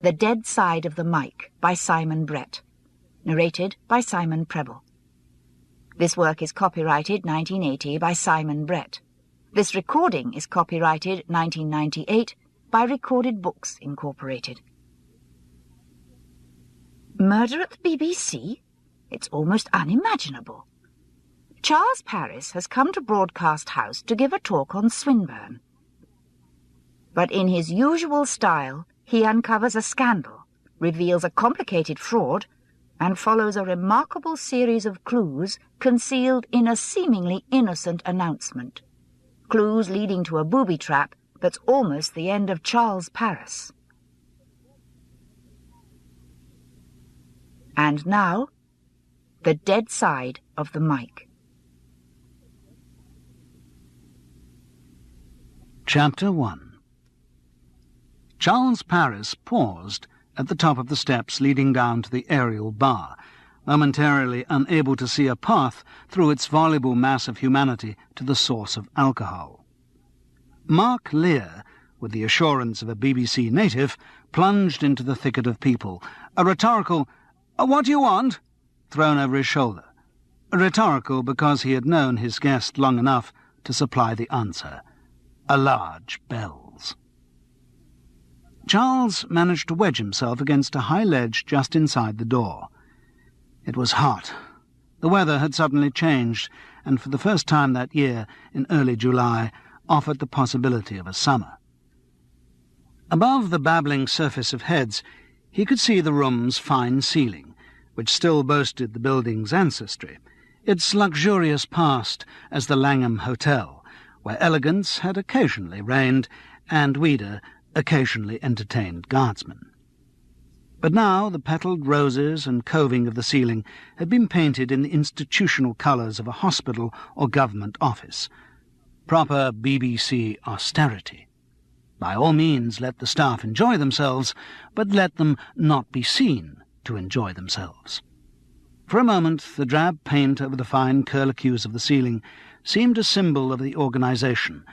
The Dead Side of the Mic by Simon Brett. Narrated by Simon Preble. This work is copyrighted 1980 by Simon Brett. This recording is copyrighted 1998 by Recorded Books, Incorporated. Murder at the BBC? It's almost unimaginable. Charles Paris has come to Broadcast House to give a talk on Swinburne. But in his usual style, he uncovers a scandal, reveals a complicated fraud, and follows a remarkable series of clues concealed in a seemingly innocent announcement. Clues leading to a booby trap that's almost the end of Charles Paris. And now, The Dead Side of the Mic. Chapter 1. Charles Paris paused at the top of the steps leading down to the aerial bar, momentarily unable to see a path through its voluble mass of humanity to the source of alcohol. Mark Lear, with the assurance of a BBC native, plunged into the thicket of people, a rhetorical "What do you want?" thrown over his shoulder. Rhetorical because he had known his guest long enough to supply the answer. A large bells. Charles managed to wedge himself against a high ledge just inside the door. It was hot. The weather had suddenly changed, and for the first time that year, in early July, offered the possibility of a summer. Above the babbling surface of heads, he could see the room's fine ceiling, which still boasted the building's ancestry, its luxurious past as the Langham Hotel, where elegance had occasionally reigned, and Ouida occasionally entertained guardsmen. But now the petalled roses and coving of the ceiling had been painted in the institutional colours of a hospital or government office. Proper BBC austerity. By all means let the staff enjoy themselves, but let them not be seen to enjoy themselves. For a moment the drab paint over the fine curlicues of the ceiling seemed a symbol of the organisation,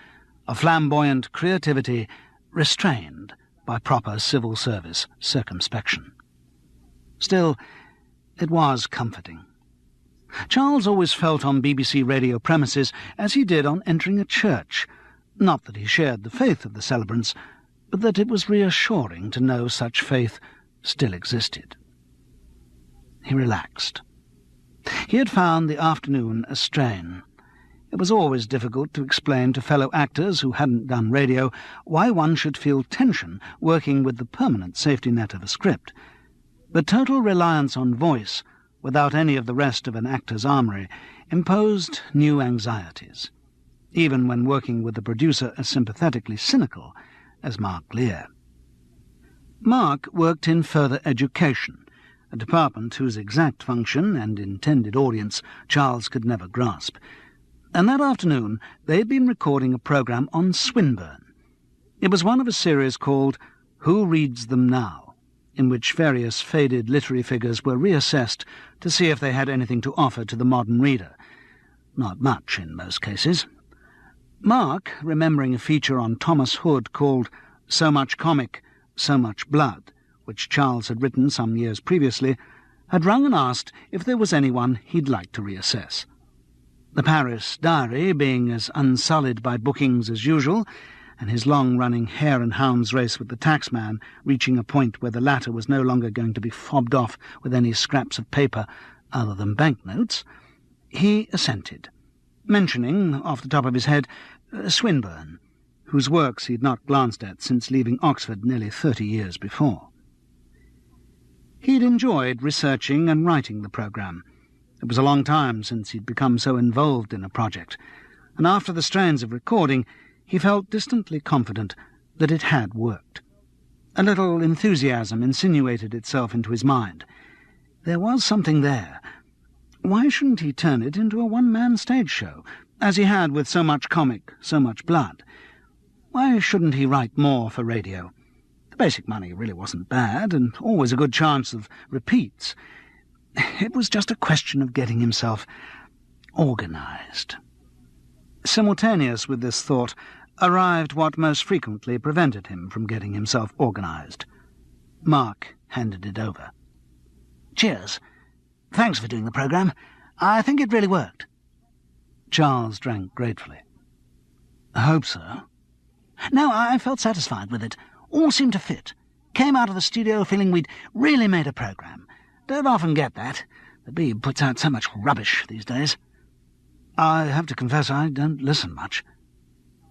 a flamboyant creativity restrained by proper civil service circumspection. Still, it was comforting. Charles always felt on BBC radio premises as he did on entering a church, not that he shared the faith of the celebrants, but that it was reassuring to know such faith still existed. He relaxed. He had found the afternoon a strain. It was always difficult to explain to fellow actors who hadn't done radio why one should feel tension working with the permanent safety net of a script. But total reliance on voice, without any of the rest of an actor's armoury, imposed new anxieties, even when working with a producer as sympathetically cynical as Mark Lear. Mark worked in further education, a department whose exact function and intended audience Charles could never grasp. And that afternoon they had been recording a programme on Swinburne. It was one of a series called Who Reads Them Now?, in which various faded literary figures were reassessed to see if they had anything to offer to the modern reader. Not much in most cases. Mark, remembering a feature on Thomas Hood called So Much Comic, So Much Blood, which Charles had written some years previously, had rung and asked if there was anyone he'd like to reassess. The Paris diary being as unsullied by bookings as usual, and his long-running hare and hounds race with the taxman reaching a point where the latter was no longer going to be fobbed off with any scraps of paper other than banknotes, he assented, mentioning, off the top of his head, Swinburne, whose works he had not glanced at since leaving Oxford nearly 30 years before. He'd enjoyed researching and writing the programme. It was a long time since he'd become so involved in a project, and after the strains of recording, he felt distantly confident that it had worked. A little enthusiasm insinuated itself into his mind. There was something there. Why shouldn't he turn it into a one-man stage show, as he had with So Much Comic, So Much Blood? Why shouldn't he write more for radio? The basic money really wasn't bad, and always a good chance of repeats. It was just a question of getting himself organised. Simultaneous with this thought arrived what most frequently prevented him from getting himself organised: Mark handed it over. "Cheers. Thanks for doing the programme. I think it really worked." Charles drank gratefully. "I hope so." "No, I felt satisfied with it. All seemed to fit. Came out of the studio feeling we'd really made a programme. Don't often get that. The Beeb puts out so much rubbish these days." "I have to confess I don't listen much."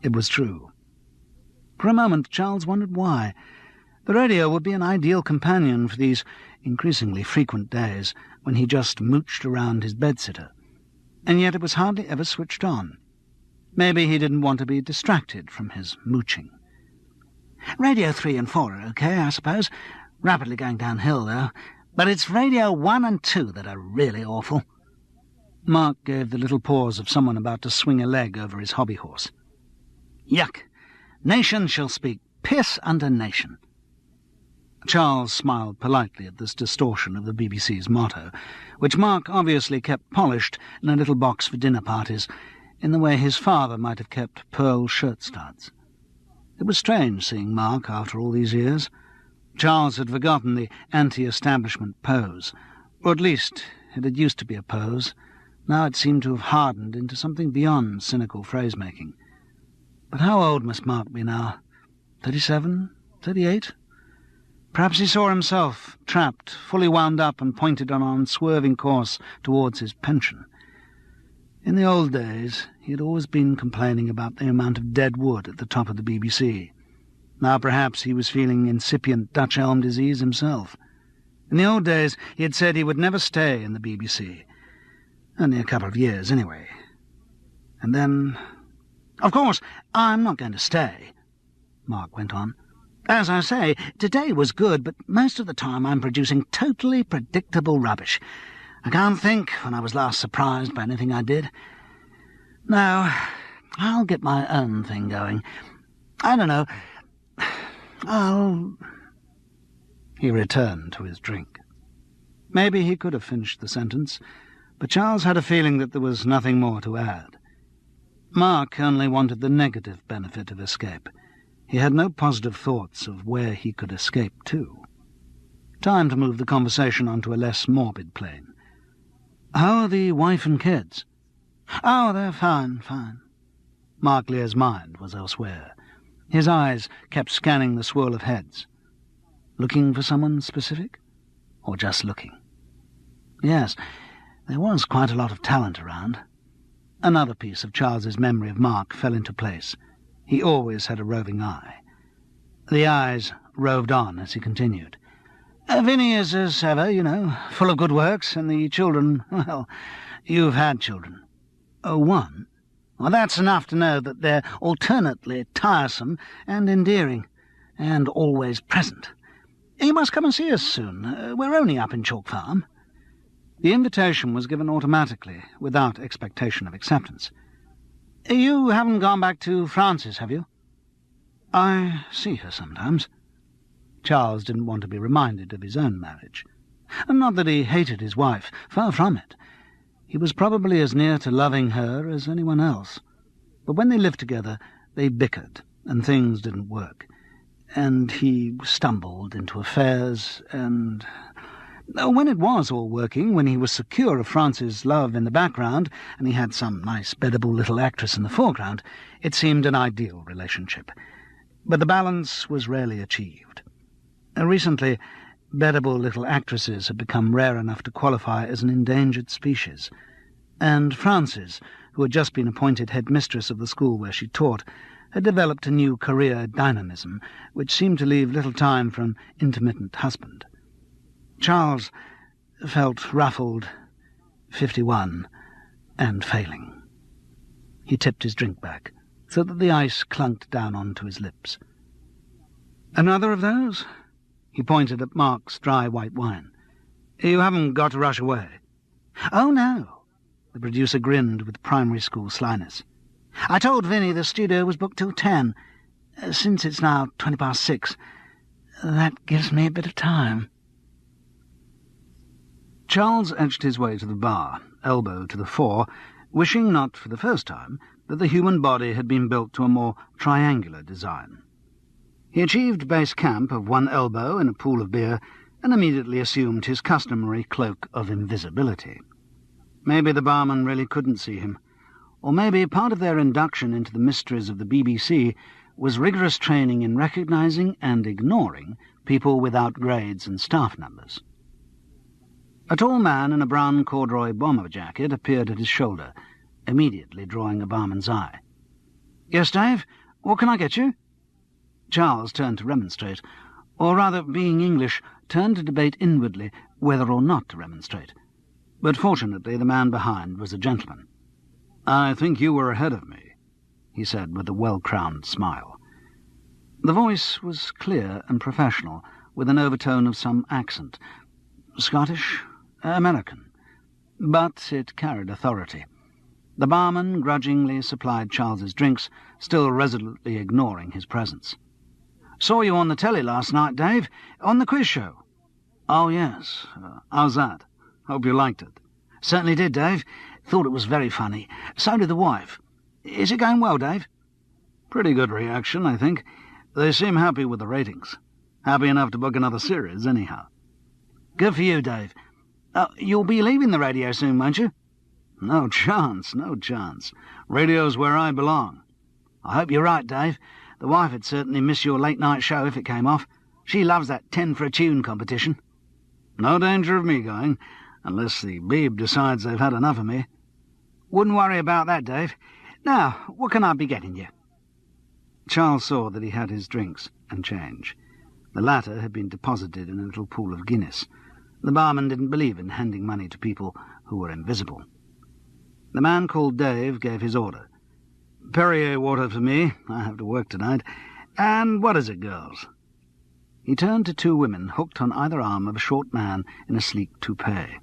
It was true. For a moment Charles wondered why. The radio would be an ideal companion for these increasingly frequent days when he just mooched around his bedsitter, and yet it was hardly ever switched on. Maybe he didn't want to be distracted from his mooching. "Radio 3 and 4 are okay, I suppose. Rapidly going downhill, though. But it's Radio 1 and 2 that are really awful." Mark gave the little pause of someone about to swing a leg over his hobby horse. "Yuck! Nation shall speak piss unto nation." Charles smiled politely at this distortion of the BBC's motto, which Mark obviously kept polished in a little box for dinner parties, in the way his father might have kept pearl shirt studs. It was strange seeing Mark after all these years. Charles had forgotten the anti-establishment pose, or at least it had used to be a pose. Now it seemed to have hardened into something beyond cynical phrase-making. But how old must Mark be now? 37? 38? Perhaps he saw himself trapped, fully wound up and pointed on an unswerving course towards his pension. In the old days he had always been complaining about the amount of dead wood at the top of the BBC. Now perhaps he was feeling incipient Dutch elm disease himself. In the old days he had said he would never stay in the BBC. Only a couple of years, anyway. And then... "Of course, I'm not going to stay," Mark went on. "As I say, today was good, but most of the time I'm producing totally predictable rubbish. I can't think when I was last surprised by anything I did. No, I'll get my own thing going. I don't know. He returned to his drink. Maybe he could have finished the sentence, but Charles had a feeling that there was nothing more to add. Mark only wanted the negative benefit of escape. He had no positive thoughts of where he could escape to. Time to move the conversation onto a less morbid plane. "How are the wife and kids?" "Oh, they're fine. Mark Lear's mind was elsewhere. His eyes kept scanning the swirl of heads. Looking for someone specific? Or just looking? Yes, there was quite a lot of talent around. Another piece of Charles's memory of Mark fell into place. He always had a roving eye. The eyes roved on as he continued. "Vinny is as ever, full of good works, and the children, well, you've had children." "Oh, one?" "Well, that's enough to know that they're alternately tiresome and endearing, and always present. You must come and see us soon. We're only up in Chalk Farm." The invitation was given automatically, without expectation of acceptance. "You haven't gone back to Frances, have you?" "I see her sometimes." Charles didn't want to be reminded of his own marriage. Not that he hated his wife, far from it. He was probably as near to loving her as anyone else. But when they lived together, they bickered, and things didn't work. And he stumbled into affairs, and... when it was all working, when he was secure of Frances' love in the background, and he had some nice, beddable little actress in the foreground, it seemed an ideal relationship. But the balance was rarely achieved. Recently, beddable little actresses had become rare enough to qualify as an endangered species, and Frances, who had just been appointed headmistress of the school where she taught, had developed a new career dynamism, which seemed to leave little time for an intermittent husband. Charles felt ruffled, 51, and failing. He tipped his drink back, so that the ice clunked down onto his lips. "Another of those?" He pointed at Mark's dry white wine. "You haven't got to rush away." "Oh, no." The producer grinned with primary school slyness. "I told Vinny the studio was booked till 10. Since it's now 6:20, that gives me a bit of time." Charles edged his way to the bar, elbow to the fore, wishing not for the first time that the human body had been built to a more triangular design. He achieved base camp of one elbow in a pool of beer and immediately assumed his customary cloak of invisibility. Maybe the barman really couldn't see him, or maybe part of their induction into the mysteries of the BBC was rigorous training in recognising and ignoring people without grades and staff numbers. A tall man in a brown corduroy bomber jacket appeared at his shoulder, immediately drawing a barman's eye. "Yes, Dave? What can I get you?" Charles turned to remonstrate, or rather, being English, turned to debate inwardly whether or not to remonstrate. But fortunately the man behind was a gentleman. "I think you were ahead of me," he said with a well-crowned smile. The voice was clear and professional, with an overtone of some accent. Scottish? American. But it carried authority. The barman grudgingly supplied Charles's drinks, still resolutely ignoring his presence. "Saw you on the telly last night, Dave, on the quiz show." "Oh, yes. How's that? Hope you liked it." "Certainly did, Dave. Thought it was very funny. So did the wife. Is it going well, Dave?" "Pretty good reaction, I think. They seem happy with the ratings. Happy enough to book another series, anyhow." "Good for you, Dave. You'll be leaving the radio soon, won't you?" "No chance, no chance. Radio's where I belong." "I hope you're right, Dave. The wife would certainly miss your late-night show if it came off. She loves that 10 for a tune competition." "No danger of me going, unless the Beeb decides they've had enough of me." "Wouldn't worry about that, Dave. Now, what can I be getting you?" Charles saw that he had his drinks and change. The latter had been deposited in a little pool of Guinness. The barman didn't believe in handing money to people who were invisible. The man called Dave gave his order. "Perrier water for me. I have to work tonight. And what is it, girls?" He turned to two women hooked on either arm of a short man in a sleek toupee.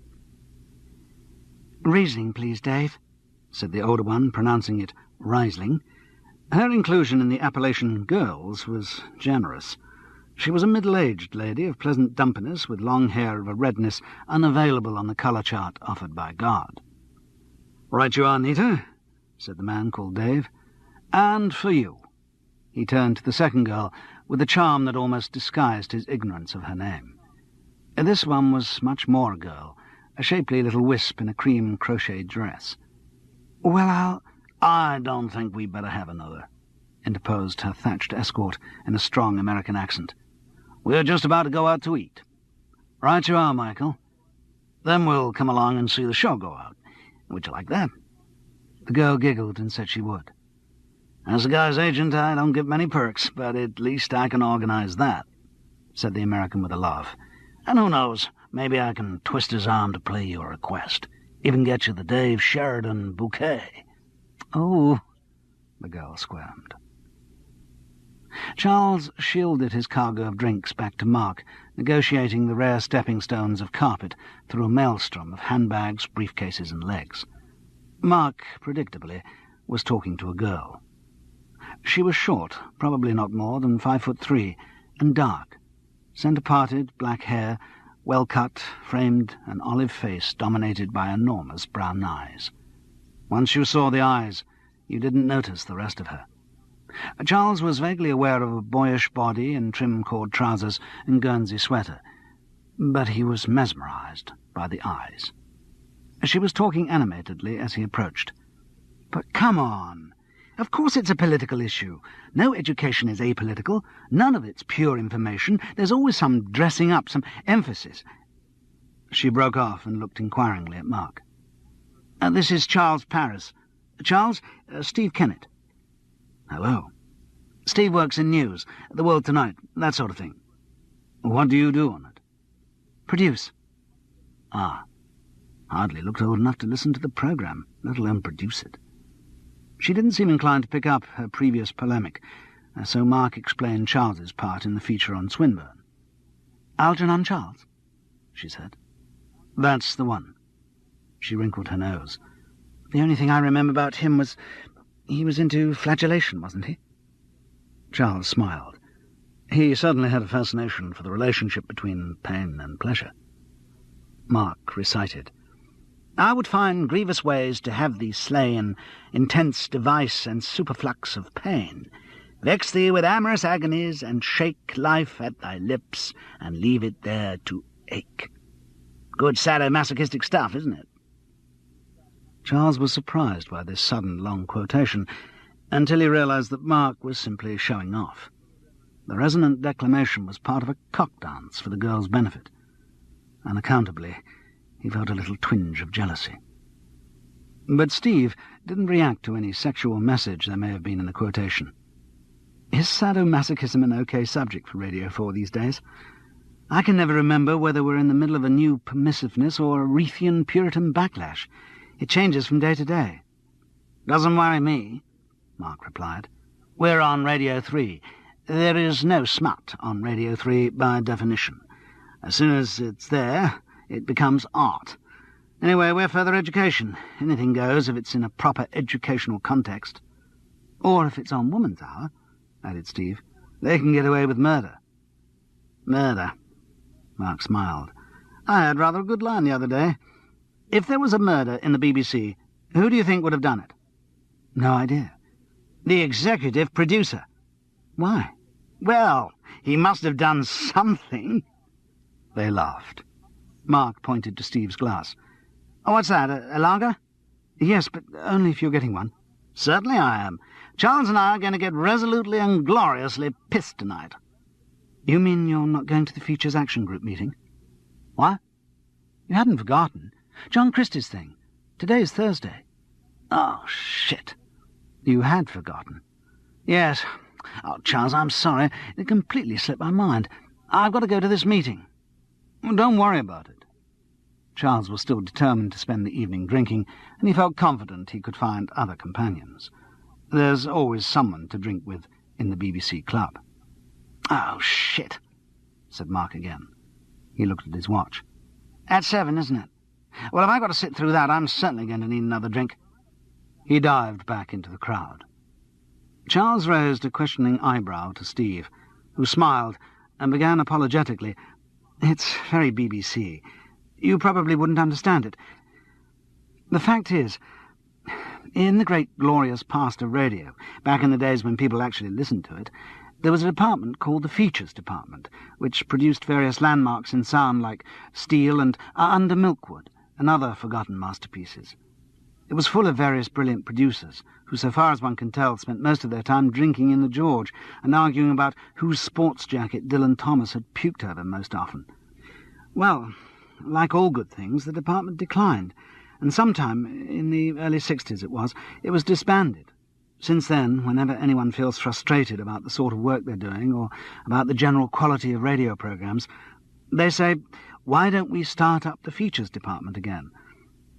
"Riesling, please, Dave," said the older one, pronouncing it Riesling. Her inclusion in the appellation girls was generous. She was a middle-aged lady of pleasant dumpiness, with long hair of a redness unavailable on the colour chart offered by God. "Right you are, Nita," said the man called Dave. "And for you." He turned to the second girl, with a charm that almost disguised his ignorance of her name. This one was much more a girl, a shapely little wisp in a cream crochet dress. "Well, I don't think we'd better have another," interposed her thatched escort in a strong American accent. "We're just about to go out to eat." "Right you are, Michael. Then we'll come along and see the show go out. Would you like that?" The girl giggled and said she would. "As a guy's agent, I don't get many perks, but at least I can organize that," said the American with a laugh. "And who knows, maybe I can twist his arm to play your request. Even get you the Dave Sheridan bouquet." "Oh," the girl squirmed. Charles shielded his cargo of drinks back to Mark, negotiating the rare stepping stones of carpet through a maelstrom of handbags, briefcases, and legs. Mark, predictably, was talking to a girl. She was short, probably not more than 5'3", and dark. Centre-parted, black hair, well-cut, framed, an olive face dominated by enormous brown eyes. Once you saw the eyes, you didn't notice the rest of her. Charles was vaguely aware of a boyish body in trim-cord trousers and Guernsey sweater, but he was mesmerized by the eyes. She was talking animatedly as he approached. "But come on! Of course it's a political issue. No education is apolitical. None of it's pure information. There's always some dressing up, some emphasis." She broke off and looked inquiringly at Mark. "This is Charles Paris. Charles, Steve Kennett." "Hello." "Steve works in news, The World Tonight, that sort of thing." "What do you do on it?" "Produce." "Ah. Hardly looked old enough to listen to the programme, let alone produce it." She didn't seem inclined to pick up her previous polemic, so Mark explained Charles's part in the feature on Swinburne. "Algernon Charles," she said. "That's the one." She wrinkled her nose. "The only thing I remember about him was he was into flagellation, wasn't he?" Charles smiled. He certainly had a fascination for the relationship between pain and pleasure. Mark recited, "I would find grievous ways to have thee slay in intense device and superflux of pain. Vex thee with amorous agonies, and shake life at thy lips, and leave it there to ache. Good sadomasochistic stuff, isn't it? Charles was surprised by this sudden long quotation, until he realized that Mark was simply showing off. The resonant declamation was part of a cock dance for the girl's benefit. Unaccountably, he felt a little twinge of jealousy. But Steve didn't react to any sexual message there may have been in the quotation. Is sadomasochism an okay subject for Radio 4 these days? I can never remember whether we're in the middle of a new permissiveness or a Reithian Puritan backlash. It changes from day to day. Doesn't worry me, Mark replied. We're on Radio 3. There is no smut on Radio 3 by definition. As soon as it's there, it becomes art. Anyway, we're further education. Anything goes if it's in a proper educational context. Or if it's on Woman's Hour, added Steve. They can get away with murder. Murder, Mark smiled. I had rather a good line the other day. If there was a murder in the BBC, who do you think would have done it? No idea. The executive producer. Why? Well, he must have done something. They laughed. Mark pointed to Steve's glass. Oh, what's that, a lager? Yes, but only if you're getting one. Certainly I am. Charles and I are going to get resolutely and gloriously pissed tonight. You mean you're not going to the Features Action Group meeting? What? You hadn't forgotten. John Christie's thing. Today's Thursday. Oh, shit. You had forgotten. Yes. Oh, Charles, I'm sorry. It completely slipped my mind. I've got to go to this meeting. Well, don't worry about it. Charles was still determined to spend the evening drinking, and he felt confident he could find other companions. There's always someone to drink with in the BBC club. Oh, shit, said Mark again. He looked at his watch. At 7, isn't it? Well, if I've got to sit through that, I'm certainly going to need another drink. He dived back into the crowd. Charles raised a questioning eyebrow to Steve, who smiled and began apologetically. It's very BBC. You probably wouldn't understand it. The fact is, in the great glorious past of radio, back in the days when people actually listened to it, there was a department called the Features Department, which produced various landmarks in sound like Steel and Under Milkwood, and other forgotten masterpieces. It was full of various brilliant producers, who, so far as one can tell, spent most of their time drinking in the George and arguing about whose sports jacket Dylan Thomas had puked over most often. Well, like all good things, the department declined, and sometime in the early 60s it was disbanded. Since then, whenever anyone feels frustrated about the sort of work they're doing or about the general quality of radio programmes, they say, why don't we start up the Features Department again?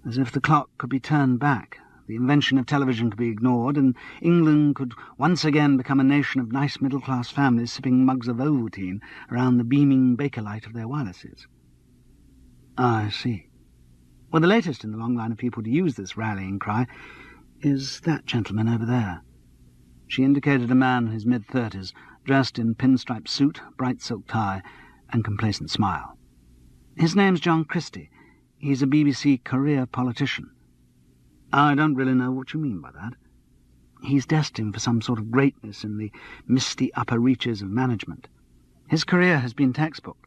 As if the clock could be turned back, the invention of television could be ignored, and England could once again become a nation of nice middle-class families sipping mugs of Ovaltine around the beaming Bakelite of their wirelesses. I see. Well, the latest in the long line of people to use this rallying cry is that gentleman over there. She indicated a man in his mid-30s, dressed in pinstripe suit, bright silk tie, and complacent smile. His name's John Christie. He's a BBC career politician. I don't really know what you mean by that. He's destined for some sort of greatness in the misty upper reaches of management. His career has been textbook.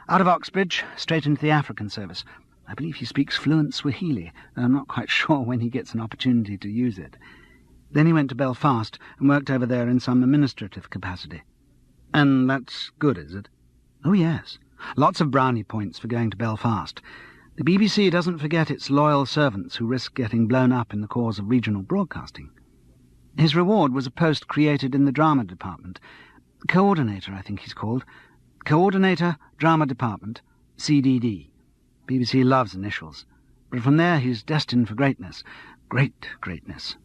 Out of Oxbridge, straight into the African service. I believe he speaks fluent Swahili, and I'm not quite sure when he gets an opportunity to use it. Then he went to Belfast and worked over there in some administrative capacity. And that's good, is it? Oh, yes. Lots of brownie points for going to Belfast. The BBC doesn't forget its loyal servants who risk getting blown up in the cause of regional broadcasting. His reward was a post created in the drama department. Coordinator, I think he's called. Coordinator, Drama Department, CDD. BBC loves initials. But from there he's destined for greatness. Great greatness.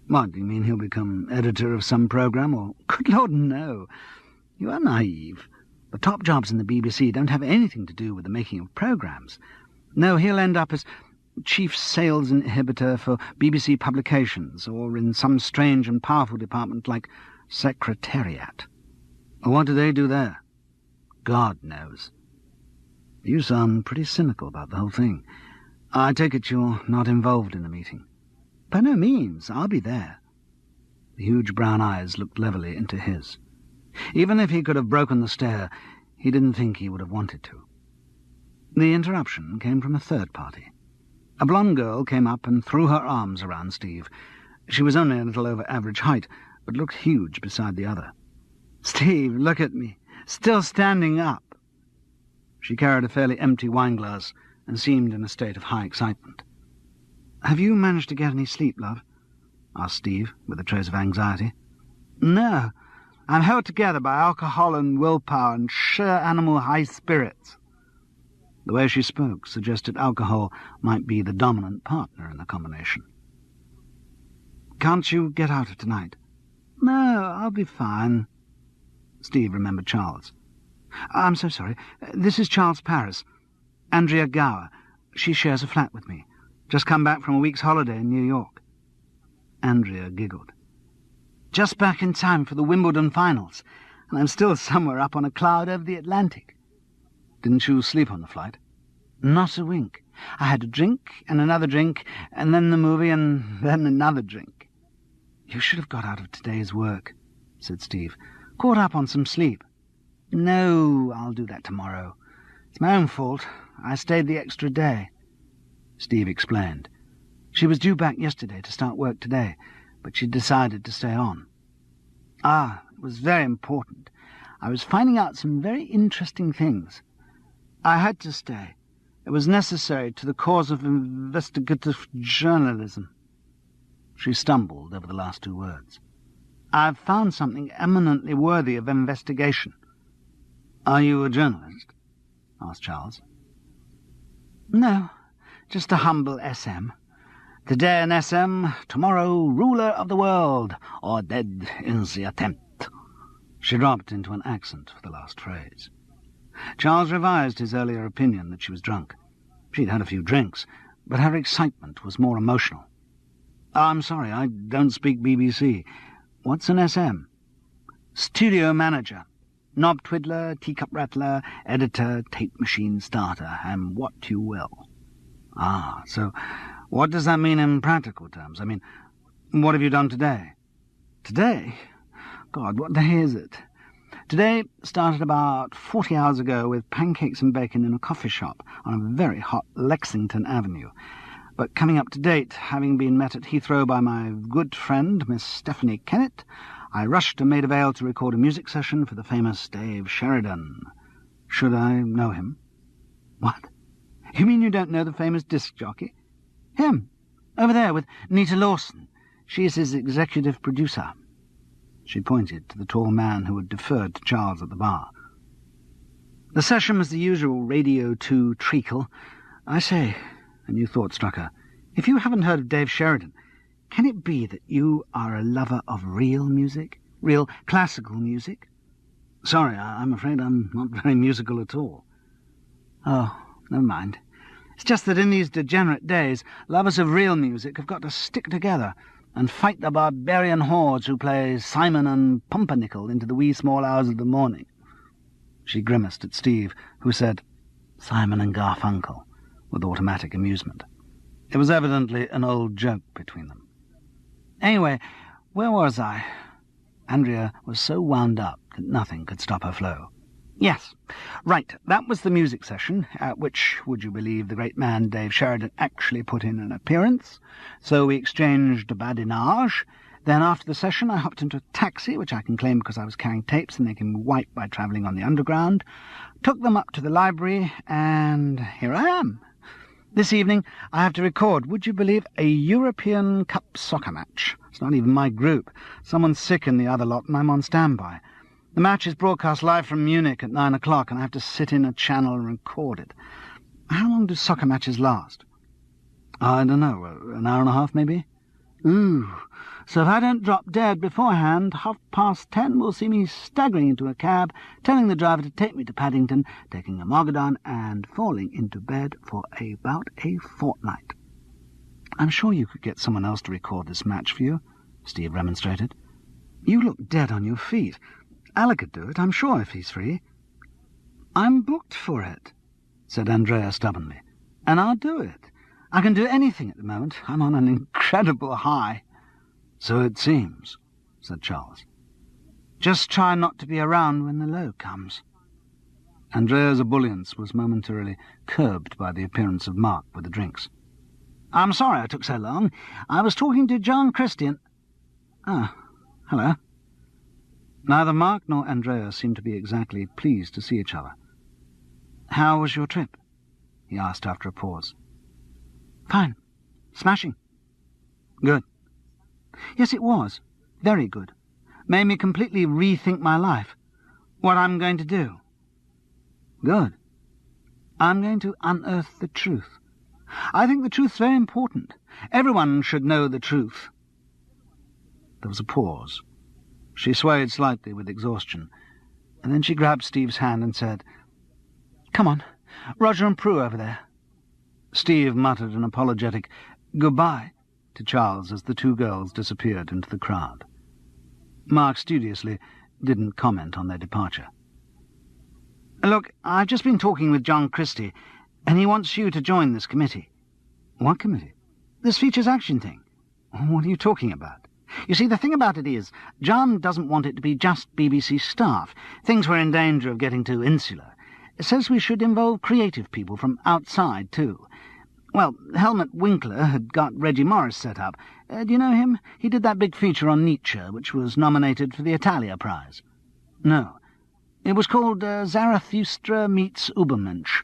What, do you mean he'll become editor of some programme, or... Good Lord, no. You are naive. The top jobs in the BBC don't have anything to do with the making of programmes. No, he'll end up as chief sales inhibitor for BBC publications, or in some strange and powerful department like Secretariat. What do they do there? God knows. You sound pretty cynical about the whole thing. I take it you're not involved in the meeting. By no means. I'll be there. The huge brown eyes looked levelly into his. Even if he could have broken the stare, he didn't think he would have wanted to. The interruption came from a third party. A blonde girl came up and threw her arms around Steve. She was only a little over average height, but looked huge beside the other. "Steve, look at me, still standing up." She carried a fairly empty wineglass and seemed in a state of high excitement. "Have you managed to get any sleep, love?" asked Steve, with a trace of anxiety. "No. I'm held together by alcohol and willpower and sheer animal high spirits." The way she spoke suggested alcohol might be the dominant partner in the combination. "Can't you get out of tonight?" "No, I'll be fine." Steve remembered Charles. "I'm so sorry. This is Charles Paris. Andrea Gower. She shares a flat with me. Just come back from a week's holiday in New York." Andrea giggled. "Just back in time for the Wimbledon finals, and I'm still somewhere up on a cloud over the Atlantic." "Didn't you sleep on the flight?" "Not a wink. I had a drink, and another drink, and then the movie, and then another drink." "You should have got out of today's work," said Steve. "Caught up on some sleep." "No, I'll do that tomorrow. It's my own fault. I stayed the extra day." Steve explained. She was due back yesterday to start work today, but she decided to stay on. It was very important. I was finding out some very interesting things. I had to stay. It was necessary to the cause of investigative journalism." She stumbled over the last two words. "I've found something eminently worthy of investigation." "Are you a journalist?" asked Charles. "No, just a humble SM. Today an SM, tomorrow ruler of the world, or dead in the attempt." She dropped into an accent for the last phrase. Charles revised his earlier opinion that she was drunk. She'd had a few drinks, but her excitement was more emotional. "I'm sorry, I don't speak BBC. What's an SM?" "Studio manager. Knob twiddler, teacup rattler, editor, tape machine starter, and what you will." So what does that mean in practical terms? I mean, what have you done today?" "Today? God, what day is it? Today started about 40 hours ago with pancakes and bacon in a coffee shop on a very hot Lexington Avenue. But coming up to date, having been met at Heathrow by my good friend, Miss Stephanie Kennett, I rushed to Maida Vale to record a music session for the famous Dave Sheridan. Should I know him?" "What? You mean you don't know the famous disc jockey?" "Him. Over there with Nita Lawson. She's his executive producer." She pointed to the tall man who had deferred to Charles at the bar. The session was the usual Radio 2 treacle. "I say," a new thought struck her, "if you haven't heard of Dave Sheridan, can it be that you are a lover of real music? Real classical music?" "Sorry, I'm afraid I'm not very musical at all." "Oh, never mind. It's just that in these degenerate days, lovers of real music have got to stick together and fight the barbarian hordes who play Simon and Pumpernickel into the wee small hours of the morning." She grimaced at Steve, who said Simon and Garfunkel with automatic amusement. It was evidently an old joke between them. "Anyway, where was I?" Andrea was so wound up that nothing could stop her flow. "Yes, right, that was the music session, at which, would you believe, the great man Dave Sheridan actually put in an appearance. So we exchanged badinage. Then after the session I hopped into a taxi, which I can claim because I was carrying tapes and they can be wiped by travelling on the Underground, took them up to the library, and here I am. This evening I have to record, would you believe, a European Cup soccer match. It's not even my group. Someone's sick in the other lot and I'm on standby. The match is broadcast live from Munich at 9 o'clock, and I have to sit in a channel and record it. How long do soccer matches last?" "I don't know, an hour and a half, maybe?" "Ooh, so if I don't drop dead beforehand, 10:30 will see me staggering into a cab, telling the driver to take me to Paddington, taking a Mogadon, and falling into bed for about a fortnight." "I'm sure you could get someone else to record this match for you," Steve remonstrated. "You look dead on your feet. Alec could do it, I'm sure, if he's free." "I'm booked for it," said Andrea stubbornly, "and I'll do it. I can do anything at the moment. I'm on an incredible high." "So it seems." said Charles. "Just try not to be around when the low comes." Andrea's ebullience was momentarily curbed by the appearance of Mark with the drinks. "I'm sorry I took so long. I was talking to John Christie and—" "Ah, hello." Neither Mark nor Andrea seemed to be exactly pleased to see each other. "How was your trip?" he asked after a pause. "Fine. Smashing." "Good." "Yes, it was. Very good. Made me completely rethink my life. What I'm going to do." "Good." "I'm going to unearth the truth. I think the truth's very important. Everyone should know the truth." There was a pause. She swayed slightly with exhaustion, and then she grabbed Steve's hand and said, "Come on, Roger and Prue over there." Steve muttered an apologetic "goodbye" to Charles as the two girls disappeared into the crowd. Mark studiously didn't comment on their departure. "Look, I've just been talking with John Christie, and he wants you to join this committee." "What committee?" "This Features Action thing." "What are you talking about?" "You see, the thing about it is, John doesn't want it to be just BBC staff. Things were in danger of getting too insular. Says we should involve creative people from outside, too. Well, Helmut Winkler had got Reggie Morris set up. Do you know him? He did that big feature on Nietzsche, which was nominated for the Italia Prize." "No." "It was called Zarathustra Meets Ubermensch."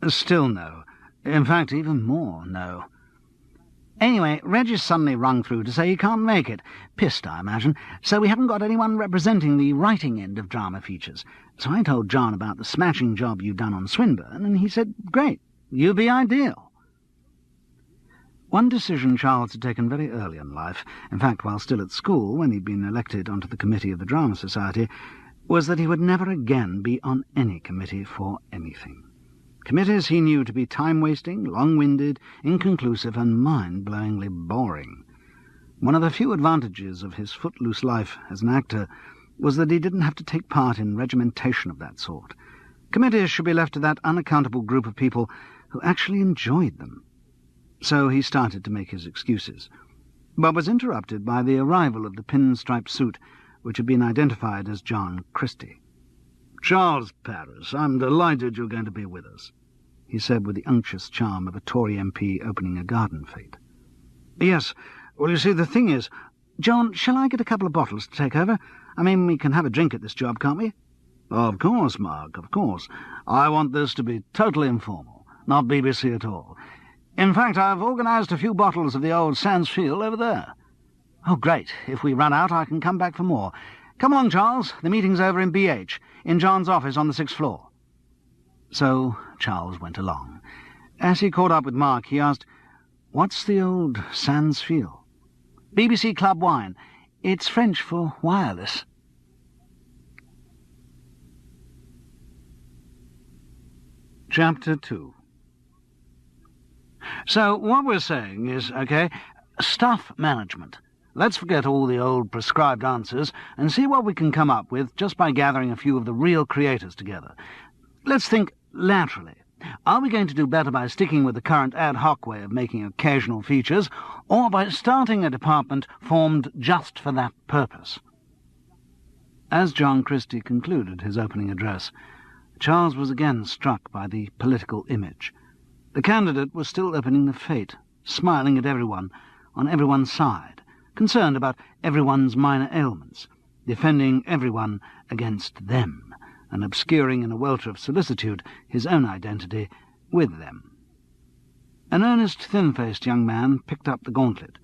"Still no. In fact, even more no." "Anyway, Reggie's suddenly rung through to say he can't make it. Pissed, I imagine. So we haven't got anyone representing the writing end of drama features. So I told John about the smashing job you'd done on Swinburne, and he said, 'Great, you'd be ideal.'" One decision Charles had taken very early in life, in fact while still at school, when he'd been elected onto the committee of the Drama Society, was that he would never again be on any committee for anything. Committees he knew to be time-wasting, long-winded, inconclusive, and mind-blowingly boring. One of the few advantages of his footloose life as an actor was that he didn't have to take part in regimentation of that sort. Committees should be left to that unaccountable group of people who actually enjoyed them. So he started to make his excuses, but was interrupted by the arrival of the pinstripe suit which had been identified as John Christie. "Charles Paris, I'm delighted you're going to be with us," he said with the unctuous charm of a Tory MP opening a garden fete. "Yes, well, you see, the thing is—" "John, shall I get a couple of bottles to take over? I mean, we can have a drink at this job, can't we?" "Of course, Mark, of course. I want this to be totally informal, not BBC at all. In fact, I've organised a few bottles of the old Sansfield over there." "Oh, great. If we run out, I can come back for more. Come along, Charles. The meeting's over in BH, in John's office on the 6th floor." So Charles went along. As he caught up with Mark, he asked, "What's the old Sansfield?" "BBC Club wine. It's French for wireless." Chapter 2. So what we're saying is, staff management. Let's forget all the old prescribed answers and see what we can come up with just by gathering a few of the real creators together. Let's think laterally. Are we going to do better by sticking with the current ad hoc way of making occasional features, or by starting a department formed just for that purpose? As John Christie concluded his opening address, Charles was again struck by the political image. The candidate was still opening the fete, smiling at everyone, on everyone's side, concerned about everyone's minor ailments, defending everyone against them, and obscuring in a welter of solicitude his own identity with them. An earnest, thin-faced young man picked up the gauntlet.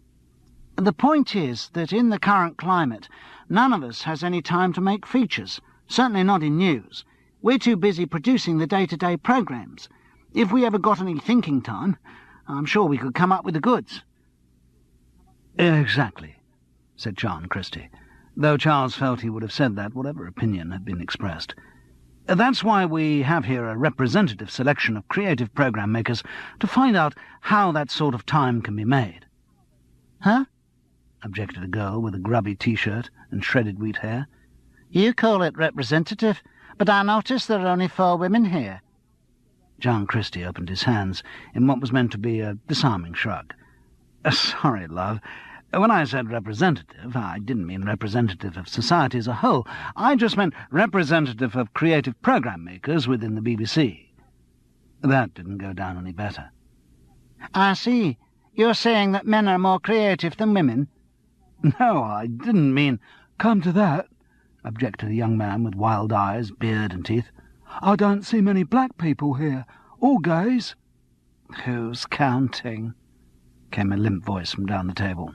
"The point is that in the current climate, none of us has any time to make features, certainly not in news. We're too busy producing the day-to-day programmes. If we ever got any thinking time, I'm sure we could come up with the goods." "Exactly," said John Christie, though Charles felt he would have said that whatever opinion had been expressed. "That's why we have here a representative selection of creative programme makers to find out how that sort of time can be made." "Huh?" objected a girl with a grubby T-shirt and shredded wheat hair. "You call it representative, but I notice there are only 4 women here." John Christie opened his hands in what was meant to be a disarming shrug. "Sorry, love. When I said representative, I didn't mean representative of society as a whole. I just meant representative of creative programme makers within the BBC. That didn't go down any better. I see. You're saying that men are more creative than women? No, I didn't mean... Come to that, objected a young man with wild eyes, beard and teeth. I don't see many black people here, or gays. Who's counting? Came a limp voice from down the table.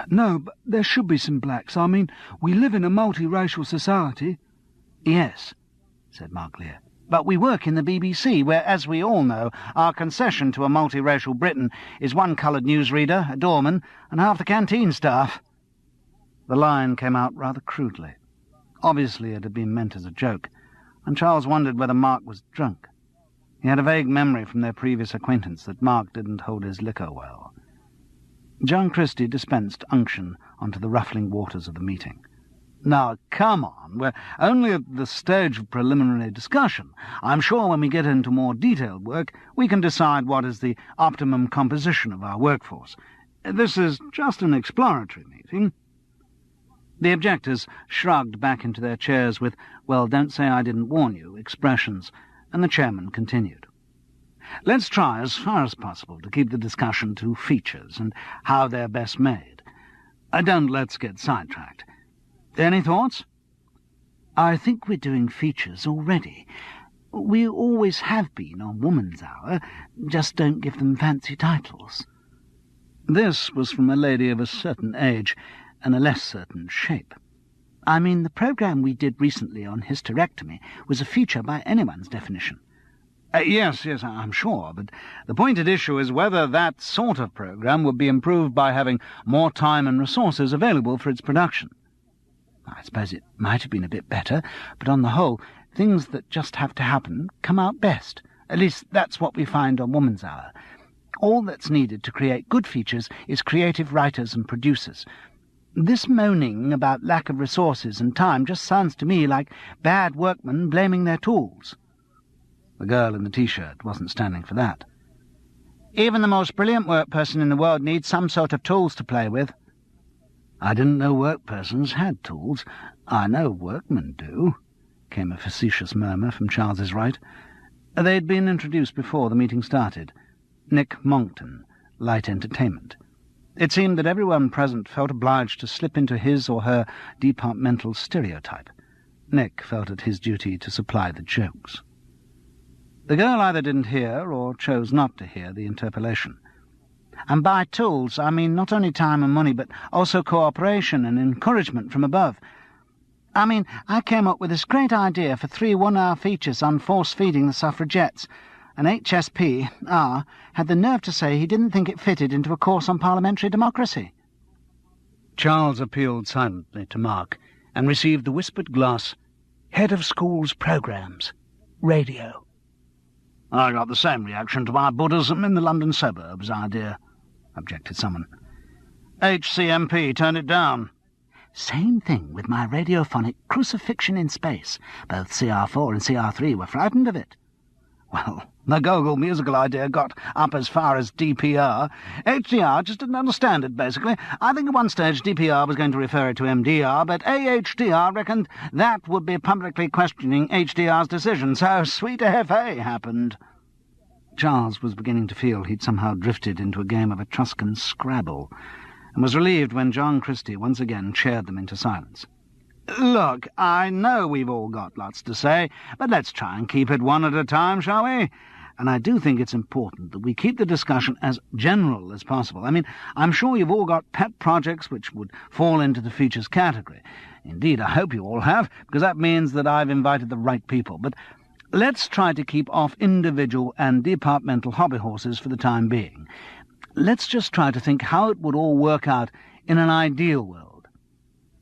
No, but there should be some blacks. I mean, we live in a multiracial society. Yes, said Mark Lear. But we work in the BBC, where, as we all know, our concession to a multiracial Britain is one coloured newsreader, a doorman, and half the canteen staff. The line came out rather crudely. Obviously it had been meant as a joke, and Charles wondered whether Mark was drunk. He had a vague memory from their previous acquaintance that Mark didn't hold his liquor well. John Christie dispensed unction onto the ruffling waters of the meeting. Now, come on, we're only at the stage of preliminary discussion. I'm sure when we get into more detailed work, we can decide what is the optimum composition of our workforce. This is just an exploratory meeting. The objectors shrugged back into their chairs with, well, don't say I didn't warn you, expressions, and the chairman continued. Let's try, as far as possible, to keep the discussion to features and how they're best made. Don't let's get sidetracked. Any thoughts? I think we're doing features already. We always have been on Woman's Hour, just don't give them fancy titles. This was from a lady of a certain age and a less certain shape. I mean, the programme we did recently on hysterectomy was a feature by anyone's definition. Yes, I'm sure, but the point at issue is whether that sort of programme would be improved by having more time and resources available for its production. I suppose it might have been a bit better, but on the whole, things that just have to happen come out best. At least that's what we find on Woman's Hour. All that's needed to create good features is creative writers and producers. This moaning about lack of resources and time just sounds to me like bad workmen blaming their tools. The girl in the T-shirt wasn't standing for that. Even the most brilliant work person in the world needs some sort of tools to play with. I didn't know work persons had tools. I know workmen do, came a facetious murmur from Charles's right. They'd been introduced before the meeting started. Nick Monckton, Light Entertainment. It seemed that everyone present felt obliged to slip into his or her departmental stereotype. Nick felt it his duty to supply the jokes. The girl either didn't hear or chose not to hear the interpellation. And by tools, I mean not only time and money, but also cooperation and encouragement from above. I mean, I came up with this great idea for 3 one-hour features on force-feeding the suffragettes, and HSP, had the nerve to say he didn't think it fitted into a course on parliamentary democracy. Charles appealed silently to Mark and received the whispered gloss, Head of Schools Programmes, Radio. I got the same reaction to my Buddhism in the London suburbs idea, objected someone. HCMP turned it down. Same thing with my radiophonic Crucifixion in Space. Both CR4 and CR3 were frightened of it. Well, the Gogol musical idea got up as far as DPR. HDR just didn't understand it, basically. I think at one stage DPR was going to refer it to MDR, but AHDR reckoned that would be publicly questioning HDR's decision, so Sweet FA happened. Charles was beginning to feel he'd somehow drifted into a game of Etruscan Scrabble, and was relieved when John Christie once again chaired them into silence. Look, I know we've all got lots to say, but let's try and keep it one at a time, shall we? And I do think it's important that we keep the discussion as general as possible. I mean, I'm sure you've all got pet projects which would fall into the features category. Indeed, I hope you all have, because that means that I've invited the right people. But let's try to keep off individual and departmental hobby horses for the time being. Let's just try to think how it would all work out in an ideal world.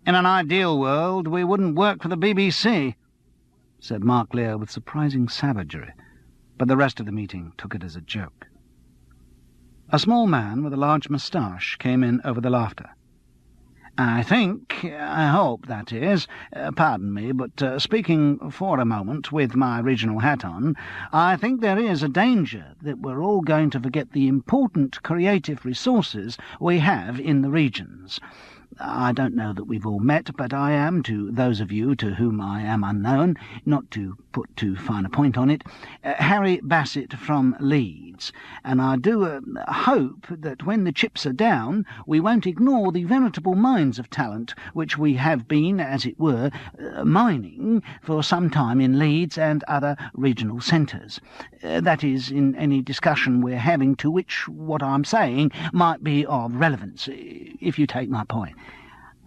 In an ideal world, we wouldn't work for the BBC, said Mark Lear with surprising savagery, but the rest of the meeting took it as a joke. A small man with a large moustache came in over the laughter. I hope, that is, pardon me, but speaking for a moment with my regional hat on, I think there is a danger that we're all going to forget the important creative resources we have in the regions. I don't know that we've all met, but I am, to those of you to whom I am unknown, not to put too fine a point on it, Harry Bassett from Leeds, and I do hope that when the chips are down we won't ignore the veritable mines of talent which we have been, as it were, mining for some time in Leeds and other regional centres. That is, in any discussion we're having to which what I'm saying might be of relevance, if you take my point.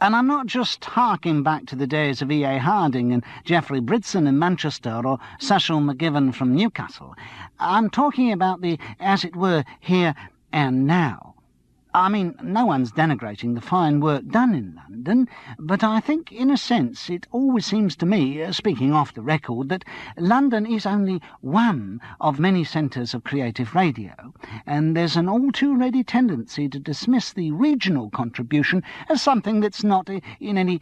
And I'm not just harking back to the days of E.A. Harding and Geoffrey Bridson in Manchester or Cecil McGivern from Newcastle. I'm talking about the, as it were, here and now. I mean, no one's denigrating the fine work done in London, but I think, in a sense, it always seems to me, speaking off the record, that London is only one of many centres of creative radio, and there's an all-too-ready tendency to dismiss the regional contribution as something that's not, in any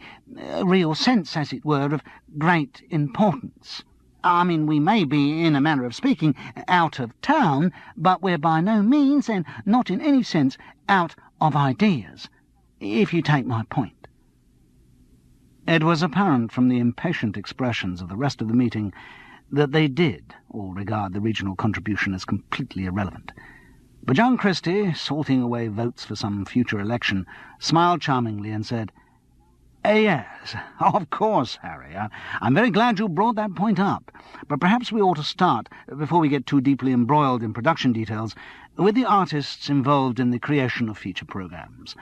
real sense, as it were, of great importance. I mean, we may be, in a manner of speaking, out of town, but we're by no means, and not in any sense, out of ideas, if you take my point. It was apparent from the impatient expressions of the rest of the meeting that they did all regard the regional contribution as completely irrelevant. But John Christie, salting away votes for some future election, smiled charmingly and said, Yes, of course, Harry. I'm very glad you brought that point up. But perhaps we ought to start, before we get too deeply embroiled in production details, with the artists involved in the creation of feature programmes.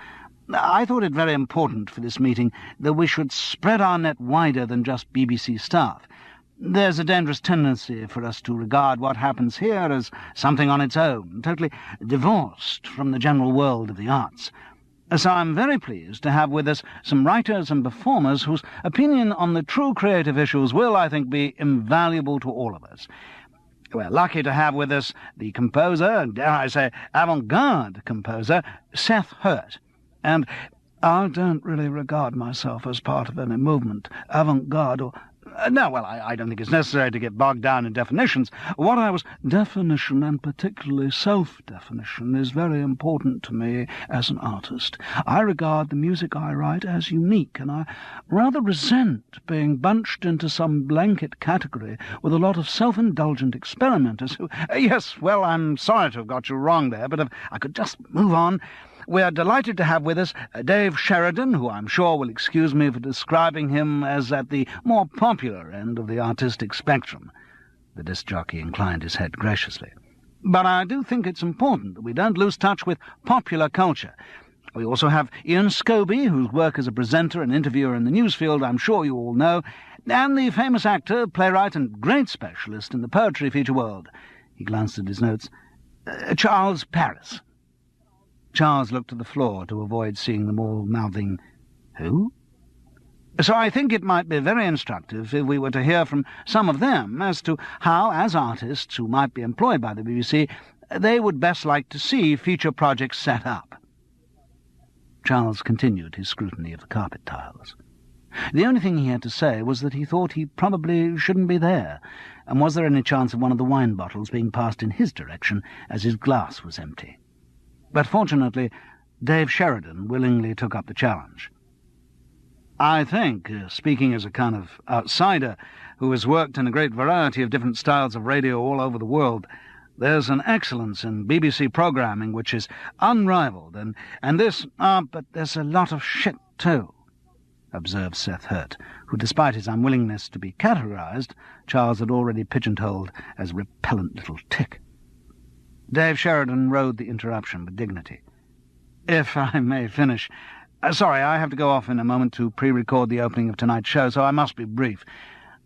I thought it very important for this meeting that we should spread our net wider than just BBC staff. There's a dangerous tendency for us to regard what happens here as something on its own, totally divorced from the general world of the arts. So I'm very pleased to have with us some writers and performers whose opinion on the true creative issues will, I think, be invaluable to all of us. We're lucky to have with us the composer, dare I say, avant-garde composer, Seth Hurt. And I don't really regard myself as part of any movement, avant-garde or... I don't think it's necessary to get bogged down in definitions. What I was... Definition, and particularly self-definition, is very important to me as an artist. I regard the music I write as unique, and I rather resent being bunched into some blanket category with a lot of self-indulgent experimenters who... Yes, well, I'm sorry to have got you wrong there, but if I could just move on... We're delighted to have with us Dave Sheridan, who I'm sure will excuse me for describing him as at the more popular end of the artistic spectrum. The disc jockey inclined his head graciously. But I do think it's important that we don't lose touch with popular culture. We also have Ian Scobie, whose work as a presenter and interviewer in the newsfield I'm sure you all know, and the famous actor, playwright, and great specialist in the poetry feature world. He glanced at his notes. Charles Paris. Charles looked to the floor to avoid seeing them all mouthing, "Who?" So I think it might be very instructive if we were to hear from some of them as to how, as artists who might be employed by the BBC, they would best like to see feature projects set up. Charles continued his scrutiny of the carpet tiles. The only thing he had to say was that he thought he probably shouldn't be there, and was there any chance of one of the wine bottles being passed in his direction as his glass was empty. But fortunately, Dave Sheridan willingly took up the challenge. I think, speaking as a kind of outsider who has worked in a great variety of different styles of radio all over the world, there's an excellence in BBC programming which is unrivalled, and this... but there's a lot of shit, too, observed Seth Hurt, who, despite his unwillingness to be categorised, Charles had already pigeonholed as a repellent little tick. Dave Sheridan rode the interruption with dignity. If I may finish... sorry, I have to go off in a moment to pre-record the opening of tonight's show, so I must be brief.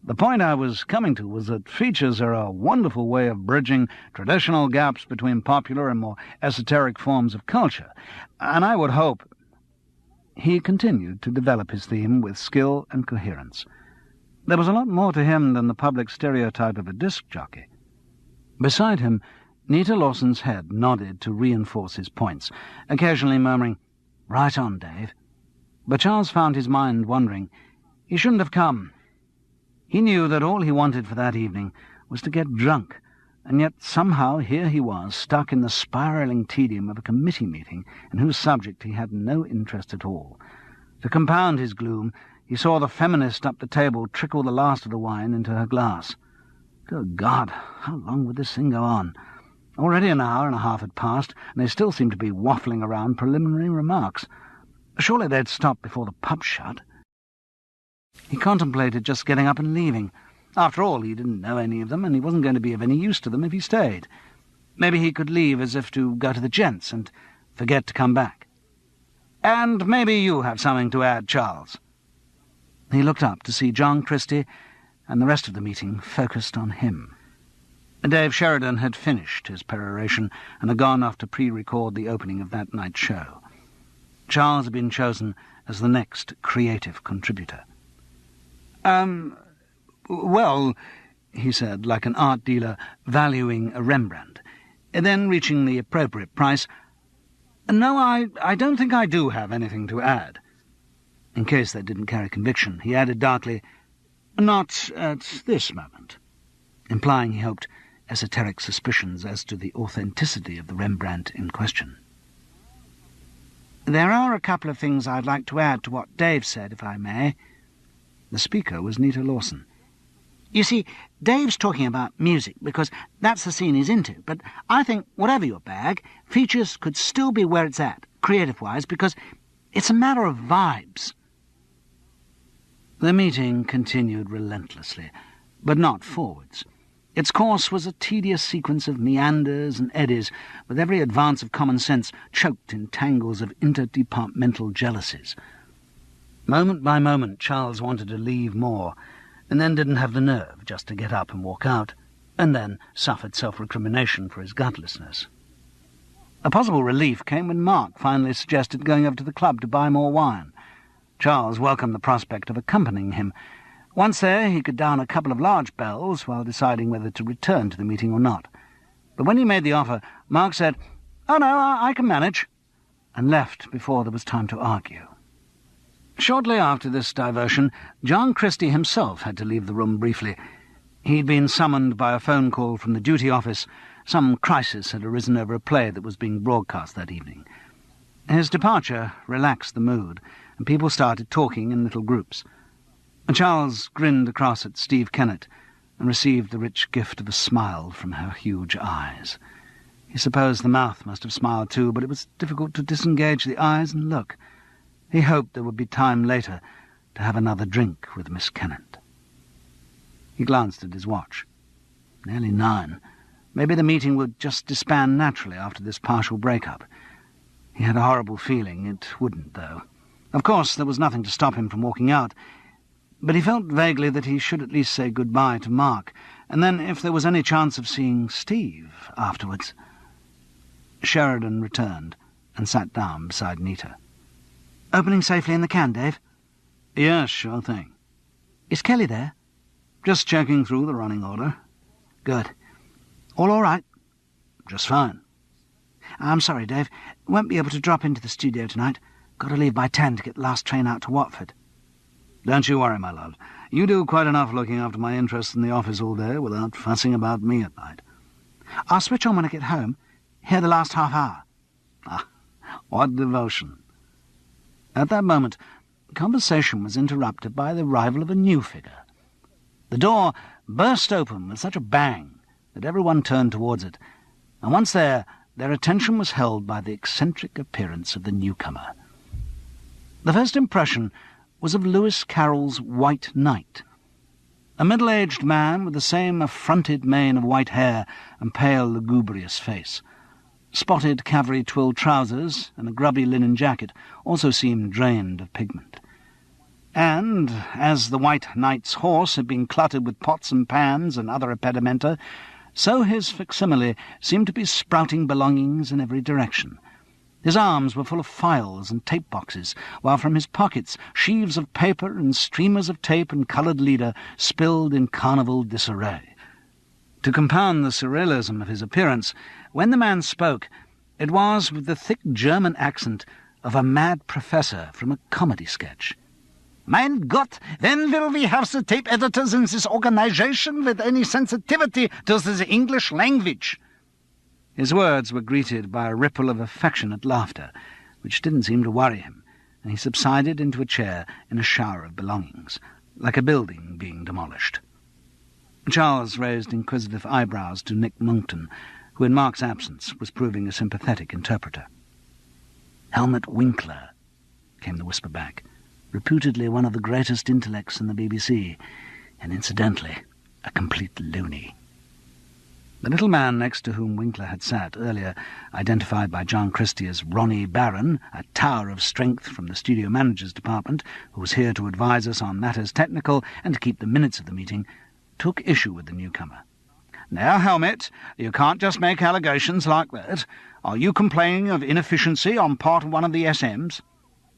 The point I was coming to was that features are a wonderful way of bridging traditional gaps between popular and more esoteric forms of culture, and I would hope... He continued to develop his theme with skill and coherence. There was a lot more to him than the public stereotype of a disc jockey. Beside him, Nita Lawson's head nodded to reinforce his points, occasionally murmuring, "Right on, Dave." But Charles found his mind wandering. He shouldn't have come. He knew that all he wanted for that evening was to get drunk, and yet somehow here he was, stuck in the spiralling tedium of a committee meeting in whose subject he had no interest at all. To compound his gloom, he saw the feminist up the table trickle the last of the wine into her glass. Good God, how long would this thing go on? Already an hour and a half had passed, and they still seemed to be waffling around preliminary remarks. Surely they'd stop before the pub shut. He contemplated just getting up and leaving. After all, he didn't know any of them, and he wasn't going to be of any use to them if he stayed. Maybe he could leave as if to go to the gents and forget to come back. "And maybe you have something to add, Charles." He looked up to see John Christie and the rest of the meeting focused on him. Dave Sheridan had finished his peroration and had gone off to pre-record the opening of that night's show. Charles had been chosen as the next creative contributor. Well, he said, like an art dealer valuing a Rembrandt. Then, reaching the appropriate price, "No, I don't think I do have anything to add." In case that didn't carry conviction, he added darkly, "Not at this moment," implying, he hoped, esoteric suspicions as to the authenticity of the Rembrandt in question. "There are a couple of things I'd like to add to what Dave said, if I may." The speaker was Nita Lawson. "You see, Dave's talking about music because that's the scene he's into, but I think, whatever your bag, features could still be where it's at, creative-wise, because it's a matter of vibes." The meeting continued relentlessly, but not forwards. Its course was a tedious sequence of meanders and eddies, with every advance of common sense choked in tangles of interdepartmental jealousies. Moment by moment, Charles wanted to leave more, and then didn't have the nerve just to get up and walk out, and then suffered self-recrimination for his gutlessness. A possible relief came when Mark finally suggested going over to the club to buy more wine. Charles welcomed the prospect of accompanying him. Once there, he could down a couple of large bells while deciding whether to return to the meeting or not. But when he made the offer, Mark said, "Oh, no, I can manage," and left before there was time to argue. Shortly after this diversion, John Christie himself had to leave the room briefly. He'd been summoned by a phone call from the duty office. Some crisis had arisen over a play that was being broadcast that evening. His departure relaxed the mood, and people started talking in little groups. Charles grinned across at Steve Kennett and received the rich gift of a smile from her huge eyes. He supposed the mouth must have smiled too, but it was difficult to disengage the eyes and look. He hoped there would be time later to have another drink with Miss Kennett. He glanced at his watch. Nearly 9. Maybe the meeting would just disband naturally after this partial break-up. He had a horrible feeling it wouldn't, though. Of course, there was nothing to stop him from walking out, but he felt vaguely that he should at least say goodbye to Mark, and then, if there was any chance of seeing Steve afterwards... Sheridan returned and sat down beside Nita. "Opening safely in the can, Dave?" "Yes, sure thing." "Is Kelly there?" "Just checking through the running order." "Good. All right?" "Just fine." "I'm sorry, Dave. Won't be able to drop into the studio tonight. Got to leave by 10 to get the last train out to Watford." "Don't you worry, my love. You do quite enough looking after my interests in the office all day without fussing about me at night." "I'll switch on when I get home. Hear the last half hour." "Ah, what devotion." At that moment, conversation was interrupted by the arrival of a new figure. The door burst open with such a bang that everyone turned towards it, and once there, their attention was held by the eccentric appearance of the newcomer. The first impression was of Lewis Carroll's White Knight, a middle-aged man with the same affronted mane of white hair and pale, lugubrious face. Spotted cavalry twill trousers and a grubby linen jacket also seemed drained of pigment. And, as the White Knight's horse had been cluttered with pots and pans and other impedimenta, so his facsimile seemed to be sprouting belongings in every direction. His arms were full of files and tape boxes, while from his pockets sheaves of paper and streamers of tape and coloured leader spilled in carnival disarray. To compound the surrealism of his appearance, when the man spoke, it was with the thick German accent of a mad professor from a comedy sketch. Mein Gott, when will we have the tape editors in this organization with any sensitivity to the English language? His words were greeted by a ripple of affectionate laughter, which didn't seem to worry him, and he subsided into a chair in a shower of belongings, like a building being demolished. Charles raised inquisitive eyebrows to Nick Monkton, who in Mark's absence was proving a sympathetic interpreter. "Helmut Winkler," came the whisper back, "reputedly one of the greatest intellects in the BBC, and incidentally a complete loony." The little man next to whom Winkler had sat earlier, identified by John Christie as Ronnie Barron, a tower of strength from the studio manager's department, who was here to advise us on matters technical and to keep the minutes of the meeting, took issue with the newcomer. "Now, Helmut, you can't just make allegations like that. Are you complaining of inefficiency on part of one of the SMs?"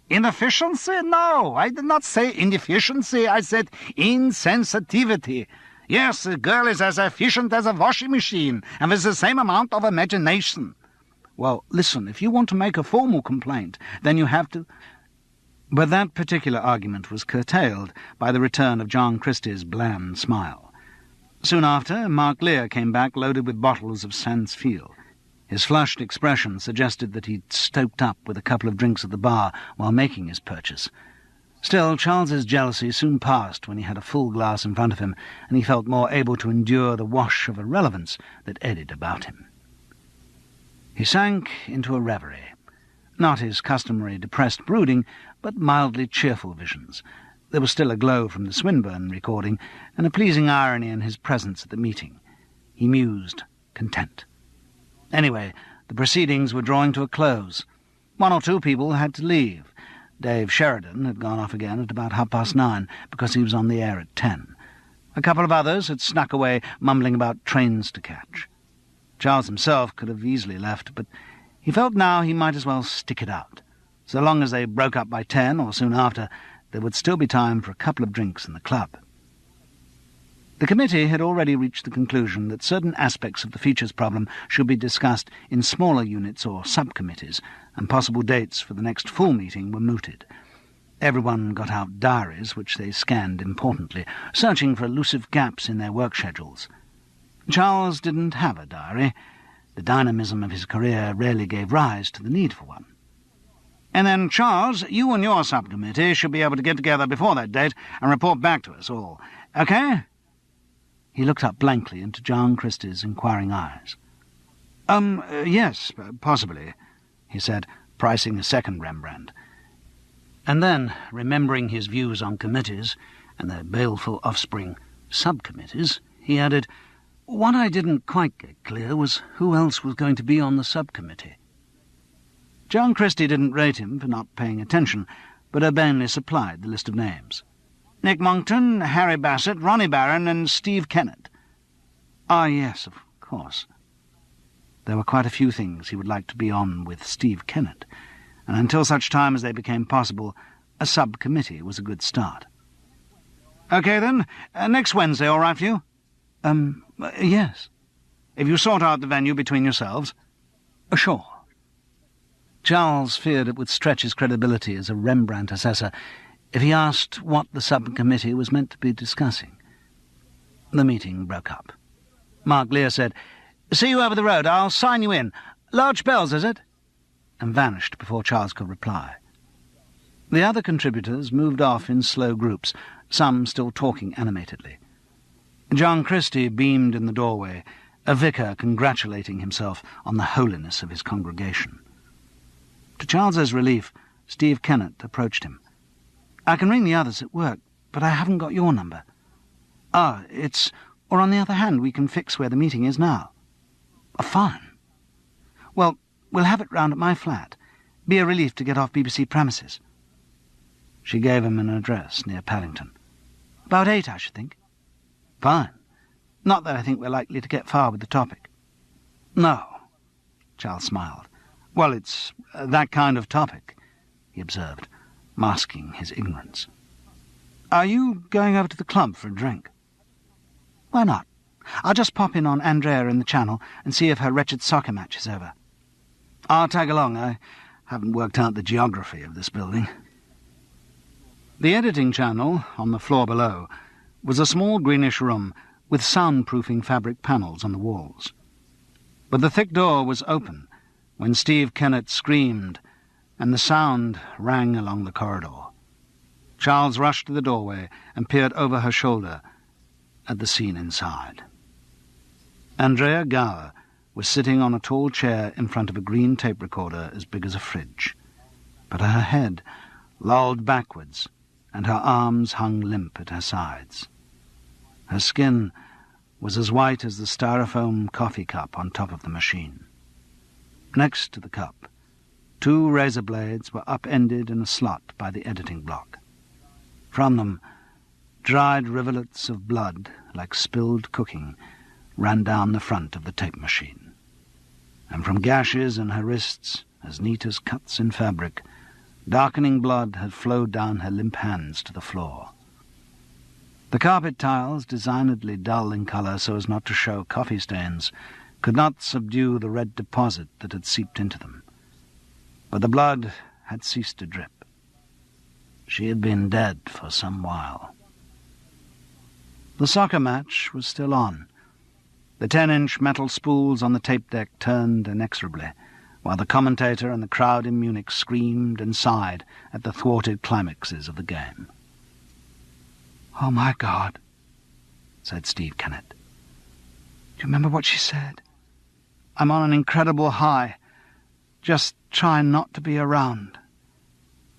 "Inefficiency? No, I did not say inefficiency. I said insensitivity. Yes, the girl is as efficient as a washing machine, and with the same amount of imagination." "Well, listen, if you want to make a formal complaint, then you have to—" But that particular argument was curtailed by the return of John Christie's bland smile. Soon after, Mark Lear came back loaded with bottles of Sansfield. His flushed expression suggested that he'd stoked up with a couple of drinks at the bar while making his purchase. Still, Charles's jealousy soon passed when he had a full glass in front of him, and he felt more able to endure the wash of irrelevance that eddied about him. He sank into a reverie. Not his customary depressed brooding, but mildly cheerful visions. There was still a glow from the Swinburne recording, and a pleasing irony in his presence at the meeting. He mused, content. Anyway, the proceedings were drawing to a close. 1 or 2 people had to leave. Dave Sheridan had gone off again at about 9:30 because he was on the air at 10. A couple of others had snuck away mumbling about trains to catch. Charles himself could have easily left, but he felt now he might as well stick it out. So long as they broke up by 10 or soon after, there would still be time for a couple of drinks in the club. The committee had already reached the conclusion that certain aspects of the features problem should be discussed in smaller units or subcommittees, and possible dates for the next full meeting were mooted. Everyone got out diaries, which they scanned importantly, searching for elusive gaps in their work schedules. Charles didn't have a diary. The dynamism of his career rarely gave rise to the need for one. "And then, Charles, you and your subcommittee should be able to get together before that date and report back to us all. Okay?" He looked up blankly into John Christie's inquiring eyes. Yes, possibly," he said, pricing a second Rembrandt. And then, remembering his views on committees and their baleful offspring, subcommittees, he added, "What I didn't quite get clear was who else was going to be on the subcommittee." John Christie didn't rate him for not paying attention, but urbanely supplied the list of names. "Nick Monkton, Harry Bassett, Ronnie Barron, and Steve Kennett." "Ah, yes, of course." There were quite a few things he would like to be on with Steve Kennett, and until such time as they became possible, a subcommittee was a good start. "Okay, then. Next Wednesday, all right for you?" Yes." "If you sort out the venue between yourselves?" Sure." Charles feared it would stretch his credibility as a Rembrandt assessor if he asked what the subcommittee was meant to be discussing. The meeting broke up. Mark Lear said, "See you over the road. I'll sign you in. Large bells, is it?" and vanished before Charles could reply. The other contributors moved off in slow groups, some still talking animatedly. John Christie beamed in the doorway, a vicar congratulating himself on the holiness of his congregation. To Charles's relief, Steve Kennett approached him. "I can ring the others at work, but I haven't got your number." "Ah, it's... Or on the other hand, we can fix where the meeting is now." "Fine." "Well, we'll have it round at my flat. Be a relief to get off BBC premises." She gave him an address near Paddington. "About 8, I should think." "Fine. Not that I think we're likely to get far with the topic." "No." Charles smiled. "Well, it's that kind of topic," he observed, masking his ignorance. "Are you going over to the club for a drink?" "Why not? I'll just pop in on Andrea in the Channel and see if her wretched soccer match is over." "I'll tag along. I haven't worked out the geography of this building. The editing channel, on the floor below, was a small greenish room with soundproofing fabric panels on the walls. But the thick door was open when Steve Kennett screamed, and the sound rang along the corridor. Charles rushed to the doorway and peered over her shoulder at the scene inside. Andrea Gower was sitting on a tall chair in front of a green tape recorder as big as a fridge, but her head lolled backwards and her arms hung limp at her sides. Her skin was as white as the styrofoam coffee cup on top of the machine. Next to the cup, 2 razor blades were upended in a slot by the editing block. From them, dried rivulets of blood, like spilled cooking, ran down the front of the tape machine. And from gashes in her wrists, as neat as cuts in fabric, darkening blood had flowed down her limp hands to the floor. The carpet tiles, designedly dull in colour so as not to show coffee stains, could not subdue the red deposit that had seeped into them. But the blood had ceased to drip. She had been dead for some while. The soccer match was still on. The 10-inch metal spools on the tape deck turned inexorably, while the commentator and the crowd in Munich screamed and sighed at the thwarted climaxes of the game. "Oh, my God," said Steve Kennett. "Do you remember what she said? I'm on an incredible high. Just try not to be around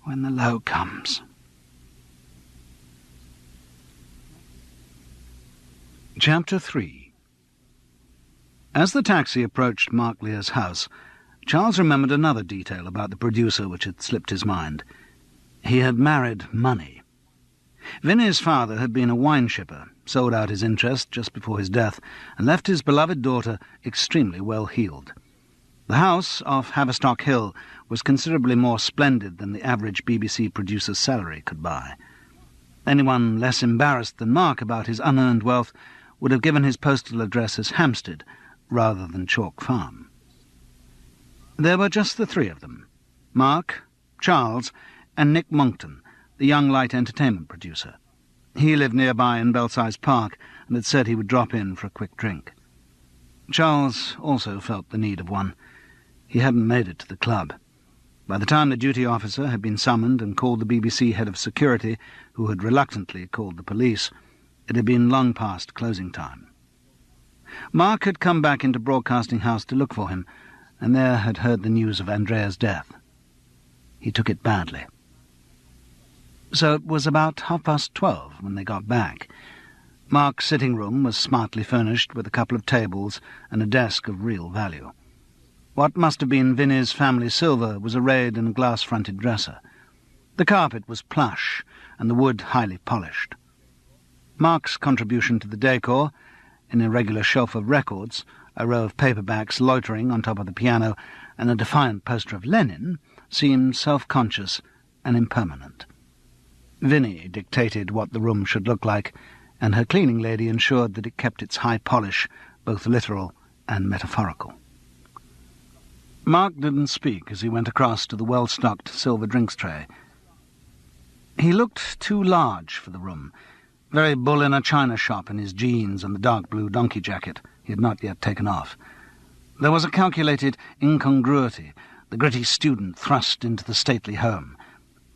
when the low comes." Chapter 3. As the taxi approached Mark Lear's house, Charles remembered another detail about the producer which had slipped his mind. He had married money. Vinnie's father had been a wine shipper, sold out his interest just before his death, and left his beloved daughter extremely well-heeled. The house off Haverstock Hill was considerably more splendid than the average BBC producer's salary could buy. Anyone less embarrassed than Mark about his unearned wealth would have given his postal address as Hampstead rather than Chalk Farm. There were just the 3 of them, Mark, Charles, and Nick Monckton, the young light entertainment producer. He lived nearby in Belsize Park and had said he would drop in for a quick drink. Charles also felt the need of one. He hadn't made it to the club. By the time the duty officer had been summoned and called the BBC head of security, who had reluctantly called the police, it had been long past closing time. Mark had come back into Broadcasting House to look for him, and there had heard the news of Andrea's death. He took it badly. So it was about 12:30 when they got back. Mark's sitting room was smartly furnished with a couple of tables and a desk of real value. What must have been Vinnie's family silver was arrayed in a glass-fronted dresser. The carpet was plush and the wood highly polished. Mark's contribution to the decor, an irregular shelf of records, a row of paperbacks loitering on top of the piano, and a defiant poster of Lenin, seemed self-conscious and impermanent. Vinnie dictated what the room should look like, and her cleaning lady ensured that it kept its high polish, both literal and metaphorical. Mark didn't speak as he went across to the well-stocked silver drinks tray. He looked too large for the room, very bull in a china shop in his jeans and the dark blue donkey jacket he had not yet taken off. There was a calculated incongruity, the gritty student thrust into the stately home,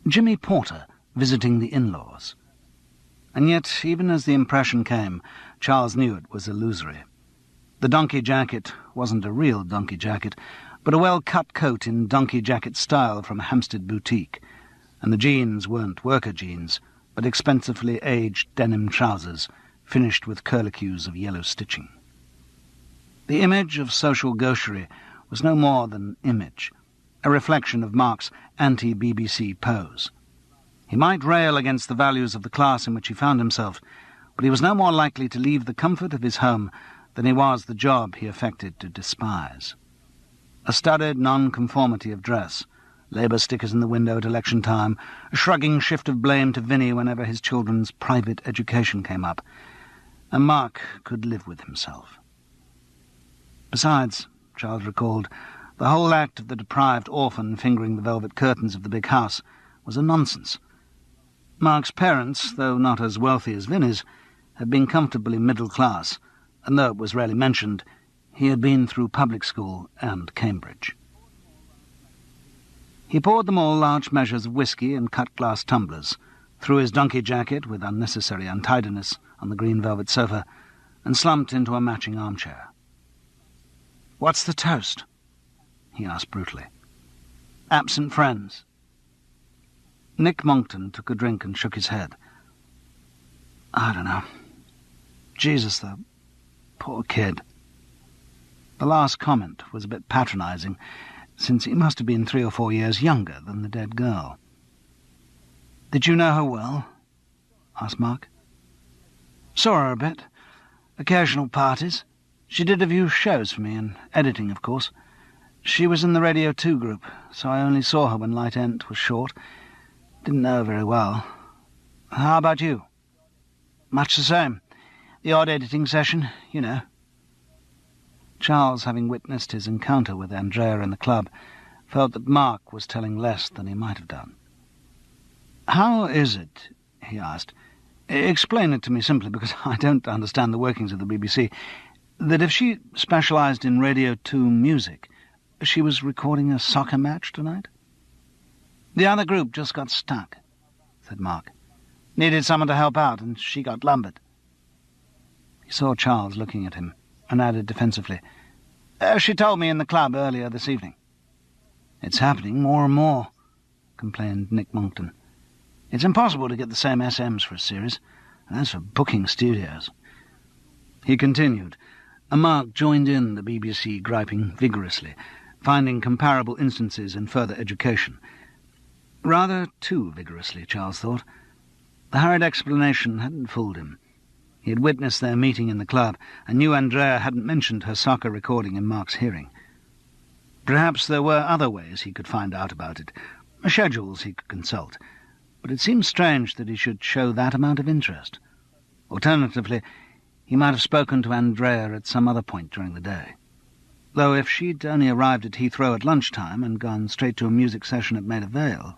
Jimmy Porter visiting the in-laws. And yet, even as the impression came, Charles knew it was illusory. The donkey jacket wasn't a real donkey jacket, but a well-cut coat in donkey jacket style from a Hampstead boutique, and the jeans weren't worker jeans, but expensively aged denim trousers, finished with curlicues of yellow stitching. The image of social gaucherie was no more than image, a reflection of Mark's anti-BBC pose. He might rail against the values of the class in which he found himself, but he was no more likely to leave the comfort of his home than he was the job he affected to despise. A studied nonconformity of dress, Labour stickers in the window at election time, a shrugging shift of blame to Vinnie whenever his children's private education came up, and Mark could live with himself. Besides, Charles recalled, The whole act of the deprived orphan fingering the velvet curtains of the big house was a nonsense. Mark's parents, though not as wealthy as Vinnie's, had been comfortably middle class, and though it was rarely mentioned, he had been through public school and Cambridge. He poured them all large measures of whisky in cut-glass tumblers, threw his donkey jacket with unnecessary untidiness on the green velvet sofa, and slumped into a matching armchair. "What's the toast?" he asked brutally. "Absent friends." Nick Monckton took a drink and shook his head. "I don't know. Jesus, the poor kid." The last comment was a bit patronising, since he must have been 3 or 4 years younger than the dead girl. "Did you know her well?" asked Mark. "Saw her a bit. Occasional parties. She did a few shows for me, and editing, of course. She was in the Radio 2 group, so I only saw her when Light Ent was short. Didn't know her very well. How about you?" "Much the same. The odd editing session, you know." Charles, having witnessed his encounter with Andrea in the club, felt that Mark was telling less than he might have done. "How is it," he asked, "explain it to me simply, because I don't understand the workings of the BBC, that if she specialised in Radio 2 music, she was recording a soccer match tonight?" "The other group just got stuck," said Mark. "Needed someone to help out, and she got lumbered." He saw Charles looking at him, and added defensively, "She told me in the club earlier this evening." "It's happening more and more," complained Nick Monckton. "It's impossible to get the same SMs for a series, and as for booking studios." He continued, and Mark joined in the BBC griping vigorously, finding comparable instances in further education. Rather too vigorously, Charles thought. The hurried explanation hadn't fooled him. He had witnessed their meeting in the club, and knew Andrea hadn't mentioned her soccer recording in Mark's hearing. Perhaps there were other ways he could find out about it, schedules he could consult, but it seemed strange that he should show that amount of interest. Alternatively, he might have spoken to Andrea at some other point during the day. Though if she'd only arrived at Heathrow at lunchtime and gone straight to a music session at Maida Vale...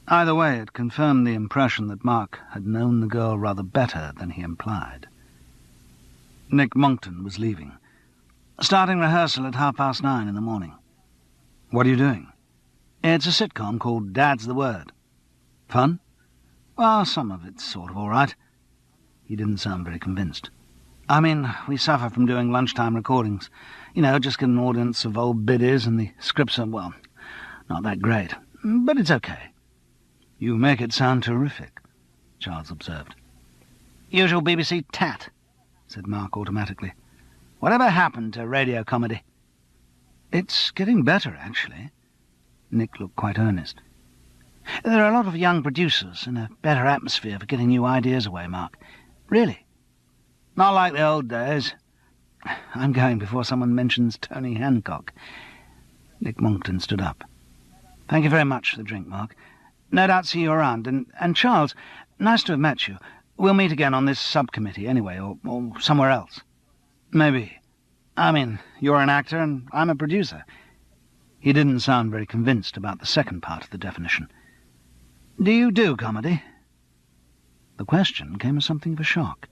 Either way, it confirmed the impression that Mark had known the girl rather better than he implied. Nick Monckton was leaving. "Starting rehearsal at 9:30 in the morning." "What are you doing?" "It's a sitcom called Dad's the Word." "Fun?" "Well, some of it's sort of all right." He didn't sound very convinced. "I mean, we suffer from doing lunchtime recordings. You know, just get an audience of old biddies, and the scripts are, well, not that great. But it's okay." "You make it sound terrific," Charles observed. "Usual BBC tat," said Mark automatically. "Whatever happened to radio comedy?" "It's getting better, actually." Nick looked quite earnest. "There are a lot of young producers and a better atmosphere for getting new ideas away, Mark. Really. Not like the old days. I'm going before someone mentions Tony Hancock." Nick Monckton stood up. "Thank you very much for the drink, Mark. No doubt see you around. And Charles, nice to have met you. We'll meet again on this subcommittee anyway, or somewhere else." "Maybe. I mean, you're an actor and I'm a producer." He didn't sound very convinced about the second part of the definition. "Do you do comedy?" The question came as something of a shock.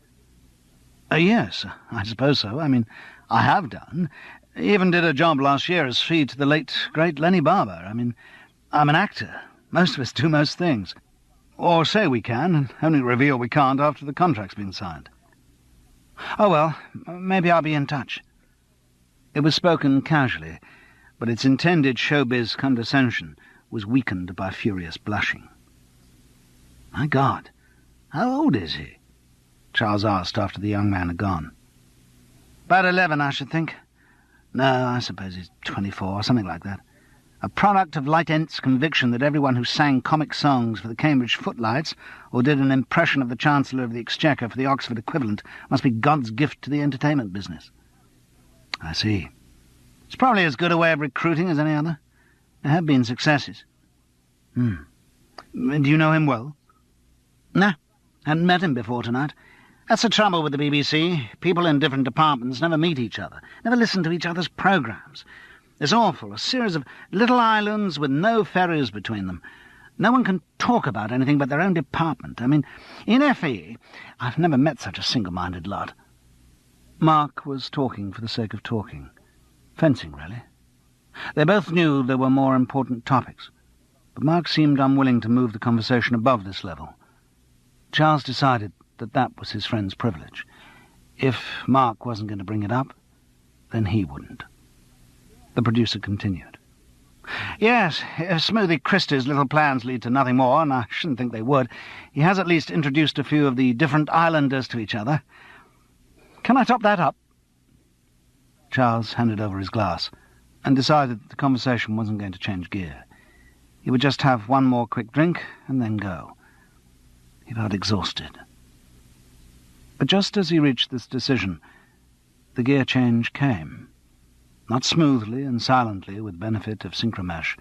Yes, I suppose so. I mean, I have done. Even did a job last year as feed to the late, great Lenny Barber. I mean, I'm an actor. Most of us do most things. Or say we can, and only reveal we can't after the contract's been signed." "Oh, well, maybe I'll be in touch." It was spoken casually, but its intended showbiz condescension was weakened by furious blushing. "My God, how old is he?" Charles asked after the young man had gone. "About 11, I should think. No, I suppose he's 24, or something like that. A product of Light Ent's conviction that everyone who sang comic songs for the Cambridge Footlights or did an impression of the Chancellor of the Exchequer for the Oxford equivalent must be God's gift to the entertainment business." "I see. It's probably as good a way of recruiting as any other. There have been successes." Do you know him well?" "Nah, hadn't met him before tonight. That's the trouble with the BBC. People in different departments never meet each other, never listen to each other's programmes. It's awful, a series of little islands with no ferries between them. No one can talk about anything but their own department. I mean, in FE, I've never met such a single-minded lot. Mark was talking for the sake of talking. Fencing, really. They both knew there were more important topics, but Mark seemed unwilling to move the conversation above this level. Charles decided that that was his friend's privilege. If Mark wasn't going to bring it up, then he wouldn't. The producer continued. Yes, if Smoothie Christie's little plans lead to nothing more, and I shouldn't think they would, he has at least introduced a few of the different islanders to each other. Can I top that up? Charles handed over his glass and decided that the conversation wasn't going to change gear. He would just have one more quick drink and then go. He felt exhausted. But just as he reached this decision, the gear change came. Not smoothly and silently with benefit of synchromesh,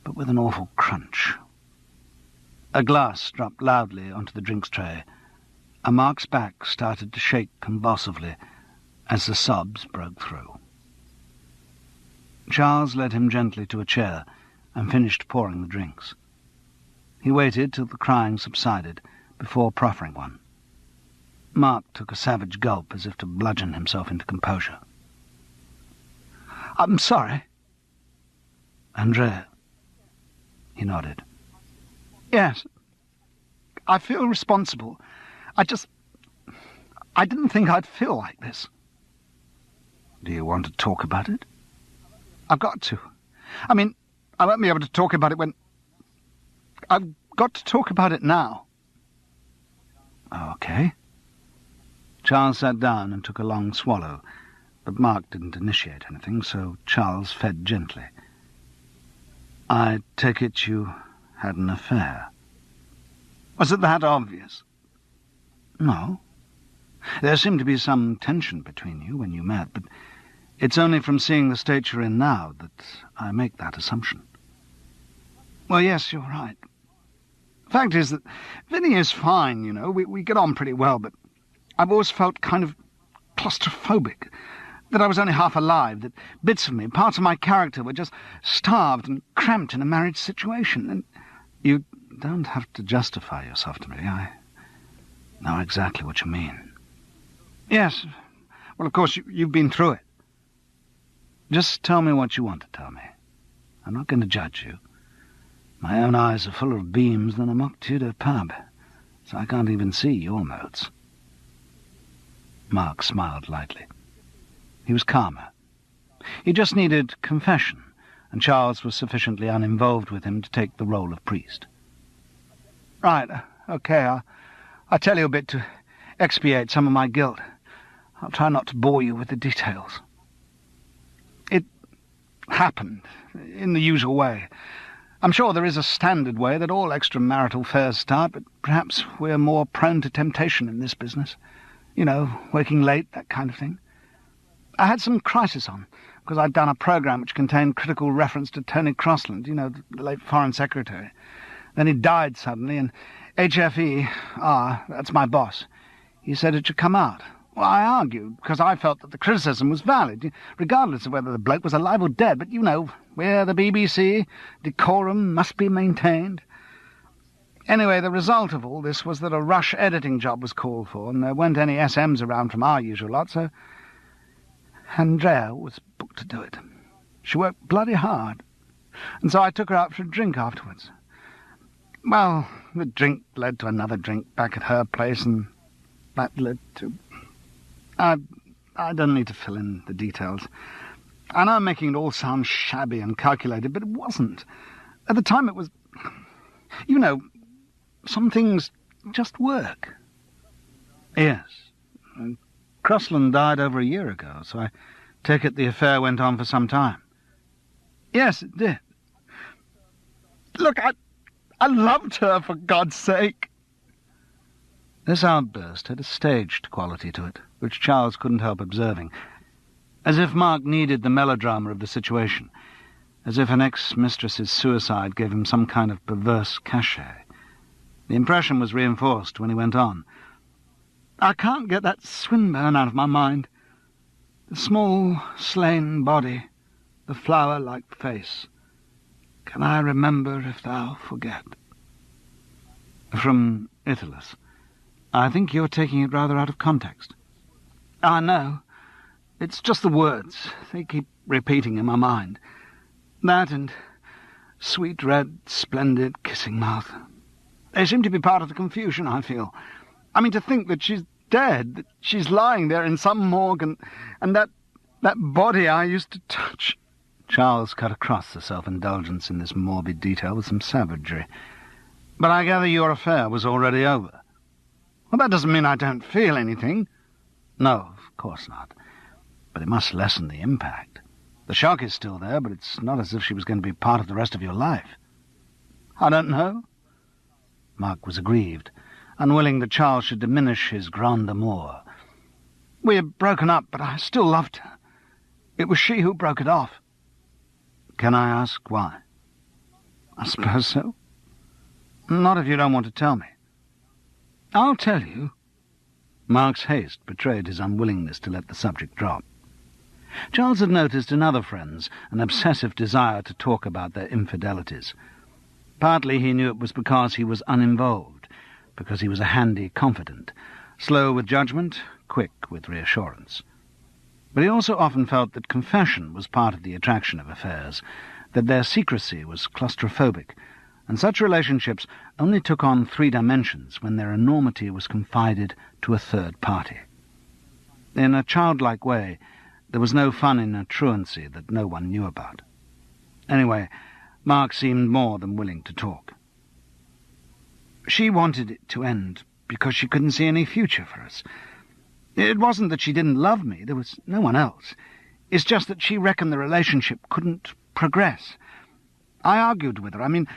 but with an awful crunch. A glass dropped loudly onto the drinks tray, and Mark's back started to shake convulsively as the sobs broke through. Charles led him gently to a chair and finished pouring the drinks. He waited till the crying subsided before proffering one. Mark took a savage gulp as if to bludgeon himself into composure. I'm sorry. Andrea. He nodded. Yes. I feel responsible. I didn't think I'd feel like this. Do you want to talk about it? I've got to. I mean, I won't be able to talk about it when... I've got to talk about it now. Okay. Charles sat down and took a long swallow, but Mark didn't initiate anything, so Charles fed gently. I take it you had an affair. Was it that obvious? No. There seemed to be some tension between you when you met, but it's only from seeing the state you're in now that I make that assumption. Well, yes, you're right. The fact is that Vinny is fine, you know. We get on pretty well, but I've always felt kind of claustrophobic, that I was only half alive, that bits of me, parts of my character, were just starved and cramped in a marriage situation. And you don't have to justify yourself to me. I know exactly what you mean. Yes. Well, of course, you've been through it. Just tell me what you want to tell me. I'm not going to judge you. My own eyes are fuller of beams than a mock Tudor pub, so I can't even see your motes. Mark smiled lightly. He was calmer. He just needed confession, and Charles was sufficiently uninvolved with him to take the role of priest. Right, okay, I'll tell you a bit to expiate some of my guilt. I'll try not to bore you with the details. It happened in the usual way. I'm sure there is a standard way that all extramarital affairs start, but perhaps we're more prone to temptation in this business. You know, working late, that kind of thing. I had some crisis on, because I'd done a programme which contained critical reference to Tony Crossland, you know, the late Foreign Secretary. Then he died suddenly, and HFE, that's my boss, he said it should come out. Well, I argued, because I felt that the criticism was valid, regardless of whether the bloke was alive or dead. But, you know, we're the BBC, decorum must be maintained. Anyway, the result of all this was that a rush editing job was called for, and there weren't any SMs around from our usual lot, so Andrea was booked to do it. She worked bloody hard, and so I took her out for a drink afterwards. Well, the drink led to another drink back at her place, and that led to... I don't need to fill in the details. I know I'm making it all sound shabby and calculated, but it wasn't. At the time it was... You know, some things just work. Yes. Crossland died over a year ago, so I take it the affair went on for some time. Yes, it did. Look, I loved her, for God's sake. This outburst had a staged quality to it, which Charles couldn't help observing, as if Mark needed the melodrama of the situation, as if an ex-mistress's suicide gave him some kind of perverse cachet. The impression was reinforced when he went on. I can't get that Swinburne out of my mind. The small, slain body, the flower-like face. Can I remember if thou forget? From Italus. I think you're taking it rather out of context. I know. It's just the words. They keep repeating in my mind. That and sweet red, splendid kissing mouth. They seem to be part of the confusion, I feel. I mean, to think that she's dead, that she's lying there in some morgue, and that body I used to touch. Charles cut across the self-indulgence in this morbid detail with some savagery. But I gather your affair was already over. Well, that doesn't mean I don't feel anything. No, of course not. But it must lessen the impact. The shock is still there, but it's not as if she was going to be part of the rest of your life. I don't know. Mark was aggrieved, unwilling that Charles should diminish his grand amour. We had broken up, but I still loved her. It was she who broke it off. Can I ask why? I suppose so. Not if you don't want to tell me. I'll tell you. Mark's haste betrayed his unwillingness to let the subject drop. Charles had noticed in other friends an obsessive desire to talk about their infidelities. Partly he knew it was because he was uninvolved, because he was a handy confidant, slow with judgment, quick with reassurance. But he also often felt that confession was part of the attraction of affairs, that their secrecy was claustrophobic, and such relationships only took on 3 dimensions when their enormity was confided to a third party. In a childlike way, there was no fun in a truancy that no one knew about. Anyway, Mark seemed more than willing to talk. She wanted it to end because she couldn't see any future for us. It wasn't that she didn't love me, there was no one else. It's just that she reckoned the relationship couldn't progress. I argued with her. I mean,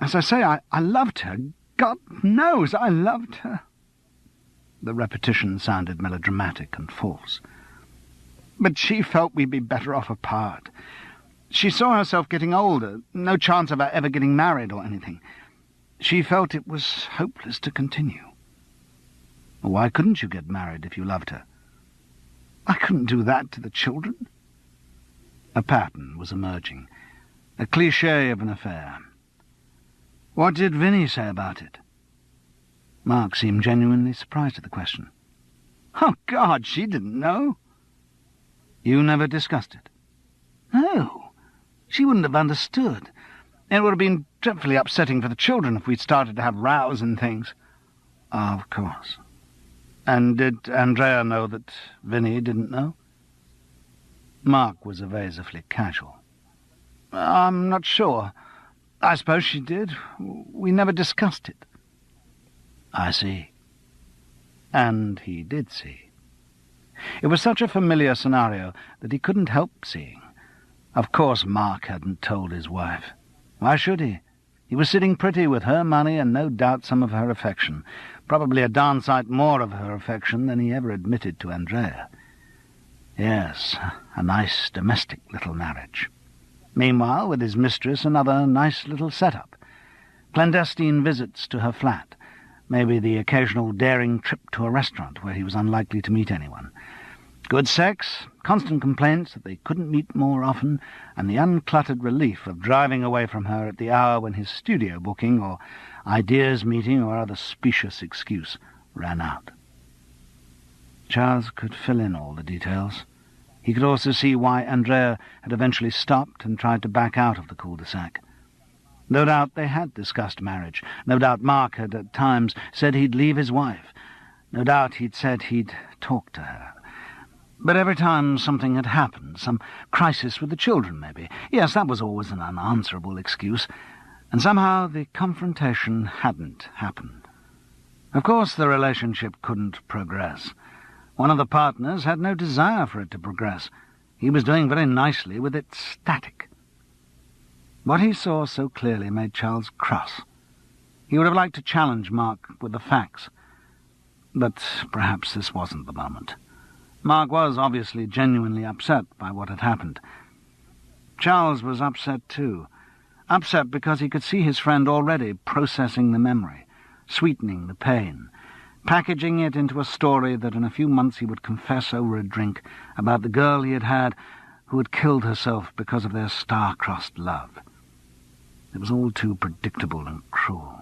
as I say, I loved her. God knows I loved her. The repetition sounded melodramatic and false. But she felt we'd be better off apart. She saw herself getting older, no chance of her ever getting married or anything. She felt it was hopeless to continue. Why couldn't you get married if you loved her? I couldn't do that to the children. A pattern was emerging, a cliché of an affair. What did Vinnie say about it? Mark seemed genuinely surprised at the question. Oh, God, she didn't know. You never discussed it? No, she wouldn't have understood. It would have been dreadfully upsetting for the children if we'd started to have rows and things. Of course. And did Andrea know that Vinnie didn't know? Mark was evasively casual. I'm not sure. I suppose she did. We never discussed it. I see. And he did see. It was such a familiar scenario that he couldn't help seeing. Of course Mark hadn't told his wife. Why should he? He was sitting pretty with her money and no doubt some of her affection, probably a darn sight more of her affection than he ever admitted to Andrea. Yes, a nice domestic little marriage. Meanwhile, with his mistress, another nice little set-up. Clandestine visits to her flat, maybe the occasional daring trip to a restaurant where he was unlikely to meet anyone. Good sex, constant complaints that they couldn't meet more often, and the uncluttered relief of driving away from her at the hour when his studio booking or ideas meeting or other specious excuse ran out. Charles could fill in all the details. He could also see why Andrea had eventually stopped and tried to back out of the cul-de-sac. No doubt they had discussed marriage. No doubt Mark had at times said he'd leave his wife. No doubt he'd said he'd talk to her. But every time something had happened, some crisis with the children maybe, yes, that was always an unanswerable excuse, and somehow the confrontation hadn't happened. Of course the relationship couldn't progress. One of the partners had no desire for it to progress. He was doing very nicely with it static. What he saw so clearly made Charles cross. He would have liked to challenge Mark with the facts, but perhaps this wasn't the moment. Mark was obviously genuinely upset by what had happened. Charles was upset too. Upset because he could see his friend already processing the memory, sweetening the pain, packaging it into a story that in a few months he would confess over a drink about the girl he had had who had killed herself because of their star-crossed love. It was all too predictable and cruel.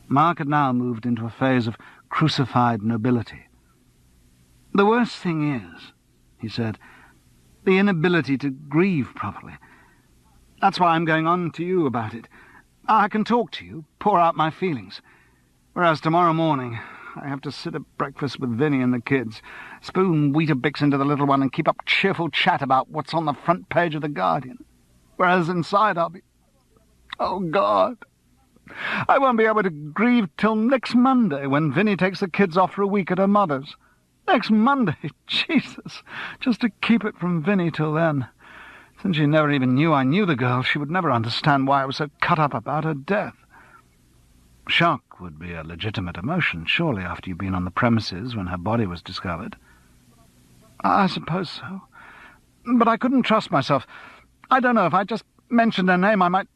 Mark had now moved into a phase of crucified nobility. "The worst thing is," he said, "the inability to grieve properly. That's why I'm going on to you about it. I can talk to you, pour out my feelings. Whereas tomorrow morning I have to sit at breakfast with Vinny and the kids, spoon Weetabix into the little one and keep up cheerful chat about what's on the front page of The Guardian. Whereas inside I'll be... Oh, God! I won't be able to grieve till next Monday, when Vinny takes the kids off for a week at her mother's. Next Monday! Jesus! Just to keep it from Vinny till then. Since she never even knew I knew the girl, she would never understand why I was so cut up about her death. Shock would be a legitimate emotion, surely, after you've been on the premises when her body was discovered. I suppose so. But I couldn't trust myself. I don't know, if I just mentioned her name, I might...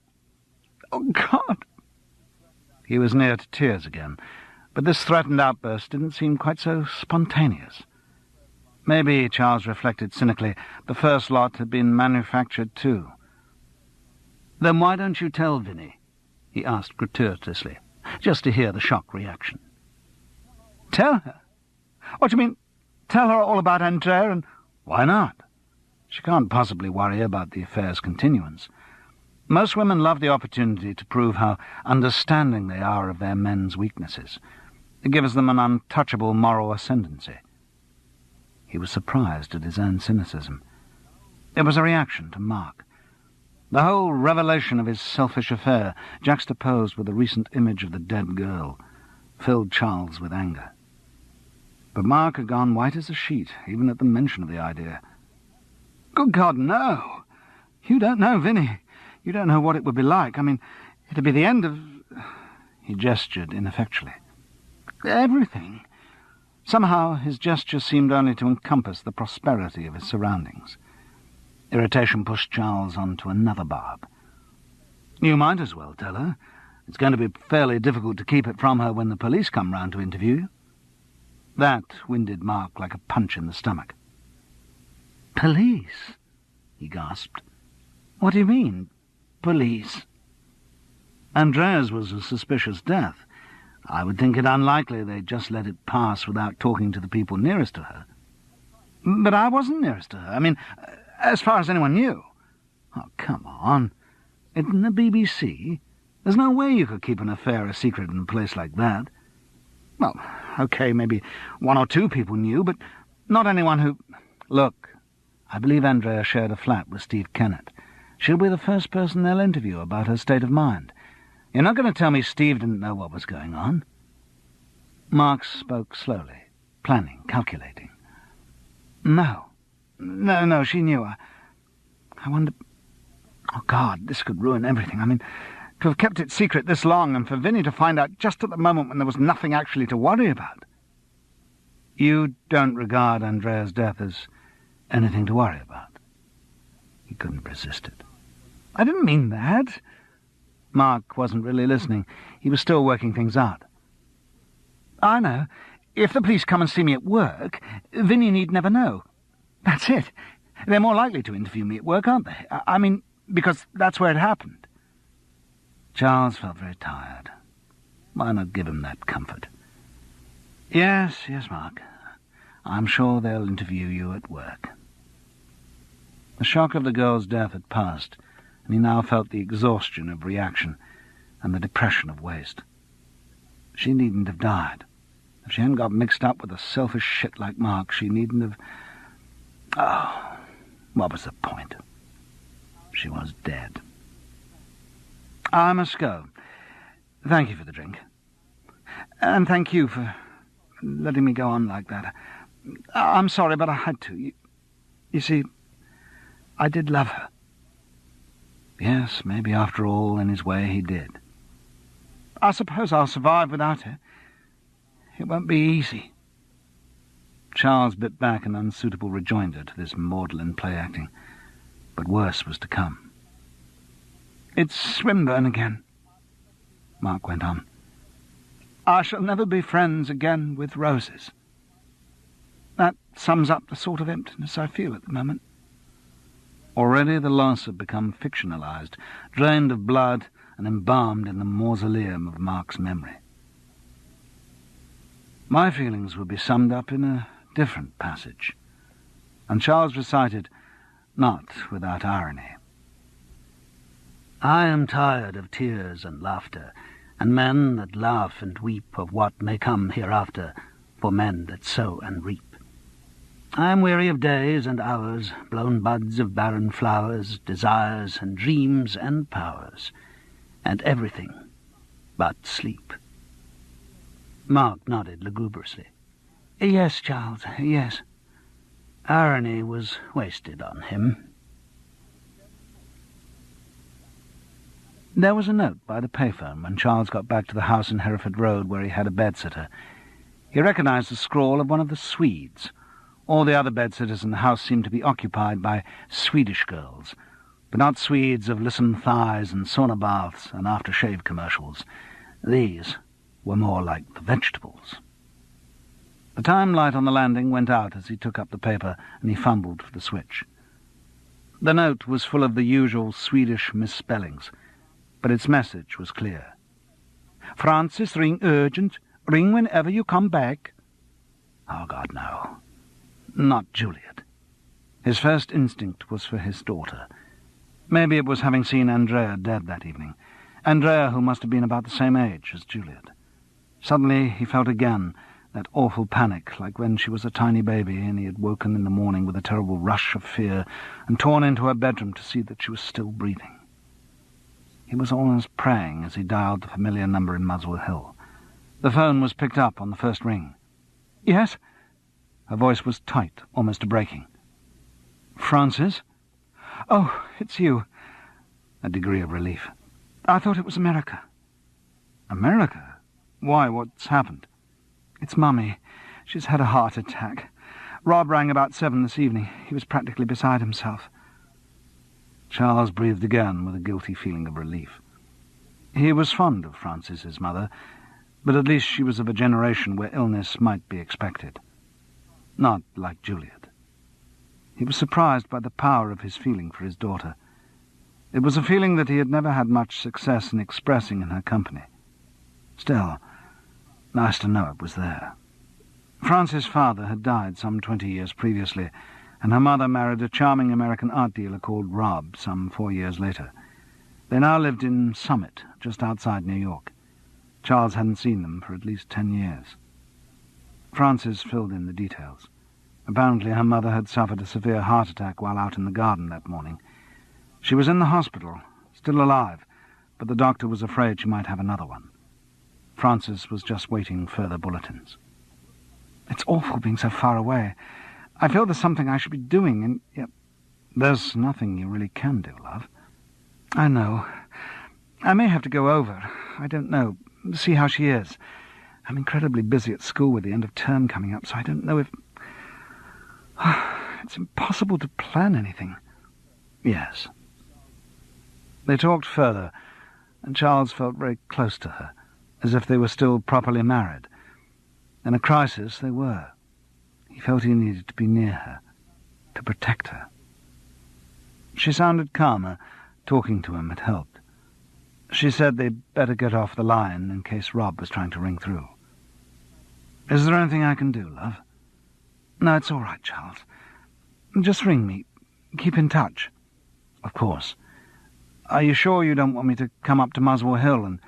Oh, God!" He was near to tears again, but this threatened outburst didn't seem quite so spontaneous. Maybe, Charles reflected cynically, the first lot had been manufactured too. "Then why don't you tell Vinny?" he asked gratuitously, just to hear the shock reaction. "Tell her? What do you mean, tell her all about Andrea and—" "Why not? She can't possibly worry about the affair's continuance. Most women love the opportunity to prove how understanding they are of their men's weaknesses. It gives them an untouchable moral ascendancy." He was surprised at his own cynicism. It was a reaction to Mark. The whole revelation of his selfish affair, juxtaposed with the recent image of the dead girl, filled Charles with anger. But Mark had gone white as a sheet, even at the mention of the idea. "Good God, no! You don't know Vinny. You don't know what it would be like. I mean, it'd be the end of—" He gestured ineffectually. "Everything." Somehow his gesture seemed only to encompass the prosperity of his surroundings. Irritation pushed Charles on to another barb. "You might as well tell her. It's going to be fairly difficult to keep it from her when the police come round to interview you." That winded Mark like a punch in the stomach. "Police?" he gasped. "What do you mean, police?" "Andrea's was a suspicious death. I would think it unlikely they'd just let it pass without talking to the people nearest to her." "But I wasn't nearest to her. I mean, as far as anyone knew." "Oh, come on. In the BBC? There's no way you could keep an affair a secret in a place like that." "Well, okay, maybe one or two people knew, but not anyone who—" "Look, I believe Andrea shared a flat with Steve Kennett. She'll be the first person they'll interview about her state of mind. You're not going to tell me Steve didn't know what was going on?" Mark spoke slowly, planning, calculating. No, she knew. I wonder... Oh, God, this could ruin everything. I mean, to have kept it secret this long, and for Vinny to find out just at the moment when there was nothing actually to worry about." "You don't regard Andrea's death as anything to worry about?" He couldn't resist it. "I didn't mean that." Mark wasn't really listening. He was still working things out. "I know. If the police come and see me at work, Vinny need never know. That's it. They're more likely to interview me at work, aren't they? I mean, because that's where it happened." Charles felt very tired. Why not give him that comfort? Yes, Mark. I'm sure they'll interview you at work." The shock of the girl's death had passed, and he now felt the exhaustion of reaction and the depression of waste. She needn't have died. If she hadn't got mixed up with a selfish shit like Mark, she needn't have... Oh, what was the point? She was dead. "I must go. Thank you for the drink. And thank you for letting me go on like that. I'm sorry, but I had to. You see, I did love her." Yes, maybe after all, in his way, he did. "I suppose I'll survive without her. It won't be easy." Charles bit back an unsuitable rejoinder to this maudlin play-acting, but worse was to come. "It's Swinburne again," Mark went on. "I shall never be friends again with roses. That sums up the sort of emptiness I feel at the moment. Already the loss had become fictionalized, drained of blood and embalmed in the mausoleum of Mark's memory. My feelings would be summed up in a different passage, and Charles recited, not without irony. I am tired of tears and laughter, and men that laugh and weep of what may come hereafter, for men that sow and reap. I am weary of days and hours, blown buds of barren flowers, desires and dreams and powers, and everything but sleep. Mark nodded lugubriously. Yes, Charles, yes. Irony was wasted on him. There was a note by the payphone when Charles got back to the house in Hereford Road where he had a bedsitter. He recognized the scrawl of one of the Swedes. All the other bedsitters in the house seemed to be occupied by Swedish girls, but not Swedes of lissome thighs and sauna baths and aftershave commercials. These were more like the vegetables. The time light on the landing went out as he took up the paper, and he fumbled for the switch. The note was full of the usual Swedish misspellings, but its message was clear. Francis, ring urgent. Ring whenever you come back. Oh, God, no. Not Juliet. His first instinct was for his daughter. Maybe it was having seen Andrea dead that evening. Andrea, who must have been about the same age as Juliet. Suddenly he felt again that awful panic, like when she was a tiny baby and he had woken in the morning with a terrible rush of fear and torn into her bedroom to see that she was still breathing. He was almost praying as he dialed the familiar number in Muswell Hill. The phone was picked up on the first ring. Yes? Her voice was tight, almost to breaking. Francis? Oh, it's you. A degree of relief. I thought it was America. America? Why, what's happened? It's Mummy. She's had a heart attack. Rob rang about 7 this evening. He was practically beside himself. Charles breathed again with a guilty feeling of relief. He was fond of Francis, his mother, but at least she was of a generation where illness might be expected. Not like Juliet. He was surprised by the power of his feeling for his daughter. It was a feeling that he had never had much success in expressing in her company. Still, nice to know it was there. Frances' father had died some 20 years previously, and her mother married a charming American art dealer called Rob some 4 years later. They now lived in Summit, just outside New York. Charles hadn't seen them for at least 10 years. Frances filled in the details. Apparently her mother had suffered a severe heart attack while out in the garden that morning. She was in the hospital, still alive, but the doctor was afraid she might have another one. Frances was just waiting further bulletins. It's awful being so far away. I feel there's something I should be doing, and yet there's nothing you really can do, love. I know. I may have to go over. I don't know. See how she is. I'm incredibly busy at school with the end of term coming up, so I don't know if... It's impossible to plan anything. Yes. They talked further, and Charles felt very close to her, as if they were still properly married. In a crisis, they were. He felt he needed to be near her, to protect her. She sounded calmer. Talking to him had helped. She said they'd better get off the line in case Rob was trying to ring through. Is there anything I can do, love? No, it's all right, Charles. Just ring me. Keep in touch. Of course. Are you sure you don't want me to come up to Muswell Hill and...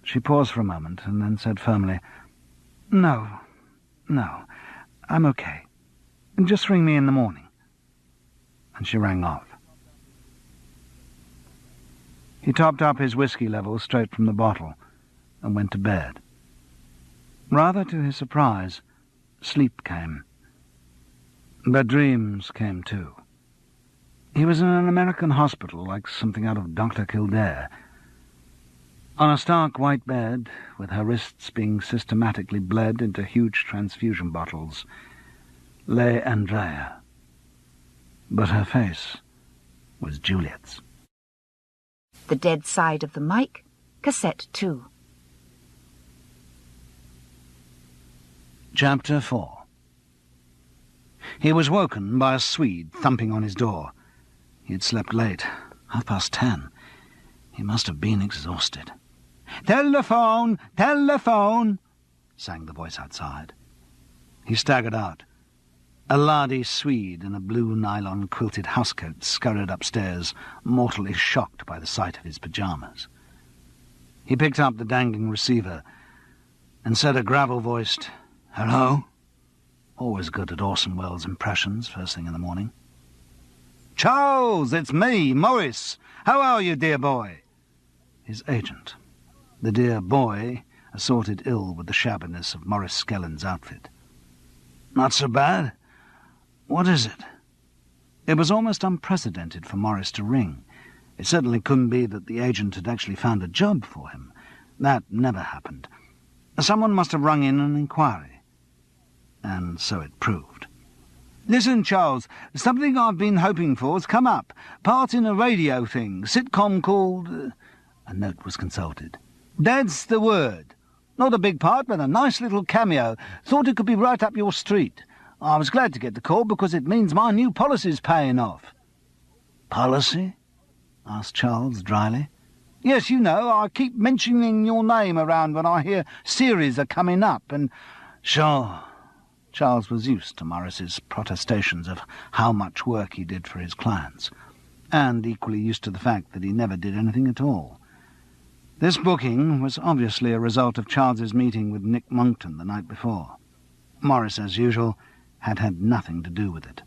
She paused for a moment and then said firmly, No, I'm okay. Just ring me in the morning. And she rang off. He topped up his whiskey level straight from the bottle and went to bed. Rather to his surprise, sleep came. But dreams came too. He was in an American hospital, like something out of Dr. Kildare. On a stark white bed, with her wrists being systematically bled into huge transfusion bottles, lay Andrea. But her face was Juliet's. The Dead Side of the Mic, Cassette 2. Chapter 4. He was woken by a Swede thumping on his door. He had slept late, 10:30. He must have been exhausted. "Telephone! Telephone!" sang the voice outside. He staggered out. A lardy Swede in a blue nylon quilted housecoat scurried upstairs, mortally shocked by the sight of his pyjamas. He picked up the dangling receiver and said a gravel-voiced, "Hello?" Always good at Orson Welles' impressions first thing in the morning. "Charles, it's me, Morris. How are you, dear boy?" His agent. The dear boy assorted ill with the shabbiness of Maurice Skellen's outfit. "Not so bad. What is it?" It was almost unprecedented for Maurice to ring. It certainly couldn't be that the agent had actually found a job for him. That never happened. Someone must have rung in an inquiry. And so it proved. "Listen, Charles, something I've been hoping for's come up. Part in a radio thing, sitcom called..." A note was consulted. "That's the Word. Not a big part, but a nice little cameo. Thought it could be right up your street. I was glad to get the call because it means my new policy's paying off." "Policy?" asked Charles dryly. "Yes, you know, I keep mentioning your name around when I hear series are coming up, and..." "Sure." Charles was used to Morris's protestations of how much work he did for his clients, and equally used to the fact that he never did anything at all. This booking was obviously a result of Charles's meeting with Nick Monkton the night before. Morris, as usual, had had nothing to do with it.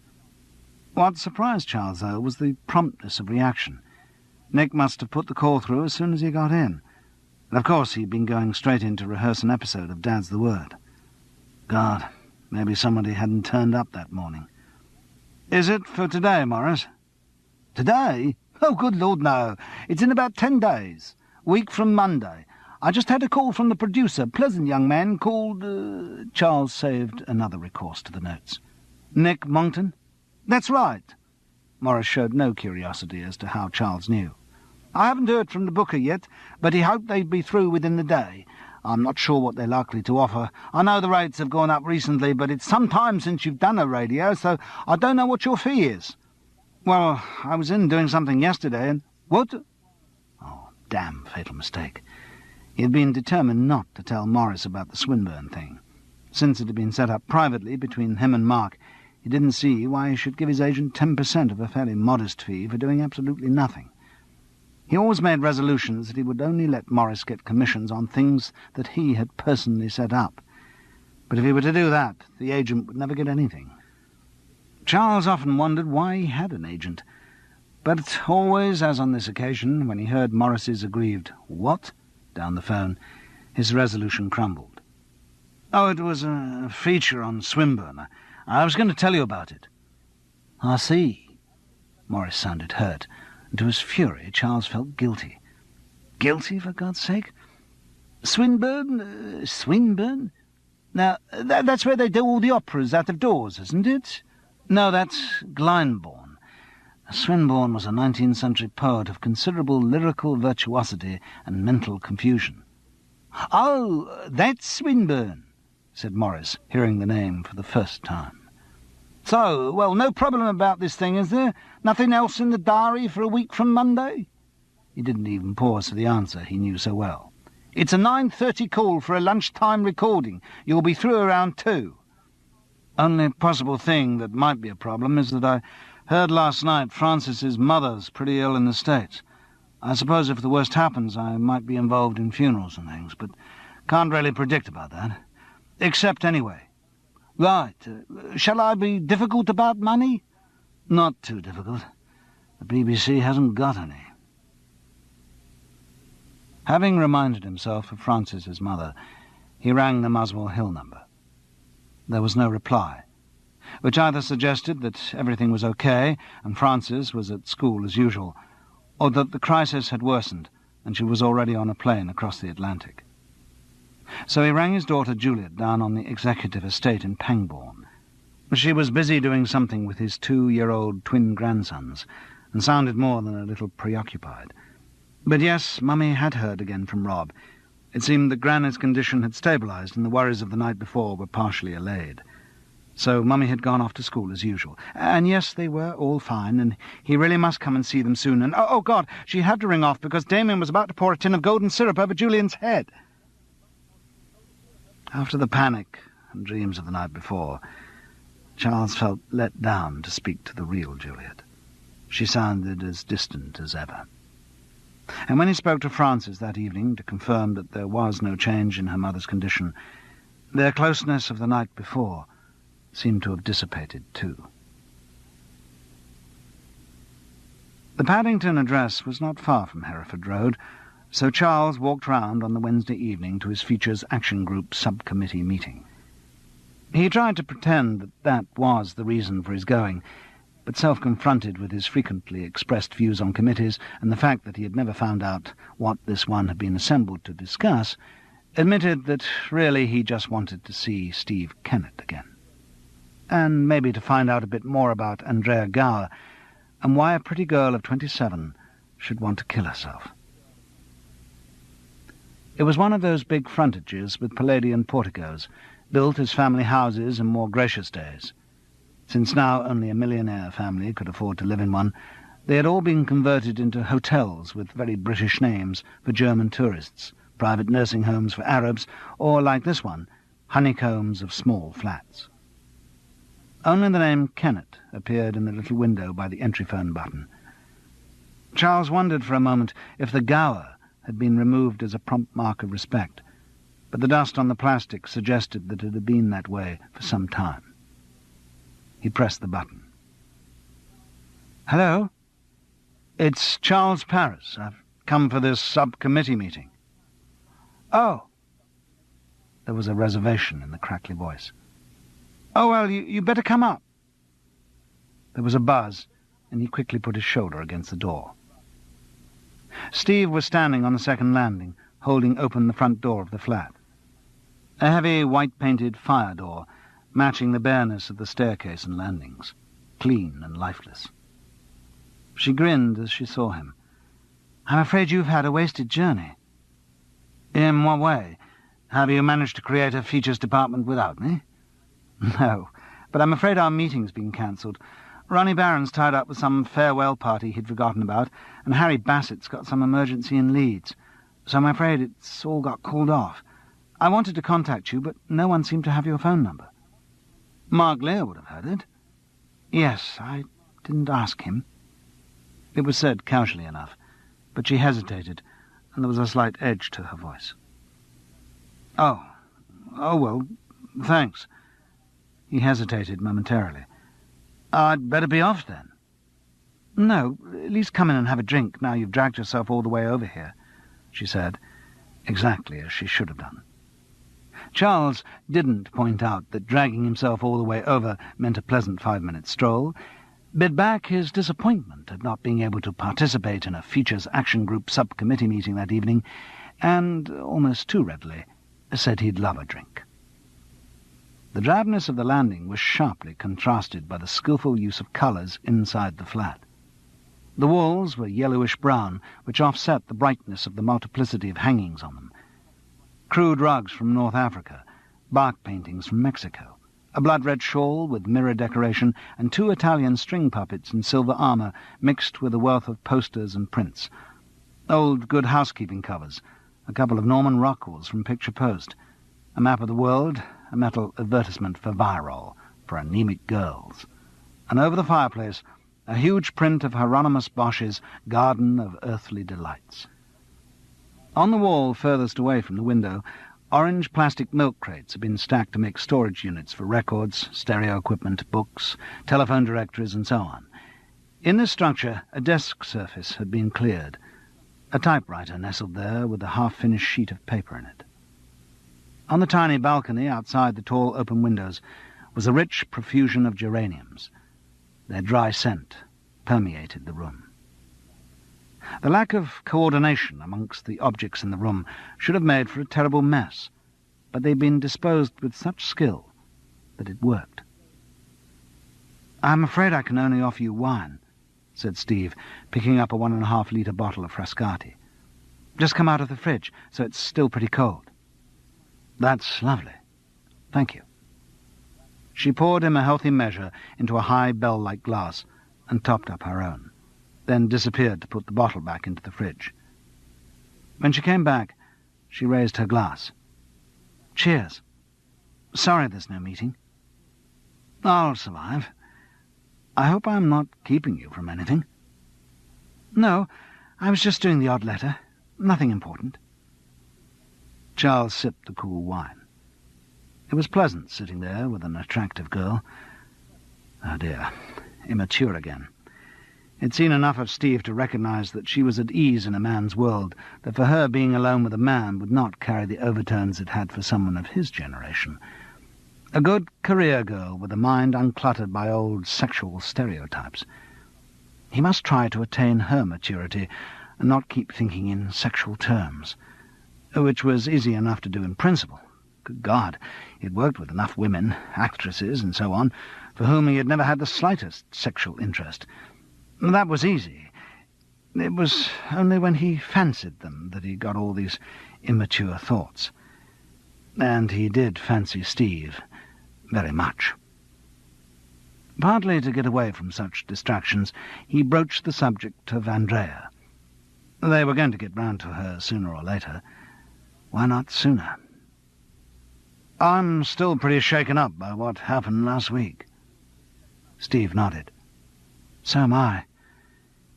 What surprised Charles, though, was the promptness of reaction. Nick must have put the call through as soon as he got in. And of course he'd been going straight in to rehearse an episode of Dad's the Word. God, maybe somebody hadn't turned up that morning. "Is it for today, Morris?" "Today? Oh, good Lord, no. It's in about 10 days. Week from Monday. I just had a call from the producer, pleasant young man called..." Charles saved another recourse to the notes. "Nick Monkton?" "That's right." Morris showed no curiosity as to how Charles knew. "I haven't heard from the booker yet, but he hoped they'd be through within the day. I'm not sure what they're likely to offer. I know the rates have gone up recently, but it's some time since you've done a radio, so I don't know what your fee is." "Well, I was in doing something yesterday, and..." "What?" Oh, damn fatal mistake. He had been determined not to tell Morris about the Swinburne thing. Since it had been set up privately between him and Mark, he didn't see why he should give his agent 10% of a fairly modest fee for doing absolutely nothing. He always made resolutions that he would only let Morris get commissions on things that he had personally set up. But if he were to do that, the agent would never get anything. Charles often wondered why he had an agent. But always, as on this occasion, when he heard Morris's aggrieved "What?" down the phone, his resolution crumbled. "Oh, it was a feature on Swinburne. I was going to tell you about it." "I see." Morris sounded hurt, and to his fury Charles felt guilty. Guilty, for God's sake? Swinburne? Swinburne? Now, that's where they do all the operas out of doors, isn't it? No, that's Glyndebourne. Swinburne was a 19th century poet of considerable lyrical virtuosity and mental confusion. "Oh, that's Swinburne," said Morris, hearing the name for the first time. "So, well, no problem about this thing, is there? Nothing else in the diary for a week from Monday?" He didn't even pause for the answer he knew so well. "It's a 9:30 call for a lunchtime recording. You'll be through around 2. Only possible thing that might be a problem is that I heard last night Francis's mother's pretty ill in the States. I suppose if the worst happens, I might be involved in funerals and things, but can't really predict about that. Except anyway." "Right. Shall I be difficult about money?" "Not too difficult. The BBC hasn't got any." Having reminded himself of Francis's mother, he rang the Muswell Hill number. There was no reply, which either suggested that everything was okay and Francis was at school as usual, or that the crisis had worsened and she was already on a plane across the Atlantic. So he rang his daughter Juliet down on the executive estate in Pangbourne. She was busy doing something with his 2-year-old twin grandsons, and sounded more than a little preoccupied. But yes, Mummy had heard again from Rob. It seemed that Granny's condition had stabilised, and the worries of the night before were partially allayed. So Mummy had gone off to school as usual. And yes, they were all fine, and he really must come and see them soon. And, oh God, she had to ring off because Damien was about to pour a tin of golden syrup over Julian's head. After the panic and dreams of the night before, Charles felt let down to speak to the real Juliet. She sounded as distant as ever. And when he spoke to Frances that evening to confirm that there was no change in her mother's condition, their closeness of the night before seemed to have dissipated too. The Paddington address was not far from Hereford Road, so Charles walked round on the Wednesday evening to his Features Action Group subcommittee meeting. He tried to pretend that that was the reason for his going, but self-confronted with his frequently expressed views on committees and the fact that he had never found out what this one had been assembled to discuss, admitted that really he just wanted to see Steve Kennett again. And maybe to find out a bit more about Andrea Gower and why a pretty girl of 27 should want to kill herself. It was one of those big frontages with Palladian porticos, built as family houses in more gracious days. Since now only a millionaire family could afford to live in one, they had all been converted into hotels with very British names for German tourists, private nursing homes for Arabs, or, like this one, honeycombs of small flats. Only the name Kennett appeared in the little window by the entry phone button. Charles wondered for a moment if the Gower had been removed as a prompt mark of respect, but the dust on the plastic suggested that it had been that way for some time. He pressed the button. "Hello? It's Charles Paris. I've come for this subcommittee meeting." "Oh." There was a reservation in the crackly voice. "Oh, well, you better come up." There was a buzz, and he quickly put his shoulder against the door. Steve was standing on the second landing, holding open the front door of the flat. A heavy, white-painted fire door, matching the bareness of the staircase and landings, clean and lifeless. She grinned as she saw him. "I'm afraid you've had a wasted journey." "In what way? Have you managed to create a features department without me?" "No, but I'm afraid our meeting's been cancelled. Ronnie Barron's tied up with some farewell party he'd forgotten about, and Harry Bassett's got some emergency in Leeds, so I'm afraid it's all got called off. I wanted to contact you, but no one seemed to have your phone number." "Mark Lear would have heard it." "Yes, I didn't ask him." It was said casually enough, but she hesitated, and there was a slight edge to her voice. Oh, well, thanks." He hesitated momentarily. "I'd better be off, then." "No, at least come in and have a drink now you've dragged yourself all the way over here," she said, exactly as she should have done. Charles didn't point out that dragging himself all the way over meant a pleasant 5-minute stroll, bid back his disappointment at not being able to participate in a Features Action Group subcommittee meeting that evening, and, almost too readily, said he'd love a drink. The drabness of the landing was sharply contrasted by the skilful use of colours inside the flat. The walls were yellowish-brown, which offset the brightness of the multiplicity of hangings on them. Crude rugs from North Africa, bark paintings from Mexico, a blood-red shawl with mirror decoration, and 2 Italian string puppets in silver armour mixed with a wealth of posters and prints. Old Good Housekeeping covers, a couple of Norman Rockwells from Picture Post, a map of the world, a metal advertisement for Virol, for anemic girls, and over the fireplace a huge print of Hieronymus Bosch's Garden of Earthly Delights. On the wall furthest away from the window, orange plastic milk crates had been stacked to make storage units for records, stereo equipment, books, telephone directories, and so on. In this structure, a desk surface had been cleared, a typewriter nestled there with a half-finished sheet of paper in it. On the tiny balcony outside the tall open windows was a rich profusion of geraniums. Their dry scent permeated the room. The lack of coordination amongst the objects in the room should have made for a terrible mess, but they'd been disposed with such skill that it worked. "I'm afraid I can only offer you wine," said Steve, picking up a 1.5-litre bottle of Frascati. "Just come out of the fridge, so it's still pretty cold." "That's lovely. Thank you." She poured him a healthy measure into a high bell-like glass and topped up her own, then disappeared to put the bottle back into the fridge. When she came back, she raised her glass. "Cheers. Sorry there's no meeting." "I'll survive. I hope I'm not keeping you from anything." "No, I was just doing the odd letter. Nothing important." Charles sipped the cool wine. It was pleasant sitting there with an attractive girl. Oh dear, immature again. He'd seen enough of Steve to recognise that she was at ease in a man's world, that for her being alone with a man would not carry the overtones it had for someone of his generation. A good career girl with a mind uncluttered by old sexual stereotypes. He must try to attain her maturity and not keep thinking in sexual terms, which was easy enough to do in principle. Good God, he had worked with enough women, actresses and so on, for whom he had never had the slightest sexual interest. That was easy. It was only when he fancied them that he got all these immature thoughts. And he did fancy Steve very much. Partly to get away from such distractions, he broached the subject of Andrea. They were going to get round to her sooner or later. Why not sooner? "I'm still pretty shaken up by what happened last week." Steve nodded. "So am I.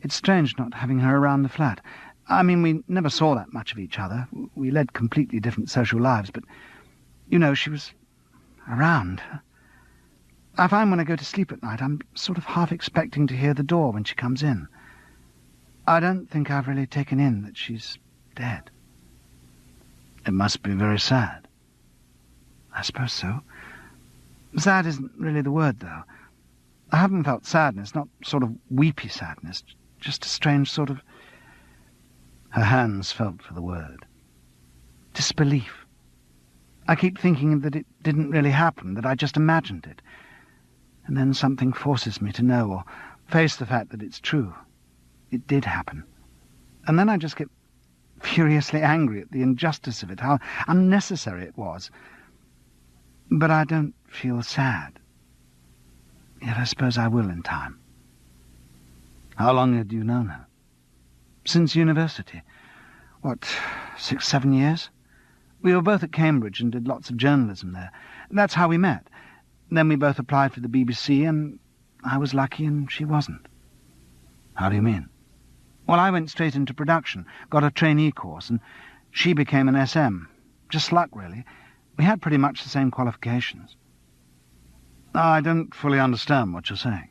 It's strange not having her around the flat. I mean, we never saw that much of each other. We led completely different social lives, but, you know, she was around. I find when I go to sleep at night, I'm sort of half expecting to hear the door when she comes in. I don't think I've really taken in that she's dead." "It must be very sad." "I suppose so. Sad isn't really the word, though. I haven't felt sadness, not sort of weepy sadness, just a strange sort of..." Her hands felt for the word. "Disbelief. I keep thinking that it didn't really happen, that I just imagined it. And then something forces me to know or face the fact that it's true. It did happen. And then I just get furiously angry at the injustice of it, how unnecessary it was. But I don't feel sad. Yet I suppose I will in time." "How long had you known her?" "Since university. 6, 7 years? We were both at Cambridge and did lots of journalism there. That's how we met. Then we both applied for the BBC, and I was lucky and she wasn't." "How do you mean?" "Well, I went straight into production, got a trainee course, and she became an SM. Just luck, really. We had pretty much the same qualifications." "I don't fully understand what you're saying."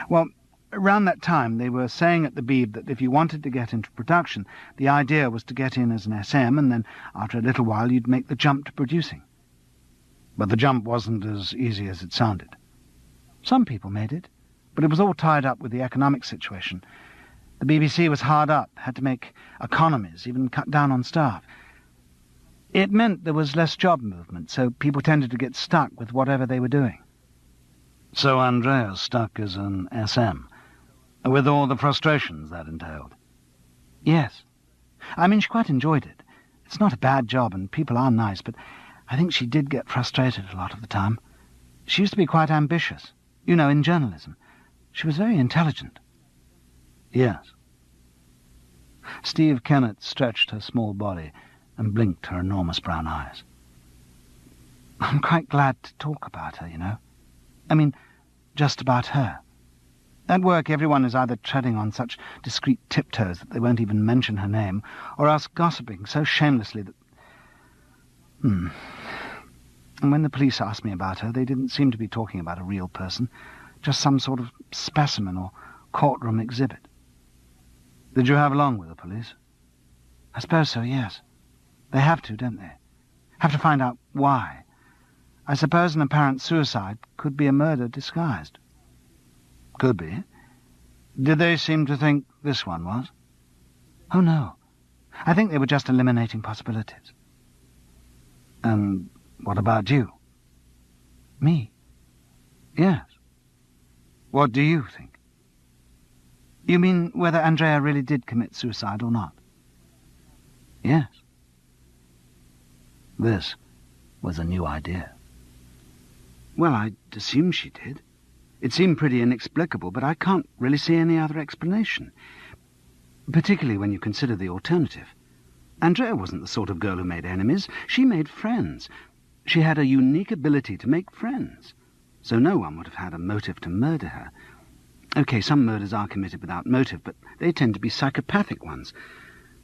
"Well, around that time they were saying at the Beeb that if you wanted to get into production, the idea was to get in as an SM, and then after a little while you'd make the jump to producing." "But the jump wasn't as easy as it sounded." "Some people made it, but it was all tied up with the economic situation. The BBC was hard up, had to make economies, even cut down on staff. It meant there was less job movement, so people tended to get stuck with whatever they were doing." "So Andrea's stuck as an SM, with all the frustrations that entailed?" "Yes. I mean, she quite enjoyed it. It's not a bad job, and people are nice, but I think she did get frustrated a lot of the time. She used to be quite ambitious, you know, in journalism. She was very intelligent." "Yes." Steve Kennett stretched her small body and blinked her enormous brown eyes. "I'm quite glad to talk about her, you know. I mean, just about her. At work, everyone is either treading on such discreet tiptoes that they won't even mention her name, or else gossiping so shamelessly that... And when the police asked me about her, they didn't seem to be talking about a real person, just some sort of specimen or courtroom exhibit." "Did you have along with the police?" "I suppose so, yes. They have to, don't they? Have to find out why. I suppose an apparent suicide could be a murder disguised." "Could be. Did they seem to think this one was?" "Oh, no. I think they were just eliminating possibilities." "And what about you?" "Me?" "Yes. What do you think?" "You mean whether Andrea really did commit suicide or not?" "Yes." This was a new idea. Well, I'd assumed she did. It seemed pretty inexplicable, but I can't really see any other explanation, particularly when you consider the alternative. Andrea wasn't the sort of girl who made enemies. She made friends. She had a unique ability to make friends, so no one would have had a motive to murder her. OK, some murders are committed without motive, but they tend to be psychopathic ones,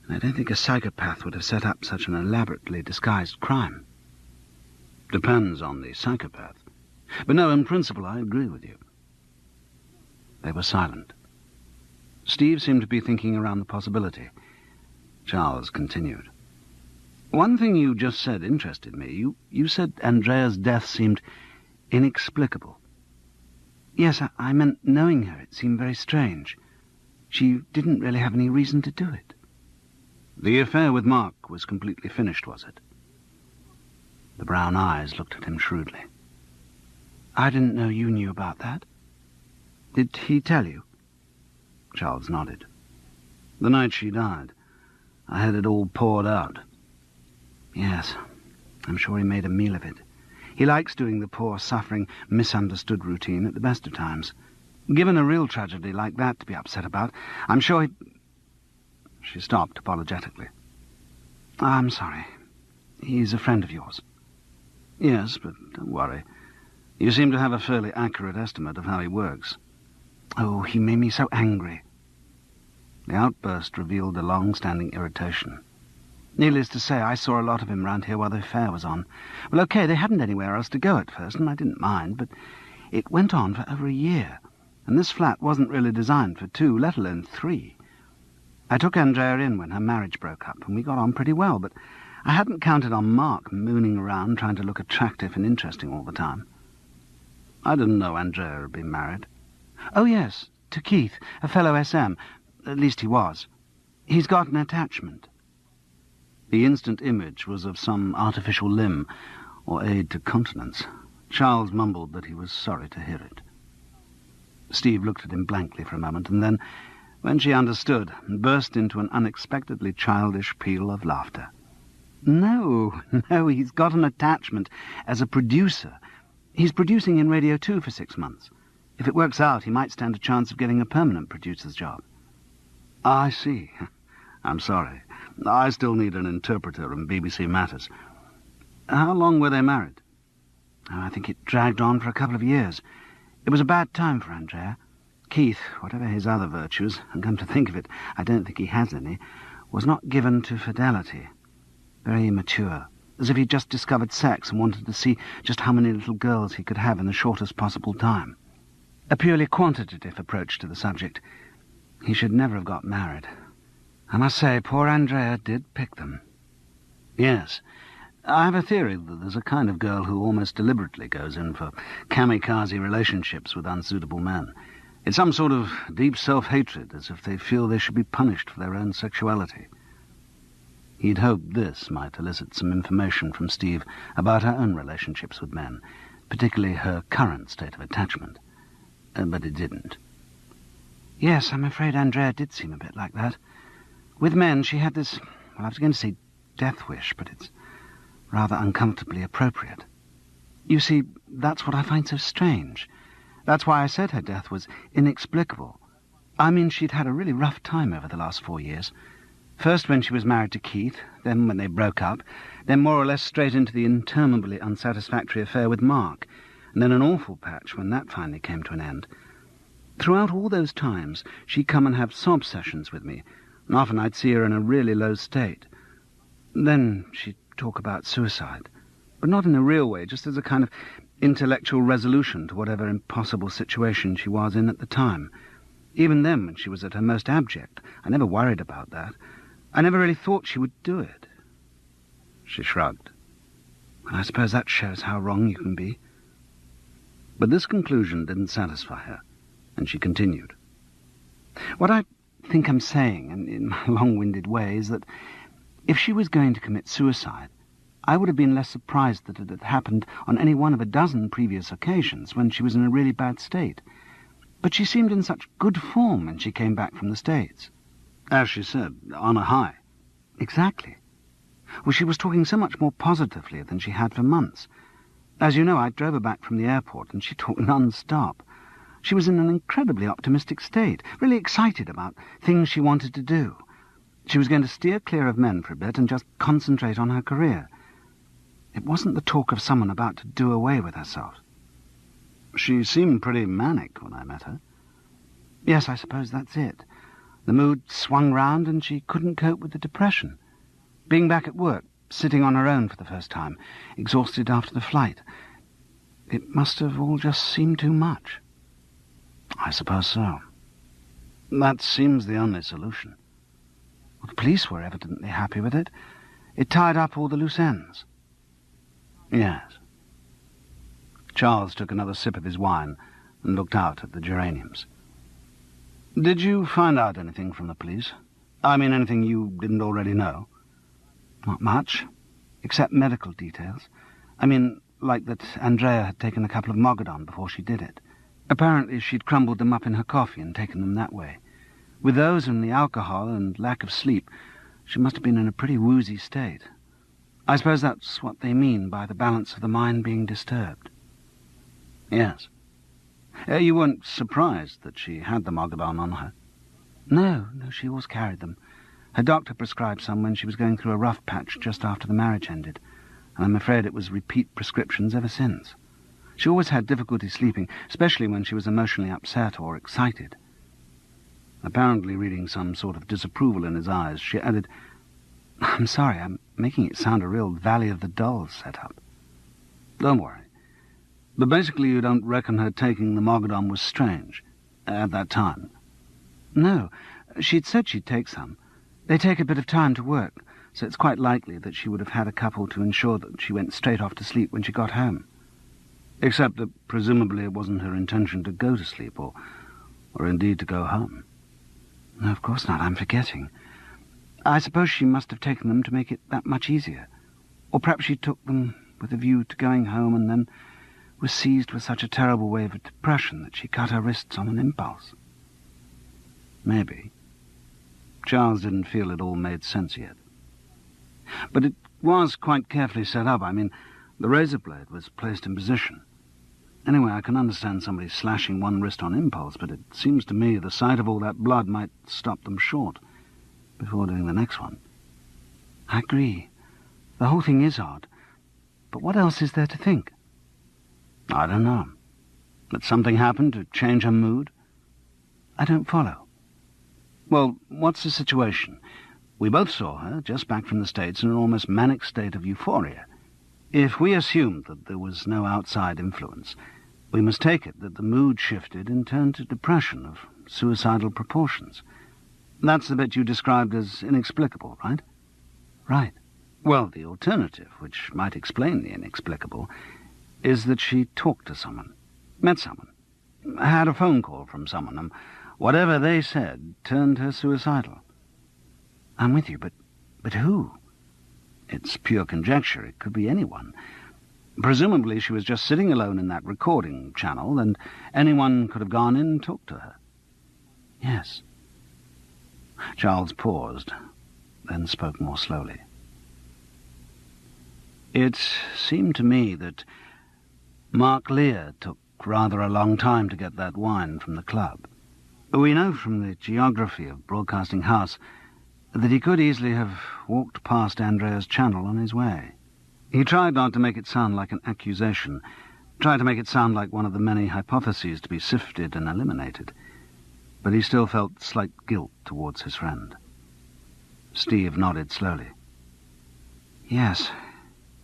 and I don't think a psychopath would have set up such an elaborately disguised crime. Depends on the psychopath. But no, in principle, I agree with you. They were silent. Steve seemed to be thinking around the possibility. Charles continued. One thing you just said interested me. You said Andrea's death seemed inexplicable. Yes, I meant knowing her. It seemed very strange. She didn't really have any reason to do it. The affair with Mark was completely finished, was it? The brown eyes looked at him shrewdly. I didn't know you knew about that. Did he tell you? Charles nodded. The night she died, I had it all poured out. Yes, I'm sure he made a meal of it. He likes doing the poor, suffering, misunderstood routine at the best of times. Given a real tragedy like that to be upset about, I'm sure he'd... She stopped apologetically. I'm sorry. He's a friend of yours. Yes, but don't worry. You seem to have a fairly accurate estimate of how he works. Oh, he made me so angry. The outburst revealed a long-standing irritation. Needless to say, I saw a lot of him round here while the affair was on. Well, OK, they hadn't anywhere else to go at first, and I didn't mind, but it went on for over a year, and this flat wasn't really designed for 2, let alone 3. I took Andrea in when her marriage broke up, and we got on pretty well, but I hadn't counted on Mark mooning around trying to look attractive and interesting all the time. I didn't know Andrea had been married. Oh, yes, to Keith, a fellow SM. At least he was. He's got an attachment. The instant image was of some artificial limb or aid to continence. Charles mumbled that he was sorry to hear it. Steve looked at him blankly for a moment, and then, when she understood, burst into an unexpectedly childish peal of laughter. No, he's got an attachment as a producer. He's producing in Radio 2 for 6 months. If it works out, he might stand a chance of getting a permanent producer's job. I see. I'm sorry. I still need an interpreter in BBC Matters. How long were they married? Oh, I think it dragged on for a couple of years. It was a bad time for Andrea. Keith, whatever his other virtues, and come to think of it, I don't think he has any, was not given to fidelity. Very immature, as if he'd just discovered sex and wanted to see just how many little girls he could have in the shortest possible time. A purely quantitative approach to the subject. He should never have got married. I must say, poor Andrea did pick them. Yes, I have a theory that there's a kind of girl who almost deliberately goes in for kamikaze relationships with unsuitable men. It's some sort of deep self-hatred, as if they feel they should be punished for their own sexuality. He'd hoped this might elicit some information from Steve about her own relationships with men, particularly her current state of attachment. But it didn't. Yes, I'm afraid Andrea did seem a bit like that. With men, she had this, well, I was going to say death wish, but it's rather uncomfortably appropriate. You see, that's what I find so strange. That's why I said her death was inexplicable. I mean, she'd had a really rough time over the last 4 years. First when she was married to Keith, then when they broke up, then more or less straight into the interminably unsatisfactory affair with Mark, and then an awful patch when that finally came to an end. Throughout all those times, she'd come and have sob sessions with me, and often I'd see her in a really low state. Then she'd talk about suicide, but not in a real way, just as a kind of intellectual resolution to whatever impossible situation she was in at the time. Even then, when she was at her most abject, I never worried about that. I never really thought she would do it. She shrugged. And I suppose that shows how wrong you can be. But this conclusion didn't satisfy her, and she continued. What I think I'm saying, and in my long-winded way, is that if she was going to commit suicide, I would have been less surprised that it had happened on any one of a dozen previous occasions when she was in a really bad state. But she seemed in such good form when she came back from the States. As she said, on a high. Exactly. Well, she was talking so much more positively than she had for months. As you know, I drove her back from the airport, and she talked non-stop. She was in an incredibly optimistic state, really excited about things she wanted to do. She was going to steer clear of men for a bit and just concentrate on her career. It wasn't the talk of someone about to do away with herself. She seemed pretty manic when I met her. Yes, I suppose that's it. The mood swung round and she couldn't cope with the depression. Being back at work, sitting on her own for the first time, exhausted after the flight. It must have all just seemed too much. I suppose so. That seems the only solution. Well, the police were evidently happy with it. It tied up all the loose ends. Yes. Charles took another sip of his wine and looked out at the geraniums. Did you find out anything from the police? I mean, anything you didn't already know? Not much, except medical details. I mean, like that Andrea had taken a couple of Mogadon before she did it. Apparently she'd crumbled them up in her coffee and taken them that way. With those and the alcohol and lack of sleep, she must have been in a pretty woozy state. I suppose that's what they mean by the balance of the mind being disturbed. Yes. You weren't surprised that she had the Mogadon on her? No, she always carried them. Her doctor prescribed some when she was going through a rough patch just after the marriage ended, and I'm afraid it was repeat prescriptions ever since. She always had difficulty sleeping, especially when she was emotionally upset or excited. Apparently reading some sort of disapproval in his eyes, she added, I'm sorry, I'm making it sound a real Valley of the Dolls setup. Don't worry. But basically you don't reckon her taking the Mogadon was strange at that time? No, she'd said she'd take some. They take a bit of time to work, so it's quite likely that she would have had a couple to ensure that she went straight off to sleep when she got home. Except that presumably it wasn't her intention to go to sleep, or indeed to go home. No, of course not, I'm forgetting. I suppose she must have taken them to make it that much easier. Or perhaps she took them with a view to going home and then was seized with such a terrible wave of depression that she cut her wrists on an impulse. Maybe. Charles didn't feel it all made sense yet. But it was quite carefully set up. I mean, the razor blade was placed in position. Anyway, I can understand somebody slashing one wrist on impulse, but it seems to me the sight of all that blood might stop them short before doing the next one. I agree. The whole thing is odd. But what else is there to think? I don't know. That something happened to change her mood? I don't follow. Well, what's the situation? We both saw her, just back from the States, in an almost manic state of euphoria. If we assumed that there was no outside influence, we must take it that the mood shifted and turned to depression of suicidal proportions. That's the bit you described as inexplicable, right? Right. Well, the alternative, which might explain the inexplicable, is that she talked to someone, met someone, had a phone call from someone, and whatever they said turned her suicidal. I'm with you, but who? It's pure conjecture. It could be anyone. Presumably she was just sitting alone in that recording channel, and anyone could have gone in and talked to her. Yes. Charles paused, then spoke more slowly. It seemed to me that Mark Lear took rather a long time to get that wine from the club. We know from the geography of Broadcasting House that he could easily have walked past Andrea's channel on his way. He tried not to make it sound like an accusation, tried to make it sound like one of the many hypotheses to be sifted and eliminated, but he still felt slight guilt towards his friend. Steve nodded slowly. Yes,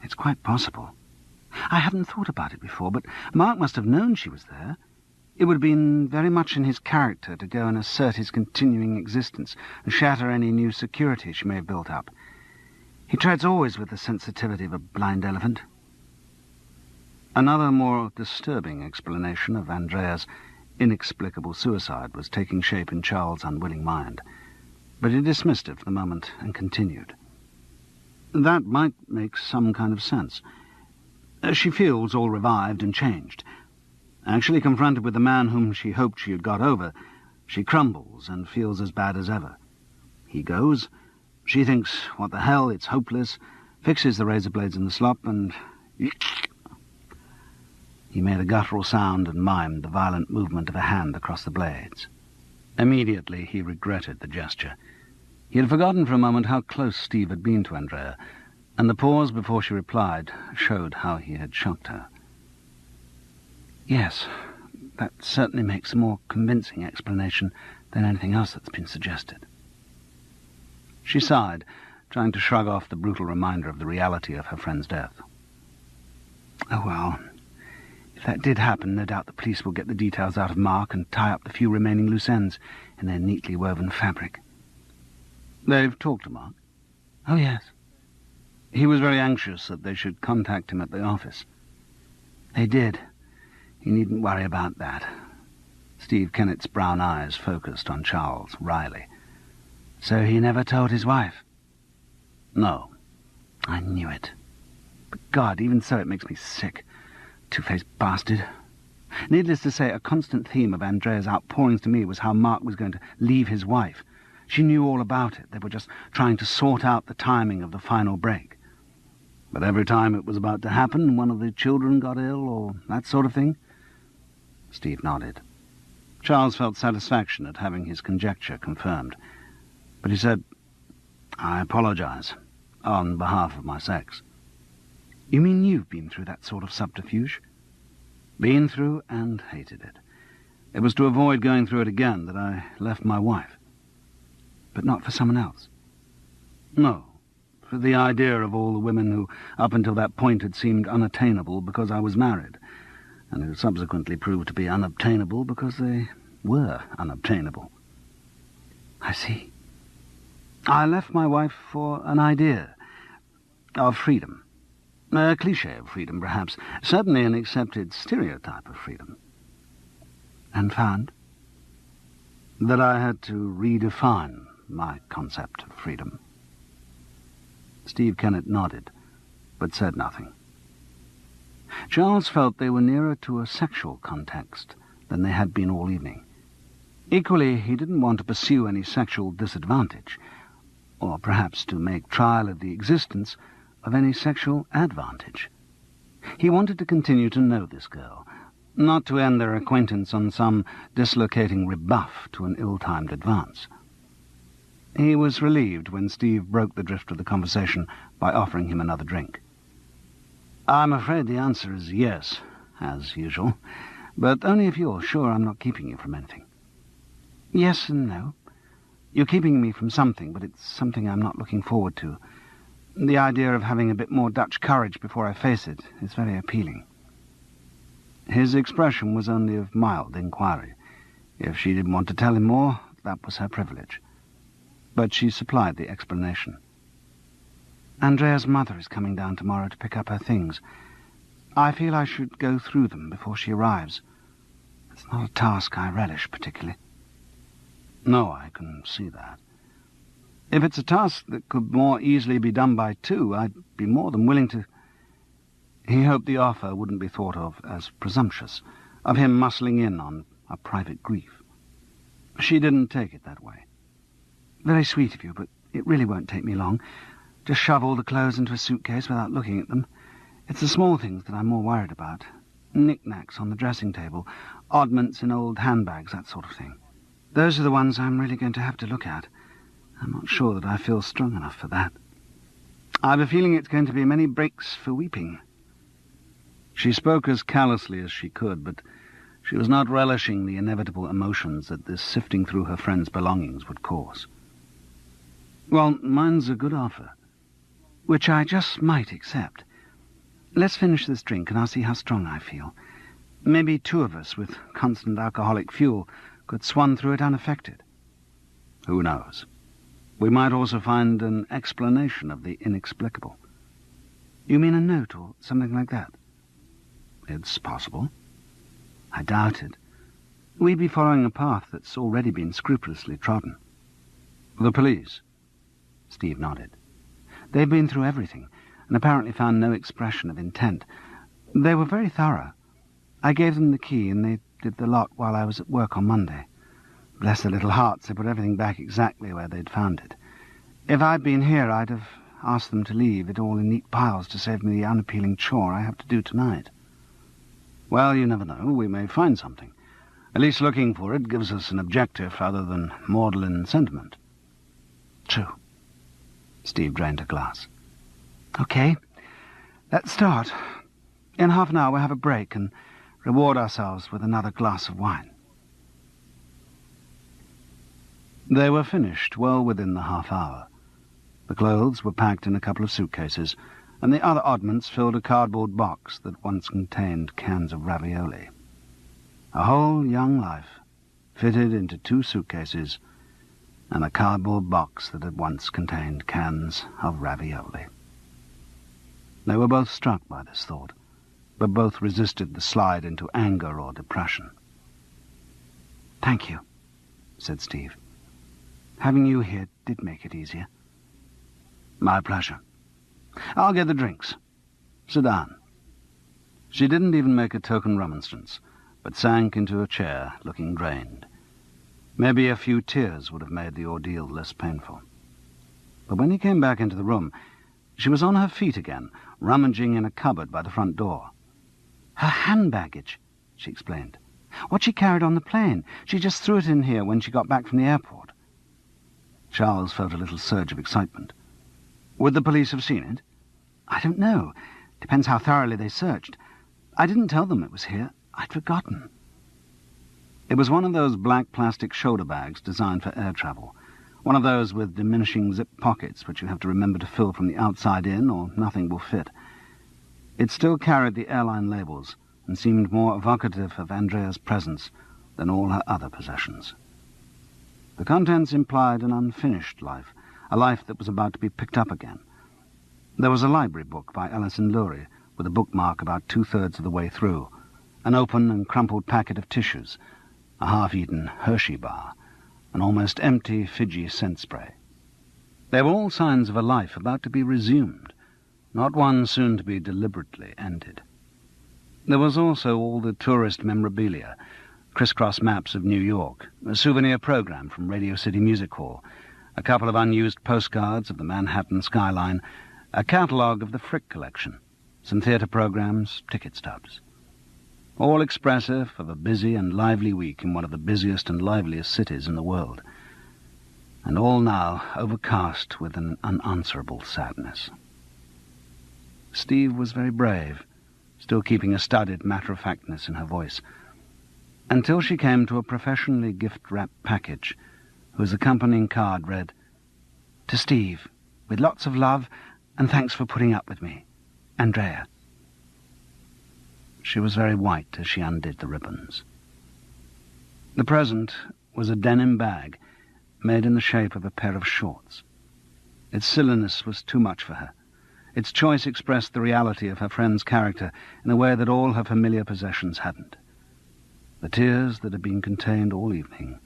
it's quite possible. I hadn't thought about it before, but Mark must have known she was there. It would have been very much in his character to go and assert his continuing existence and shatter any new security she may have built up. He treads always with the sensitivity of a blind elephant. Another more disturbing explanation of Andrea's inexplicable suicide was taking shape in Charles' unwilling mind, but he dismissed it for the moment and continued. That might make some kind of sense. She feels all revived and changed. Actually confronted with the man whom she hoped she had got over, she crumbles and feels as bad as ever. He goes. She thinks, what the hell, it's hopeless, fixes the razor blades in the slop, and He made a guttural sound and mimed the violent movement of a hand across the blades. Immediately he regretted the gesture. He had forgotten for a moment how close Steve had been to Andrea, and the pause before she replied showed how he had shocked her. "Yes, that certainly makes a more convincing explanation than anything else that's been suggested." She sighed, trying to shrug off the brutal reminder of the reality of her friend's death. "Oh, well, if that did happen, no doubt the police will get the details out of Mark and tie up the few remaining loose ends in their neatly woven fabric." "They've talked to Mark?" "Oh, yes." "He was very anxious that they should contact him at the office." "They did. You needn't worry about that." Steve Kennett's brown eyes focused on Charles wryly. "So he never told his wife?" "No." "I knew it. But God, even so it makes me sick. Two-faced bastard." Needless to say, a constant theme of Andrea's outpourings to me was how Mark was going to leave his wife. She knew all about it. They were just trying to sort out the timing of the final break. "But every time it was about to happen, one of the children got ill, or that sort of thing?" Steve nodded. Charles felt satisfaction at having his conjecture confirmed, but he said, "I apologize, on behalf of my sex." "You mean you've been through that sort of subterfuge?" "Been through and hated it. It was to avoid going through it again that I left my wife." "But not for someone else?" "No, for the idea of all the women who up until that point had seemed unattainable because I was married, and who subsequently proved to be unobtainable because they were unobtainable." "I see." "I left my wife for an idea of freedom. A cliché of freedom, perhaps. Certainly an accepted stereotype of freedom." "And found?" "That I had to redefine my concept of freedom." Steve Kennett nodded, but said nothing. Charles felt they were nearer to a sexual context than they had been all evening. Equally, he didn't want to pursue any sexual disadvantage, or perhaps to make trial of the existence of any sexual advantage. He wanted to continue to know this girl, not to end their acquaintance on some dislocating rebuff to an ill-timed advance. He was relieved when Steve broke the drift of the conversation by offering him another drink. "I'm afraid the answer is yes, as usual, but only if you're sure I'm not keeping you from anything." "Yes and no. You're keeping me from something, but it's something I'm not looking forward to. The idea of having a bit more Dutch courage before I face it is very appealing." His expression was only of mild inquiry. If she didn't want to tell him more, that was her privilege. But she supplied the explanation. "Andrea's mother is coming down tomorrow to pick up her things. I feel I should go through them before she arrives. It's not a task I relish particularly." "No, I can see that. If it's a task that could more easily be done by two, I'd be more than willing to—" He hoped the offer wouldn't be thought of as presumptuous, of him muscling in on a private grief. She didn't take it that way. "Very sweet of you, but it really won't take me long. Just shove all the clothes into a suitcase without looking at them. It's the small things that I'm more worried about. Knick-knacks on the dressing table, oddments in old handbags, that sort of thing. Those are the ones I'm really going to have to look at. I'm not sure that I feel strong enough for that. I've a feeling it's going to be many breaks for weeping." She spoke as callously as she could, but she was not relishing the inevitable emotions that this sifting through her friend's belongings would cause. "Well, mine's a good offer." "Which I just might accept. Let's finish this drink and I'll see how strong I feel. Maybe two of us, with constant alcoholic fuel, could swan through it unaffected." "Who knows? We might also find an explanation of the inexplicable." "You mean a note or something like that?" "It's possible." "I doubt it. We'd be following a path that's already been scrupulously trodden." "The police?" Steve nodded. "They've been through everything, and apparently found no expression of intent. They were very thorough. I gave them the key, and they did the lot while I was at work on Monday. Bless their little hearts, they put everything back exactly where they'd found it. If I'd been here, I'd have asked them to leave it all in neat piles to save me the unappealing chore I have to do tonight." Well, you never know. We may find something. At least looking for it gives us an objective other than maudlin sentiment. True. Steve drained a glass. Okay, let's start. In half an hour we'll have a break and reward ourselves with another glass of wine. They were finished well within the half hour. The clothes were packed in a couple of suitcases, and the other oddments filled a cardboard box that once contained cans of ravioli. A whole young life fitted into 2 suitcases and a cardboard box that had once contained cans of ravioli. They were both struck by this thought, but both resisted the slide into anger or depression. "Thank you," said Steve. "Having you here did make it easier." "My pleasure. I'll get the drinks. Sit down." She didn't even make a token remonstrance, but sank into a chair, looking drained. Maybe a few tears would have made the ordeal less painful. But when he came back into the room, she was on her feet again, rummaging in a cupboard by the front door. "Her hand baggage," she explained. "What she carried on the plane. She just threw it in here when she got back from the airport." Charles felt a little surge of excitement. Would the police have seen it? "I don't know. Depends how thoroughly they searched. I didn't tell them it was here. I'd forgotten." It was one of those black plastic shoulder bags designed for air travel, one of those with diminishing zip pockets which you have to remember to fill from the outside in or nothing will fit. It still carried the airline labels and seemed more evocative of Andrea's presence than all her other possessions. The contents implied an unfinished life, a life that was about to be picked up again. There was a library book by Alison Lurie, with a bookmark about 2/3 of the way through, an open and crumpled packet of tissues, a half-eaten Hershey bar, an almost empty Fiji scent spray. They were all signs of a life about to be resumed, not one soon to be deliberately ended. There was also all the tourist memorabilia, crisscross maps of New York, a souvenir program from Radio City Music Hall, a couple of unused postcards of the Manhattan skyline, a catalogue of the Frick collection, some theatre programs, ticket stubs. All expressive of a busy and lively week in one of the busiest and liveliest cities in the world, and all now overcast with an unanswerable sadness. Steve was very brave, still keeping a studied matter-of-factness in her voice, until she came to a professionally gift-wrapped package whose accompanying card read, "To Steve, with lots of love and thanks for putting up with me, Andrea." She was very white as she undid the ribbons. The present was a denim bag made in the shape of a pair of shorts. Its silliness was too much for her. Its choice expressed the reality of her friend's character in a way that all her familiar possessions hadn't. The tears that had been contained all evening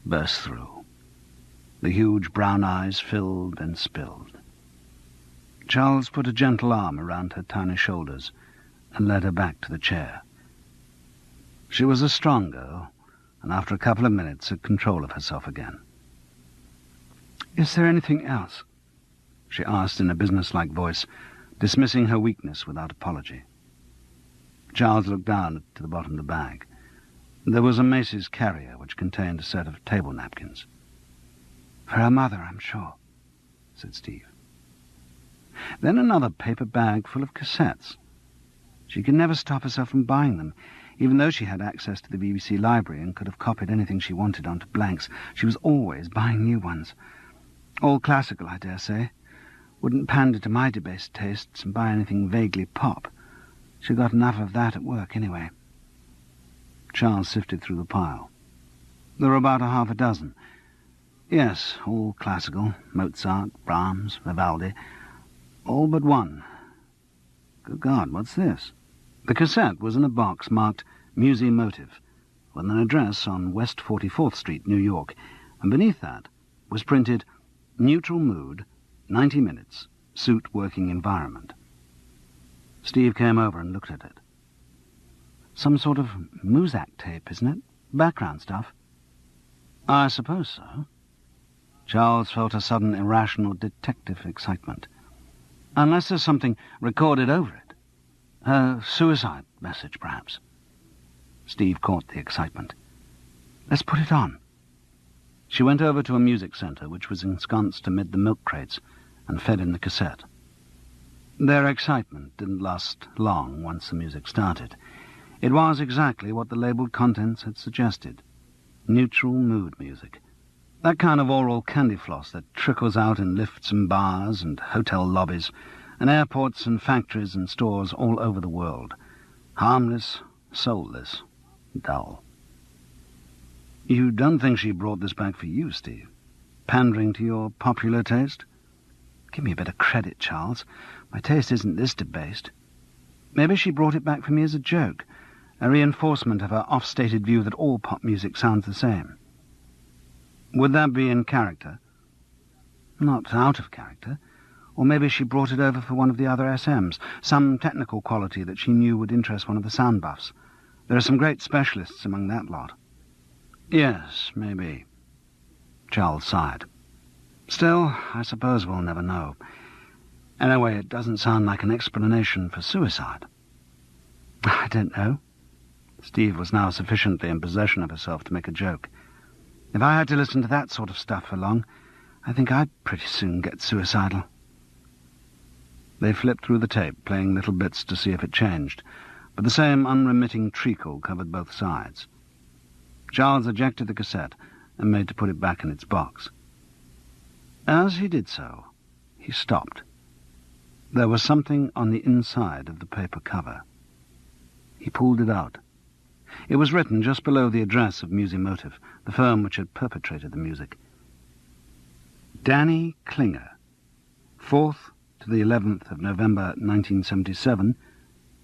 burst through. The huge brown eyes filled and spilled. Charles put a gentle arm around her tiny shoulders and led her back to the chair. She was a strong girl, and after a couple of minutes had control of herself again. "Is there anything else?" she asked in a business-like voice, dismissing her weakness without apology. Charles looked down to the bottom of the bag. There was a Macy's carrier which contained a set of table napkins. "For her mother, I'm sure," said Steve. Then another paper bag full of cassettes. She could never stop herself from buying them, even though she had access to the BBC library and could have copied anything she wanted onto blanks. She was always buying new ones. All classical, I dare say. Wouldn't pander to my debased tastes and buy anything vaguely pop. She got enough of that at work anyway. Charles sifted through the pile. There were about half a dozen. Yes, all classical, Mozart, Brahms, Vivaldi, all but one. Good God, what's this? The cassette was in a box marked Musée Motive, with an address on West 44th Street, New York, and beneath that was printed Neutral Mood, 90 minutes, Suit Working Environment. Steve came over and looked at it. Some sort of Muzak tape, isn't it? Background stuff. I suppose so. Charles felt a sudden irrational detective excitement. Unless there's something recorded over it. A suicide message, perhaps. Steve caught the excitement. "Let's put it on." She went over to a music centre which was ensconced amid the milk crates and fed in the cassette. Their excitement didn't last long once the music started. It was exactly what the labelled contents had suggested. Neutral mood music. That kind of oral candy floss that trickles out in lifts and bars and hotel lobbies and airports and factories and stores all over the world. Harmless, soulless, dull. "You don't think she brought this back for you, Steve? Pandering to your popular taste?" "Give me a bit of credit, Charles. My taste isn't this debased. Maybe she brought it back for me as a joke, a reinforcement of her off-stated view that all pop music sounds the same." "Would that be in character?" "Not out of character. Or maybe she brought it over for one of the other SMs, some technical quality that she knew would interest one of the sound buffs. There are some great specialists among that lot." "Yes, maybe." Charles sighed. "Still, I suppose we'll never know. Anyway, it doesn't sound like an explanation for suicide." "I don't know." Steve was now sufficiently in possession of herself to make a joke. "If I had to listen to that sort of stuff for long, I think I'd pretty soon get suicidal." They flipped through the tape, playing little bits to see if it changed, but the same unremitting treacle covered both sides. Charles ejected the cassette and made to put it back in its box. As he did so, he stopped. There was something on the inside of the paper cover. He pulled it out. It was written just below the address of Musimotive, the firm which had perpetrated the music. Danny Klinger, 4th to the 11th of November 1977,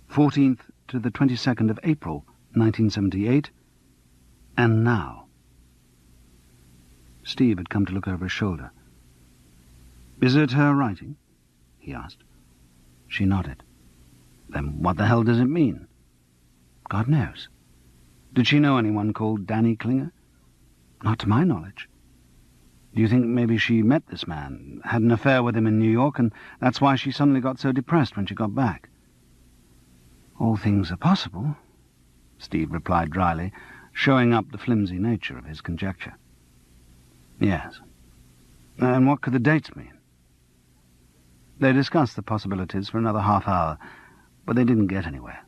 14th to the 22nd of April 1978, and now. Steve had come to look over his shoulder. "Is it her writing?" he asked. She nodded. "Then what the hell does it mean?" "God knows." "Did she know anyone called Danny Klinger?" "Not to my knowledge." "Do you think maybe she met this man, had an affair with him in New York, and that's why she suddenly got so depressed when she got back?" "All things are possible," Steve replied dryly, showing up the flimsy nature of his conjecture. "Yes. And what could the dates mean?" They discussed the possibilities for another half hour, but they didn't get anywhere.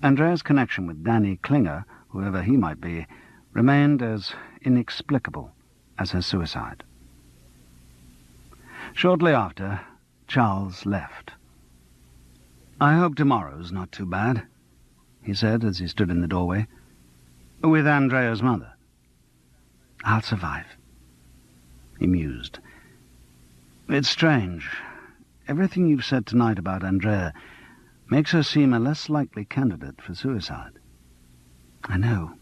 Andrea's connection with Danny Klinger, whoever he might be, remained as inexplicable as her suicide. Shortly after, Charles left. "I hope tomorrow's not too bad," he said as he stood in the doorway. "With Andrea's mother." "I'll survive," he mused. "It's strange. Everything you've said tonight about Andrea makes her seem a less likely candidate for suicide." "I know.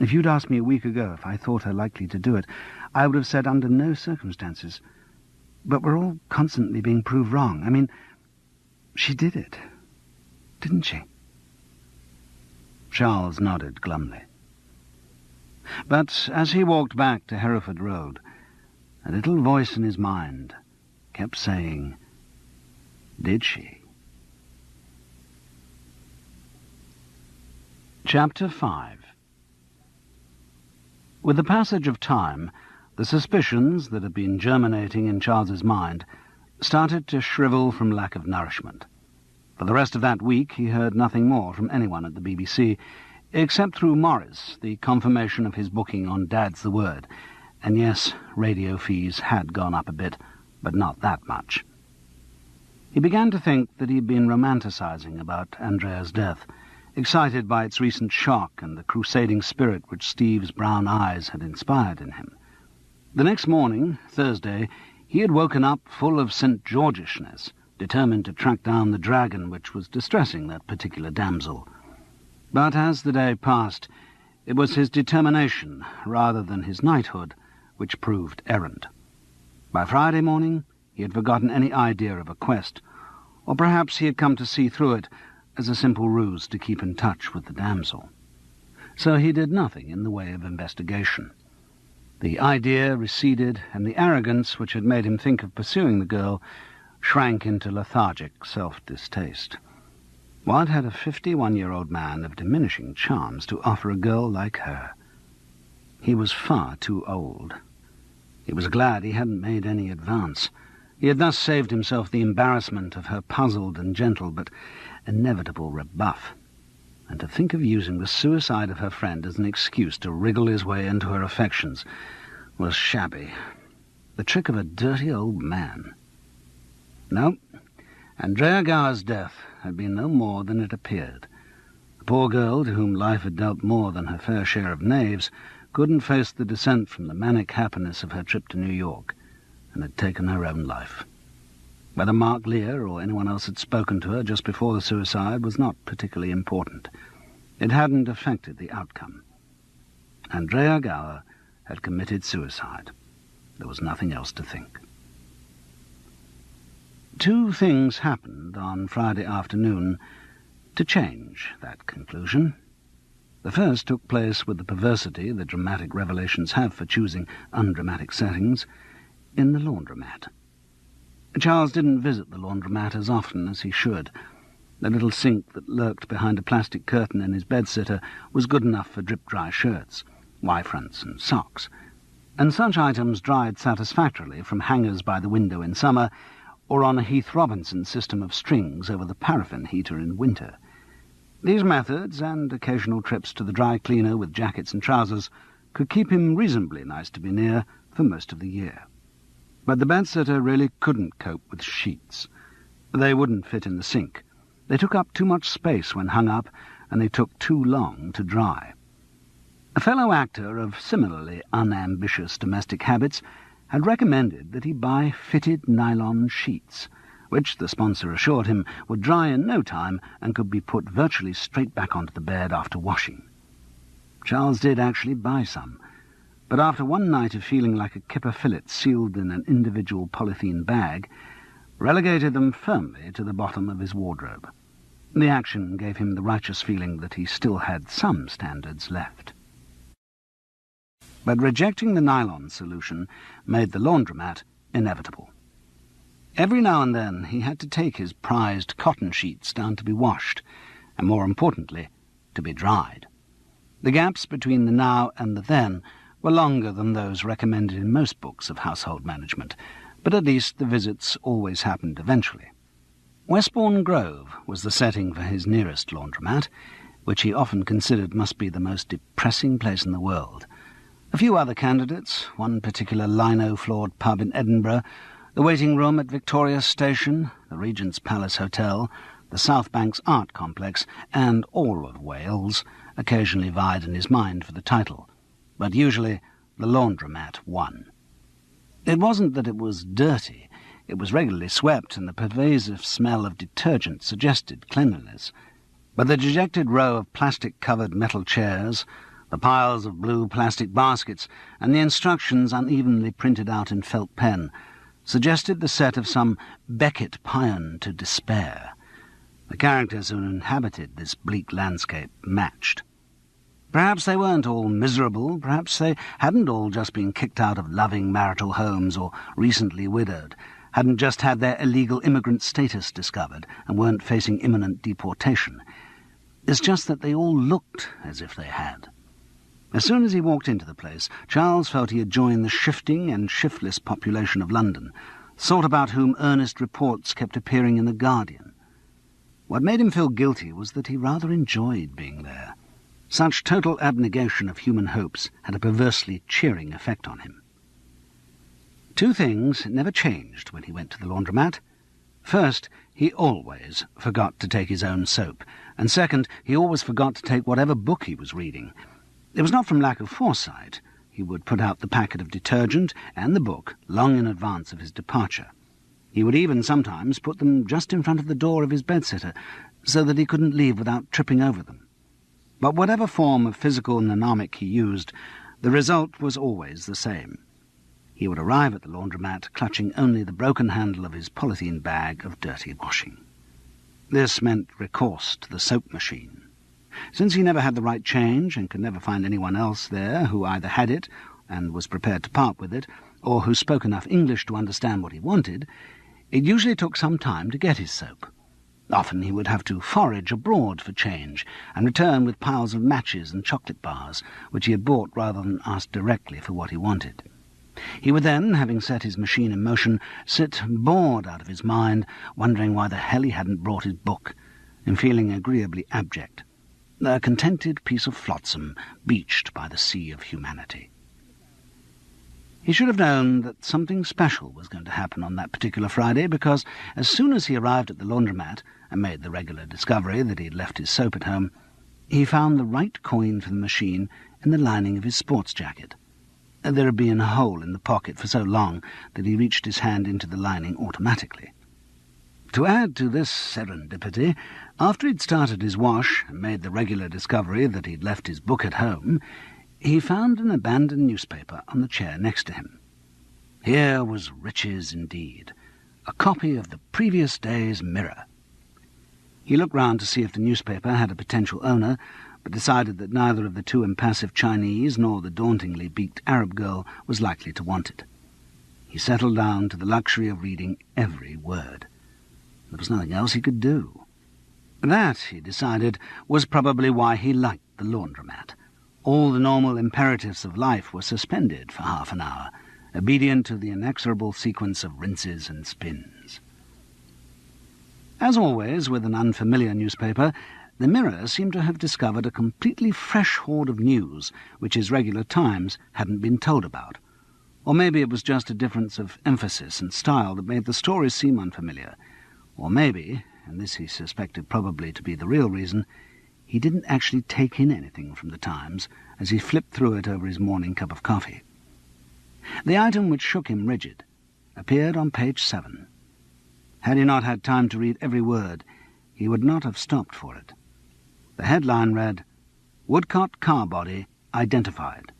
If you'd asked me a week ago if I thought her likely to do it, I would have said under no circumstances. But we're all constantly being proved wrong. I mean, she did it, didn't she?" Charles nodded glumly. But as he walked back to Hereford Road, a little voice in his mind kept saying, "Did she?" Chapter 5. With the passage of time, the suspicions that had been germinating in Charles's mind started to shrivel from lack of nourishment. For the rest of that week he heard nothing more from anyone at the BBC, except through Morris, the confirmation of his booking on Dad's the Word. And yes, radio fees had gone up a bit, but not that much. He began to think that he'd been romanticizing about Andrea's death, excited by its recent shock and the crusading spirit which Steve's brown eyes had inspired in him. The next morning, Thursday, he had woken up full of St. Georgishness, determined to track down the dragon which was distressing that particular damsel. But as the day passed, it was his determination, rather than his knighthood, which proved errant. By Friday morning he had forgotten any idea of a quest, or perhaps he had come to see through it as a simple ruse to keep in touch with the damsel. So he did nothing in the way of investigation. The idea receded, and the arrogance which had made him think of pursuing the girl shrank into lethargic self-distaste. What had a 51-year-old man of diminishing charms to offer a girl like her? He was far too old. He was glad he hadn't made any advance. He had thus saved himself the embarrassment of her puzzled and gentle but inevitable rebuff. And to think of using the suicide of her friend as an excuse to wriggle his way into her affections was shabby. The trick of a dirty old man. No, Andrea Gower's death had been no more than it appeared. The poor girl, to whom life had dealt more than her fair share of knaves, couldn't face the descent from the manic happiness of her trip to New York, and had taken her own life. Whether Mark Lear or anyone else had spoken to her just before the suicide was not particularly important. It hadn't affected the outcome. Andrea Gower had committed suicide. There was nothing else to think. Two things happened on Friday afternoon to change that conclusion. The first took place with the perversity that dramatic revelations have for choosing undramatic settings, in the laundromat. Charles didn't visit the laundromat as often as he should. The little sink that lurked behind a plastic curtain in his bedsitter was good enough for drip-dry shirts, Y-fronts and socks, and such items dried satisfactorily from hangers by the window in summer or on a Heath Robinson system of strings over the paraffin heater in winter. These methods, and occasional trips to the dry cleaner with jackets and trousers, could keep him reasonably nice to be near for most of the year. But the bedsitter really couldn't cope with sheets. They wouldn't fit in the sink. They took up too much space when hung up, and they took too long to dry. A fellow actor of similarly unambitious domestic habits had recommended that he buy fitted nylon sheets, which, the sponsor assured him, would dry in no time and could be put virtually straight back onto the bed after washing. Charles did actually buy some, but after one night of feeling like a kipper fillet sealed in an individual polythene bag, relegated them firmly to the bottom of his wardrobe. The action gave him the righteous feeling that he still had some standards left. But rejecting the nylon solution made the laundromat inevitable. Every now and then he had to take his prized cotton sheets down to be washed, and more importantly, to be dried. The gaps between the now and the then were longer than those recommended in most books of household management, but at least the visits always happened eventually. Westbourne Grove was the setting for his nearest laundromat, which he often considered must be the most depressing place in the world. A few other candidates, one particular lino-floored pub in Edinburgh, the waiting room at Victoria Station, the Regent's Palace Hotel, the South Banks Art Complex, and all of Wales, occasionally vied in his mind for the title, but usually the laundromat won. It wasn't that it was dirty. It was regularly swept, and the pervasive smell of detergent suggested cleanliness. But the dejected row of plastic-covered metal chairs, the piles of blue plastic baskets, and the instructions unevenly printed out in felt pen suggested the set of some Beckett paean to despair. The characters who inhabited this bleak landscape matched. Perhaps they weren't all miserable, perhaps they hadn't all just been kicked out of loving marital homes or recently widowed, hadn't just had their illegal immigrant status discovered and weren't facing imminent deportation. It's just that they all looked as if they had. As soon as he walked into the place, Charles felt he had joined the shifting and shiftless population of London, sort about whom earnest reports kept appearing in The Guardian. What made him feel guilty was that he rather enjoyed being there. Such total abnegation of human hopes had a perversely cheering effect on him. Two things never changed when he went to the laundromat. First, he always forgot to take his own soap, and second, he always forgot to take whatever book he was reading. It was not from lack of foresight. He would put out the packet of detergent and the book long in advance of his departure. He would even sometimes put them just in front of the door of his bedsitter, so that he couldn't leave without tripping over them. But whatever form of physical mnemonic he used, the result was always the same. He would arrive at the laundromat clutching only the broken handle of his polythene bag of dirty washing. This meant recourse to the soap machine. Since he never had the right change and could never find anyone else there who either had it and was prepared to part with it, or who spoke enough English to understand what he wanted, it usually took some time to get his soap. Often he would have to forage abroad for change, and return with piles of matches and chocolate bars, which he had bought rather than ask directly for what he wanted. He would then, having set his machine in motion, sit bored out of his mind, wondering why the hell he hadn't brought his book, and feeling agreeably abject, a contented piece of flotsam beached by the sea of humanity. He should have known that something special was going to happen on that particular Friday, because as soon as he arrived at the laundromat and made the regular discovery that he had left his soap at home, he found the right coin for the machine in the lining of his sports jacket. There had been a hole in the pocket for so long that he reached his hand into the lining automatically. To add to this serendipity, after he'd started his wash and made the regular discovery that he'd left his book at home, he found an abandoned newspaper on the chair next to him. Here was riches indeed, a copy of the previous day's Mirror. He looked round to see if the newspaper had a potential owner, but decided that neither of the two impassive Chinese nor the dauntingly beaked Arab girl was likely to want it. He settled down to the luxury of reading every word. There was nothing else he could do. That, he decided, was probably why he liked the laundromat. All the normal imperatives of life were suspended for half an hour, obedient to the inexorable sequence of rinses and spins. As always, with an unfamiliar newspaper, the Mirror seemed to have discovered a completely fresh hoard of news which his regular Times hadn't been told about. Or maybe it was just a difference of emphasis and style that made the stories seem unfamiliar. Or maybe, and this he suspected probably to be the real reason, he didn't actually take in anything from the Times as he flipped through it over his morning cup of coffee. The item which shook him rigid appeared on page 7. Had he not had time to read every word, he would not have stopped for it. The headline read, "Woodcott car body identified,"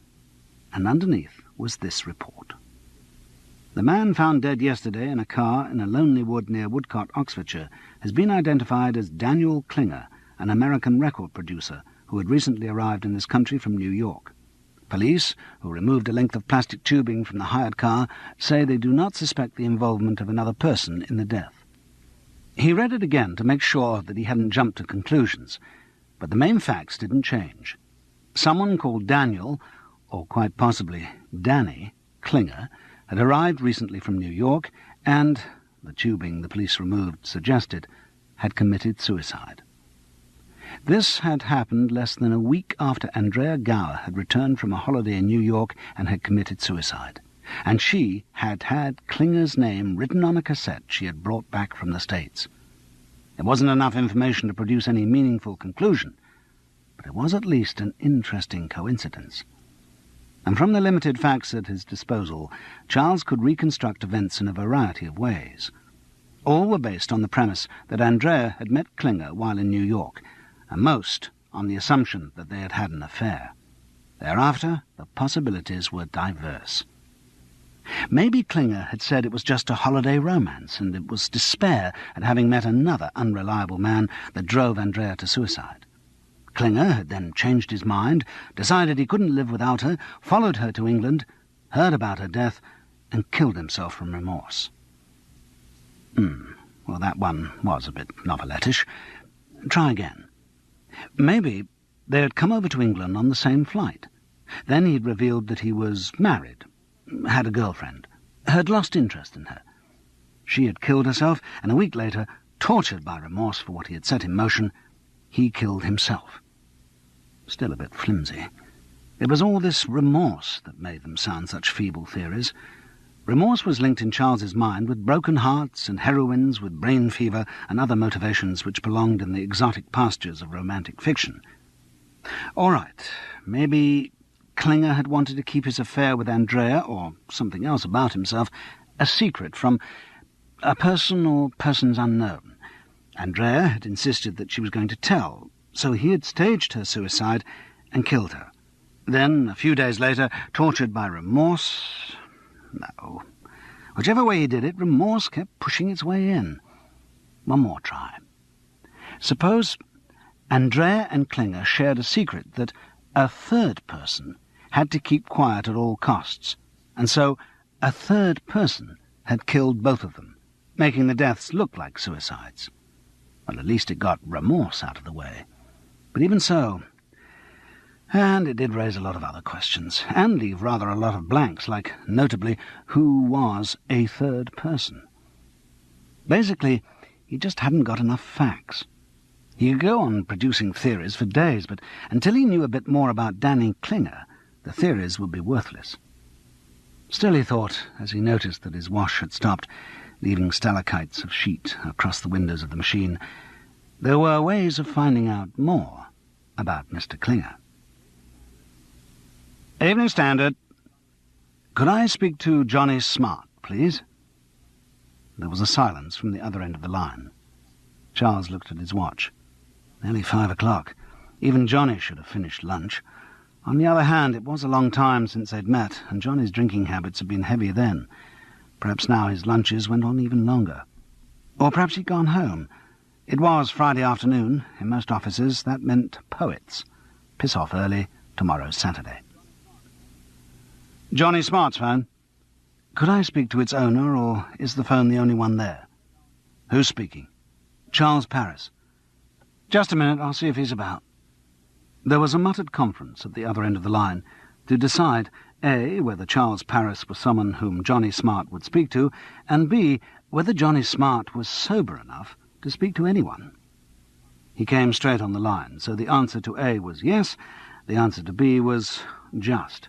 and underneath was this report. "The man found dead yesterday in a car in a lonely wood near Woodcott, Oxfordshire, has been identified as Daniel Klinger, an American record producer who had recently arrived in this country from New York. Police, who removed a length of plastic tubing from the hired car, say they do not suspect the involvement of another person in the death." He read it again to make sure that he hadn't jumped to conclusions, but the main facts didn't change. Someone called Daniel, or quite possibly Danny, Klinger, had arrived recently from New York and, the tubing the police removed suggested, had committed suicide. This had happened less than a week after Andrea Gower had returned from a holiday in New York and had committed suicide, and she had had Klinger's name written on a cassette she had brought back from the States. There wasn't enough information to produce any meaningful conclusion, but it was at least an interesting coincidence. And from the limited facts at his disposal, Charles could reconstruct events in a variety of ways. All were based on the premise that Andrea had met Klinger while in New York, and most on the assumption that they had had an affair. Thereafter, the possibilities were diverse. Maybe Klinger had said it was just a holiday romance, and it was despair at having met another unreliable man that drove Andrea to suicide. Klinger had then changed his mind, decided he couldn't live without her, followed her to England, heard about her death, and killed himself from remorse. Well, that one was a bit novelettish. Try again. Maybe they had come over to England on the same flight. Then he'd revealed that he was married, had a girlfriend, had lost interest in her. She had killed herself, and a week later, tortured by remorse for what he had set in motion, he killed himself. Still a bit flimsy. It was all this remorse that made them sound such feeble theories. Remorse was linked in Charles's mind with broken hearts and heroines with brain fever and other motivations which belonged in the exotic pastures of romantic fiction. All right, maybe Klinger had wanted to keep his affair with Andrea, or something else about himself, a secret from a person or persons unknown. Andrea had insisted that she was going to tell, so he had staged her suicide and killed her. Then, a few days later, tortured by remorse... No. Whichever way he did it, remorse kept pushing its way in. One more try. Suppose Andrea and Klinger shared a secret that a third person had to keep quiet at all costs, and so a third person had killed both of them, making the deaths look like suicides. Well, at least it got remorse out of the way. But even so... And it did raise a lot of other questions, and leave rather a lot of blanks, like, notably, who was a third person? Basically, he just hadn't got enough facts. He could go on producing theories for days, but until he knew a bit more about Danny Klinger, the theories would be worthless. Still, he thought, as he noticed that his wash had stopped, leaving stalactites of sheet across the windows of the machine, there were ways of finding out more about Mr. Klinger. Evening Standard. Could I speak to Johnny Smart, please? There was a silence from the other end of the line. Charles looked at his watch. Nearly 5 o'clock. Even Johnny should have finished lunch. On the other hand, it was a long time since they'd met, and Johnny's drinking habits had been heavy then. Perhaps now his lunches went on even longer. Or perhaps he'd gone home. It was Friday afternoon. In most offices, that meant poets. Piss off early, tomorrow's Saturday. Johnny Smart's phone. Could I speak to its owner, or is the phone the only one there? Who's speaking? Charles Paris. Just a minute, I'll see if he's about. There was a muttered conference at the other end of the line to decide, A, whether Charles Paris was someone whom Johnny Smart would speak to, and B, whether Johnny Smart was sober enough to speak to anyone. He came straight on the line, so the answer to A was yes, the answer to B was just.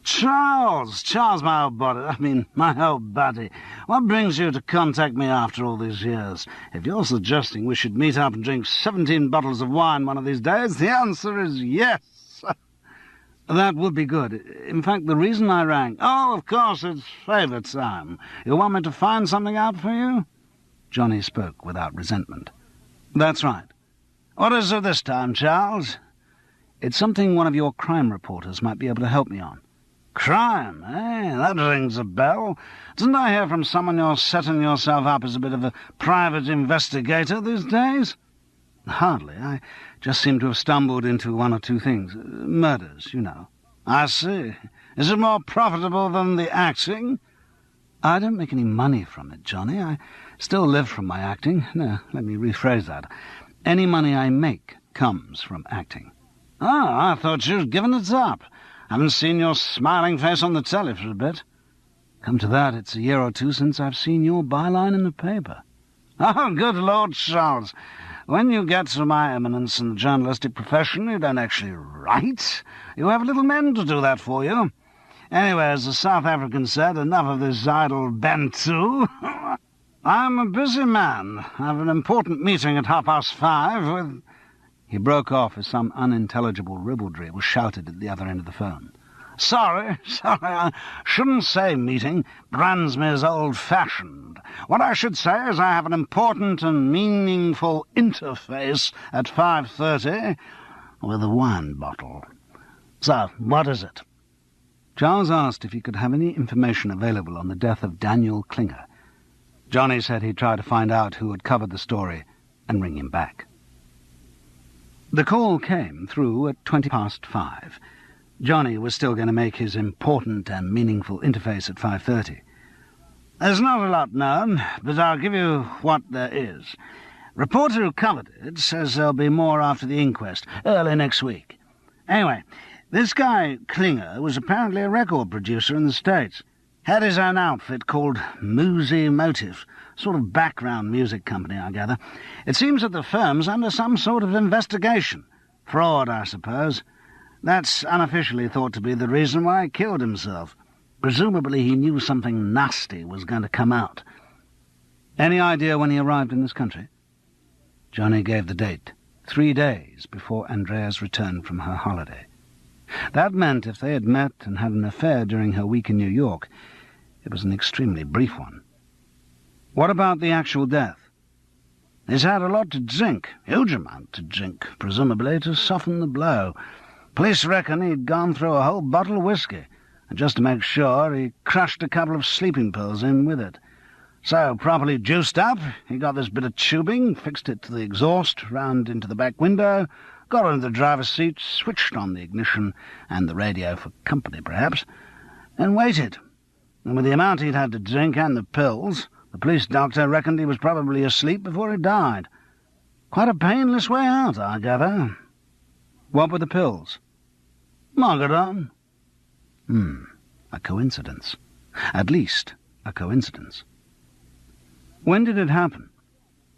Charles, my old buddy, what brings you to contact me after all these years? If you're suggesting we should meet up and drink 17 bottles of wine one of these days, the answer is yes. That would be good. In fact, the reason I rang... Oh, of course, it's favourite time. You want me to find something out for you? Johnny spoke without resentment. That's right. What is it this time, Charles? It's something one of your crime reporters might be able to help me on. Crime, eh? That rings a bell. Didn't I hear from someone you're setting yourself up as a bit of a private investigator these days? Hardly. I just seem to have stumbled into one or two things. Murders, you know. I see. Is it more profitable than the acting? I don't make any money from it, Johnny. I still live from my acting. No, let me rephrase that. Any money I make comes from acting. Oh, I thought you'd given it up. Haven't seen your smiling face on the telly for a bit. Come to that, it's a year or two since I've seen your byline in the paper. Oh, good Lord, Charles. When you get to my eminence in the journalistic profession, you don't actually write. You have little men to do that for you. Anyway, as the South African said, enough of this idle bantu. I'm a busy man. I have an important meeting at 5:30 with... He broke off as some unintelligible ribaldry was shouted at the other end of the phone. Sorry, I shouldn't say meeting. Brands me as old-fashioned. What I should say is I have an important and meaningful interface at 5:30 with a wine bottle. So, what is it? Charles asked if he could have any information available on the death of Daniel Klinger. Johnny said he'd try to find out who had covered the story and ring him back. The call came through at 5:20. Johnny was still going to make his important and meaningful interface at 5:30. There's not a lot known, but I'll give you what there is. Reporter who covered it says there'll be more after the inquest, early next week. Anyway, this guy Klinger was apparently a record producer in the States. Had his own outfit called Musi Motive, sort of background music company, I gather. It seems that the firm's under some sort of investigation. Fraud, I suppose. That's unofficially thought to be the reason why he killed himself. Presumably he knew something nasty was going to come out. Any idea when he arrived in this country? Johnny gave the date, 3 days before Andrea's return from her holiday. That meant if they had met and had an affair during her week in New York, it was an extremely brief one. What about the actual death? He's had a lot to drink, huge amount to drink, presumably to soften the blow. Police reckon he'd gone through a whole bottle of whiskey, and just to make sure, he crushed a couple of sleeping pills in with it. So, properly juiced up, he got this bit of tubing, fixed it to the exhaust, round into the back window, got into the driver's seat, switched on the ignition and the radio for company, perhaps, and waited. And with the amount he'd had to drink and the pills, the police doctor reckoned he was probably asleep before he died. Quite a painless way out, I gather. What were the pills? Margadone. A coincidence. At least a coincidence. When did it happen?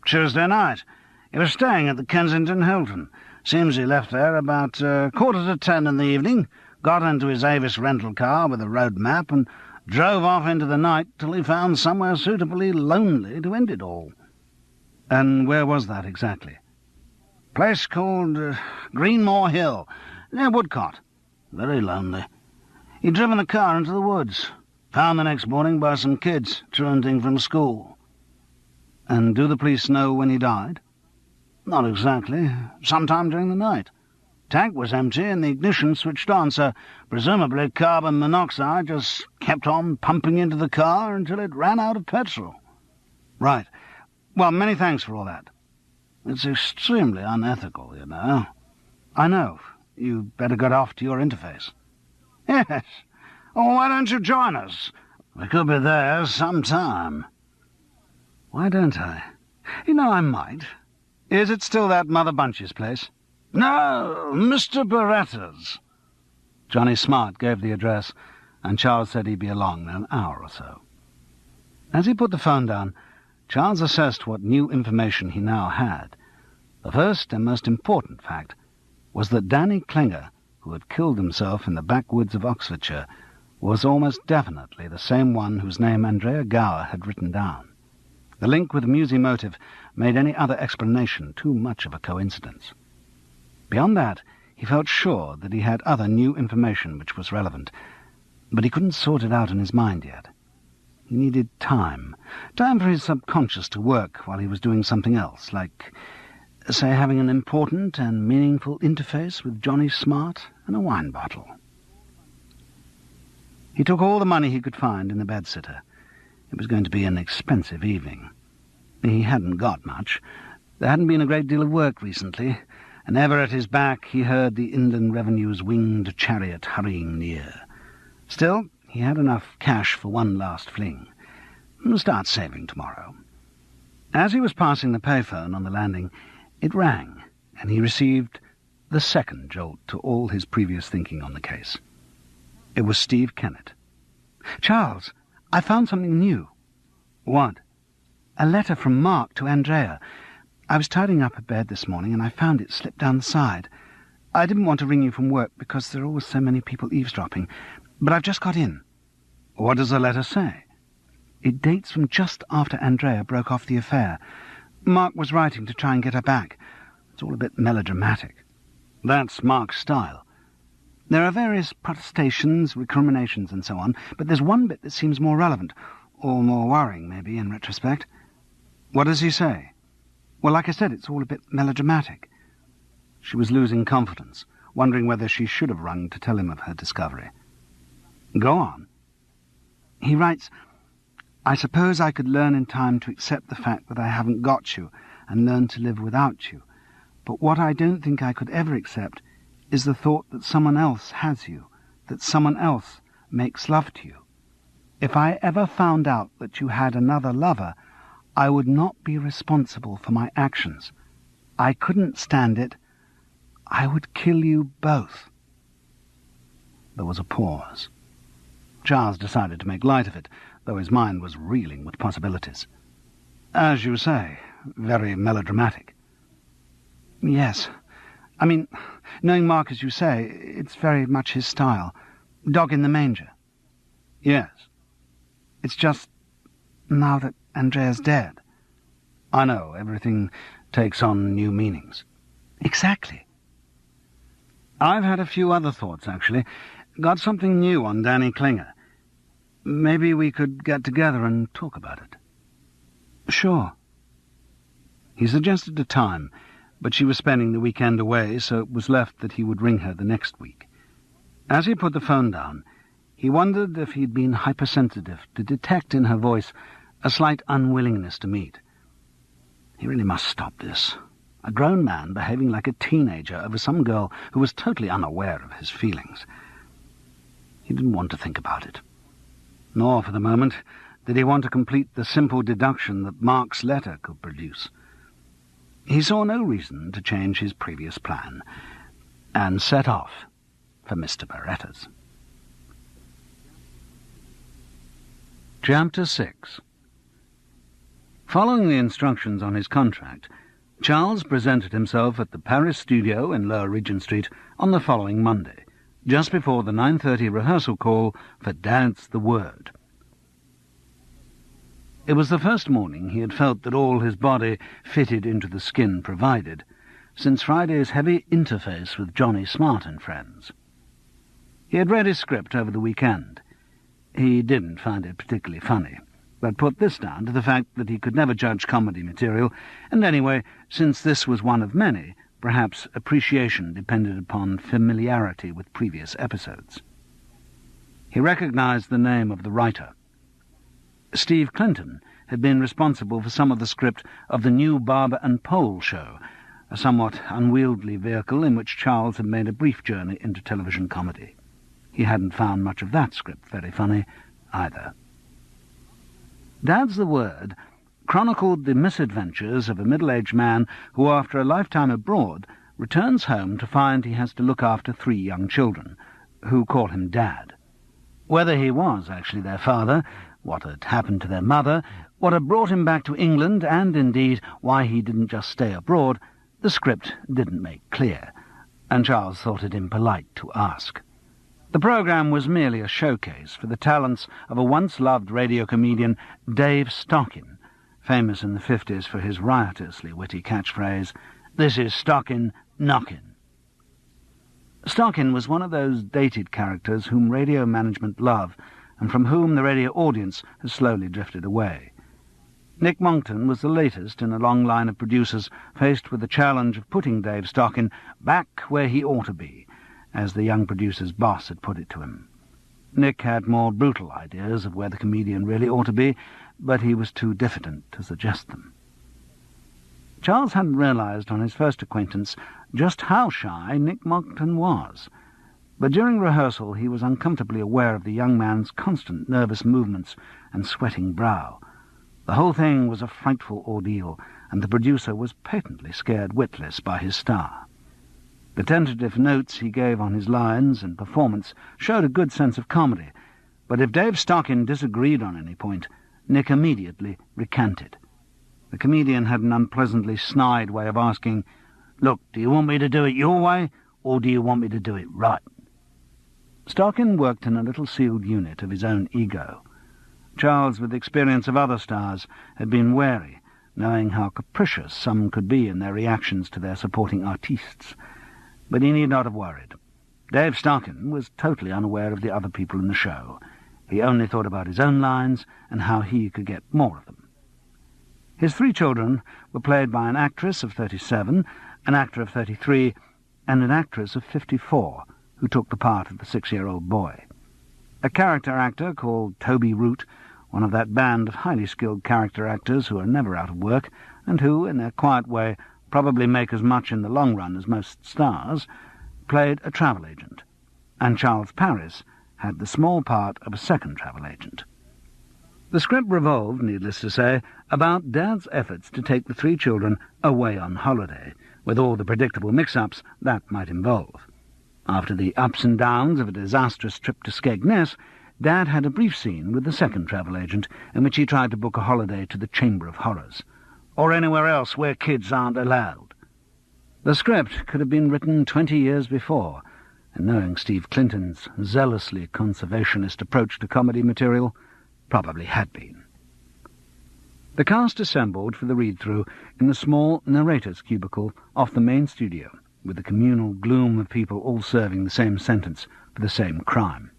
Tuesday night. He was staying at the Kensington Hilton. Seems he left there about 9:45 in the evening, got into his Avis rental car with a road map, and drove off into the night till he found somewhere suitably lonely to end it all. And where was that exactly? Place called Greenmore Hill, near Woodcote. Very lonely. He'd driven the car into the woods, found the next morning by some kids truanting from school. And do the police know when he died? Not exactly. Sometime during the night. Tank was empty and the ignition switched on, so presumably carbon monoxide just kept on pumping into the car until it ran out of petrol. Right. Well, many thanks for all that. It's extremely unethical, you know. I know. You'd better get off to your interface. Yes. Oh, why don't you join us? We could be there sometime. Why don't I? You know, I might. Is it still that Mother Bunch's place? No, Mr. Beretta's. Johnny Smart gave the address, and Charles said he'd be along in an hour or so. As he put the phone down, Charles assessed what new information he now had. The first and most important fact was that Danny Klinger, who had killed himself in the backwoods of Oxfordshire, was almost definitely the same one whose name Andrea Gower had written down. The link with the Musi motive made any other explanation too much of a coincidence. Beyond that, he felt sure that he had other new information which was relevant, but he couldn't sort it out in his mind yet. He needed time for his subconscious to work while he was doing something else, like, say, having an important and meaningful interface with Johnny Smart and a wine bottle. He took all the money he could find in the bedsitter. It was going to be an expensive evening. He hadn't got much. There hadn't been a great deal of work recently, and ever at his back he heard the Inland Revenue's winged chariot hurrying near. Still, he had enough cash for one last fling. He'll start saving tomorrow. As he was passing the payphone on the landing, it rang, and he received the second jolt to all his previous thinking on the case. It was Steve Kennett. "Charles, I found something new." "What?" "A letter from Mark to Andrea. I was tidying up a bed this morning, and I found it slipped down the side. I didn't want to ring you from work, because there are always so many people eavesdropping, but I've just got in." "What does the letter say?" "It dates from just after Andrea broke off the affair. Mark was writing to try and get her back. It's all a bit melodramatic." "That's Mark's style." "There are various protestations, recriminations, and so on, but there's one bit that seems more relevant, or more worrying, maybe, in retrospect." "What does he say?" "Well, like I said, it's all a bit melodramatic." She was losing confidence, wondering whether she should have rung to tell him of her discovery. "Go on." He writes, "I suppose I could learn in time to accept the fact that I haven't got you and learn to live without you. But what I don't think I could ever accept is the thought that someone else has you, that someone else makes love to you. If I ever found out that you had another lover, I would not be responsible for my actions. I couldn't stand it. I would kill you both." There was a pause. Charles decided to make light of it, though his mind was reeling with possibilities. "As you say, very melodramatic." "Yes. I mean, knowing Mark as you say, it's very much his style. Dog in the manger." "Yes." "It's just, now that Andrea's dead." "I know, everything takes on new meanings." "Exactly." "I've had a few other thoughts, actually. Got something new on Danny Klinger. Maybe we could get together and talk about it." "Sure." He suggested a time, but she was spending the weekend away, so it was left that he would ring her the next week. As he put the phone down, he wondered if he'd been hypersensitive to detect in her voice a slight unwillingness to meet. He really must stop this. A grown man behaving like a teenager over some girl who was totally unaware of his feelings. He didn't want to think about it. Nor, for the moment, did he want to complete the simple deduction that Mark's letter could produce. He saw no reason to change his previous plan, and set off for Mr. Beretta's. Chapter 6. Following the instructions on his contract, Charles presented himself at the Paris studio in Lower Regent Street on the following Monday, just before the 9:30 rehearsal call for Dad's the Word. It was the first morning he had felt that all his body fitted into the skin provided, since Friday's heavy interface with Johnny Smart and friends. He had read his script over the weekend. He didn't find it particularly funny, but put this down to the fact that he could never judge comedy material, and anyway, since this was one of many, perhaps appreciation depended upon familiarity with previous episodes. He recognized the name of the writer. Steve Clinton had been responsible for some of the script of the new Barber and Pole show, a somewhat unwieldy vehicle in which Charles had made a brief journey into television comedy. He hadn't found much of that script very funny either. Dad's the Word chronicled the misadventures of a middle-aged man who, after a lifetime abroad, returns home to find he has to look after 3 young children, who call him Dad. Whether he was actually their father, what had happened to their mother, what had brought him back to England, and indeed why he didn't just stay abroad, the script didn't make clear, and Charles thought it impolite to ask. The programme was merely a showcase for the talents of a once-loved radio comedian, Dave Stockin, famous in the 50s for his riotously witty catchphrase, "This is Stockin, knockin'." Stockin was one of those dated characters whom radio management love, and from whom the radio audience has slowly drifted away. Nick Monckton was the latest in a long line of producers faced with the challenge of putting Dave Stockin back where he ought to be, as the young producer's boss had put it to him. Nick had more brutal ideas of where the comedian really ought to be, but he was too diffident to suggest them. Charles hadn't realized on his first acquaintance just how shy Nick Monckton was, but during rehearsal he was uncomfortably aware of the young man's constant nervous movements and sweating brow. The whole thing was a frightful ordeal, and the producer was patently scared witless by his star. The tentative notes he gave on his lines and performance showed a good sense of comedy, but if Dave Stockin disagreed on any point, Nick immediately recanted. The comedian had an unpleasantly snide way of asking, "Look, do you want me to do it your way, or do you want me to do it right?" Stockin worked in a little sealed unit of his own ego. Charles, with experience of other stars, had been wary, knowing how capricious some could be in their reactions to their supporting artistes. But he need not have worried. Dave Stockin was totally unaware of the other people in the show. He only thought about his own lines and how he could get more of them. His 3 children were played by an actress of 37, an actor of 33, and an actress of 54, who took the part of the 6-year-old boy. A character actor called Toby Root, one of that band of highly skilled character actors who are never out of work, and who, in their quiet way, probably make as much in the long run as most stars, played a travel agent, and Charles Paris had the small part of a second travel agent. The script revolved, needless to say, about Dad's efforts to take the 3 children away on holiday, with all the predictable mix-ups that might involve. After the ups and downs of a disastrous trip to Skegness, Dad had a brief scene with the second travel agent in which he tried to book a holiday to the Chamber of Horrors, or anywhere else where kids aren't allowed. The script could have been written 20 years before, and knowing Steve Clinton's zealously conservationist approach to comedy material, probably had been. The cast assembled for the read-through in the small narrator's cubicle off the main studio, with the communal gloom of people all serving the same sentence for the same crime.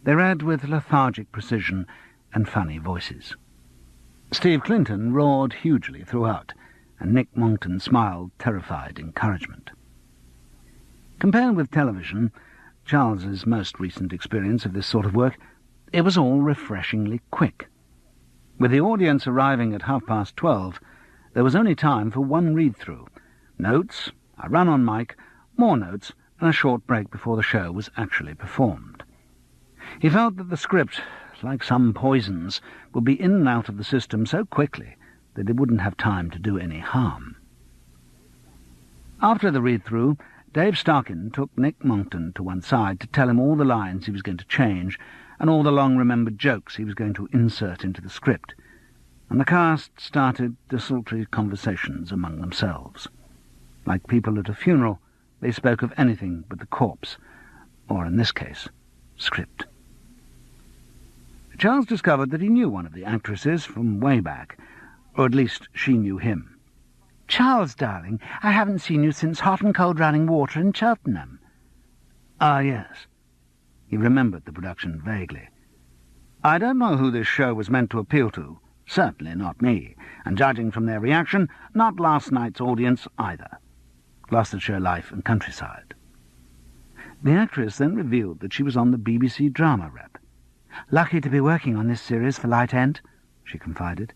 They read with lethargic precision and funny voices. Steve Clinton roared hugely throughout, and Nick Monckton smiled terrified encouragement. Compared with television, Charles's most recent experience of this sort of work, it was all refreshingly quick. With the audience arriving at 12:30, there was only time for one read-through. Notes, a run on mic, more notes, and a short break before the show was actually performed. He felt that the script, like some poisons, would be in and out of the system so quickly that it wouldn't have time to do any harm. After the read-through, Dave Starkin took Nick Monckton to one side to tell him all the lines he was going to change and all the long-remembered jokes he was going to insert into the script, and the cast started desultory conversations among themselves. Like people at a funeral, they spoke of anything but the corpse, or, in this case, script. Charles discovered that he knew one of the actresses from way back, or at least she knew him. "Charles, darling, I haven't seen you since Hot and Cold Running Water in Cheltenham." "Ah, yes." He remembered the production vaguely. "I don't know who this show was meant to appeal to. Certainly not me, and judging from their reaction, not last night's audience either. Gloucestershire Life and Countryside." The actress then revealed that she was on the BBC drama rep. "Lucky to be working on this series for Light End," she confided.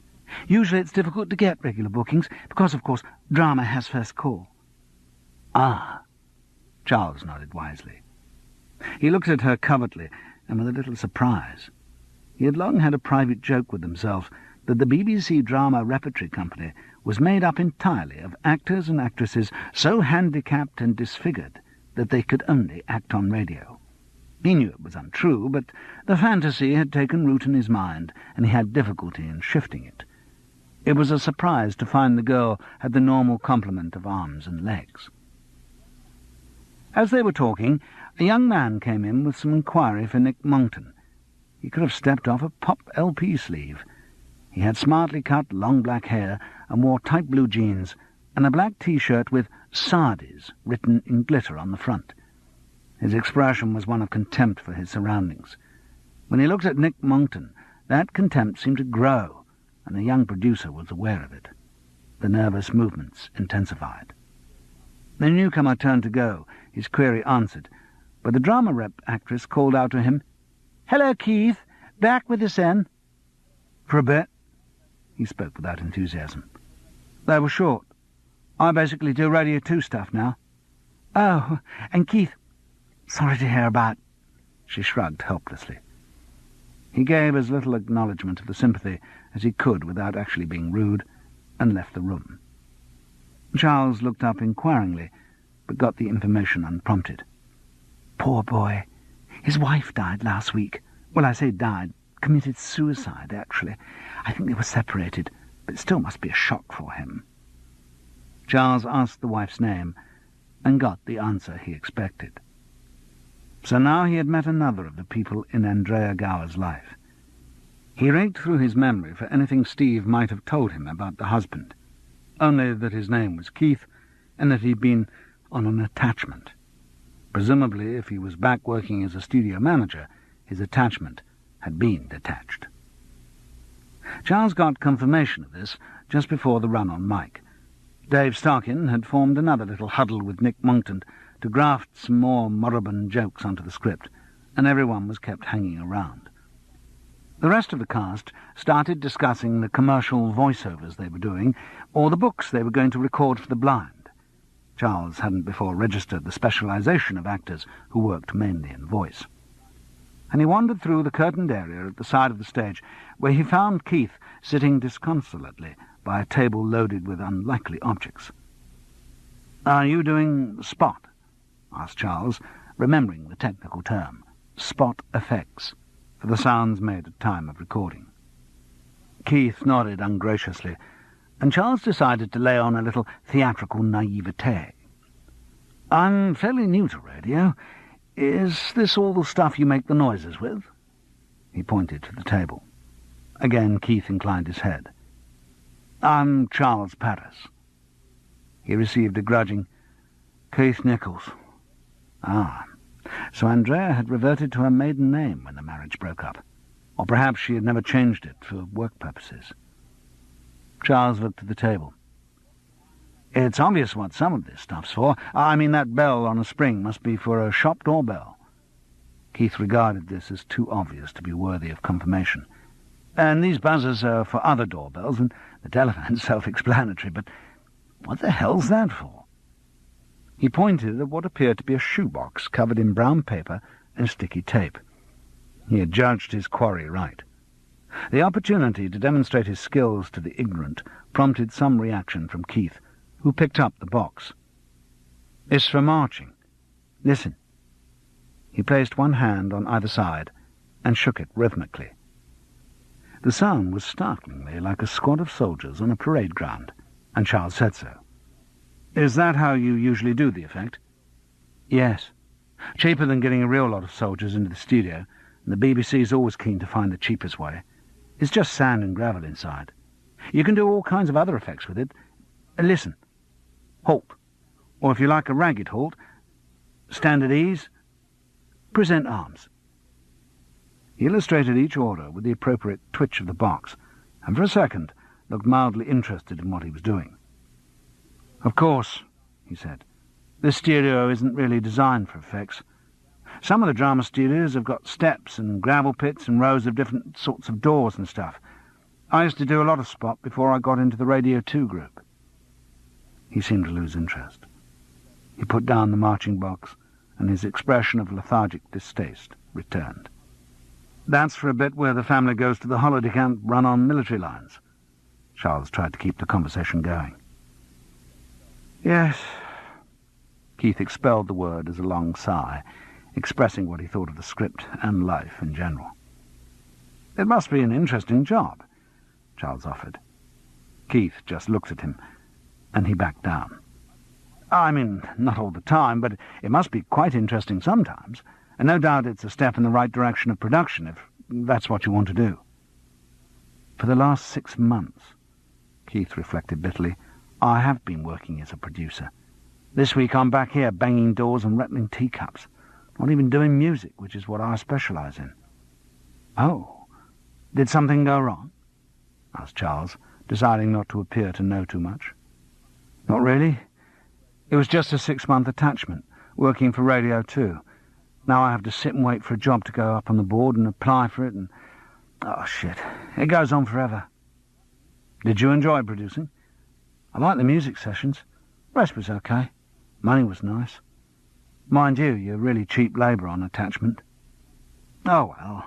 "Usually it's difficult to get regular bookings, because, of course, drama has first call." "Ah," Charles nodded wisely. He looked at her covertly, and with a little surprise. He had long had a private joke with himself that the BBC Drama Repertory Company was made up entirely of actors and actresses so handicapped and disfigured that they could only act on radio. He knew it was untrue, but the fantasy had taken root in his mind, and he had difficulty in shifting it. It was a surprise to find the girl had the normal complement of arms and legs. As they were talking, a young man came in with some inquiry for Nick Monckton. He could have stepped off a pop LP sleeve. He had smartly cut, long black hair and wore tight blue jeans and a black T-shirt with "Sardi's" written in glitter on the front. His expression was one of contempt for his surroundings. When he looked at Nick Monckton, that contempt seemed to grow, and the young producer was aware of it. The nervous movements intensified. The newcomer turned to go, his query answered, but the drama rep actress called out to him, "Hello, Keith. Back with us, then?" "For a bit." He spoke without enthusiasm. "They were short. I basically do Radio 2 stuff now." "Oh, and Keith, sorry to hear about—" She shrugged helplessly. He gave as little acknowledgement of the sympathy as he could without actually being rude, and left the room. Charles looked up inquiringly, but got the information unprompted. "Poor boy. His wife died last week. Well, I say died. Committed suicide, actually. I think they were separated, but it still must be a shock for him." Charles asked the wife's name, and got the answer he expected. So now he had met another of the people in Andrea Gower's life. He raked through his memory for anything Steve might have told him about the husband, only that his name was Keith, and that he'd been on an attachment. Presumably, if he was back working as a studio manager, his attachment had been detached. Charles got confirmation of this just before the run on mic. Dave Starkin had formed another little huddle with Nick Monckton to graft some more moribund jokes onto the script, and everyone was kept hanging around. The rest of the cast started discussing the commercial voiceovers they were doing, or the books they were going to record for the blind. Charles hadn't before registered the specialization of actors who worked mainly in voice. And he wandered through the curtained area at the side of the stage, where he found Keith sitting disconsolately by a table loaded with unlikely objects. "Are you doing spot?" asked Charles, remembering the technical term, spot effects, for the sounds made at time of recording. Keith nodded ungraciously, and Charles decided to lay on a little theatrical naivete. "I'm fairly new to radio. Is this all the stuff you make the noises with?" He pointed to the table. Again Keith inclined his head. "I'm Charles Paris." He received a grudging, "Keith Nichols." Ah, so Andrea had reverted to her maiden name when the marriage broke up, or perhaps she had never changed it for work purposes. Charles looked at the table. "It's obvious what some of this stuff's for. I mean, that bell on a spring must be for a shop doorbell." Keith regarded this as too obvious to be worthy of confirmation. "And these buzzers are for other doorbells, and the telephone's self-explanatory, but what the hell's that for?" He pointed at what appeared to be a shoebox covered in brown paper and sticky tape. He had judged his quarry right. The opportunity to demonstrate his skills to the ignorant prompted some reaction from Keith, who picked up the box. It's for marching. Listen." He placed one hand on either side and shook it rhythmically. The sound was startlingly like a squad of soldiers on a parade ground, and Charles said so. "Is that how you usually do the effect?" "Yes. Cheaper than getting a real lot of soldiers into the studio, and the BBC's always keen to find the cheapest way. It's just sand and gravel inside. You can do all kinds of other effects with it. Listen. Halt. Or if you like a ragged halt, stand at ease, present arms." He illustrated each order with the appropriate twitch of the box, and for a second looked mildly interested in what he was doing. "Of course," he said, "this studio isn't really designed for effects. Some of the drama studios have got steps and gravel pits and rows of different sorts of doors and stuff. I used to do a lot of spot before I got into the Radio 2 group." He seemed to lose interest. He put down the marching box, and his expression of lethargic distaste returned. "That's for a bit where the family goes to the holiday camp run on military lines." Charles tried to keep the conversation going. "Yes." Keith expelled the word as a long sigh, expressing what he thought of the script and life in general. "It must be an interesting job," Charles offered. Keith just looked at him, and he backed down. "I mean, not all the time, but it must be quite interesting sometimes, and no doubt it's a step in the right direction of production, if that's what you want to do." "For the last 6 months," Keith reflected bitterly, "I have been working as a producer. This week I'm back here banging doors and rattling teacups, not even doing music, which is what I specialise in." "Oh, did something go wrong?" asked Charles, deciding not to appear to know too much. "Not really. It was just a 6-month attachment, working for Radio 2. Now I have to sit and wait for a job to go up on the board and apply for it, and... oh, shit. It goes on forever." "Did you enjoy producing?" "I liked the music sessions. The rest was okay. Money was nice. Mind you, you're really cheap labour on attachment." "Oh, well,"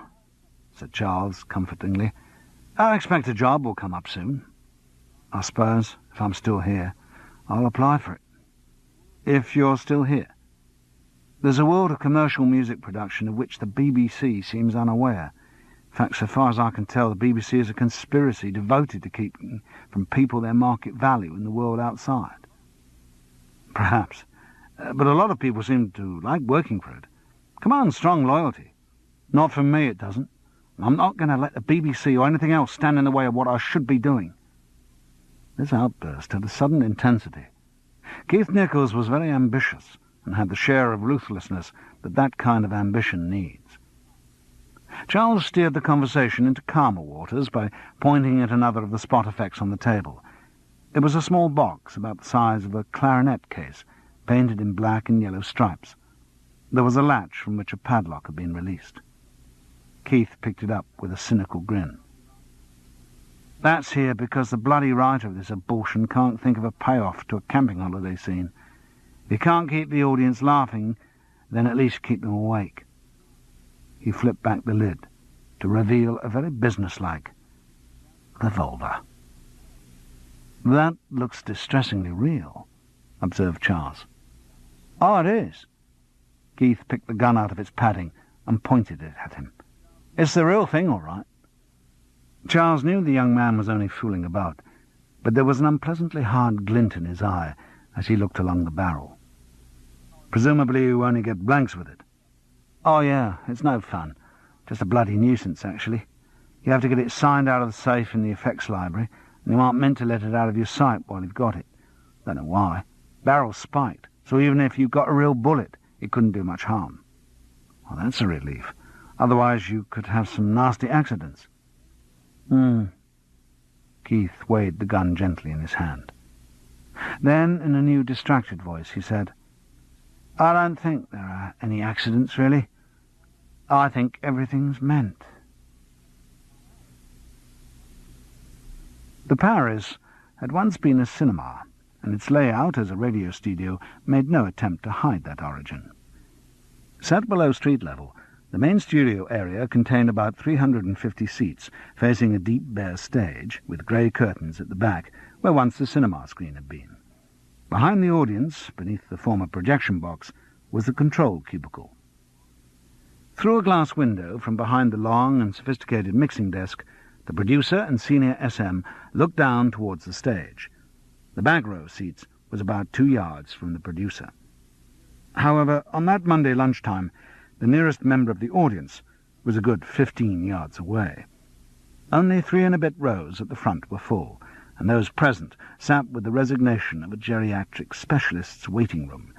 said Charles comfortingly. "I expect a job will come up soon. I suppose, if I'm still here, I'll apply for it." "If you're still here?" "There's a world of commercial music production of which the BBC seems unaware. In fact, so far as I can tell, the BBC is a conspiracy devoted to keeping from people their market value in the world outside." "Perhaps. But a lot of people seem to like working for it. Commands strong loyalty. Not for me, it doesn't. I'm not going to let the BBC or anything else stand in the way of what I should be doing." This outburst had a sudden intensity. Keith Nichols was very ambitious, and had the share of ruthlessness that kind of ambition needs. Charles steered the conversation into calmer waters by pointing at another of the spot effects on the table. It was a small box about the size of a clarinet case, painted in black and yellow stripes. There was a latch from which a padlock had been released. Keith picked it up with a cynical grin. "That's here because the bloody writer of this abortion can't think of a payoff to a camping holiday scene. If you can't keep the audience laughing, then at least keep them awake." He flipped back the lid to reveal a very businesslike revolver. "That looks distressingly real," observed Charles. "Oh, it is." Keith picked the gun out of its padding and pointed it at him. "It's the real thing, all right." Charles knew the young man was only fooling about, but there was an unpleasantly hard glint in his eye as he looked along the barrel. "Presumably you only get blanks with it." "Oh, yeah, it's no fun. Just a bloody nuisance, actually. You have to get it signed out of the safe in the effects library, and you aren't meant to let it out of your sight while you've got it. Don't know why. Barrel's spiked, so even if you got a real bullet, it couldn't do much harm." "Well, that's a relief. Otherwise you could have some nasty accidents." Keith weighed the gun gently in his hand. Then, in a new distracted voice, he said, "I don't think there are any accidents, really. I think everything's meant." The Paris had once been a cinema, and its layout as a radio studio made no attempt to hide that origin. Set below street level, the main studio area contained about 350 seats, facing a deep bare stage, with grey curtains at the back, where once the cinema screen had been. Behind the audience, beneath the former projection box, was the control cubicle. Through a glass window from behind the long and sophisticated mixing desk, the producer and senior SM looked down towards the stage. The back row of seats was about 2 yards from the producer. However, on that Monday lunchtime, the nearest member of the audience was a good 15 yards away. Only 3 and a bit rows at the front were full, and those present sat with the resignation of a geriatric specialist's waiting room,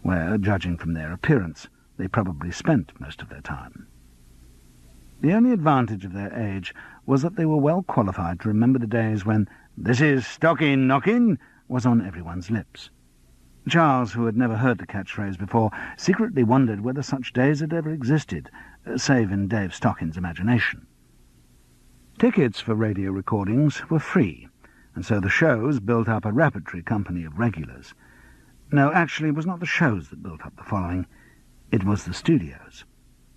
where, judging from their appearance, they probably spent most of their time. The only advantage of their age was that they were well qualified to remember the days when "This is stocking knocking" was on everyone's lips. Charles, who had never heard the catchphrase before, secretly wondered whether such days had ever existed, save in Dave Stockin's imagination. Tickets for radio recordings were free, and so the shows built up a repertory company of regulars. No, actually, it was not the shows that built up the following. It was the studios.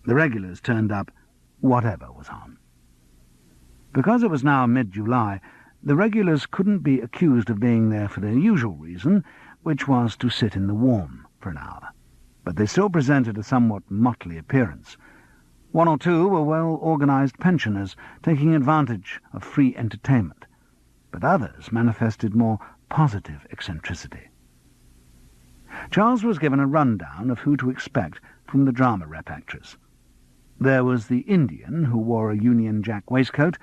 The regulars turned up whatever was on. Because it was now mid-July, the regulars couldn't be accused of being there for their usual reason, which was to sit in the warm for an hour. But they still presented a somewhat motley appearance. 1 or 2 were well-organised pensioners taking advantage of free entertainment, but others manifested more positive eccentricity. Charles was given a rundown of who to expect from the drama rep actress. There was the Indian, who wore a Union Jack waistcoat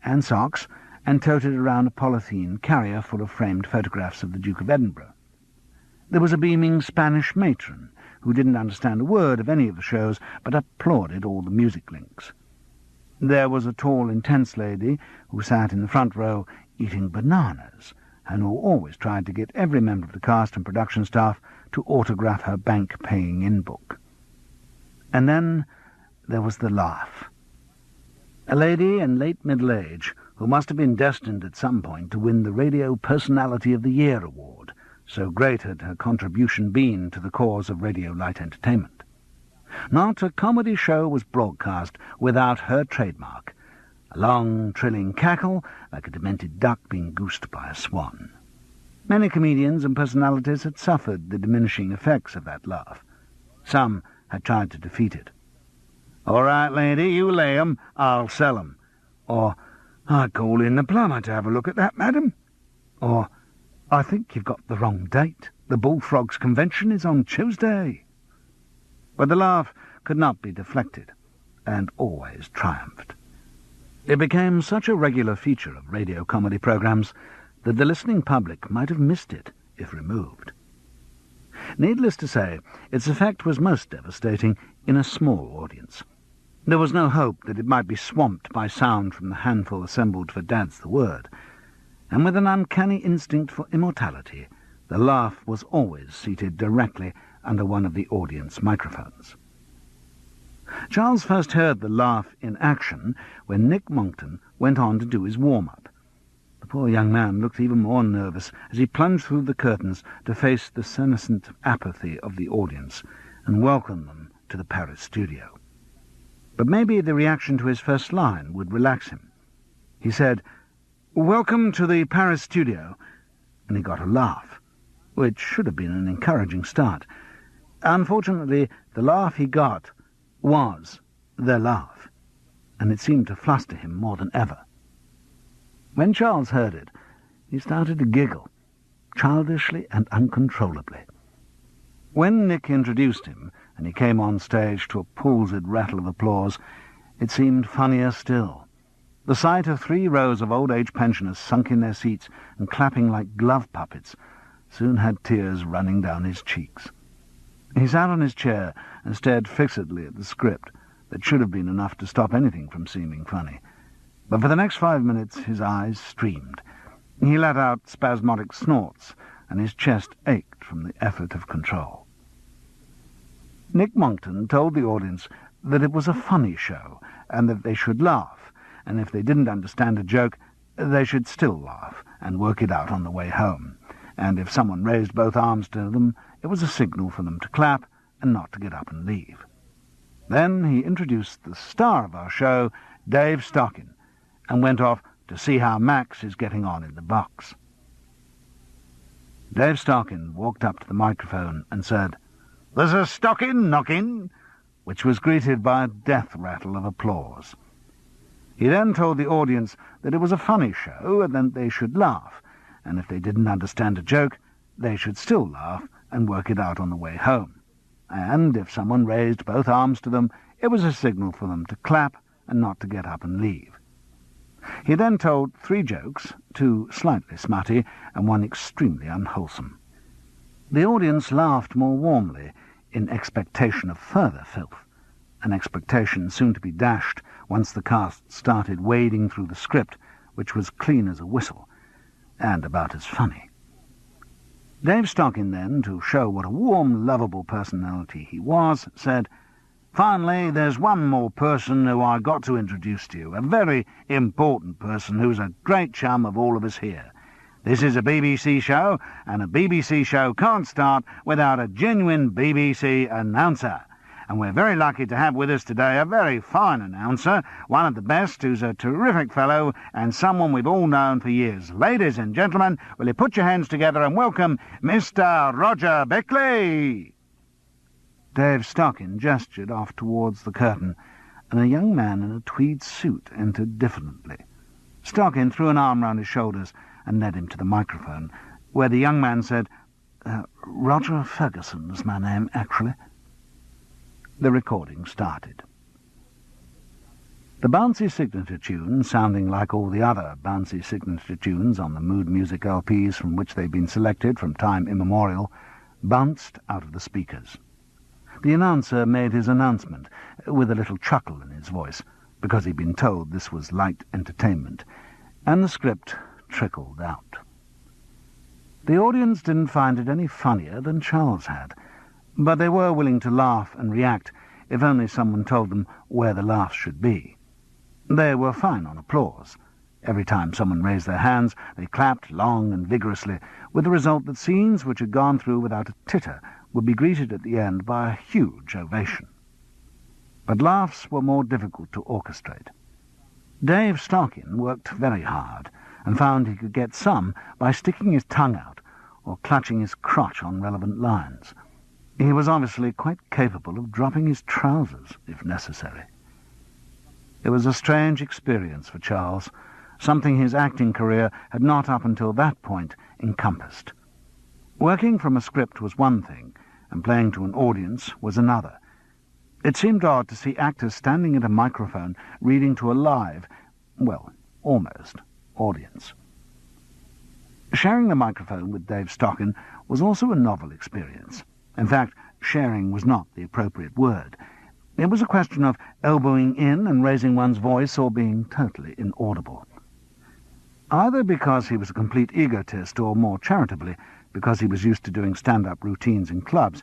and socks and toted around a polythene carrier full of framed photographs of the Duke of Edinburgh. There was a beaming Spanish matron, who didn't understand a word of any of the shows, but applauded all the music links. There was a tall, intense lady who sat in the front row eating bananas, and who always tried to get every member of the cast and production staff to autograph her bank-paying-in book. And then there was the laugh. A lady in late middle age, who must have been destined at some point to win the Radio Personality of the Year award, so great had her contribution been to the cause of radio light entertainment. Not a comedy show was broadcast without her trademark, a long, trilling cackle like a demented duck being goosed by a swan. Many comedians and personalities had suffered the diminishing effects of that laugh. Some had tried to defeat it. "All right, lady, you lay 'em, I'll sell 'em." Or, "I call in the plumber to have a look at that, madam." Or, "I think you've got the wrong date. The Bullfrogs Convention is on Tuesday." But the laugh could not be deflected, and always triumphed. It became such a regular feature of radio comedy programs that the listening public might have missed it if removed. Needless to say, its effect was most devastating in a small audience. There was no hope that it might be swamped by sound from the handful assembled for Dad's the Word, and with an uncanny instinct for immortality, the laugh was always seated directly under one of the audience microphones. Charles first heard the laugh in action when Nick Monckton went on to do his warm-up. The poor young man looked even more nervous as he plunged through the curtains to face the senescent apathy of the audience and welcome them to the Paris studio. But maybe the reaction to his first line would relax him. He said, "Welcome to the Paris studio," and he got a laugh, which should have been an encouraging start. Unfortunately, the laugh he got was their laugh, and it seemed to fluster him more than ever. When Charles heard it, he started to giggle, childishly and uncontrollably. When Nick introduced him, and he came on stage to a palsied rattle of applause, it seemed funnier still. The sight of 3 rows of old-age pensioners sunk in their seats and clapping like glove puppets soon had tears running down his cheeks. He sat on his chair and stared fixedly at the script that should have been enough to stop anything from seeming funny. But for the next 5 minutes his eyes streamed. He let out spasmodic snorts, and his chest ached from the effort of control. Nick Monckton told the audience that it was a funny show, and that they should laugh, and if they didn't understand a joke, they should still laugh and work it out on the way home, and if someone raised both arms to them, it was a signal for them to clap and not to get up and leave. Then he introduced the star of our show, Dave Stockin, and went off to see how Max is getting on in the box. Dave Stockin walked up to the microphone and said, "There's a stockin' knockin'," which was greeted by a death rattle of applause. He then told the audience that it was a funny show and that they should laugh, and if they didn't understand a joke, they should still laugh and work it out on the way home. And if someone raised both arms to them, it was a signal for them to clap and not to get up and leave. He then told 3 jokes, 2 slightly smutty and 1 extremely unwholesome. The audience laughed more warmly in expectation of further filth, an expectation soon to be dashed once the cast started wading through the script, which was clean as a whistle, and about as funny. Dave Stockin then, to show what a warm, lovable personality he was, said, "Finally, there's one more person who I got to introduce to you, a very important person who's a great chum of all of us here. This is a BBC show, and a BBC show can't start without a genuine BBC announcer. And we're very lucky to have with us today a very fine announcer, one of the best, who's a terrific fellow and someone we've all known for years. Ladies and gentlemen, will you put your hands together and welcome Mr. Roger Beckley?" Dave Stockin gestured off towards the curtain, and a young man in a tweed suit entered diffidently. Stockin threw an arm round his shoulders and led him to the microphone, where the young man said, "Roger Ferguson's my name, actually." The recording started. The bouncy signature tune, sounding like all the other bouncy signature tunes on the mood music LPs from which they'd been selected from time immemorial, bounced out of the speakers. The announcer made his announcement, with a little chuckle in his voice, because he'd been told this was light entertainment, and the script trickled out. The audience didn't find it any funnier than Charles had, but they were willing to laugh and react if only someone told them where the laughs should be. They were fine on applause. Every time someone raised their hands, they clapped long and vigorously, with the result that scenes which had gone through without a titter would be greeted at the end by a huge ovation. But laughs were more difficult to orchestrate. Dave Stockin worked very hard, and found he could get some by sticking his tongue out or clutching his crotch on relevant lines. He was obviously quite capable of dropping his trousers, if necessary. It was a strange experience for Charles, something his acting career had not up until that point encompassed. Working from a script was one thing, and playing to an audience was another. It seemed odd to see actors standing at a microphone reading to a live, well, almost, audience. Sharing the microphone with Dave Stockin was also a novel experience. In fact, sharing was not the appropriate word. It was a question of elbowing in and raising one's voice or being totally inaudible. Either because he was a complete egotist or, more charitably, because he was used to doing stand-up routines in clubs,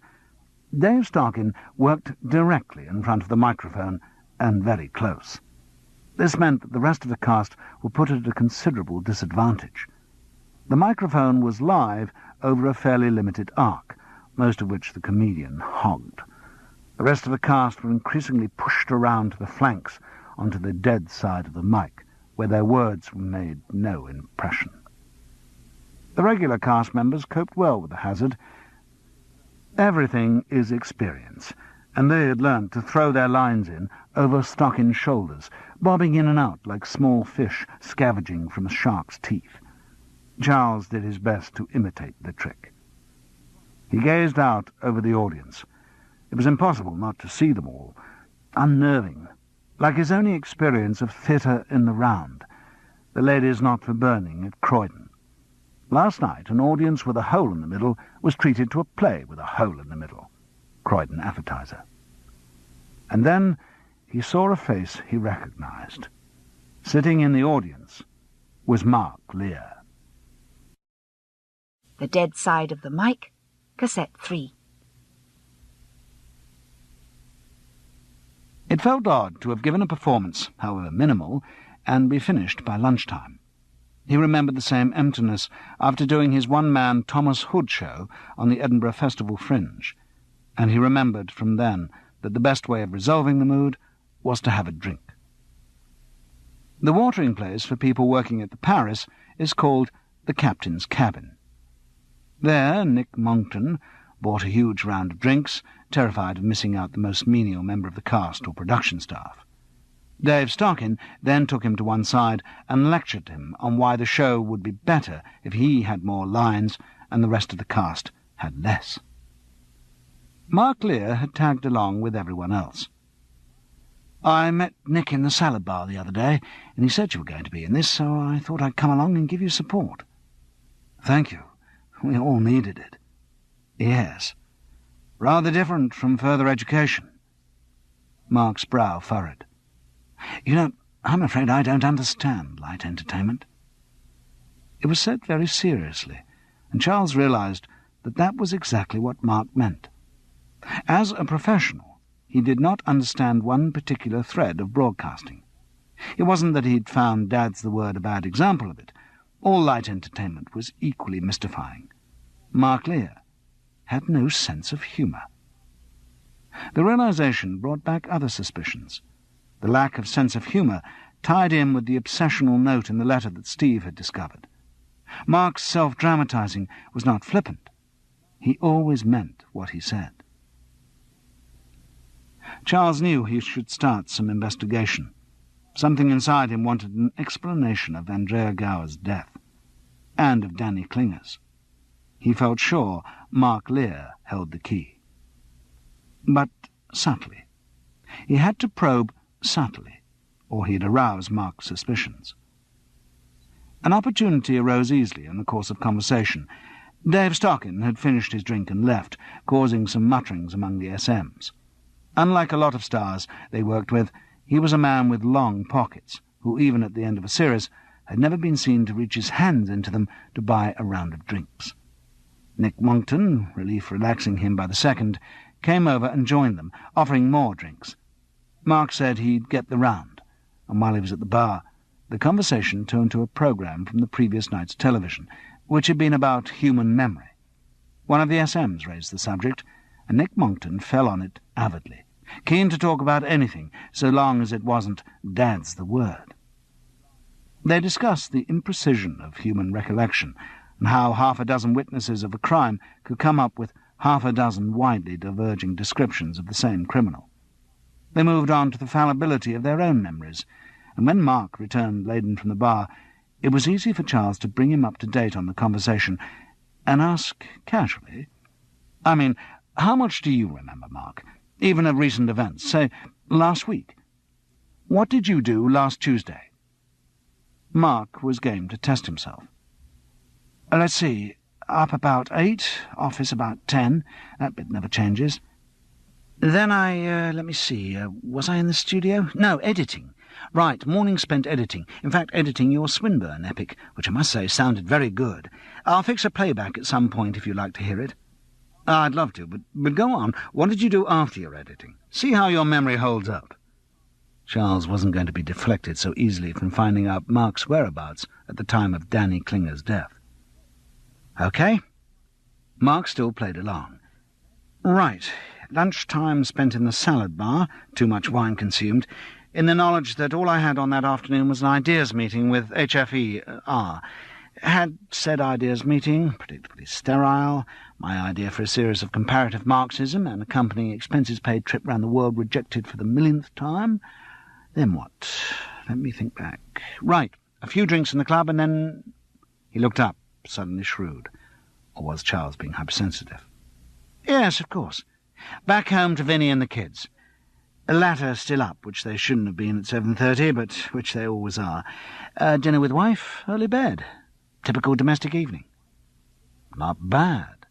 Dave Stockin worked directly in front of the microphone and very close. This meant that the rest of the cast were put at a considerable disadvantage. The microphone was live over a fairly limited arc, most of which the comedian hogged. The rest of the cast were increasingly pushed around to the flanks onto the dead side of the mic, where their words made no impression. The regular cast members coped well with the hazard. Everything is experience, and they had learnt to throw their lines in over Stockin's shoulders, bobbing in and out like small fish scavenging from a shark's teeth. Charles did his best to imitate the trick. He gazed out over the audience. It was impossible not to see them all, unnerving, like his only experience of theatre in the round, the Ladies Not for Burning at Croydon. Last night, an audience with a hole in the middle was treated to a play with a hole in the middle, Croydon advertiser. And then he saw a face he recognised. Sitting in the audience was Mark Lear. The Dead Side of the Mic, Cassette 3. It felt odd to have given a performance, however minimal, and be finished by lunchtime. He remembered the same emptiness after doing his one-man Thomas Hood show on the Edinburgh Festival Fringe, and he remembered from then that the best way of resolving the mood was to have a drink. The watering place for people working at the Paris is called the Captain's Cabin. There, Nick Monckton bought a huge round of drinks, terrified of missing out the most menial member of the cast or production staff. Dave Starkin then took him to one side and lectured him on why the show would be better if he had more lines and the rest of the cast had less. Mark Lear had tagged along with everyone else. "I met Nick in the salad bar the other day, and he said you were going to be in this, so I thought I'd come along and give you support." "Thank you. We all needed it." "Yes. Rather different from further education." Mark's brow furrowed. "You know, I'm afraid I don't understand light entertainment." It was said very seriously, and Charles realized that that was exactly what Mark meant. As a professional, he did not understand one particular thread of broadcasting. It wasn't that he'd found Dad's the Word a bad example of it. All light entertainment was equally mystifying. Mark Lear had no sense of humour. The realization brought back other suspicions. The lack of sense of humour tied in with the obsessional note in the letter that Steve had discovered. Mark's self-dramatising was not flippant. He always meant what he said. Charles knew he should start some investigation. Something inside him wanted an explanation of Andrea Gower's death, and of Danny Klinger's. He felt sure Mark Lear held the key. But subtly. He had to probe subtly, or he'd arouse Mark's suspicions. An opportunity arose easily in the course of conversation. Dave Starkin had finished his drink and left, causing some mutterings among the SMs. Unlike a lot of stars they worked with, he was a man with long pockets, who even at the end of a series had never been seen to reach his hands into them to buy a round of drinks. Nick Monckton, relief relaxing him by the second, came over and joined them, offering more drinks. Mark said he'd get the round, and while he was at the bar, the conversation turned to a programme from the previous night's television, which had been about human memory. One of the SMs raised the subject, and Nick Monckton fell on it avidly, keen to talk about anything, so long as it wasn't Dad's the Word. They discussed the imprecision of human recollection, and how half a dozen witnesses of a crime could come up with half a dozen widely diverging descriptions of the same criminal. They moved on to the fallibility of their own memories, and when Mark returned laden from the bar, it was easy for Charles to bring him up to date on the conversation and ask casually, "I mean, how much do you remember, Mark, even of recent events, say, last week? What did you do last Tuesday?" Mark was game to test himself. "Let's see, up about 8, office about 10, that bit never changes. Then let me see, was I in the studio? No, editing. Right, morning spent editing. In fact, editing your Swinburne epic, which I must say sounded very good. I'll fix a playback at some point if you'd like to hear it." "I'd love to, but go on. What did you do after your editing? See how your memory holds up." Charles wasn't going to be deflected so easily from finding out Mark's whereabouts at the time of Danny Klinger's death. "OK." Mark still played along. "Right. Lunchtime spent in the salad bar, too much wine consumed, in the knowledge that all I had on that afternoon was an ideas meeting with HFE-R. Had said ideas meeting, predictably sterile, my idea for a series of comparative Marxism, and accompanying expenses-paid trip round the world rejected for the millionth time. Then what? Let me think back. Right, a few drinks in the club, and then—" He looked up, suddenly shrewd. Or was Charles being hypersensitive? "Yes, of course. Back home to Vinny and the kids. The latter still up, which they shouldn't have been at 7:30, but which they always are. Dinner with wife, early bed. Typical domestic evening." "Not bad,"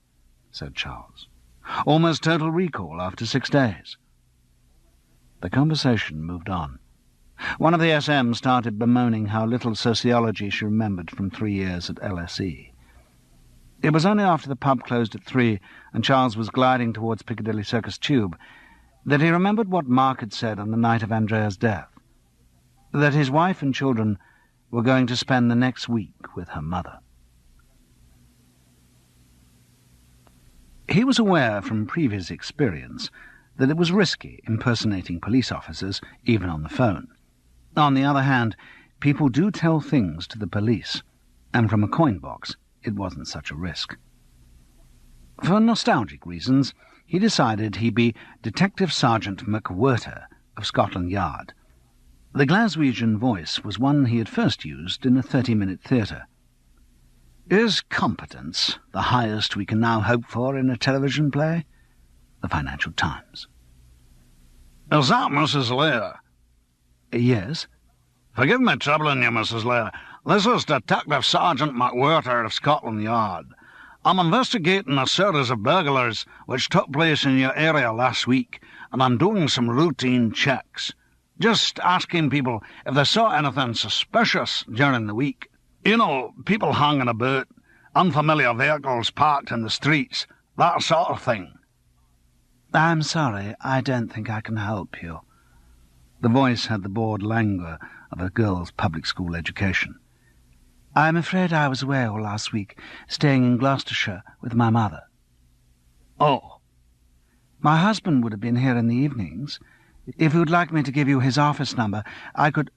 said Charles. "Almost total recall after 6 days." The conversation moved on. One of the SMs started bemoaning how little sociology she remembered from 3 years at LSE. It was only after the pub closed at 3 and Charles was gliding towards Piccadilly Circus Tube that he remembered what Mark had said on the night of Andrea's death, that his wife and children were going to spend the next week with her mother. He was aware from previous experience that it was risky impersonating police officers, even on the phone. On the other hand, people do tell things to the police, and from a coin box it wasn't such a risk. For nostalgic reasons, he decided he'd be Detective Sergeant McWhirter of Scotland Yard. The Glaswegian voice was one he had first used in a 30-minute theatre. "Is competence the highest we can now hope for in a television play?" The Financial Times. "Is that Mrs. Lear?" "Yes." "Forgive me troubling you, Mrs. Lear. This is Detective Sergeant McWhirter of Scotland Yard. I'm investigating a series of burglars which took place in your area last week, and I'm doing some routine checks. Just asking people if they saw anything suspicious during the week. You know, people hanging about, unfamiliar vehicles parked in the streets, that sort of thing." "I'm sorry, I don't think I can help you." The voice had the bored languor of a girl's public school education. "I'm afraid I was away all last week, staying in Gloucestershire with my mother." "Oh." "My husband would have been here in the evenings. If you would like me to give you his office number, I could—"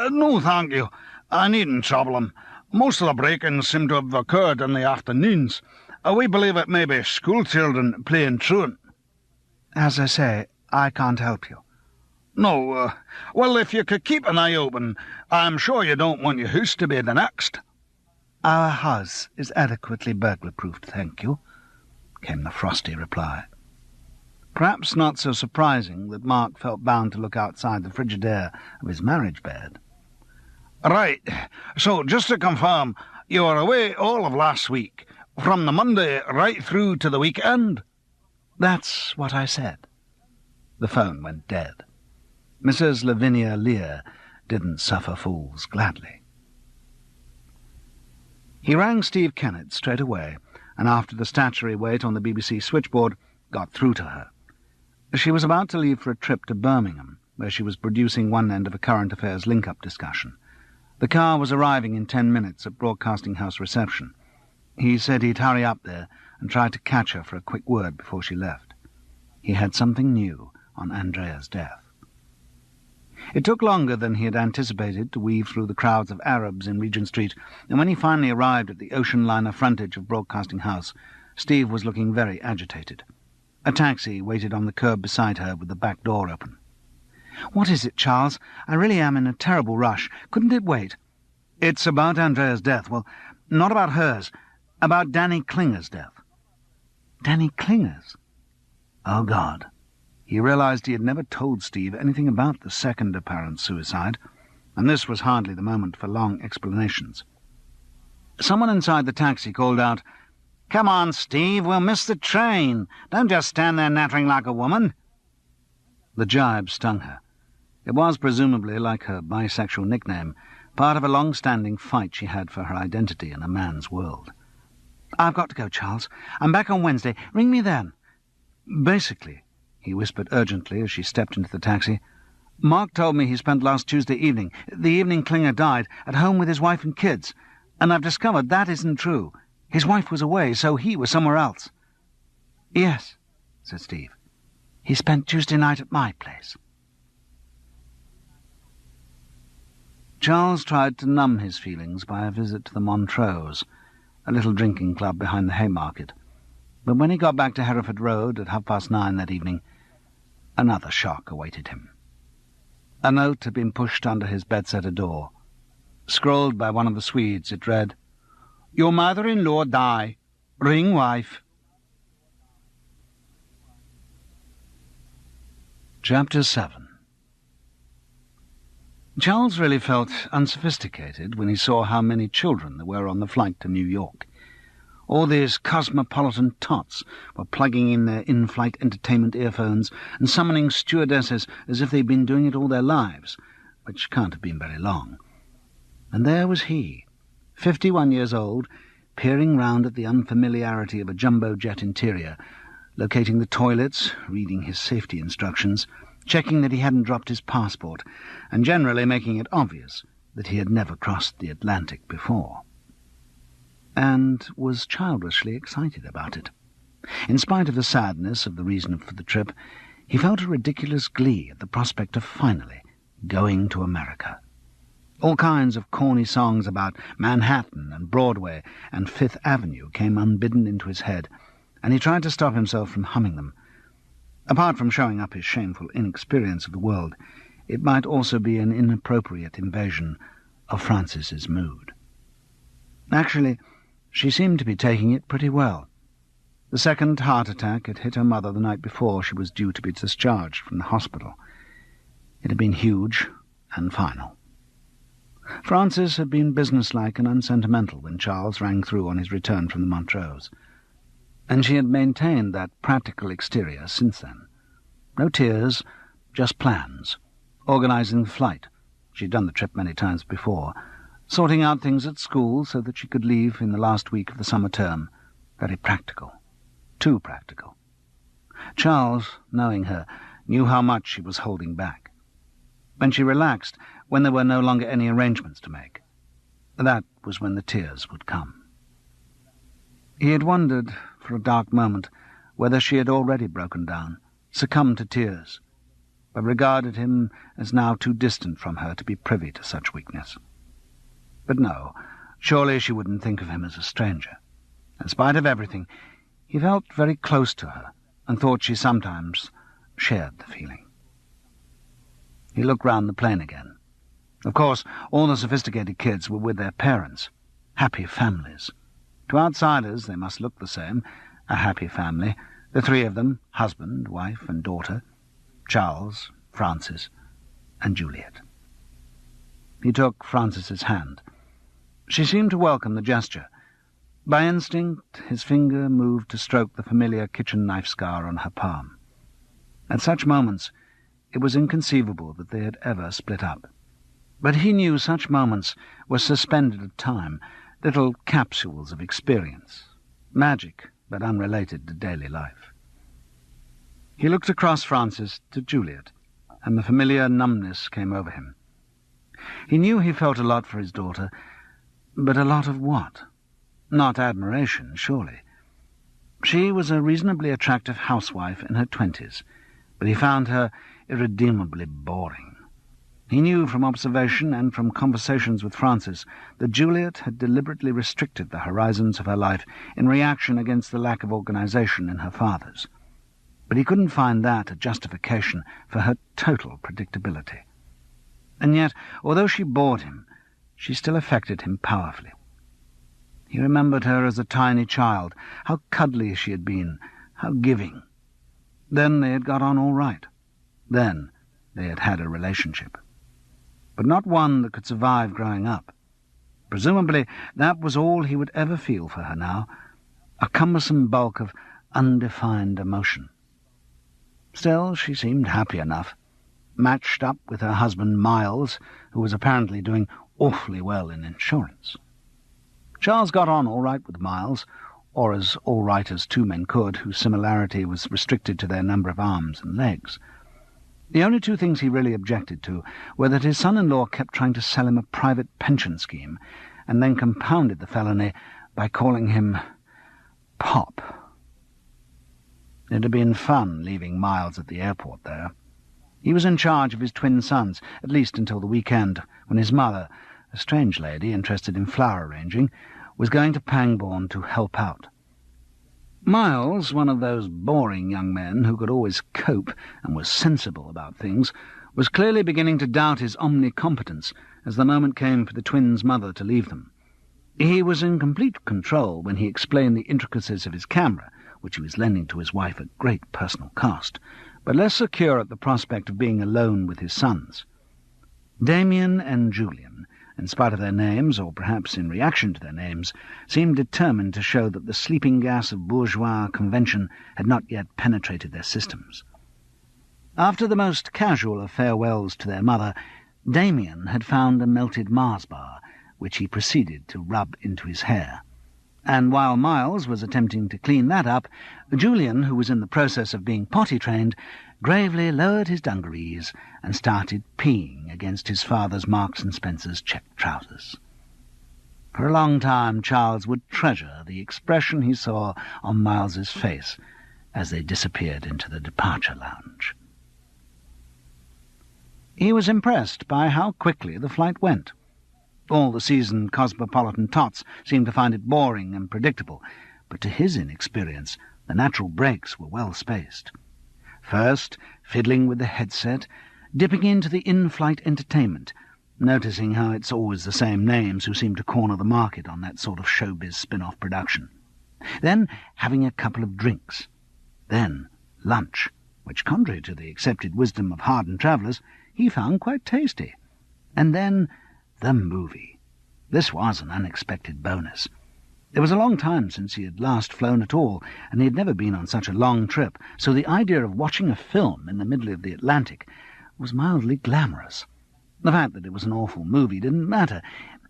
No, thank you. I needn't trouble him. Most of the break-ins seem to have occurred in the afternoons. We believe it may be schoolchildren playing truant." "As I say, I can't help you." "No, well, if you could keep an eye open, I'm sure you don't want your house to be the next." "Our house is adequately burglar-proofed, thank you," came the frosty reply. Perhaps not so surprising that Mark felt bound to look outside the Frigidaire of his marriage bed. "Right. So, just to confirm, you were away all of last week, from the Monday right through to the weekend?" "That's what I said." The phone went dead. Mrs. Lavinia Lear didn't suffer fools gladly. He rang Steve Kennett straight away, and after the statutory wait on the BBC switchboard, got through to her. She was about to leave for a trip to Birmingham, where she was producing one end of a current affairs link-up discussion. The car was arriving in 10 minutes at Broadcasting House reception. He said he'd hurry up there and tried to catch her for a quick word before she left. He had something new on Andrea's death. It took longer than he had anticipated to weave through the crowds of Arabs in Regent Street, and when he finally arrived at the ocean liner frontage of Broadcasting House, Steve was looking very agitated. A taxi waited on the curb beside her with the back door open. "What is it, Charles? I really am in a terrible rush. Couldn't it wait?" "It's about Andrea's death. Well, not about hers. About Danny Klinger's death." Danny Klinger's? Oh, God. He realized he had never told Steve anything about the second apparent suicide, and this was hardly the moment for long explanations. Someone inside the taxi called out, "Come on, Steve, we'll miss the train. Don't just stand there nattering like a woman." The jibe stung her. It was presumably, like her bisexual nickname, part of a long-standing fight she had for her identity in a man's world. "I've got to go, Charles. I'm back on Wednesday. Ring me then." "Basically," he whispered urgently as she stepped into the taxi, "Mark told me he spent last Tuesday evening, the evening Klinger died, at home with his wife and kids, and I've discovered that isn't true. His wife was away, so he was somewhere else." "Yes," said Steve. "He spent Tuesday night at my place." Charles tried to numb his feelings by a visit to the Montrose, a little drinking club behind the Haymarket. But when he got back to Hereford Road at 9:30 that evening, another shock awaited him. A note had been pushed under his bedsitter door. Scrawled by one of the Swedes, it read, "Your mother-in-law die. Ring wife." Chapter 7. Charles really felt unsophisticated when he saw how many children there were on the flight to New York. All these cosmopolitan tots were plugging in their in-flight entertainment earphones and summoning stewardesses as if they'd been doing it all their lives, which can't have been very long. And there was he, 51 years old, peering round at the unfamiliarity of a jumbo jet interior, locating the toilets, reading his safety instructions, checking that he hadn't dropped his passport, and generally making it obvious that he had never crossed the Atlantic before. And was childishly excited about it. In spite of the sadness of the reason for the trip, he felt a ridiculous glee at the prospect of finally going to America. All kinds of corny songs about Manhattan and Broadway and Fifth Avenue came unbidden into his head, and he tried to stop himself from humming them. Apart from showing up his shameful inexperience of the world, it might also be an inappropriate invasion of Frances's mood. Actually, she seemed to be taking it pretty well. The second heart attack had hit her mother the night before she was due to be discharged from the hospital. It had been huge and final. Frances had been businesslike and unsentimental when Charles rang through on his return from the Montrose, and she had maintained that practical exterior since then. No tears, just plans, organising the flight. She'd done the trip many times before, sorting out things at school so that she could leave in the last week of the summer term. Very practical. Too practical. Charles, knowing her, knew how much she was holding back. When she relaxed, when there were no longer any arrangements to make, that was when the tears would come. He had wondered, for a dark moment, whether she had already broken down, succumbed to tears, but regarded him as now too distant from her to be privy to such weakness. But no, surely she wouldn't think of him as a stranger. In spite of everything, he felt very close to her, and thought she sometimes shared the feeling. He looked round the plane again. Of course, all the sophisticated kids were with their parents, happy families. To outsiders they must look the same, a happy family, the three of them, husband, wife, and daughter, Charles, Frances, and Juliet. He took Frances's hand. She seemed to welcome the gesture. By instinct, his finger moved to stroke the familiar kitchen knife scar on her palm. At such moments, it was inconceivable that they had ever split up. But he knew such moments were suspended of time, little capsules of experience, magic but unrelated to daily life. He looked across Frances to Juliet, and the familiar numbness came over him. He knew he felt a lot for his daughter, but a lot of what? Not admiration, surely. She was a reasonably attractive housewife in her 20s, but he found her irredeemably boring. He knew from observation and from conversations with Frances that Juliet had deliberately restricted the horizons of her life in reaction against the lack of organization in her father's. But he couldn't find that a justification for her total predictability. And yet, although she bored him, she still affected him powerfully. He remembered her as a tiny child, how cuddly she had been, how giving. Then they had got on all right. Then they had had a relationship. But not one that could survive growing up. Presumably that was all he would ever feel for her now, a cumbersome bulk of undefined emotion. Still, she seemed happy enough, matched up with her husband Miles, who was apparently doing awfully well in insurance. Charles got on all right with Miles, or as all right as two men could, whose similarity was restricted to their number of arms and legs. The only two things he really objected to were that his son-in-law kept trying to sell him a private pension scheme, and then compounded the felony by calling him Pop. It had been fun leaving Miles at the airport there. He was in charge of his twin sons, at least until the weekend, when his mother, a strange lady interested in flower arranging, was going to Pangbourne to help out. Miles, one of those boring young men who could always cope and was sensible about things, was clearly beginning to doubt his omnicompetence as the moment came for the twins' mother to leave them. He was in complete control when he explained the intricacies of his camera, which he was lending to his wife at great personal cost, but less secure at the prospect of being alone with his sons. Damien and Julian, in spite of their names, or perhaps in reaction to their names, seemed determined to show that the sleeping gas of bourgeois convention had not yet penetrated their systems. After the most casual of farewells to their mother, Damien had found a melted Mars bar, which he proceeded to rub into his hair. And while Miles was attempting to clean that up, Julian, who was in the process of being potty-trained, gravely lowered his dungarees and started peeing against his father's Marks and Spencer's check trousers. For a long time Charles would treasure the expression he saw on Miles's face as they disappeared into the departure lounge. He was impressed by how quickly the flight went. All the seasoned cosmopolitan tots seemed to find it boring and predictable, but to his inexperience The natural breaks were well spaced. First, fiddling with the headset, dipping into the in-flight entertainment, noticing how it's always the same names who seem to corner the market on that sort of showbiz spin-off production. Then having a couple of drinks. Then lunch, which, contrary to the accepted wisdom of hardened travellers, he found quite tasty. And then the movie. This was an unexpected bonus. It was a long time since he had last flown at all, and he had never been on such a long trip, so the idea of watching a film in the middle of the Atlantic was mildly glamorous. The fact that it was an awful movie didn't matter.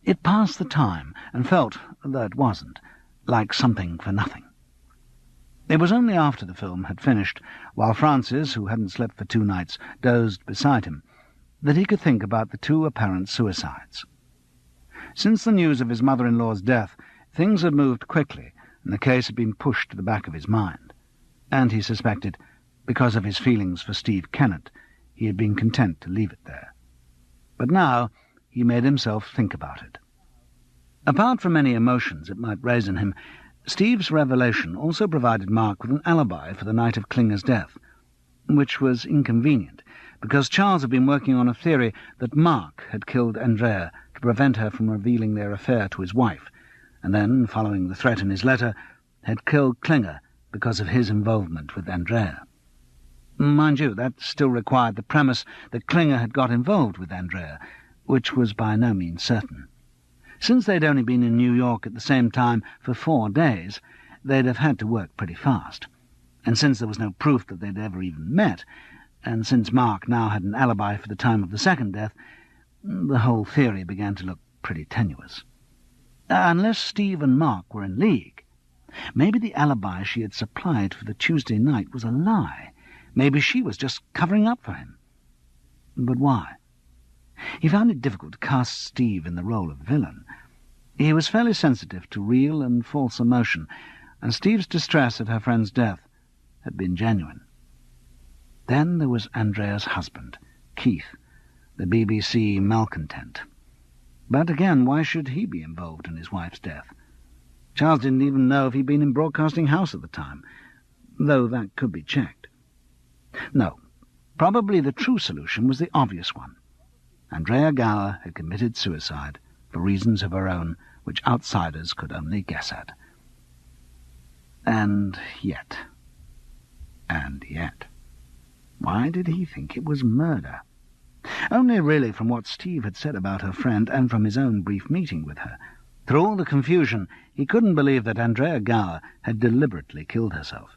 It passed the time, and felt, though it wasn't, like something for nothing. It was only after the film had finished, while Francis, who hadn't slept for 2 nights, dozed beside him, that he could think about the 2 apparent suicides. Since the news of his mother-in-law's death, things had moved quickly, and the case had been pushed to the back of his mind. And he suspected, because of his feelings for Steve Kennett, he had been content to leave it there. But now he made himself think about it. Apart from any emotions it might raise in him, Steve's revelation also provided Mark with an alibi for the night of Klinger's death, which was inconvenient, because Charles had been working on a theory that Mark had killed Andrea to prevent her from revealing their affair to his wife, and then, following the threat in his letter, had killed Klinger because of his involvement with Andrea. Mind you, that still required the premise that Klinger had got involved with Andrea, which was by no means certain. Since they'd only been in New York at the same time for 4 days, they'd have had to work pretty fast. And since there was no proof that they'd ever even met, and since Mark now had an alibi for the time of the second death, the whole theory began to look pretty tenuous. Unless Steve and Mark were in league. Maybe the alibi she had supplied for the Tuesday night was a lie. Maybe she was just covering up for him. But why? He found it difficult to cast Steve in the role of villain. He was fairly sensitive to real and false emotion, and Steve's distress at her friend's death had been genuine. Then there was Andrea's husband, Keith, the BBC malcontent. But again, why should he be involved in his wife's death? Charles didn't even know if he'd been in Broadcasting House at the time, though that could be checked. No, probably the true solution was the obvious one. Andrea Gower had committed suicide for reasons of her own which outsiders could only guess at. And yet, why did he think it was murder? Only really from what Steve had said about her friend and from his own brief meeting with her. Through all the confusion, he couldn't believe that Andrea Gower had deliberately killed herself.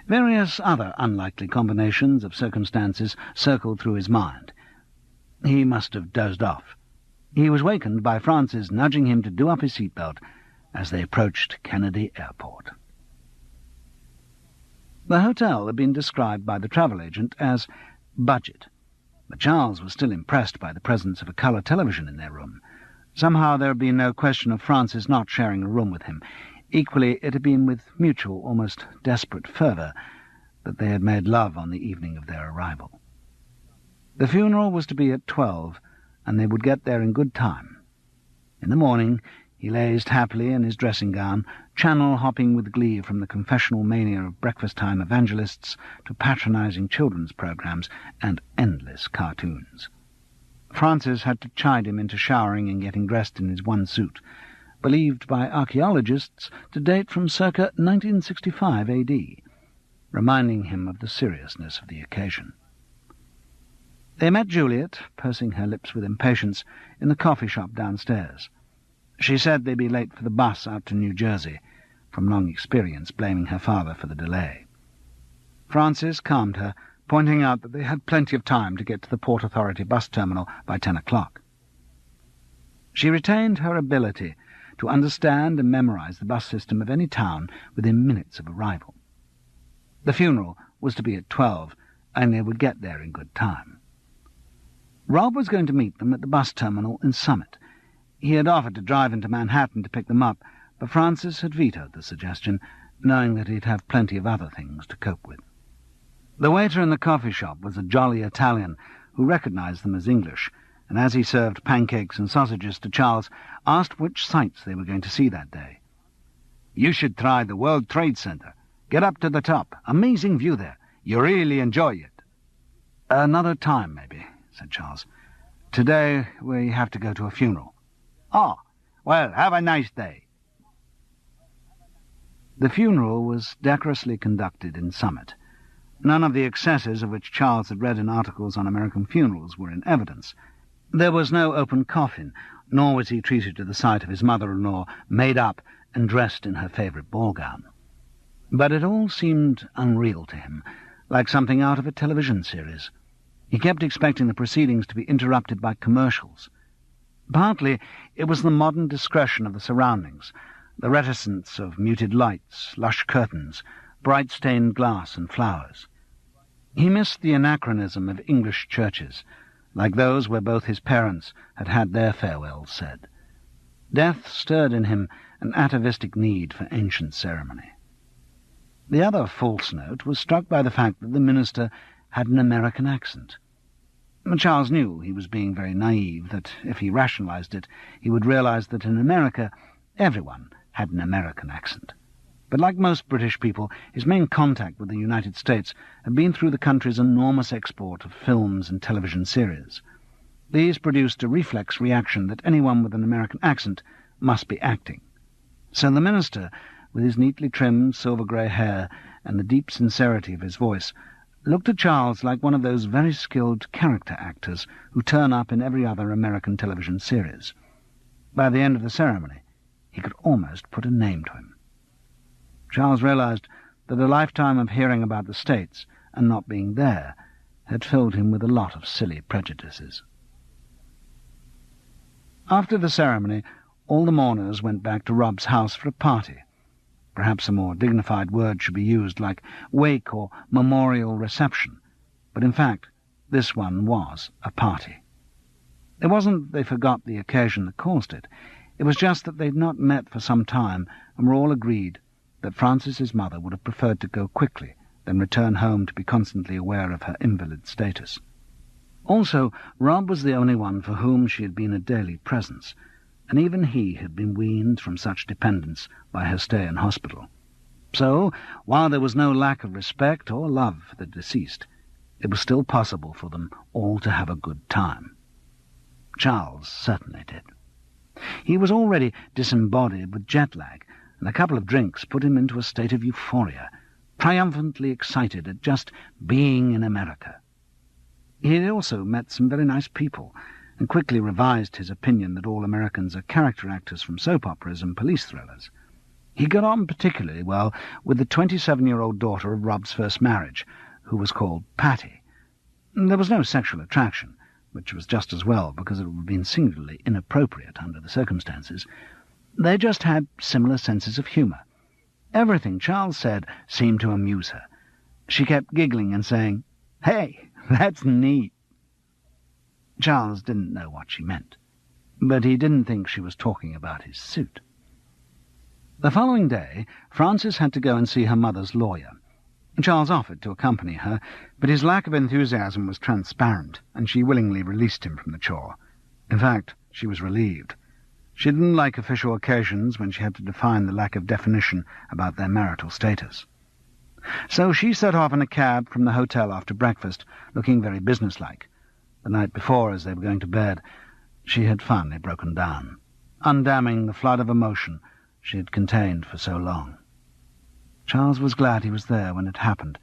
Various other unlikely combinations of circumstances circled through his mind. He must have dozed off. He was wakened by Francis nudging him to do up his seatbelt as they approached Kennedy Airport. The hotel had been described by the travel agent as budget, but Charles was still impressed by the presence of a colour television in their room. Somehow there had been no question of Francis not sharing a room with him. Equally, it had been with mutual, almost desperate fervour that they had made love on the evening of their arrival. The funeral was to be at 12, and they would get there in good time. In the morning he lazed happily in his dressing-gown, channel-hopping with glee from the confessional mania of breakfast-time evangelists to patronising children's programmes and endless cartoons. Francis had to chide him into showering and getting dressed in his one suit, believed by archaeologists to date from circa 1965 A.D., reminding him of the seriousness of the occasion. They met Juliet, pursing her lips with impatience, in the coffee shop downstairs. She said they'd be late for the bus out to New Jersey, from long experience blaming her father for the delay. Francis calmed her, pointing out that they had plenty of time to get to the Port Authority bus terminal by 10 o'clock. She retained her ability to understand and memorize the bus system of any town within minutes of arrival. The funeral was to be at 12, and they would get there in good time. Rob was going to meet them at the bus terminal in Summit. He had offered to drive into Manhattan to pick them up, but Francis had vetoed the suggestion, knowing that he'd have plenty of other things to cope with. The waiter in the coffee shop was a jolly Italian who recognized them as English, and as he served pancakes and sausages to Charles, asked which sights they were going to see that day. "You should try the World Trade Center," Get up to the top. Amazing view there. You really enjoy it." "Another time, maybe," said Charles. "Today we have to go to a funeral." "Oh, well, have a nice day." The funeral was decorously conducted in Summit. None of the excesses of which Charles had read in articles on American funerals were in evidence. There was no open coffin, nor was he treated to the sight of his mother-in-law made up and dressed in her favourite ball-gown. But it all seemed unreal to him, like something out of a television series. He kept expecting the proceedings to be interrupted by commercials. Partly it was the modern discretion of the surroundings, the reticence of muted lights, lush curtains, bright stained glass and flowers. He missed the anachronism of English churches, like those where both his parents had had their farewells said. Death stirred in him an atavistic need for ancient ceremony. The other false note was struck by the fact that the minister had an American accent. Charles knew he was being very naive, that if he rationalized it, he would realize that in America everyone had an American accent. But like most British people, his main contact with the United States had been through the country's enormous export of films and television series. These produced a reflex reaction that anyone with an American accent must be acting. So the minister, with his neatly trimmed silver-grey hair and the deep sincerity of his voice, looked at Charles like one of those very skilled character actors who turn up in every other American television series. By the end of the ceremony, he could almost put a name to him. Charles realized that a lifetime of hearing about the States and not being there had filled him with a lot of silly prejudices. After the ceremony, all the mourners went back to Rob's house for a party. Perhaps a more dignified word should be used, like wake or memorial reception, but in fact this one was a party. It wasn't that they forgot the occasion that caused it. It was just that they'd not met for some time and were all agreed that Frances's mother would have preferred to go quickly than return home to be constantly aware of her invalid status. Also, Rob was the only one for whom she had been a daily presence, and even he had been weaned from such dependence by her stay in hospital. So, while there was no lack of respect or love for the deceased, it was still possible for them all to have a good time. Charles certainly did. He was already disembodied with jet lag, and a couple of drinks put him into a state of euphoria, triumphantly excited at just being in America. He had also met some very nice people, and quickly revised his opinion that all Americans are character actors from soap operas and police thrillers. He got on particularly well with the 27-year-old daughter of Rob's first marriage, who was called Patty. There was no sexual attraction, which was just as well, because it would have been singularly inappropriate under the circumstances. They just had similar senses of humour. Everything Charles said seemed to amuse her. She kept giggling and saying, "Hey, that's neat." Charles didn't know what she meant, but he didn't think she was talking about his suit. The following day, Frances had to go and see her mother's lawyer. Charles offered to accompany her, but his lack of enthusiasm was transparent, and she willingly released him from the chore. In fact, she was relieved. She didn't like official occasions when she had to define the lack of definition about their marital status. So she set off in a cab from the hotel after breakfast, looking very businesslike. The night before, as they were going to bed, she had finally broken down, undamming the flood of emotion she had contained for so long. Charles was glad he was there when it happened,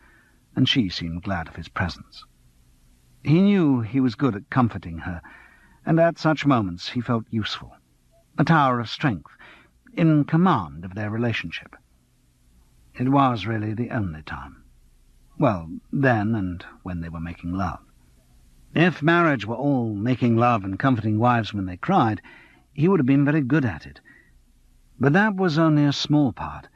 and she seemed glad of his presence. He knew he was good at comforting her, and at such moments he felt useful, a tower of strength, in command of their relationship. It was really the only time. Well, then and when they were making love. If marriage were all making love and comforting wives when they cried, he would have been very good at it. But that was only a small part.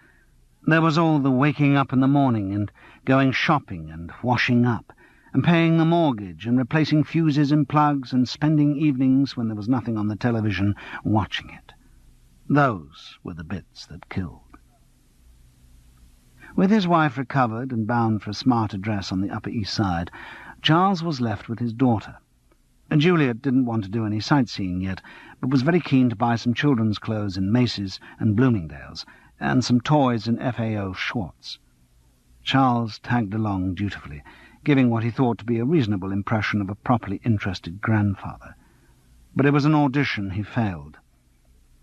There was all the waking up in the morning and going shopping and washing up, and paying the mortgage and replacing fuses and plugs and spending evenings when there was nothing on the television watching it. Those were the bits that killed. With his wife recovered and bound for a smart address on the Upper East Side, Charles was left with his daughter. And Juliet didn't want to do any sightseeing yet, but was very keen to buy some children's clothes in Macy's and Bloomingdale's, and some toys in F.A.O. Schwartz. Charles tagged along dutifully, giving what he thought to be a reasonable impression of a properly interested grandfather. But it was an audition he failed.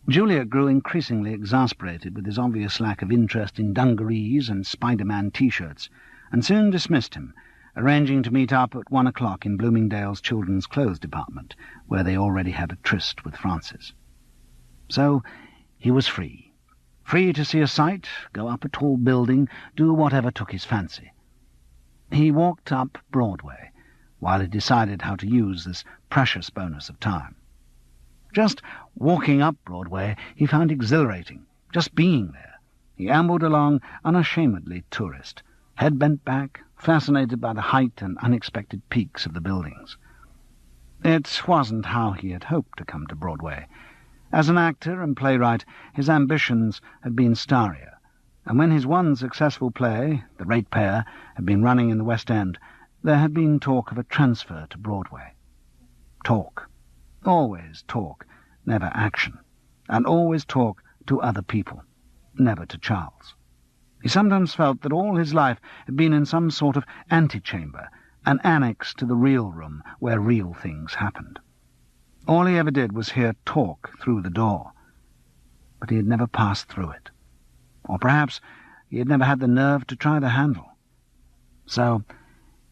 Julia grew increasingly exasperated with his obvious lack of interest in dungarees and Spider-Man T-shirts, and soon dismissed him, arranging to meet up at 1 o'clock in Bloomingdale's children's clothes department, where they already had a tryst with Francis. So he was free. Free to see a sight, go up a tall building, do whatever took his fancy. He walked up Broadway, while he decided how to use this precious bonus of time. Just walking up Broadway he found exhilarating, just being there. He ambled along unashamedly tourist, head bent back, fascinated by the height and unexpected peaks of the buildings. It wasn't how he had hoped to come to Broadway. As an actor and playwright, his ambitions had been starrier, and when his one successful play, The Ratepayer, had been running in the West End, there had been talk of a transfer to Broadway. Talk. Always talk, never action, and always talk to other people, never to Charles. He sometimes felt that all his life had been in some sort of antechamber, an annex to the real room where real things happened. All he ever did was hear talk through the door, but he had never passed through it. Or perhaps he had never had the nerve to try the handle. So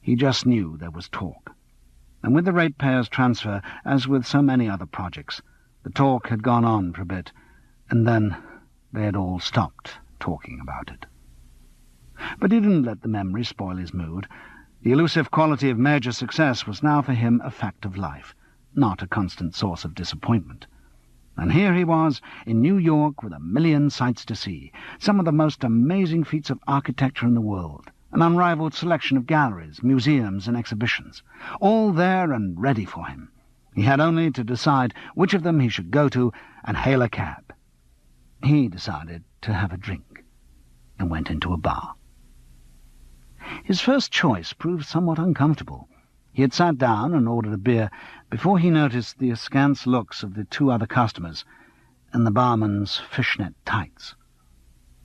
he just knew there was talk. And with the ratepayers' transfer, as with so many other projects, the talk had gone on for a bit, and then they had all stopped talking about it. But he didn't let the memory spoil his mood. The elusive quality of major success was now for him a fact of life, not a constant source of disappointment. And here he was, in New York, with 1,000,000 sights to see, some of the most amazing feats of architecture in the world, an unrivaled selection of galleries, museums, and exhibitions, all there and ready for him. He had only to decide which of them he should go to and hail a cab. He decided to have a drink, and went into a bar. His first choice proved somewhat uncomfortable. He had sat down and ordered a beer before he noticed the askance looks of the 2 other customers and the barman's fishnet tights.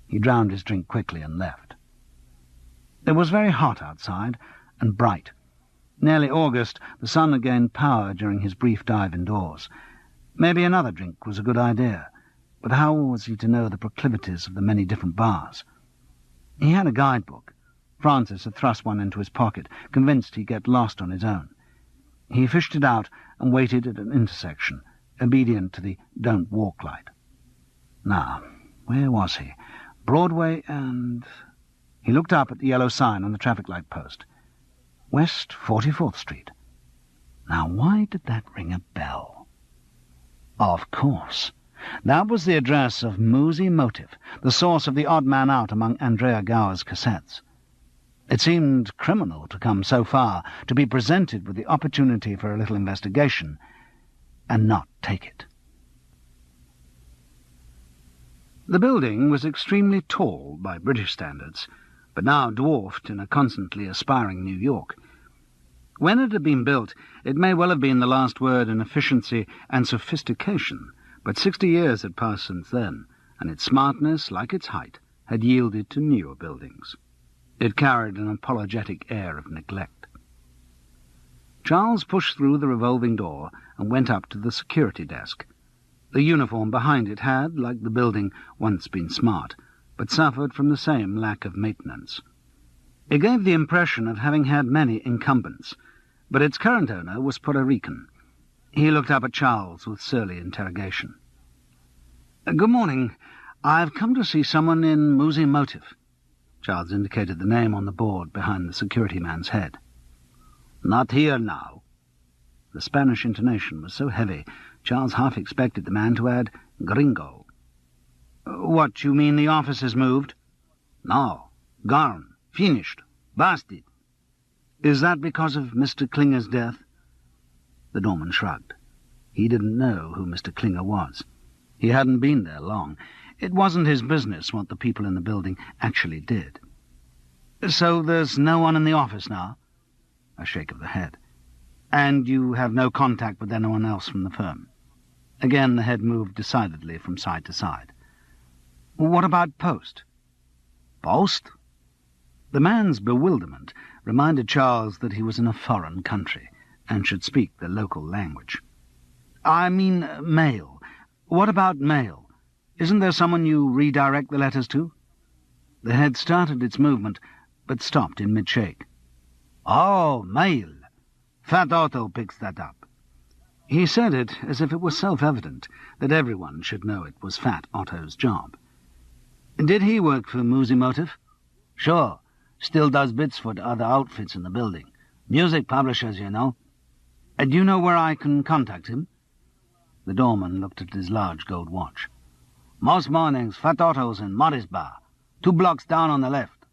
He drowned his drink quickly and left. It was very hot outside, and bright. Nearly August, the sun had gained power during his brief dive indoors. Maybe another drink was a good idea, but how was he to know the proclivities of the many different bars? He had a guidebook. Francis had thrust one into his pocket, convinced he'd get lost on his own. He fished it out and waited at an intersection, obedient to the don't walk light. Now, where was he? Broadway and... He looked up at the yellow sign on the traffic light post. West 44th Street. Now, why did that ring a bell? Of course. That was the address of Moosie Motive, the source of the odd man out among Andrea Gower's cassettes. It seemed criminal to come so far, to be presented with the opportunity for a little investigation, and not take it. The building was extremely tall by British standards, but now dwarfed in a constantly aspiring New York. When it had been built, it may well have been the last word in efficiency and sophistication, but 60 years had passed since then, and its smartness, like its height, had yielded to newer buildings. It carried an apologetic air of neglect. Charles pushed through the revolving door and went up to the security desk. The uniform behind it had, like the building, once been smart, but suffered from the same lack of maintenance. It gave the impression of having had many incumbents, but its current owner was Puerto Rican. He looked up at Charles with surly interrogation. "Good morning. I've come to see someone in Moosie Motive." Charles indicated the name on the board behind the security man's head. "Not here now." The Spanish intonation was so heavy, Charles half expected the man to add, "Gringo." "What, you mean the office has moved?" "No. Gone. Finished. Busted." "Is that because of Mr. Klinger's death?" The doorman shrugged. He didn't know who Mr. Klinger was. He hadn't been there long. It wasn't his business what the people in the building actually did. "So there's no one in the office now?" A shake of the head. "And you have no contact with anyone else from the firm?" Again the head moved decidedly from side to side. "What about Post?" "Post? The man's bewilderment reminded Charles that he was in a foreign country and should speak the local language. "I mean mail. What about mail? Isn't there someone you redirect the letters to?" The head started its movement, but stopped in mid-shake. "Oh, mail. Fat Otto picks that up." He said it as if it were self-evident that everyone should know it was Fat Otto's job. "Did he work for Musimotive?" "Sure. Still does bits for the other outfits in the building. Music publishers, you know." "Do you know where I can contact him?" The doorman looked at his large gold watch. "Most mornings, Fat Otto's in Motty's bar, 2 blocks down on the left."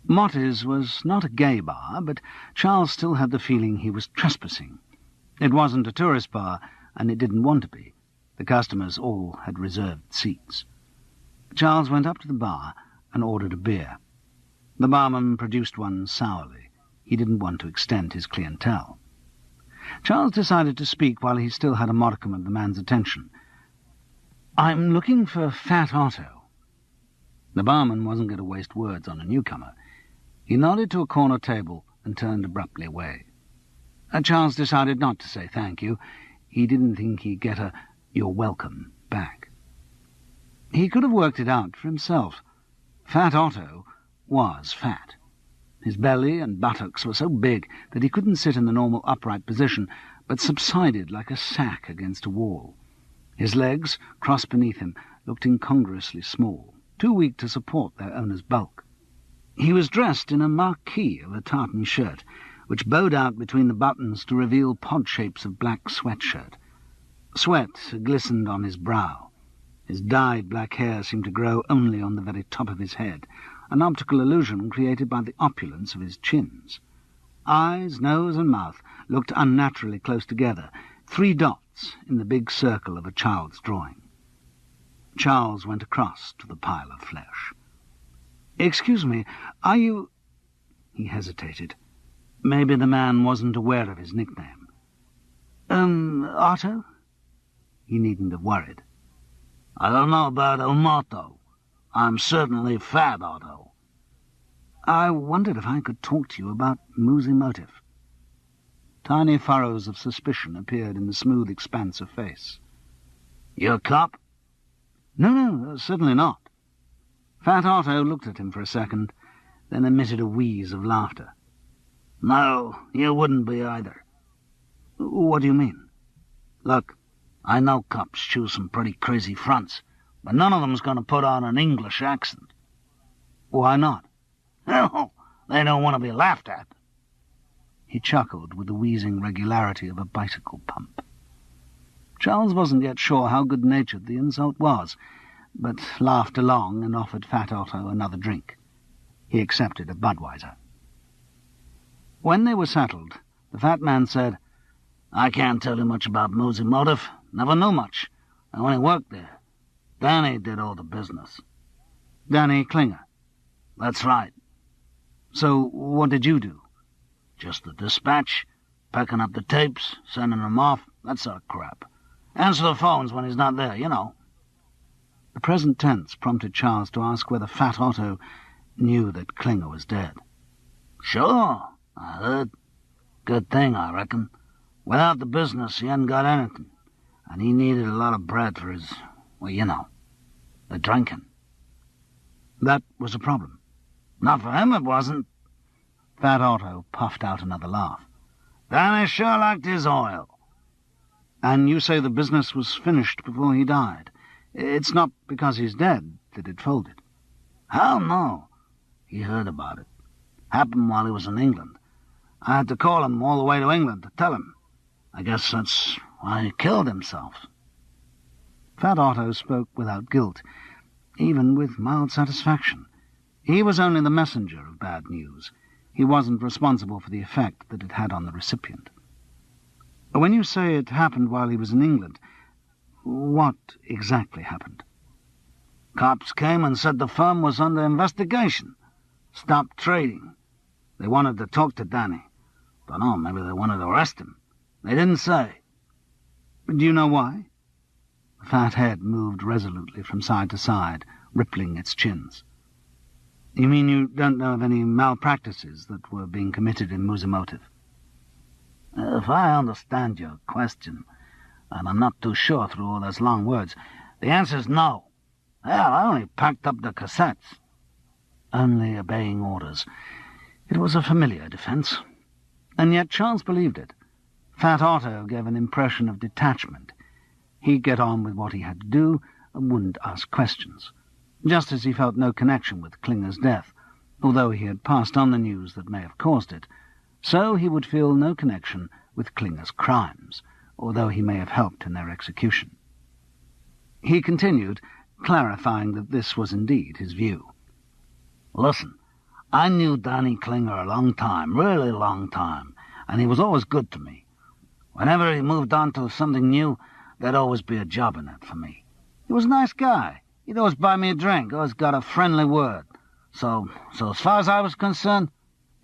Motty's was not a gay bar, but Charles still had the feeling he was trespassing. It wasn't a tourist bar, and it didn't want to be. The customers all had reserved seats. Charles went up to the bar and ordered a beer. The barman produced one sourly. He didn't want to extend his clientele. Charles decided to speak while he still had a modicum of the man's attention. "I'm looking for Fat Otto." The barman wasn't going to waste words on a newcomer. He nodded to a corner table and turned abruptly away. Charles decided not to say thank you. He didn't think he'd get a "you're welcome" back. He could have worked it out for himself. Fat Otto was fat. His belly and buttocks were so big that he couldn't sit in the normal upright position, but subsided like a sack against a wall. His legs, crossed beneath him, looked incongruously small, too weak to support their owner's bulk. He was dressed in a marquee of a tartan shirt, which bowed out between the buttons to reveal pod shapes of black sweatshirt. Sweat glistened on his brow. His dyed black hair seemed to grow only on the very top of his head, an optical illusion created by the opulence of his chins. Eyes, nose, and mouth looked unnaturally close together, 3 dots in the big circle of a child's drawing. Charles went across to the pile of flesh. "Excuse me, are you—" He hesitated. Maybe the man wasn't aware of his nickname. Otto?" He needn't have worried. "I don't know about El Motto. I'm certainly Fat Otto." "I wondered if I could talk to you about Musimotive." Tiny furrows of suspicion appeared in the smooth expanse of face. "You a cop?" No, certainly not." Fat Otto looked at him for a second, then emitted a wheeze of laughter. "No, you wouldn't be either." "What do you mean?" "Look, I know cops choose some pretty crazy fronts, but none of them's going to put on an English accent." "Why not?" "Hell, they don't want to be laughed at." He chuckled with the wheezing regularity of a bicycle pump. Charles wasn't yet sure how good-natured the insult was, but laughed along and offered Fat Otto another drink. He accepted a Budweiser. When they were settled, the fat man said, "I can't tell you much about Musimotive. Never knew much. I only worked there. Danny did all the business." "Danny Klinger?" "That's right." "So what did you do?" "Just the dispatch, packing up the tapes, sending them off, that sort of crap. Answer the phones when he's not there, you know." The present tense prompted Charles to ask whether Fat Otto knew that Klinger was dead. "Sure, I heard. Good thing, I reckon. Without the business, he hadn't got anything, and he needed a lot of bread for his, well, you know, the drinking." "That was a problem?" "Not for him, it wasn't." Fat Otto puffed out another laugh. "Danny sure liked his oil." "And you say the business was finished before he died? It's not because he's dead that it folded?" "Hell no. He heard about it. Happened while he was in England. I had to call him all the way to England to tell him. I guess that's why he killed himself." Fat Otto spoke without guilt, even with mild satisfaction. He was only the messenger of bad news. He wasn't responsible for the effect that it had on the recipient. "When you say it happened while he was in England, what exactly happened?" "Cops came and said the firm was under investigation. Stopped trading. They wanted to talk to Danny. Dunno, maybe they wanted to arrest him. They didn't say." "Do you know why?" The fat head moved resolutely from side to side, rippling its chins. You mean you don't know of any malpractices that were being committed in Musimotive? If I understand your question, and I'm not too sure through all those long words, the answer's no. Hell, I only packed up the cassettes. Only obeying orders. It was a familiar defense. And yet Charles believed it. Fat Otto gave an impression of detachment. He'd get on with what he had to do and wouldn't ask questions, just as he felt no connection with Klinger's death, although he had passed on the news that may have caused it. So he would feel no connection with Klinger's crimes, although he may have helped in their execution. He continued, clarifying that this was indeed his view. Listen, I knew Danny Klinger a long time, really long time, and he was always good to me. Whenever he moved on to something new, there'd always be a job in it for me. He was a nice guy. He'd always buy me a drink, always got a friendly word. So as far as I was concerned,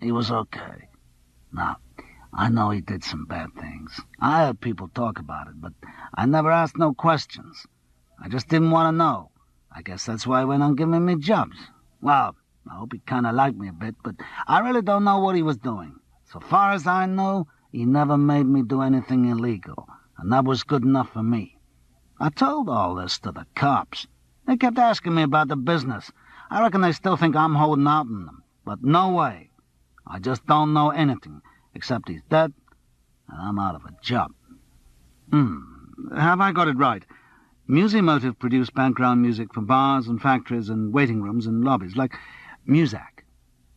he was okay. Now, I know he did some bad things. I heard people talk about it, but I never asked no questions. I just didn't want to know. I guess that's why he went on giving me jobs. Well, I hope he kind of liked me a bit, but I really don't know what he was doing. So far as I know, he never made me do anything illegal, and that was good enough for me. I told all this to the cops. They kept asking me about the business. I reckon they still think I'm holding out on them, but no way. I just don't know anything, except he's dead, and I'm out of a job. Have I got it right? Musimotive produced background music for bars and factories and waiting rooms and lobbies, like Muzak.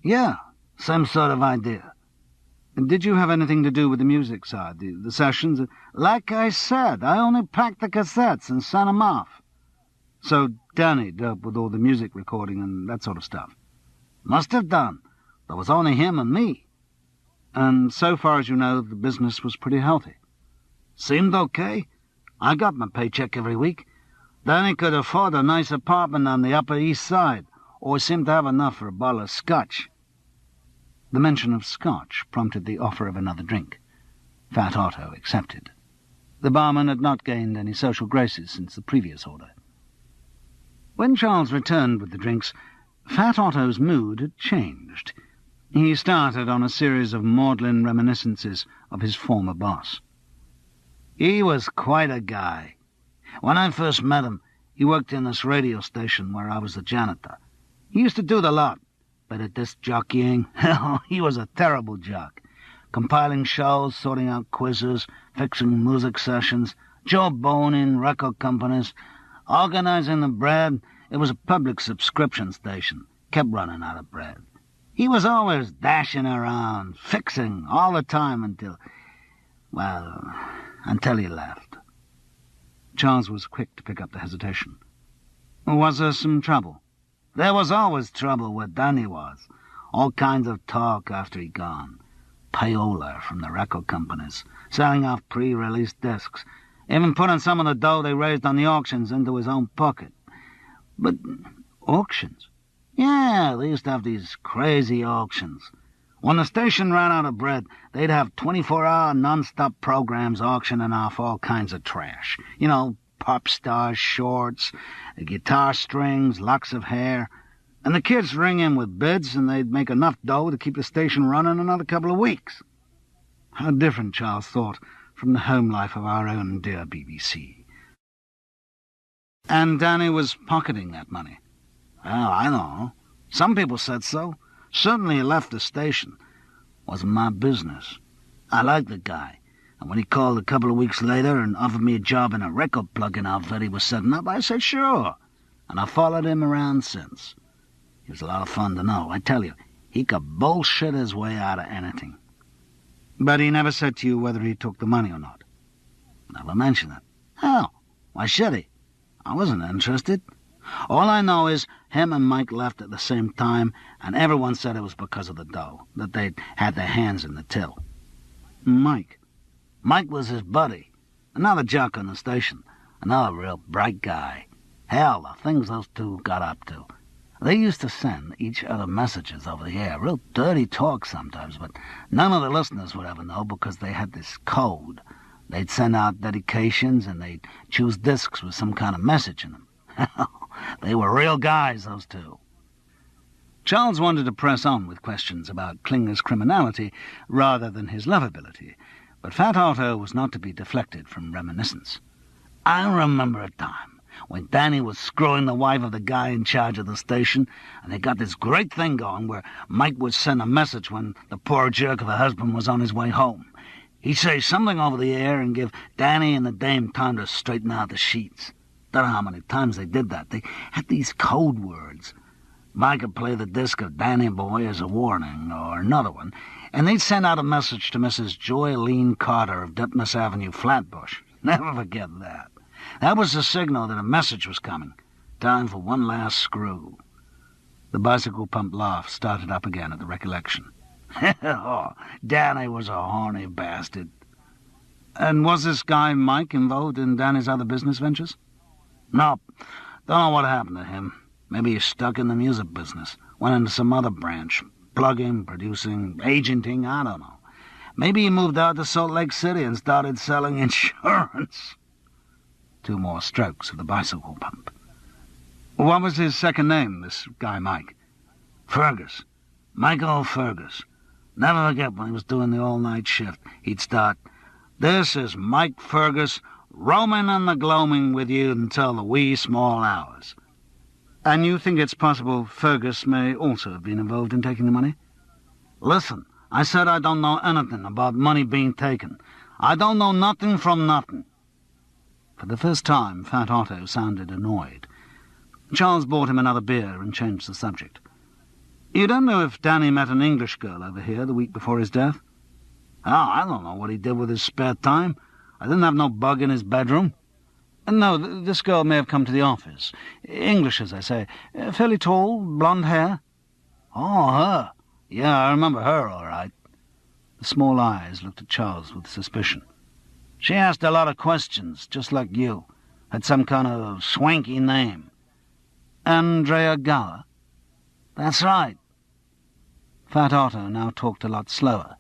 Yeah, same sort of idea. And did you have anything to do with the music side, the sessions? Like I said, I only packed the cassettes and sent them off. So Danny dealt with all the music recording and that sort of stuff? Must have done. There was only him and me. And so far as you know, the business was pretty healthy? Seemed okay. I got my paycheck every week. Danny could afford a nice apartment on the Upper East Side, or seemed to have enough for a bottle of scotch. The mention of scotch prompted the offer of another drink. Fat Otto accepted. The barman had not gained any social graces since the previous order. When Charles returned with the drinks, Fat Otto's mood had changed. He started on a series of maudlin reminiscences of his former boss. He was quite a guy. When I first met him, he worked in this radio station where I was the janitor. He used to do the lot, but at disc jockeying, hell, he was a terrible jock. Compiling shows, sorting out quizzes, fixing music sessions, joe boning record companies, organizing the bread. It was a public subscription station, kept running out of bread. He was always dashing around, fixing, all the time until he left. Charles was quick to pick up the hesitation. Was there some trouble? There was always trouble where Danny was. All kinds of talk after he'd gone. Payola from the record companies, selling off pre-release discs, even putting some of the dough they raised on the auctions into his own pocket. But auctions? Yeah, they used to have these crazy auctions. When the station ran out of bread, they'd have 24-hour non-stop programs auctioning off all kinds of trash. You know, pop stars, shorts, guitar strings, locks of hair. And the kids ring in with bids, and they'd make enough dough to keep the station running another couple of weeks. How different, Charles thought, from the home life of our own dear BBC. And Danny was pocketing that money. Well, I don't know. Some people said so. Certainly he left the station. Wasn't my business. I liked the guy, and when he called a couple of weeks later and offered me a job in a record plug-in outfit he was setting up, I said sure, and I followed him around since. He was a lot of fun to know. I tell you, he could bullshit his way out of anything. But he never said to you whether he took the money or not? Never mentioned it. Hell, why should he? I wasn't interested. All I know is him and Mike left at the same time, and everyone said it was because of the dough, that they'd had their hands in the till. Mike? Mike was his buddy, another jock on the station, another real bright guy. Hell, the things those two got up to. They used to send each other messages over the air, real dirty talk sometimes, but none of the listeners would ever know because they had this code. They'd send out dedications, and they'd choose discs with some kind of message in them. They were real guys, those two. Charles wanted to press on with questions about Klinger's criminality rather than his lovability, but Fat Otto was not to be deflected from reminiscence. I remember a time when Danny was screwing the wife of the guy in charge of the station, and they got this great thing going where Mike would send a message when the poor jerk of a husband was on his way home. He'd say something over the air and give Danny and the dame time to straighten out the sheets. Don't know how many times they did that. They had these code words. Mike would play the disc of Danny Boy as a warning, or another one, and they'd send out a message to Mrs. Joylene Carter of Detmus Avenue, Flatbush. Never forget that. That was the signal that a message was coming. Time for one last screw. The bicycle pump laugh started up again at the recollection. Oh, Danny was a horny bastard. And was this guy Mike involved in Danny's other business ventures? Nope. Don't know what happened to him. Maybe he's stuck in the music business. Went into some other branch. Plugging, producing, agenting, I don't know. Maybe he moved out to Salt Lake City and started selling insurance. 2 more strokes of the bicycle pump. What was his second name, this guy Mike? Fergus. Michael Fergus. Never forget when he was doing the all-night shift. He'd start, "This is Mike Fergus, roaming and the gloaming with you until the wee small hours." And you think it's possible Fergus may also have been involved in taking the money? Listen, I said I don't know anything about money being taken. I don't know nothing from nothing. For the first time, Fat Otto sounded annoyed. Charles bought him another beer and changed the subject. You don't know if Danny met an English girl over here the week before his death? Oh, I don't know what he did with his spare time. I didn't have no bug in his bedroom. No, this girl may have come to the office. English, as I say. Fairly tall, blonde hair. Oh, her. Yeah, I remember her, all right. The small eyes looked at Charles with suspicion. She asked a lot of questions, just like you. Had some kind of swanky name. Andrea Gower? That's right. Fat Otto now talked a lot slower,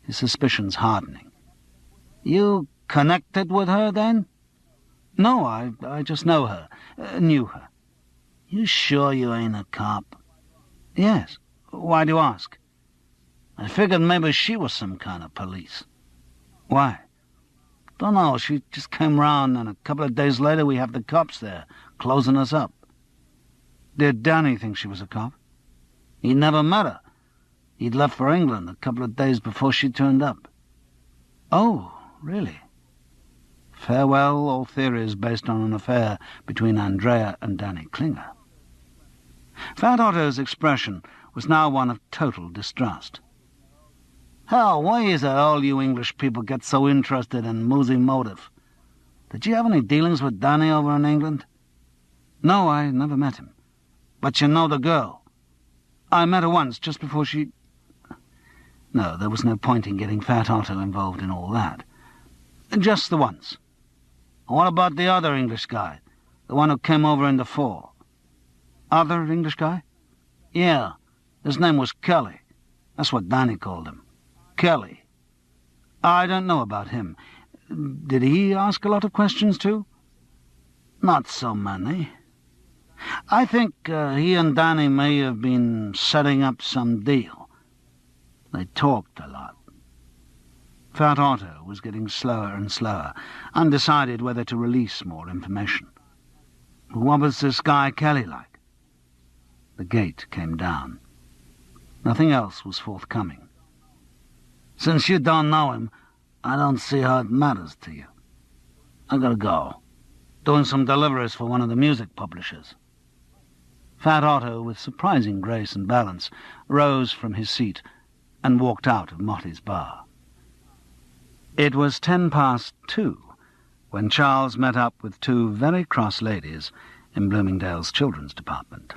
his suspicions hardening. You connected with her, then? No, I just know her. Knew her. You sure you ain't a cop? Yes. Why do you ask? I figured maybe she was some kind of police. Why? Don't know, she just came round, and a couple of days later we have the cops there, closing us up. Did Danny think she was a cop? He never met her. He'd left for England a couple of days before she turned up. Oh, really? Farewell all theories based on an affair between Andrea and Danny Klinger. Fat Otto's expression was now one of total distrust. Hell, why is it all you English people get so interested in Moosey Motive? Did you have any dealings with Danny over in England? No, I never met him. But you know the girl? I met her once, just before she... No, there was no point in getting Fat Otto involved in all that. Just the once. What about the other English guy? The one who came over in the fall? Other English guy? Yeah. His name was Kelly. That's what Danny called him. Kelly. I don't know about him. Did he ask a lot of questions, too? Not so many. I think he and Danny may have been setting up some deal. They talked a lot. Fat Otto was getting slower and slower, undecided whether to release more information. What was this guy Kelly like? The gate came down. Nothing else was forthcoming. Since you don't know him, I don't see how it matters to you. I gotta go. Doing some deliveries for one of the music publishers. Fat Otto, with surprising grace and balance, rose from his seat and walked out of Motty's bar. It was 2:10 when Charles met up with 2 very cross ladies in Bloomingdale's children's department.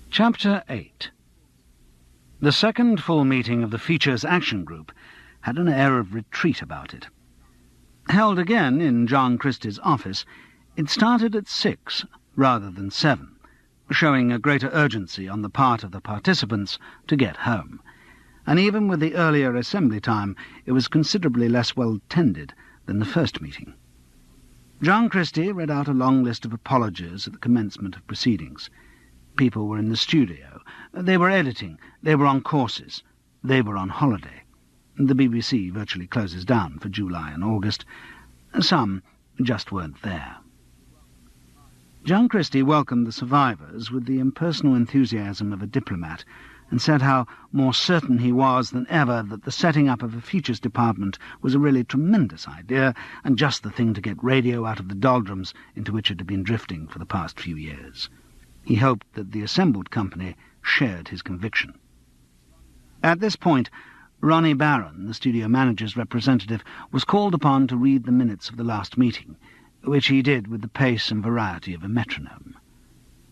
Chapter 8. The second full meeting of the Features Action Group had an air of retreat about it. Held again in John Christie's office, it started at 6 rather than 7, showing a greater urgency on the part of the participants to get home, and even with the earlier assembly time it was considerably less well tended than the first meeting. John Christie read out a long list of apologies at the commencement of proceedings. People were in the studio. They were editing. They were on courses. They were on holiday. The BBC virtually closes down for July and August. Some just weren't there. John Christie welcomed the survivors with the impersonal enthusiasm of a diplomat, and said how more certain he was than ever that the setting up of a features department was a really tremendous idea, and just the thing to get radio out of the doldrums into which it had been drifting for the past few years. He hoped that the assembled company shared his conviction. At this point, Ronnie Barron, the studio manager's representative, was called upon to read the minutes of the last meeting, which he did with the pace and variety of a metronome.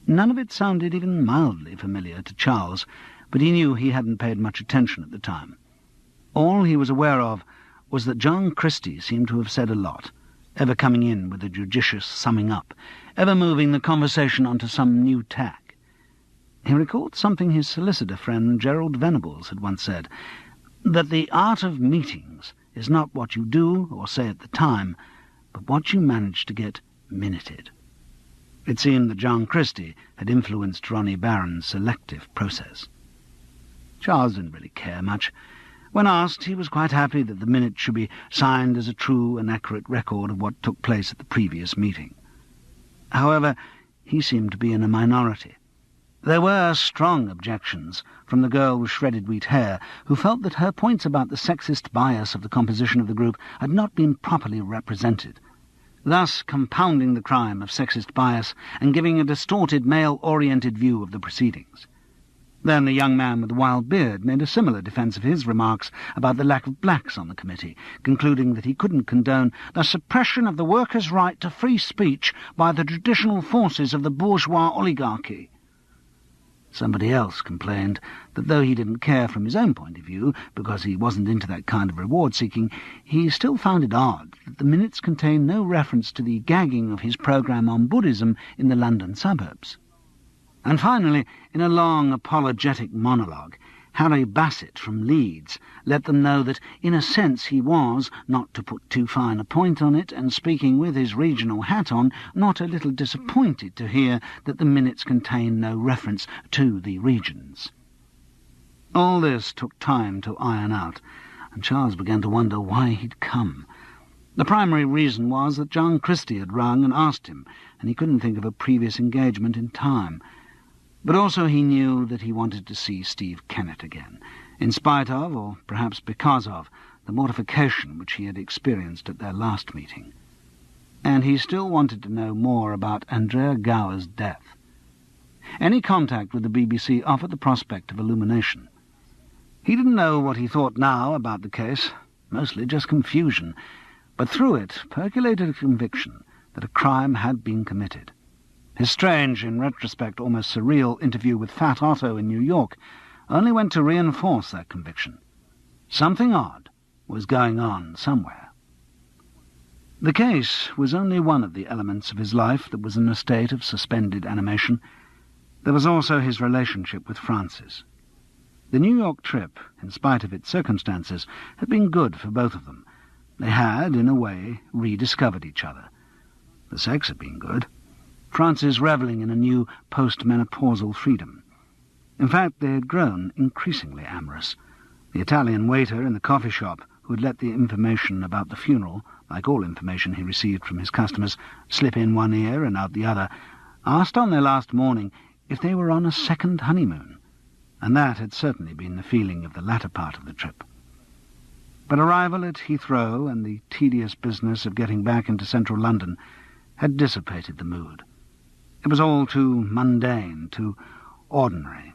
None of it sounded even mildly familiar to Charles, but he knew he hadn't paid much attention at the time. All he was aware of was that John Christie seemed to have said a lot, ever coming in with a judicious summing up, ever moving the conversation onto some new tack. He recalled something his solicitor friend Gerald Venables had once said, that the art of meetings is not what you do or say at the time, but what you manage to get minuted. It seemed that John Christie had influenced Ronnie Barron's selective process. Charles didn't really care much. When asked, he was quite happy that the minute should be signed as a true and accurate record of what took place at the previous meeting. However, he seemed to be in a minority. There were strong objections from the girl with shredded wheat hair, who felt that her points about the sexist bias of the composition of the group had not been properly represented, thus compounding the crime of sexist bias and giving a distorted male-oriented view of the proceedings. Then the young man with the wild beard made a similar defence of his remarks about the lack of blacks on the committee, concluding that he couldn't condone the suppression of the workers' right to free speech by the traditional forces of the bourgeois oligarchy. Somebody else complained that though he didn't care from his own point of view, because he wasn't into that kind of reward-seeking, he still found it odd that the minutes contained no reference to the gagging of his programme on Buddhism in the London suburbs. And finally, in a long apologetic monologue, Harry Bassett from Leeds let them know that, in a sense, he was, not to put too fine a point on it, and speaking with his regional hat on, not a little disappointed to hear that the minutes contained no reference to the regions. All this took time to iron out, and Charles began to wonder why he'd come. The primary reason was that John Christie had rung and asked him, and he couldn't think of a previous engagement in time. But also he knew that he wanted to see Steve Kennett again, in spite of, or perhaps because of, the mortification which he had experienced at their last meeting. And he still wanted to know more about Andrea Gower's death. Any contact with the BBC offered the prospect of illumination. He didn't know what he thought now about the case, mostly just confusion, but through it percolated a conviction that a crime had been committed. His strange, in retrospect almost surreal, interview with Fat Otto in New York only went to reinforce that conviction. Something odd was going on somewhere. The case was only one of the elements of his life that was in a state of suspended animation. There was also his relationship with Frances. The New York trip, in spite of its circumstances, had been good for both of them. They had, in a way, rediscovered each other. The sex had been good. Frances revelling in a new post-menopausal freedom. In fact, they had grown increasingly amorous. The Italian waiter in the coffee shop, who had let the information about the funeral, like all information he received from his customers, slip in one ear and out the other, asked on their last morning if they were on a second honeymoon, and that had certainly been the feeling of the latter part of the trip. But arrival at Heathrow and the tedious business of getting back into central London had dissipated the mood. It was all too mundane, too ordinary.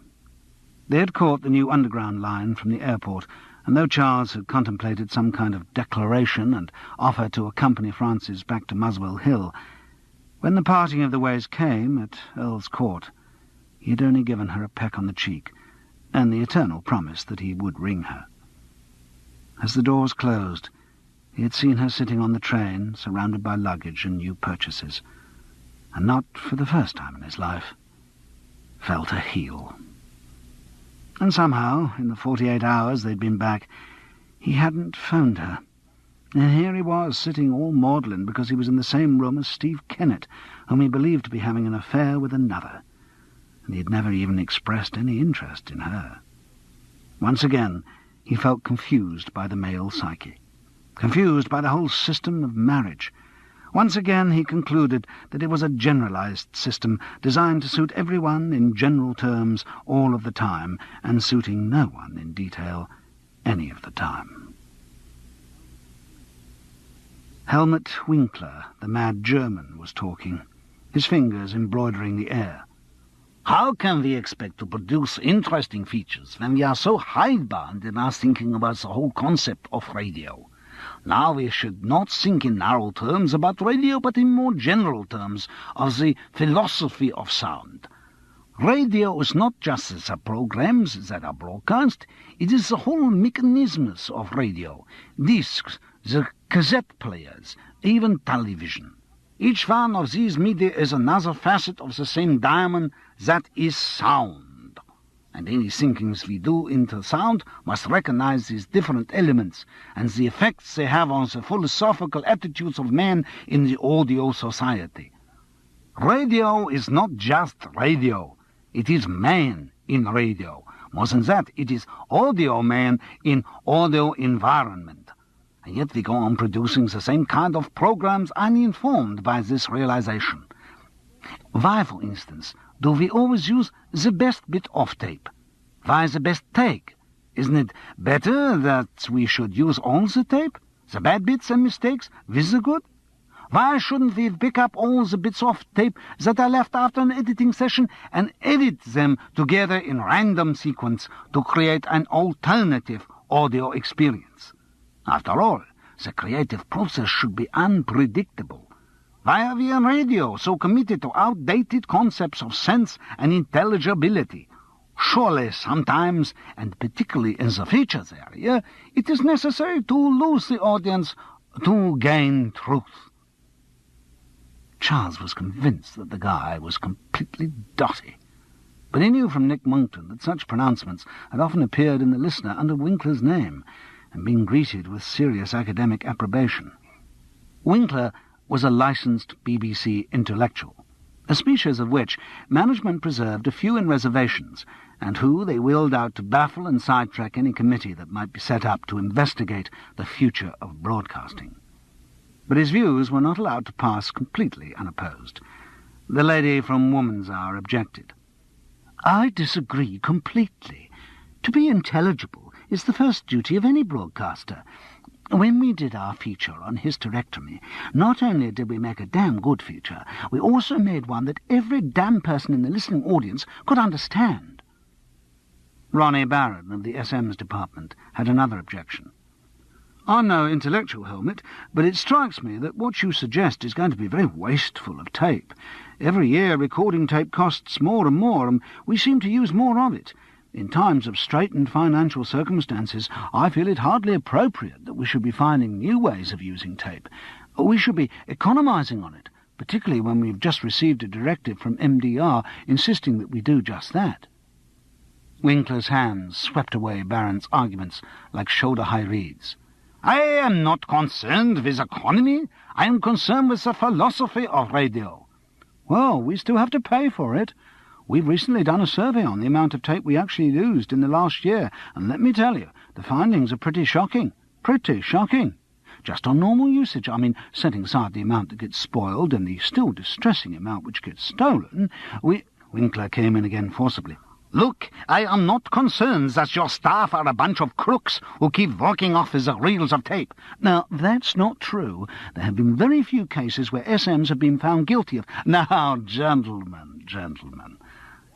They had caught the new underground line from the airport, and though Charles had contemplated some kind of declaration and offer to accompany Frances back to Muswell Hill, when the parting of the ways came at Earl's Court, he had only given her a peck on the cheek, and the eternal promise that he would ring her. As the doors closed, he had seen her sitting on the train, surrounded by luggage and new purchases, and not for the first time in his life, felt a heel. And somehow, in the 48 hours they'd been back, he hadn't phoned her. And here he was, sitting all maudlin because he was in the same room as Steve Kennett, whom he believed to be having an affair with another. And he had never even expressed any interest in her. Once again, he felt confused by the male psyche, confused by the whole system of marriage. Once again he concluded that it was a generalized system designed to suit everyone in general terms all of the time, and suiting no one in detail any of the time. Helmut Winkler, the mad German, was talking, his fingers embroidering the air. How can we expect to produce interesting features when we are so hidebound in our thinking about the whole concept of radio? Now we should not think in narrow terms about radio, but in more general terms of the philosophy of sound. Radio is not just the programs that are broadcast, it is the whole mechanisms of radio, discs, the cassette players, even television. Each one of these media is another facet of the same diamond that is sound. And any thinkings we do into sound must recognize these different elements and the effects they have on the philosophical attitudes of man in the audio society. Radio is not just radio, it is man in radio. More than that, it is audio man in audio environment. And yet we go on producing the same kind of programs uninformed by this realization. Why, for instance, do we always use the best bit of tape? Why the best take? Isn't it better that we should use all the tape, the bad bits and mistakes, with the good? Why shouldn't we pick up all the bits of tape that are left after an editing session and edit them together in random sequence to create an alternative audio experience? After all, the creative process should be unpredictable. Why are we in radio so committed to outdated concepts of sense and intelligibility? Surely sometimes, and particularly in the features area, it is necessary to lose the audience to gain truth. Charles was convinced that the guy was completely dotty, but he knew from Nick Monkton that such pronouncements had often appeared in the listener under Winkler's name, and been greeted with serious academic approbation. Winkler was a licensed BBC intellectual, a species of which management preserved a few in reservations, and who they wheeled out to baffle and sidetrack any committee that might be set up to investigate the future of broadcasting. But his views were not allowed to pass completely unopposed. The lady from Woman's Hour objected. "I disagree completely. To be intelligible is the first duty of any broadcaster. When we did our feature on hysterectomy, not only did we make a damn good feature, we also made one that every damn person in the listening audience could understand." Ronnie Barron of the SM's department had another objection. "I'm no intellectual, Helmut, but it strikes me that what you suggest is going to be very wasteful of tape. Every year recording tape costs more and more, and we seem to use more of it. In times of straitened financial circumstances, I feel it hardly appropriate that we should be finding new ways of using tape. We should be economizing on it, particularly when we've just received a directive from MDR insisting that we do just that." Winkler's hands swept away Barron's arguments like shoulder-high reeds. "I am not concerned with economy. I am concerned with the philosophy of radio." "Well, we still have to pay for it. We've recently done a survey on the amount of tape we actually used in the last year, and let me tell you, the findings are pretty shocking. Pretty shocking. Just on normal usage, I mean, setting aside the amount that gets spoiled and the still distressing amount which gets stolen, Winkler came in again forcibly. "Look, I am not concerned that your staff are a bunch of crooks who keep working off the reels of tape." "Now, that's not true. There have been very few cases where SMs have been found guilty of—" "Now, gentlemen.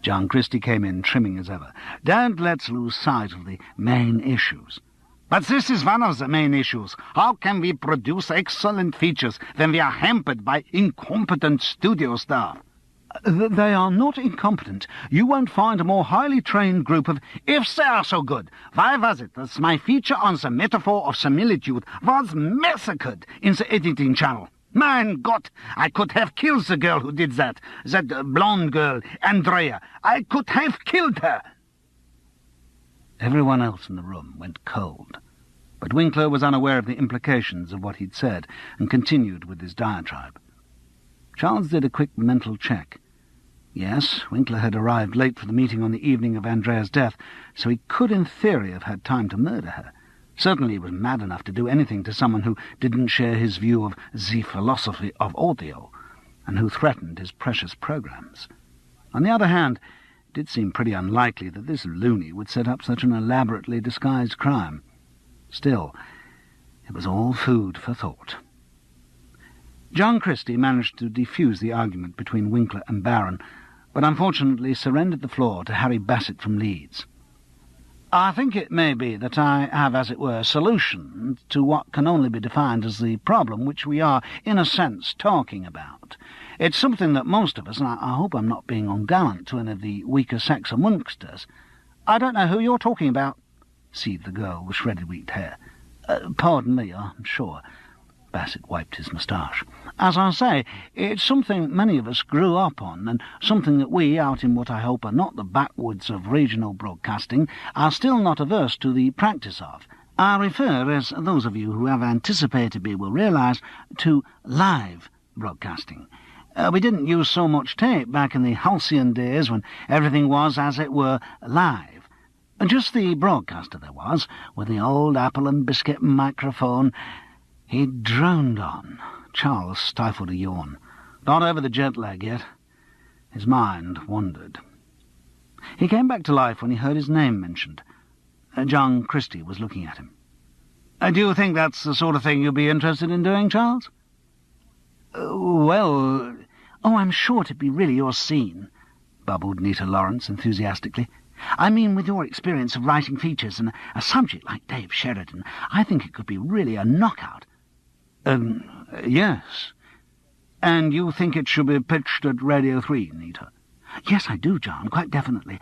John Christie came in, trimming as ever. "Don't let's lose sight of the main issues." "But this is one of the main issues. How can we produce excellent features when we are hampered by incompetent studio staff?" "They are not incompetent. You won't find a more highly trained group of—" "If they are so good, why was it that my feature on the metaphor of similitude was massacred in the editing channel? Mein Gott, I could have killed the girl who did that blonde girl, Andrea. I could have killed her." Everyone else in the room went cold. But Winkler was unaware of the implications of what he'd said, and continued with his diatribe. Charles did a quick mental check. Yes, Winkler had arrived late for the meeting on the evening of Andrea's death, so he could in theory have had time to murder her. Certainly he was mad enough to do anything to someone who didn't share his view of the philosophy of audio, and who threatened his precious programs. On the other hand, it did seem pretty unlikely that this loony would set up such an elaborately disguised crime. Still, it was all food for thought. John Christie managed to defuse the argument between Winkler and Barron, but unfortunately surrendered the floor to Harry Bassett from Leeds. "I think it may be that I have, as it were, a solution to what can only be defined as the problem which we are, in a sense, talking about. It's something that most of us, and I hope I'm not being ungallant to any of the weaker sex amongst us—" "I don't know who you're talking about," seethed the girl with shredded wheat hair. Pardon me, I'm sure." Bassett wiped his moustache. "As I say, it's something many of us grew up on, and something that we, out in what I hope are not the backwoods of regional broadcasting, are still not averse to the practice of. I refer, as those of you who have anticipated me will realise, to live broadcasting. We didn't use so much tape back in the halcyon days when everything was, as it were, live. Just the broadcaster there was, with the old apple and biscuit microphone." He droned on. Charles stifled a yawn. Not over the jet lag yet. His mind wandered. He came back to life when he heard his name mentioned. John Christie was looking at him. "Do you think that's the sort of thing you'd be interested in doing, Charles?" "Well—" "Oh, I'm sure it'd be really your scene," bubbled Nita Lawrence enthusiastically. "I mean, with your experience of writing features and a subject like Dave Sheridan, I think it could be really a knockout." Yes. And you think it should be pitched at Radio 3, Nita?" "Yes, I do, John, quite definitely.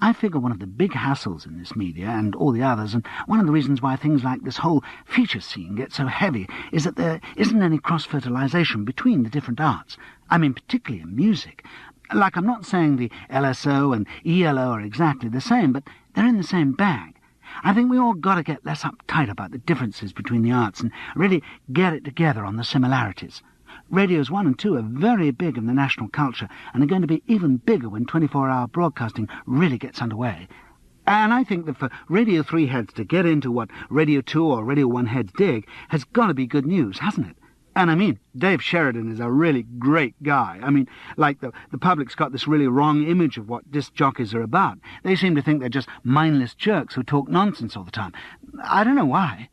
I figure one of the big hassles in this media, and all the others, and one of the reasons why things like this whole feature scene get so heavy, is that there isn't any cross-fertilization between the different arts. I mean, particularly in music. Like, I'm not saying the LSO and ELO are exactly the same, but they're in the same bag. I think we all got to get less uptight about the differences between the arts and really get it together on the similarities. Radios 1 and 2 are very big in the national culture, and are going to be even bigger when 24-hour broadcasting really gets underway. And I think that for Radio 3 heads to get into what Radio 2 or Radio 1 heads dig has got to be good news, hasn't it? And I mean, Dave Sheridan is a really great guy. I mean, like, the public's got this really wrong image of what disc jockeys are about. They seem to think they're just mindless jerks who talk nonsense all the time. I don't know why."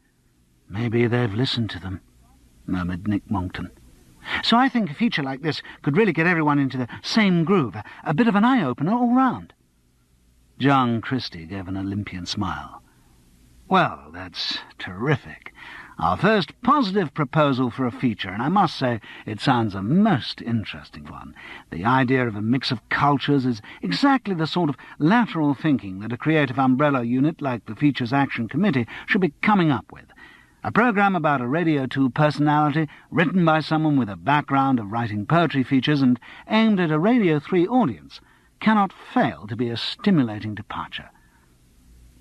"Maybe they've listened to them," murmured Nick Monckton. "So I think a feature like this could really get everyone into the same groove, a bit of an eye-opener all round." John Christie gave an Olympian smile. "Well, that's terrific. Our first positive proposal for a feature, and I must say it sounds a most interesting one. The idea of a mix of cultures is exactly the sort of lateral thinking that a creative umbrella unit like the Features Action Committee should be coming up with. A program about a Radio 2 personality, written by someone with a background of writing poetry features and aimed at a Radio 3 audience, cannot fail to be a stimulating departure."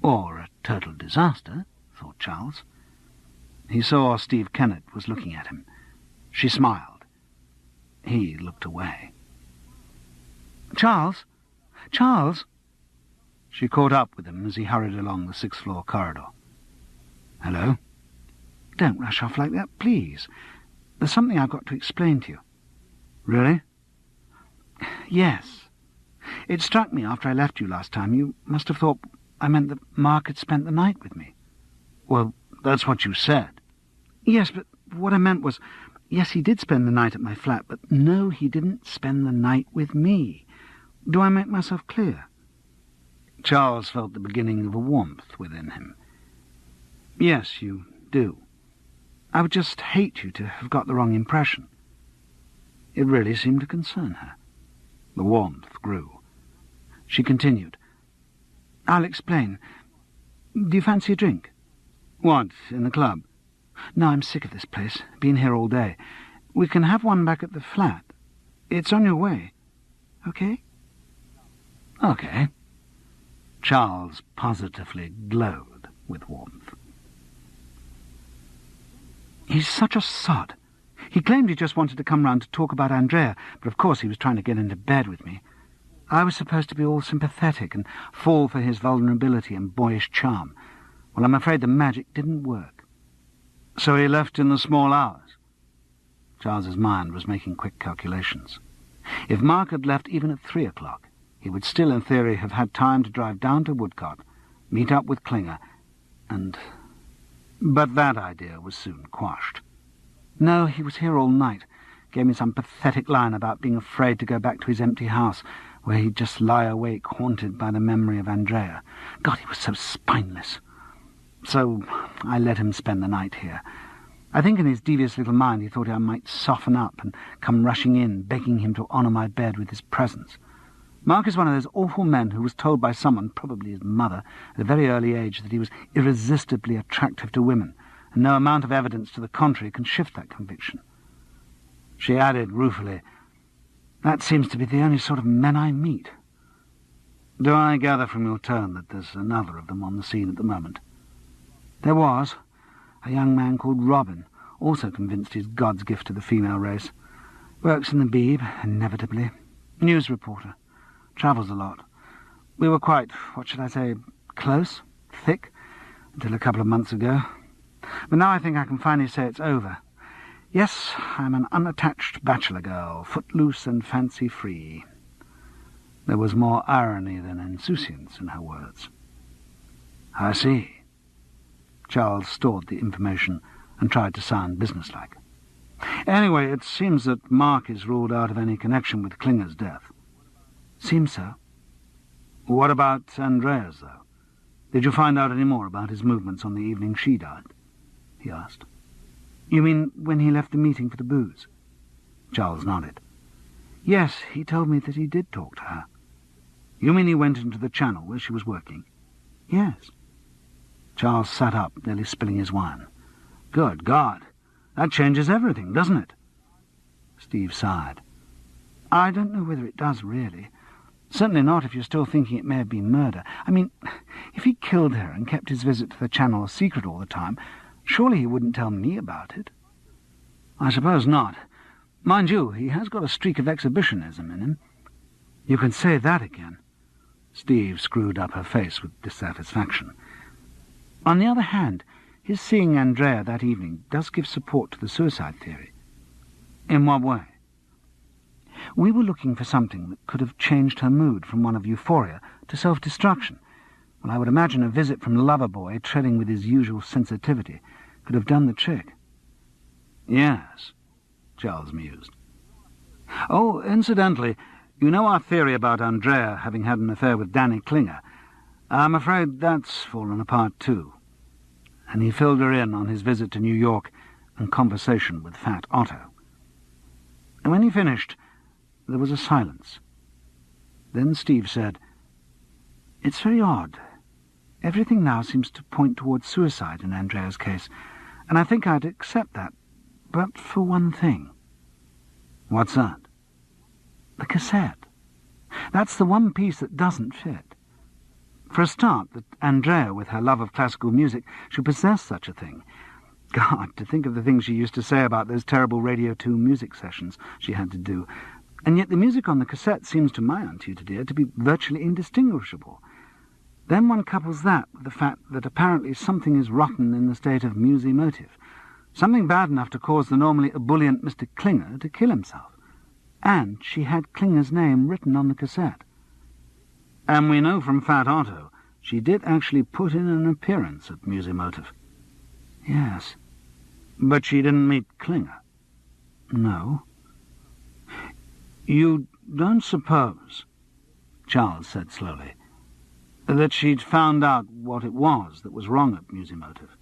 "Or a total disaster," thought Charles. He saw Steve Kennett was looking at him. She smiled. He looked away. "Charles? Charles?" She caught up with him as he hurried along the sixth-floor corridor. "Hello?" "Don't rush off like that, please. There's something I've got to explain to you." "Really?" "Yes. It struck me after I left you last time. You must have thought I meant that Mark had spent the night with me." "Well, that's what you said." "Yes, but what I meant was, yes, he did spend the night at my flat, but no, he didn't spend the night with me. Do I make myself clear?" Charles felt the beginning of a warmth within him. "Yes, you do. I would just hate you to have got the wrong impression." It really seemed to concern her. The warmth grew. She continued, "I'll explain. Do you fancy a drink?" "What, in the club?" "No, I'm sick of this place. Been here all day. We can have one back at the flat. It's on your way. Okay?" "Okay." Charles positively glowed with warmth. He's such a sod. He claimed he just wanted to come round to talk about Andrea, but of course he was trying to get into bed with me. I was supposed to be all sympathetic and fall for his vulnerability and boyish charm. Well, I'm afraid the magic didn't work. So he left in the small hours? Charles's mind was making quick calculations. If Mark had left even at 3 o'clock, he would still, in theory, have had time to drive down to Woodcote, meet up with Klinger, and... But that idea was soon quashed. No, he was here all night. Gave me some pathetic line about being afraid to go back to his empty house, where he'd just lie awake, haunted by the memory of Andrea. God, he was so spineless. So I let him spend the night here. I think in his devious little mind he thought I might soften up and come rushing in, begging him to honour my bed with his presence. Mark is one of those awful men who was told by someone, probably his mother, at a very early age that he was irresistibly attractive to women, and no amount of evidence to the contrary can shift that conviction. She added ruefully, "That seems to be the only sort of men I meet." Do I gather from your tone that there's another of them on the scene at the moment? There was. A young man called Robin, also convinced he's God's gift to the female race. Works in the Beeb, inevitably. News reporter. Travels a lot. We were quite, what should I say, close, thick, until a couple of months ago. But now I think I can finally say it's over. Yes, I'm an unattached bachelor girl, footloose and fancy-free. There was more irony than insouciance in her words. I see. Charles stored the information and tried to sound businesslike. Anyway, it seems that Mark is ruled out of any connection with Klinger's death. Seems so. What about Andrea's, though? Did you find out any more about his movements on the evening she died? He asked. You mean when he left the meeting for the booze? Charles nodded. Yes, he told me that he did talk to her. You mean he went into the channel where she was working? Yes. Charles sat up, nearly spilling his wine. Good God! That changes everything, doesn't it? Steve sighed. I don't know whether it does, really. Certainly not if you're still thinking it may have been murder. I mean, if he killed her and kept his visit to the channel a secret all the time, surely he wouldn't tell me about it. I suppose not. Mind you, he has got a streak of exhibitionism in him. You can say that again. Steve screwed up her face with dissatisfaction. On the other hand, his seeing Andrea that evening does give support to the suicide theory. In what way? We were looking for something that could have changed her mood from one of euphoria to self-destruction. Well, I would imagine a visit from Loverboy, treading with his usual sensitivity, could have done the trick. Yes, Charles mused. Oh, incidentally, you know our theory about Andrea having had an affair with Danny Klinger. I'm afraid that's fallen apart too. And he filled her in on his visit to New York and conversation with Fat Otto. And when he finished, there was a silence. Then Steve said, "It's very odd. Everything now seems to point towards suicide in Andrea's case, and I think I'd accept that, but for one thing." "What's that?" "The cassette. That's the one piece that doesn't fit. For a start, that Andrea, with her love of classical music, should possess such a thing. God, to think of the things she used to say about those terrible Radio 2 music sessions she had to do. And yet the music on the cassette seems, to my untutored ear, to be virtually indistinguishable. Then one couples that with the fact that apparently something is rotten in the state of musi-motive, something bad enough to cause the normally ebullient Mr. Klinger to kill himself. And she had Klinger's name written on the cassette. And we know from Fat Otto she did actually put in an appearance at Musi-Motive." "Yes." "But she didn't meet Klinger?" "No." "You don't suppose," Charles said slowly, "that she'd found out what it was that was wrong at Musi-Motive?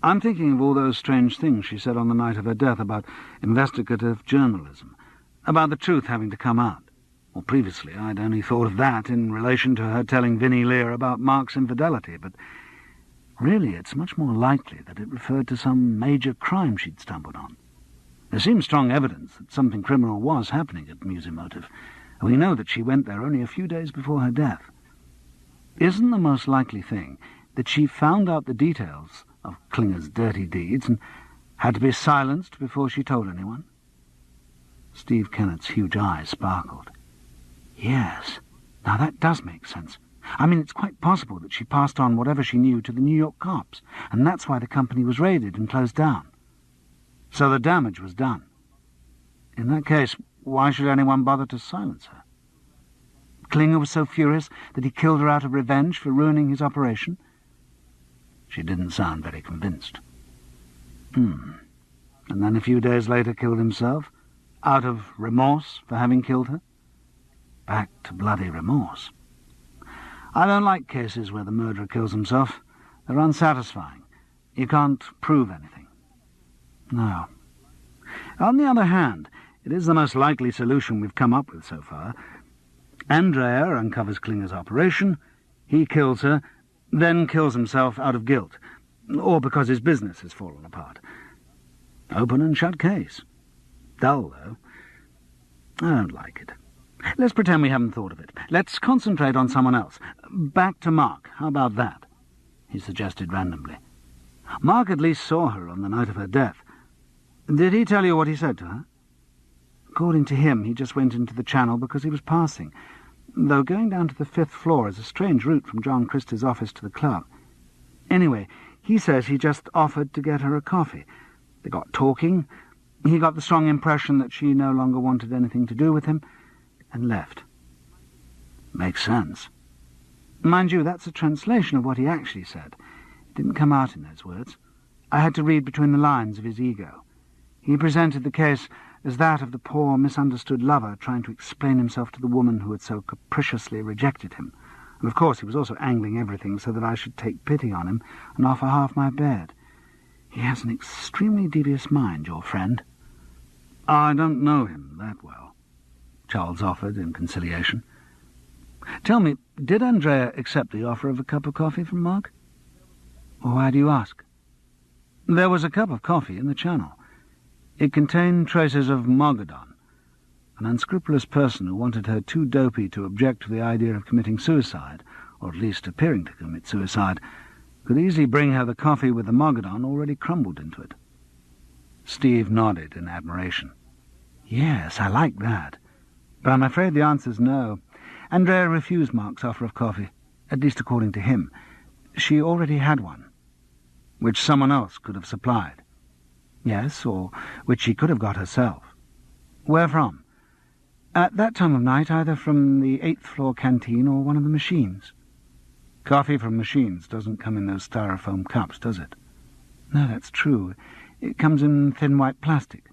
I'm thinking of all those strange things she said on the night of her death about investigative journalism, about the truth having to come out. Well, previously I'd only thought of that in relation to her telling Vinnie Lear about Mark's infidelity, but really it's much more likely that it referred to some major crime she'd stumbled on. There seems strong evidence that something criminal was happening at Musi-Motive, and we know that she went there only a few days before her death. Isn't the most likely thing that she found out the details of Klinger's dirty deeds and Had to be silenced before she told anyone? Steve Kennett's huge eyes sparkled. Yes, now that does make sense. I mean, it's quite possible that she passed on whatever she knew to the New York cops, and that's why the company was raided and closed down. So the damage was done. In that case, why should anyone bother to silence her? Klinger was so furious that he killed her out of revenge for ruining his operation? She didn't sound very convinced. And then a few days later killed himself, out of remorse for having killed her? Back to bloody remorse. I don't like cases where the murderer kills himself. They're unsatisfying. You can't prove anything. No. On the other hand, it is the most likely solution we've come up with so far. Andrea uncovers Klinger's operation, he kills her, then kills himself out of guilt, or because his business has fallen apart. Open and shut case. Dull, though. I don't like it. Let's pretend we haven't thought of it. Let's concentrate on someone else. Back to Mark. How about that? He suggested randomly. Mark at least saw her on the night of her death. Did he tell you what he said to her? According to him, he just went into the channel because he was passing, though going down to the 5th floor is a strange route from John Christie's office to the club. Anyway, he says he just offered to get her a coffee. They got talking. He got the strong impression that she no longer wanted anything to do with him, and left. Makes sense. Mind you, that's a translation of what he actually said. It didn't come out in those words. I had to read between the lines of his ego. He presented the case as that of the poor, misunderstood lover trying to explain himself to the woman who had so capriciously rejected him. And of course he was also angling everything so that I should take pity on him and offer half my bed. He has an extremely devious mind, your friend. I don't know him that well, Charles offered in conciliation. Tell me, did Andrea accept the offer of a cup of coffee from Mark? Or why do you ask? There was a cup of coffee in the channel. It contained traces of Mogadon, an unscrupulous person who wanted her too dopey to object to the idea of committing suicide, or at least appearing to commit suicide, could easily bring her the coffee with the Mogadon already crumbled into it. Steve nodded in admiration. Yes, I like that. But I'm afraid the answer's no. Andrea refused Mark's offer of coffee, at least according to him. She already had one, which someone else could have supplied. Yes, or which she could have got herself. Where from? At that time of night, either from the 8th floor canteen or one of the machines. Coffee from machines doesn't come in those styrofoam cups, does it? No, that's true. It comes in thin white plastic.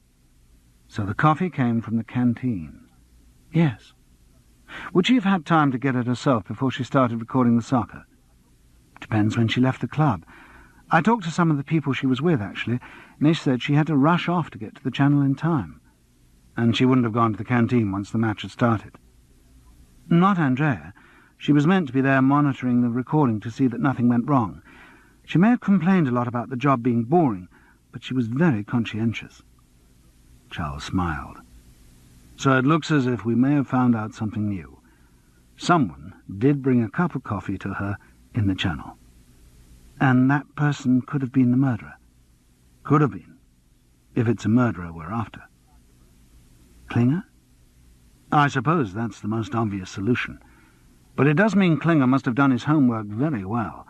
So the coffee came from the canteen. Yes. Would she have had time to get it herself before she started recording the soccer? Depends when she left the club. I talked to some of the people she was with, actually, and they said she had to rush off to get to the channel in time. And she wouldn't have gone to the canteen once the match had started. Not Andrea. She was meant to be there monitoring the recording to see that nothing went wrong. She may have complained a lot about the job being boring, but she was very conscientious. Charles smiled. So it looks as if we may have found out something new. Someone did bring a cup of coffee to her in the channel. And that person could have been the murderer. Could have been, if it's a murderer we're after. Klinger? I suppose that's the most obvious solution. But it does mean Klinger must have done his homework very well.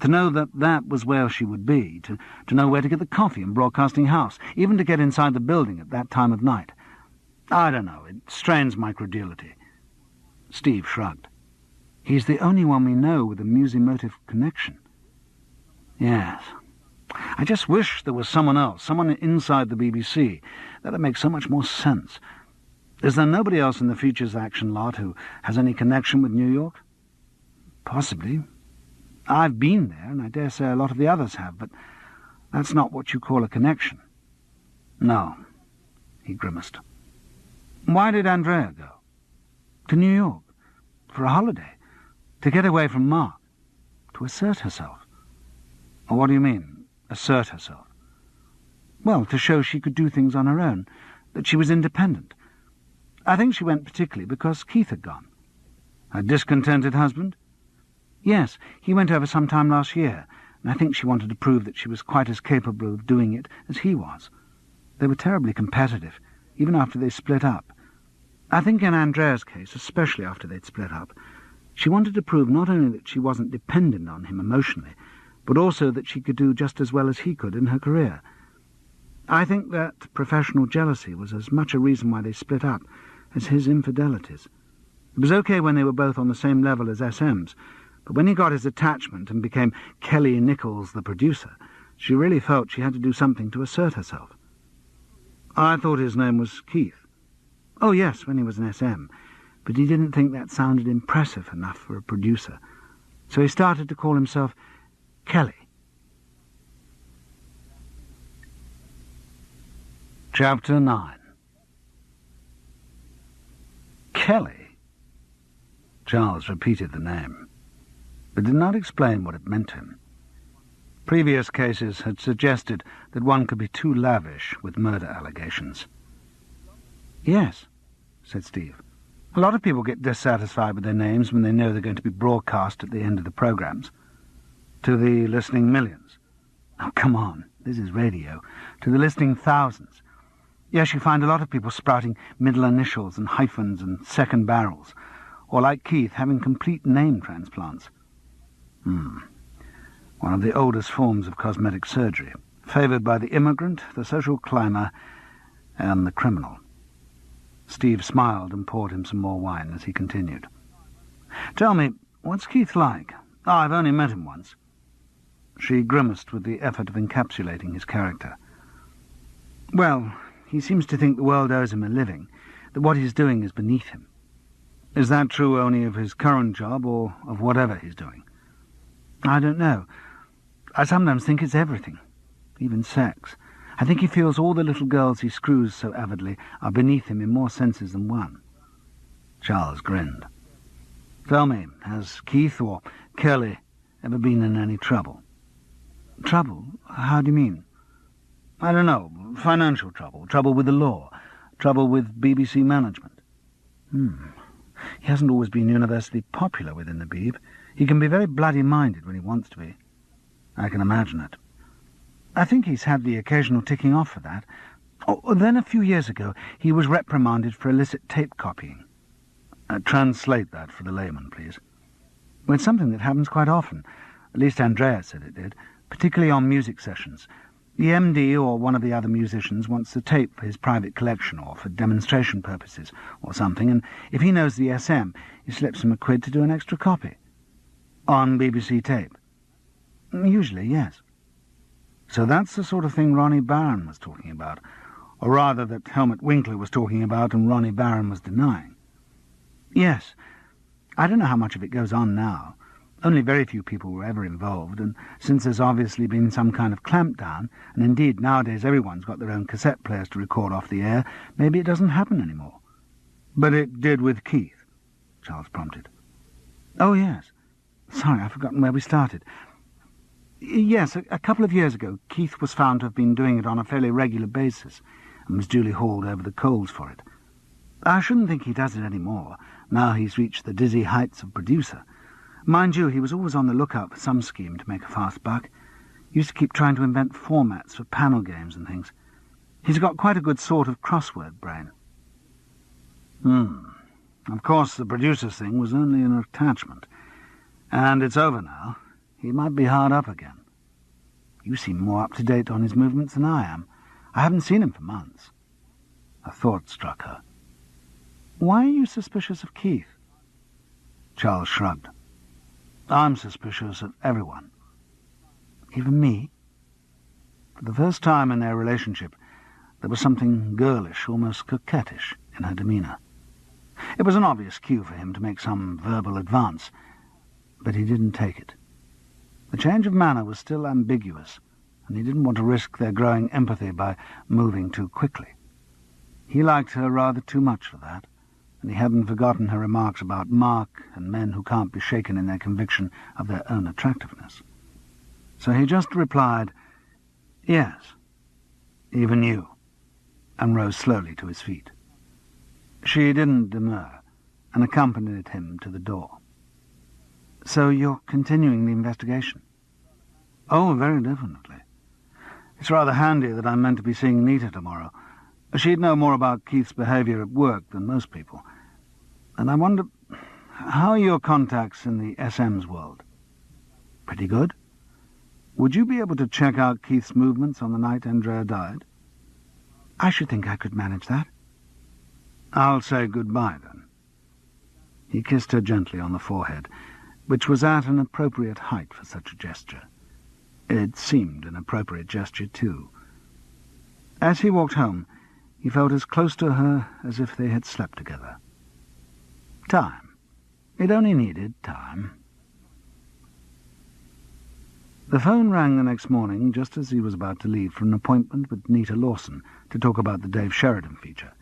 To know that that was where she would be, to know where to get the coffee in Broadcasting House, even to get inside the building at that time of night. I don't know, it strains my credulity. Steve shrugged. He's the only one we know with a musimotive connection. Yes. I just wish there was someone else, someone inside the BBC. That'd make so much more sense. Is there nobody else in the Features Action lot who has any connection with New York? Possibly. I've been there, and I dare say a lot of the others have, but that's not what you call a connection. No, he grimaced. Why did Andrea go? To New York. For a holiday. To get away from Mark. To assert herself. Or what do you mean, assert herself? Well, to show she could do things on her own, that she was independent. I think she went particularly because Keith had gone. Her discontented husband? Yes, he went over some time last year, I think she wanted to prove that she was quite as capable of doing it as he was. They were terribly competitive, even after they split up. I think in Andrea's case, especially after they'd split up, she wanted to prove not only that she wasn't dependent on him emotionally, but also that she could do just as well as he could in her career. I think that professional jealousy was as much a reason why they split up as his infidelities. It was okay when they were both on the same level as SMs, but when he got his attachment and became Kelly Nichols, the producer, she really felt she had to do something to assert herself. I thought his name was Keith. Oh, yes, when he was an SM, but he didn't think that sounded impressive enough for a producer, so he started to call himself Kelly. Chapter 9. Kelly? Charles repeated the name, but did not explain what it meant to him. Previous cases had suggested that one could be too lavish with murder allegations. Yes, said Steve. A lot of people get dissatisfied with their names when they know they're going to be broadcast at the end of the programmes. To the listening millions. Oh, come on, this is radio. To the listening thousands. Yes, you find a lot of people sprouting middle initials and hyphens and second barrels, or like Keith, having complete name transplants. One of the oldest forms of cosmetic surgery, favoured by the immigrant, the social climber, and the criminal. Steve smiled and poured him some more wine as he continued. "Tell me, what's Keith like? Oh, I've only met him once." She grimaced with the effort of encapsulating his character. "Well, he seems to think the world owes him a living, that what he's doing is beneath him." "Is that true only of his current job, or of whatever he's doing?" "I don't know. I sometimes think it's everything, even sex. I think he feels all the little girls he screws so avidly are beneath him in more senses than one." Charles grinned. "Tell me, has Keith or Kelly ever been in any trouble?" "Trouble? How do you mean?" "I don't know. Financial trouble, trouble with the law, trouble with BBC management." He hasn't always been universally popular within the Beeb. He can be very bloody-minded when he wants to be." "I can imagine it." "I think he's had the occasional ticking off for that. Oh, then a few years ago he was reprimanded for illicit tape copying." Translate that for the layman, please." "Well, it's something that happens quite often. At least Andrea said it did, particularly on music sessions. The MD or one of the other musicians wants the tape for his private collection or for demonstration purposes or something, and if he knows the SM, he slips him £1 to do an extra copy." "On BBC tape?" "Usually, yes." "So that's the sort of thing Ronnie Barron was talking about, or rather that Helmut Winkler was talking about and Ronnie Barron was denying." "Yes. I don't know how much of it goes on now. Only very few people were ever involved, and since there's obviously been some kind of clampdown, and indeed nowadays everyone's got their own cassette players to record off the air, maybe it doesn't happen anymore." "But it did with Keith," Charles prompted. "Oh, yes. Sorry, I've forgotten where we started. Yes, a couple of years ago, Keith was found to have been doing it on a fairly regular basis, and was duly hauled over the coals for it. I shouldn't think he does it any more, now he's reached the dizzy heights of producer. Mind you, he was always on the lookout for some scheme to make a fast buck. He used to keep trying to invent formats for panel games and things. He's got quite a good sort of crossword brain." Of course, the producer's thing was only an attachment. And it's over now. He might be hard up again. "You seem more up-to-date on his movements than I am. I haven't seen him for months." A thought struck her. "Why are you suspicious of Keith?" Charles shrugged. "I'm suspicious of everyone." "Even me?" For the first time in their relationship, there was something girlish, almost coquettish, in her demeanour. It was an obvious cue for him to make some verbal advance, but he didn't take it. The change of manner was still ambiguous, and he didn't want to risk their growing empathy by moving too quickly. He liked her rather too much for that, and he hadn't forgotten her remarks about Mark and men who can't be shaken in their conviction of their own attractiveness. So he just replied, "Yes, even you," and rose slowly to his feet. She didn't demur, and accompanied him to the door. "So you're continuing the investigation?" Oh, very definitely. It's rather handy that I'm meant to be seeing Nita tomorrow. She'd know more about Keith's behaviour at work than most people. And I wonder, how are your contacts in the SM's world? Pretty good. Would you be able to check out Keith's movements on the night Andrea died? I should think I could manage that. I'll say goodbye, then. He kissed her gently on the forehead, which was at an appropriate height for such a gesture. It seemed an appropriate gesture, too. As he walked home, he felt as close to her as if they had slept together. Time. It only needed time. The phone rang the next morning just as he was about to leave for an appointment with Nita Lawson to talk about the Dave Sheridan feature.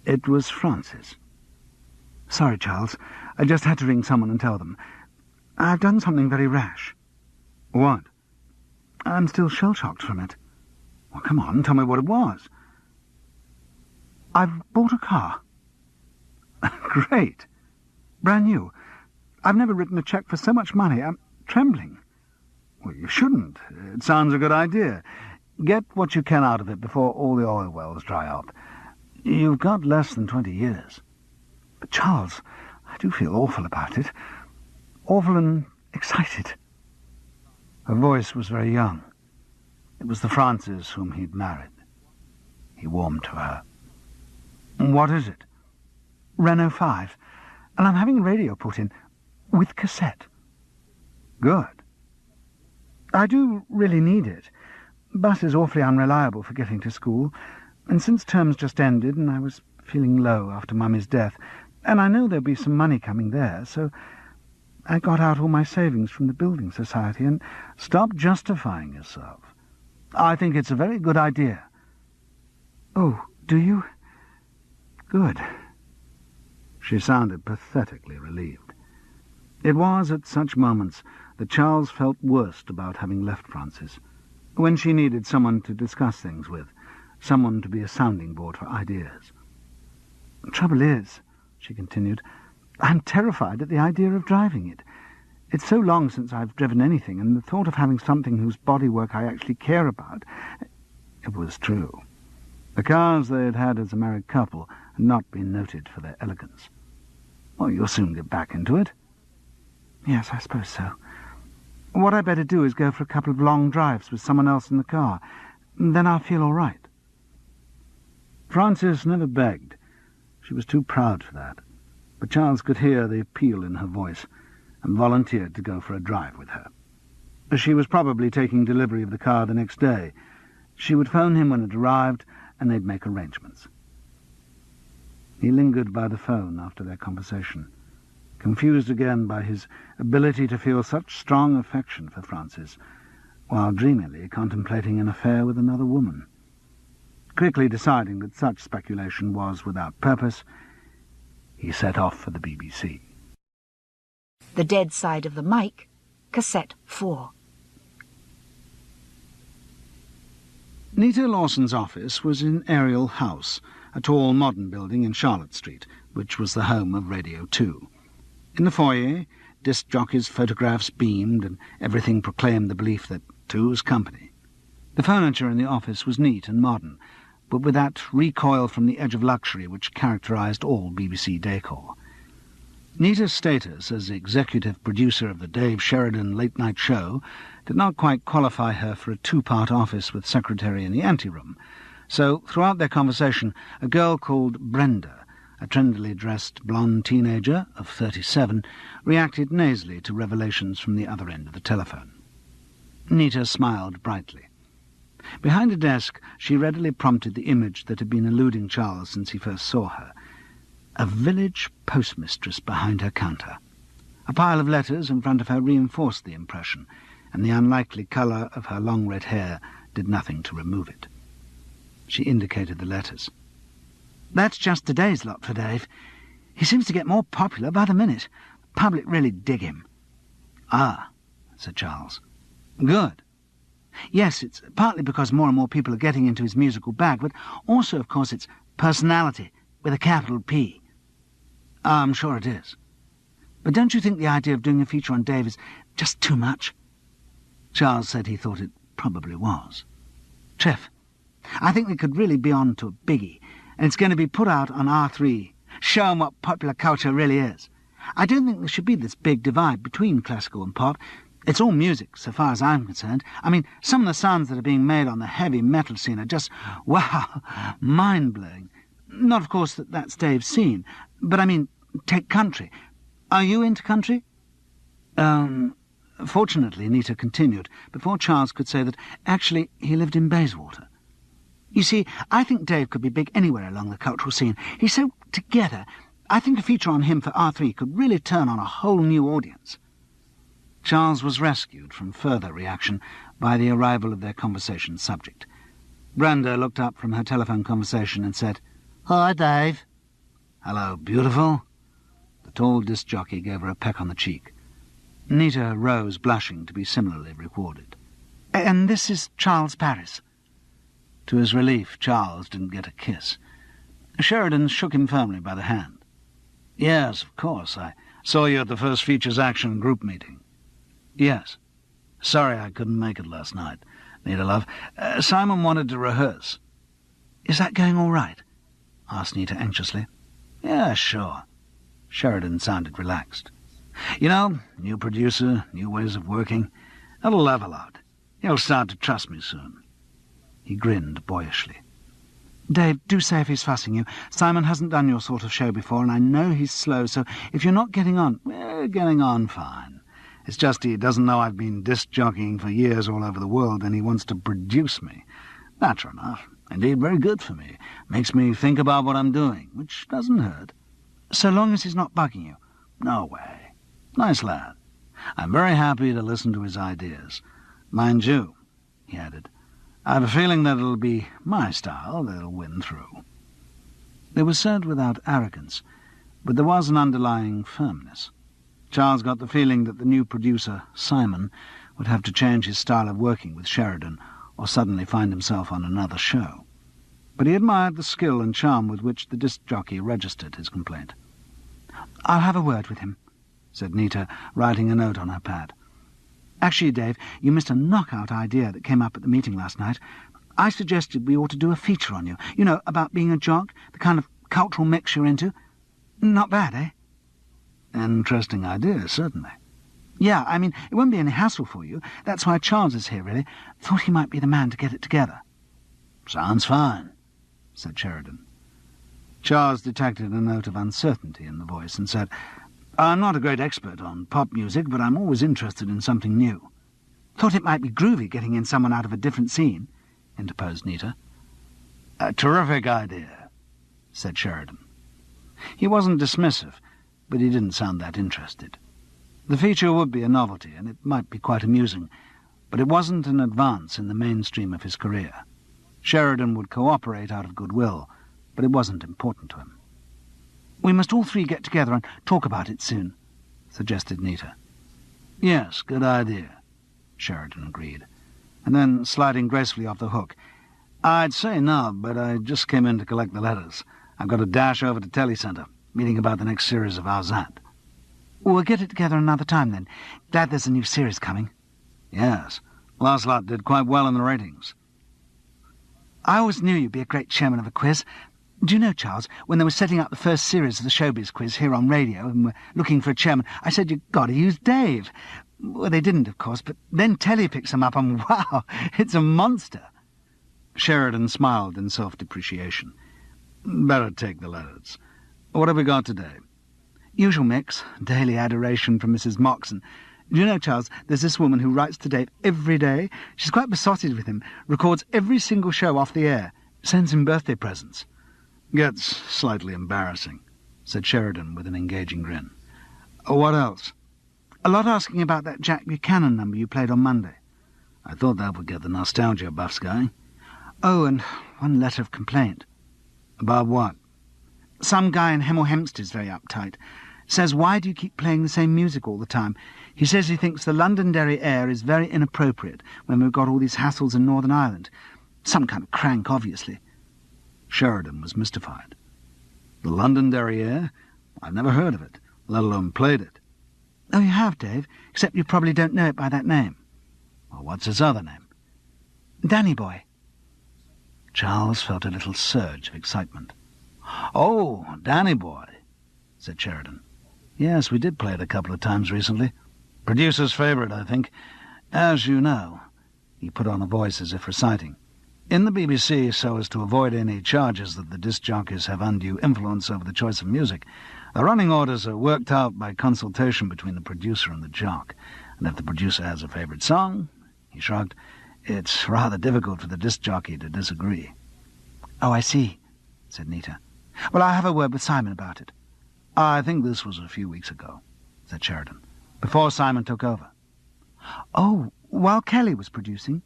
It was Francis. Sorry, Charles. I just had to ring someone and tell them. I've done something very rash. What? I'm still shell-shocked from it. Well, come on, tell me what it was. I've bought a car. Great. Brand new. I've never written a cheque for so much money. I'm trembling. Well, you shouldn't. It sounds a good idea. Get what you can out of it before all the oil wells dry up. You've got less than 20 years. But, Charles, I do feel awful about it. Awful and excited. Her voice was very young. It was the Frances whom he'd married. He warmed to her. What is it? Renault 5. And I'm having radio put in, with cassette. Good. I do really need it. Bus is awfully unreliable for getting to school, and since terms just ended and I was feeling low after Mummy's death, and I know there'll be some money coming there, so I got out all my savings from the building society and stop justifying yourself. I think it's a very good idea. Oh, do you? Good. She sounded pathetically relieved. It was at such moments that Charles felt worst about having left Frances, when she needed someone to discuss things with, someone to be a sounding board for ideas. The trouble is, she continued, I'm terrified at the idea of driving it. It's so long since I've driven anything, and the thought of having something whose bodywork I actually care about... It was true. The cars they had had as a married couple had not been noted for their elegance. Well, you'll soon get back into it. Yes, I suppose so. What I'd better do is go for a couple of long drives with someone else in the car. Then I'll feel all right. Frances never begged. She was too proud for that. But Charles could hear the appeal in her voice and volunteered to go for a drive with her. She was probably taking delivery of the car the next day. She would phone him when it arrived, and they'd make arrangements. He lingered by the phone after their conversation, confused again by his ability to feel such strong affection for Frances, while dreamily contemplating an affair with another woman. Quickly deciding that such speculation was without purpose, he set off for the BBC. The Dead Side of the Mic, Cassette 4. Nita Lawson's office was in Ariel House, a tall modern building in Charlotte Street, which was the home of Radio 2. In the foyer, disc jockeys' photographs beamed, and everything proclaimed the belief that 2 was company. The furniture in the office was neat and modern, but with that recoil from the edge of luxury which characterized all BBC decor. Nita's status as executive producer of the Dave Sheridan late-night show did not quite qualify her for a 2-part office with secretary in the anteroom, so throughout their conversation a girl called Brenda, a trendily dressed blonde teenager of 37, reacted nasally to revelations from the other end of the telephone. Nita smiled brightly. Behind a desk she readily prompted the image that had been eluding Charles since he first saw her. A village postmistress behind her counter. A pile of letters in front of her reinforced the impression, and the unlikely colour of her long red hair did nothing to remove it. She indicated the letters. That's just today's lot for Dave. He seems to get more popular by the minute. The public really dig him. Ah, said Charles. Good. Yes, it's partly because more and more people are getting into his musical bag, but also, of course, it's personality with a capital P. I'm sure it is. But don't you think the idea of doing a feature on Dave is just too much? Charles said he thought it probably was. Trev, I think we could really be on to a biggie, and it's going to be put out on R3. Show 'em what popular culture really is. I don't think there should be this big divide between classical and pop. It's all music, so far as I'm concerned. I mean, some of the sounds that are being made on the heavy metal scene are just, wow, mind-blowing. Not, of course, that that's Dave's scene, but I mean, take country. Are you into country? Fortunately, Nita continued, before Charles could say that actually he lived in Bayswater. You see, I think Dave could be big anywhere along the cultural scene. He's so together. I think a feature on him for R3 could really turn on a whole new audience. Charles was rescued from further reaction by the arrival of their conversation subject. Brenda looked up from her telephone conversation and said, "Hi, Dave." "Hello, beautiful." The tall disc jockey gave her a peck on the cheek. Nita rose, blushing to be similarly rewarded. "And this is Charles Paris." To his relief, Charles didn't get a kiss. Sheridan shook him firmly by the hand. "Yes, of course. I saw you at the First Features Action group meeting." "Yes. Sorry I couldn't make it last night, Nita love. Simon wanted to rehearse." "Is that going all right?" asked Nita anxiously. "Yeah, sure." Sheridan sounded relaxed. "You know, new producer, new ways of working. It'll level out. He'll start to trust me soon." He grinned boyishly. "Dave, do say if he's fussing you. Simon hasn't done your sort of show before, and I know he's slow, so if you're not getting on..." "We're getting on fine. It's just he doesn't know I've been disc jockeying for years all over the world, and he wants to produce me. Natural enough. Indeed, very good for me. Makes me think about what I'm doing, which doesn't hurt." "So long as he's not bugging you." "No way. Nice lad. I'm very happy to listen to his ideas. Mind you," he added, "I have a feeling that it'll be my style that'll win through." It was said without arrogance, but there was an underlying firmness. Charles got the feeling that the new producer, Simon, would have to change his style of working with Sheridan or suddenly find himself on another show. But he admired the skill and charm with which the disc jockey registered his complaint. "I'll have a word with him," said Nita, writing a note on her pad. "Actually, Dave, you missed a knockout idea that came up at the meeting last night. I suggested we ought to do a feature on you. You know, about being a jock, the kind of cultural mix you're into. Not bad, eh?" "Interesting idea, certainly." "Yeah, I mean, it won't be any hassle for you. That's why Charles is here, really. Thought he might be the man to get it together." "Sounds fine," said Sheridan. Charles detected a note of uncertainty in the voice and said, "I'm not a great expert on pop music, but I'm always interested in something new." "Thought it might be groovy getting in someone out of a different scene," interposed Nita. "A terrific idea," said Sheridan. He wasn't dismissive, but he didn't sound that interested. The feature would be a novelty, and it might be quite amusing, but it wasn't an advance in the mainstream of his career. Sheridan would cooperate out of goodwill, but it wasn't important to him. "We must all three get together and talk about it soon," suggested Nita. "Yes, good idea," Sheridan agreed, and then, sliding gracefully off the hook, "I'd say no, but I just came in to collect the letters. I've got to dash over to Telecentre, meeting about the next series of How's That?" "We'll get it together another time, then. Glad there's a new series coming." "Yes, last lot did quite well in the ratings." "I always knew you'd be a great chairman of a quiz. Do you know, Charles, when they were setting up the first series of the Showbiz quiz here on radio and were looking for a chairman, I said you've got to use Dave. Well, they didn't, of course, but then Telly picks him up and wow, it's a monster." Sheridan smiled in self-depreciation. "Better take the letters. What have we got today?" "Usual mix, daily adoration from Mrs. Moxon. Do you know, Charles, there's this woman who writes to Dave every day. She's quite besotted with him, records every single show off the air, sends him birthday presents." "Gets slightly embarrassing," said Sheridan with an engaging grin. "What else?" "A lot asking about that Jack Buchanan number you played on Monday." "I thought that would get the nostalgia buffs going." "Oh, and one letter of complaint." "About what?" "Some guy in Hemel Hempstead's very uptight. Says, why do you keep playing the same music all the time? He says he thinks the Londonderry air is very inappropriate when we've got all these hassles in Northern Ireland. Some kind of crank, obviously." Sheridan was mystified. "The Londonderry air? I've never heard of it, let alone played it." "Oh, you have, Dave, except you probably don't know it by that name." Or what's his other name? Danny Boy. Charles felt a little surge of excitement. "Oh, Danny Boy," said Sheridan. "Yes, we did play it a couple of times recently. Producer's favourite, I think. As you know," he put on a voice as if reciting, "in the BBC, so as to avoid any charges that the disc jockeys have undue influence over the choice of music, the running orders are worked out by consultation between the producer and the jock, and if the producer has a favourite song," he shrugged, "it's rather difficult for the disc jockey to disagree." "Oh, I see," said Nita. "Well, I'll have a word with Simon about it." "I think this was a few weeks ago," said Sheridan, "before Simon took over." "Oh, while Kelly was producing?"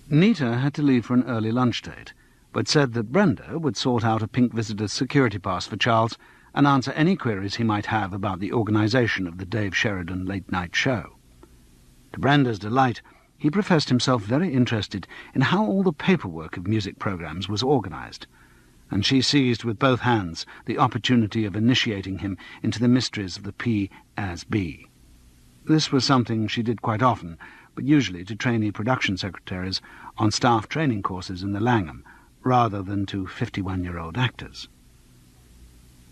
Nita had to leave for an early lunch date, but said that Brenda would sort out a pink visitor's security pass for Charles and answer any queries he might have about the organisation of the Dave Sheridan late-night show. To Brenda's delight, he professed himself very interested in how all the paperwork of music programmes was organised, and she seized with both hands the opportunity of initiating him into the mysteries of the P.S.B. This was something she did quite often, but usually to trainee production secretaries on staff training courses in the Langham, rather than to 51-year-old actors.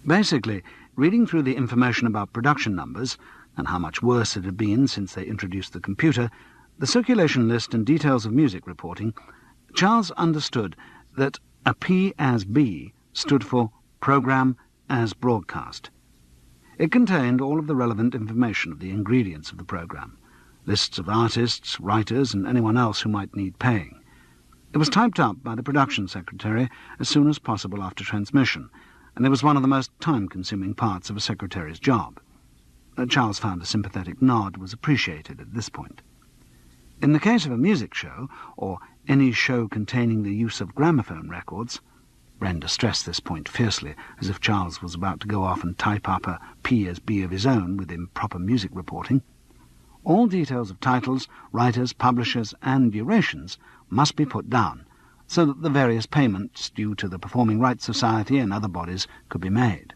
Basically, reading through the information about production numbers, and how much worse it had been since they introduced the computer, the circulation list and details of music reporting, Charles understood that a P.S.B. stood for Programme as Broadcast. It contained all of the relevant information of the ingredients of the programme, lists of artists, writers, and anyone else who might need paying. It was typed up by the production secretary as soon as possible after transmission, and it was one of the most time-consuming parts of a secretary's job. Charles found a sympathetic nod was appreciated at this point. In the case of a music show, or any show containing the use of gramophone records, Brenda stressed this point fiercely, as if Charles was about to go off and type up a P.S.B. of his own with improper music reporting, all details of titles, writers, publishers, and durations must be put down, so that the various payments due to the Performing Rights Society and other bodies could be made.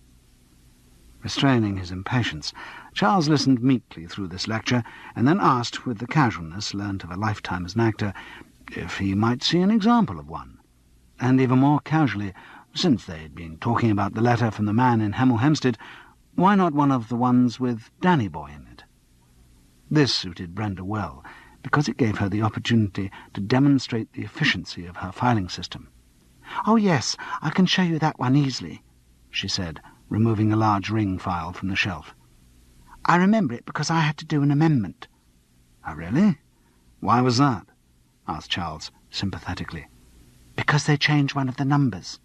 Restraining his impatience, Charles listened meekly through this lecture, and then asked, with the casualness learnt of a lifetime as an actor, if he might see an example of one. And even more casually, since they had been talking about the letter from the man in Hemel Hempstead, why not one of the ones with Danny Boy in it? This suited Brenda well, because it gave her the opportunity to demonstrate the efficiency of her filing system. "Oh, yes, I can show you that one easily," she said, removing a large ring file from the shelf. "I remember it because I had to do an amendment." "Oh, really? Why was that?" asked Charles sympathetically. "Because they changed one of the numbers."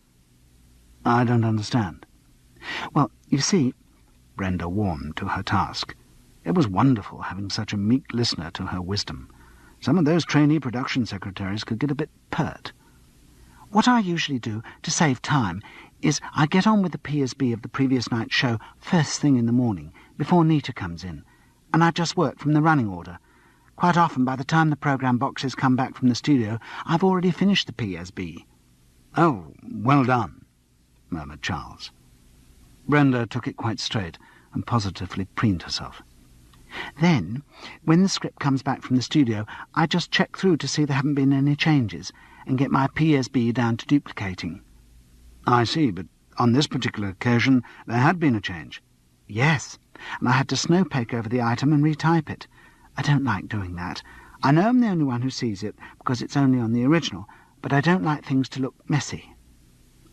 "I don't understand." "Well, you see," Brenda warmed to her task. It was wonderful having such a meek listener to her wisdom. Some of those trainee production secretaries could get a bit pert. "What I usually do, to save time, is I get on with the P.S.B. of the previous night's show first thing in the morning, before Nita comes in, and I just work from the running order. Quite often, by the time the programme boxes come back from the studio, I've already finished the P.S.B. "Oh, well done," murmured Charles. Brenda took it quite straight and positively preened herself. "Then, when the script comes back from the studio, I just check through to see there haven't been any changes, and get my P.S.B. down to duplicating." "I see, but on this particular occasion there had been a change." "Yes, and I had to snowpake over the item and retype it. I don't like doing that. I know I'm the only one who sees it, because it's only on the original, but I don't like things to look messy."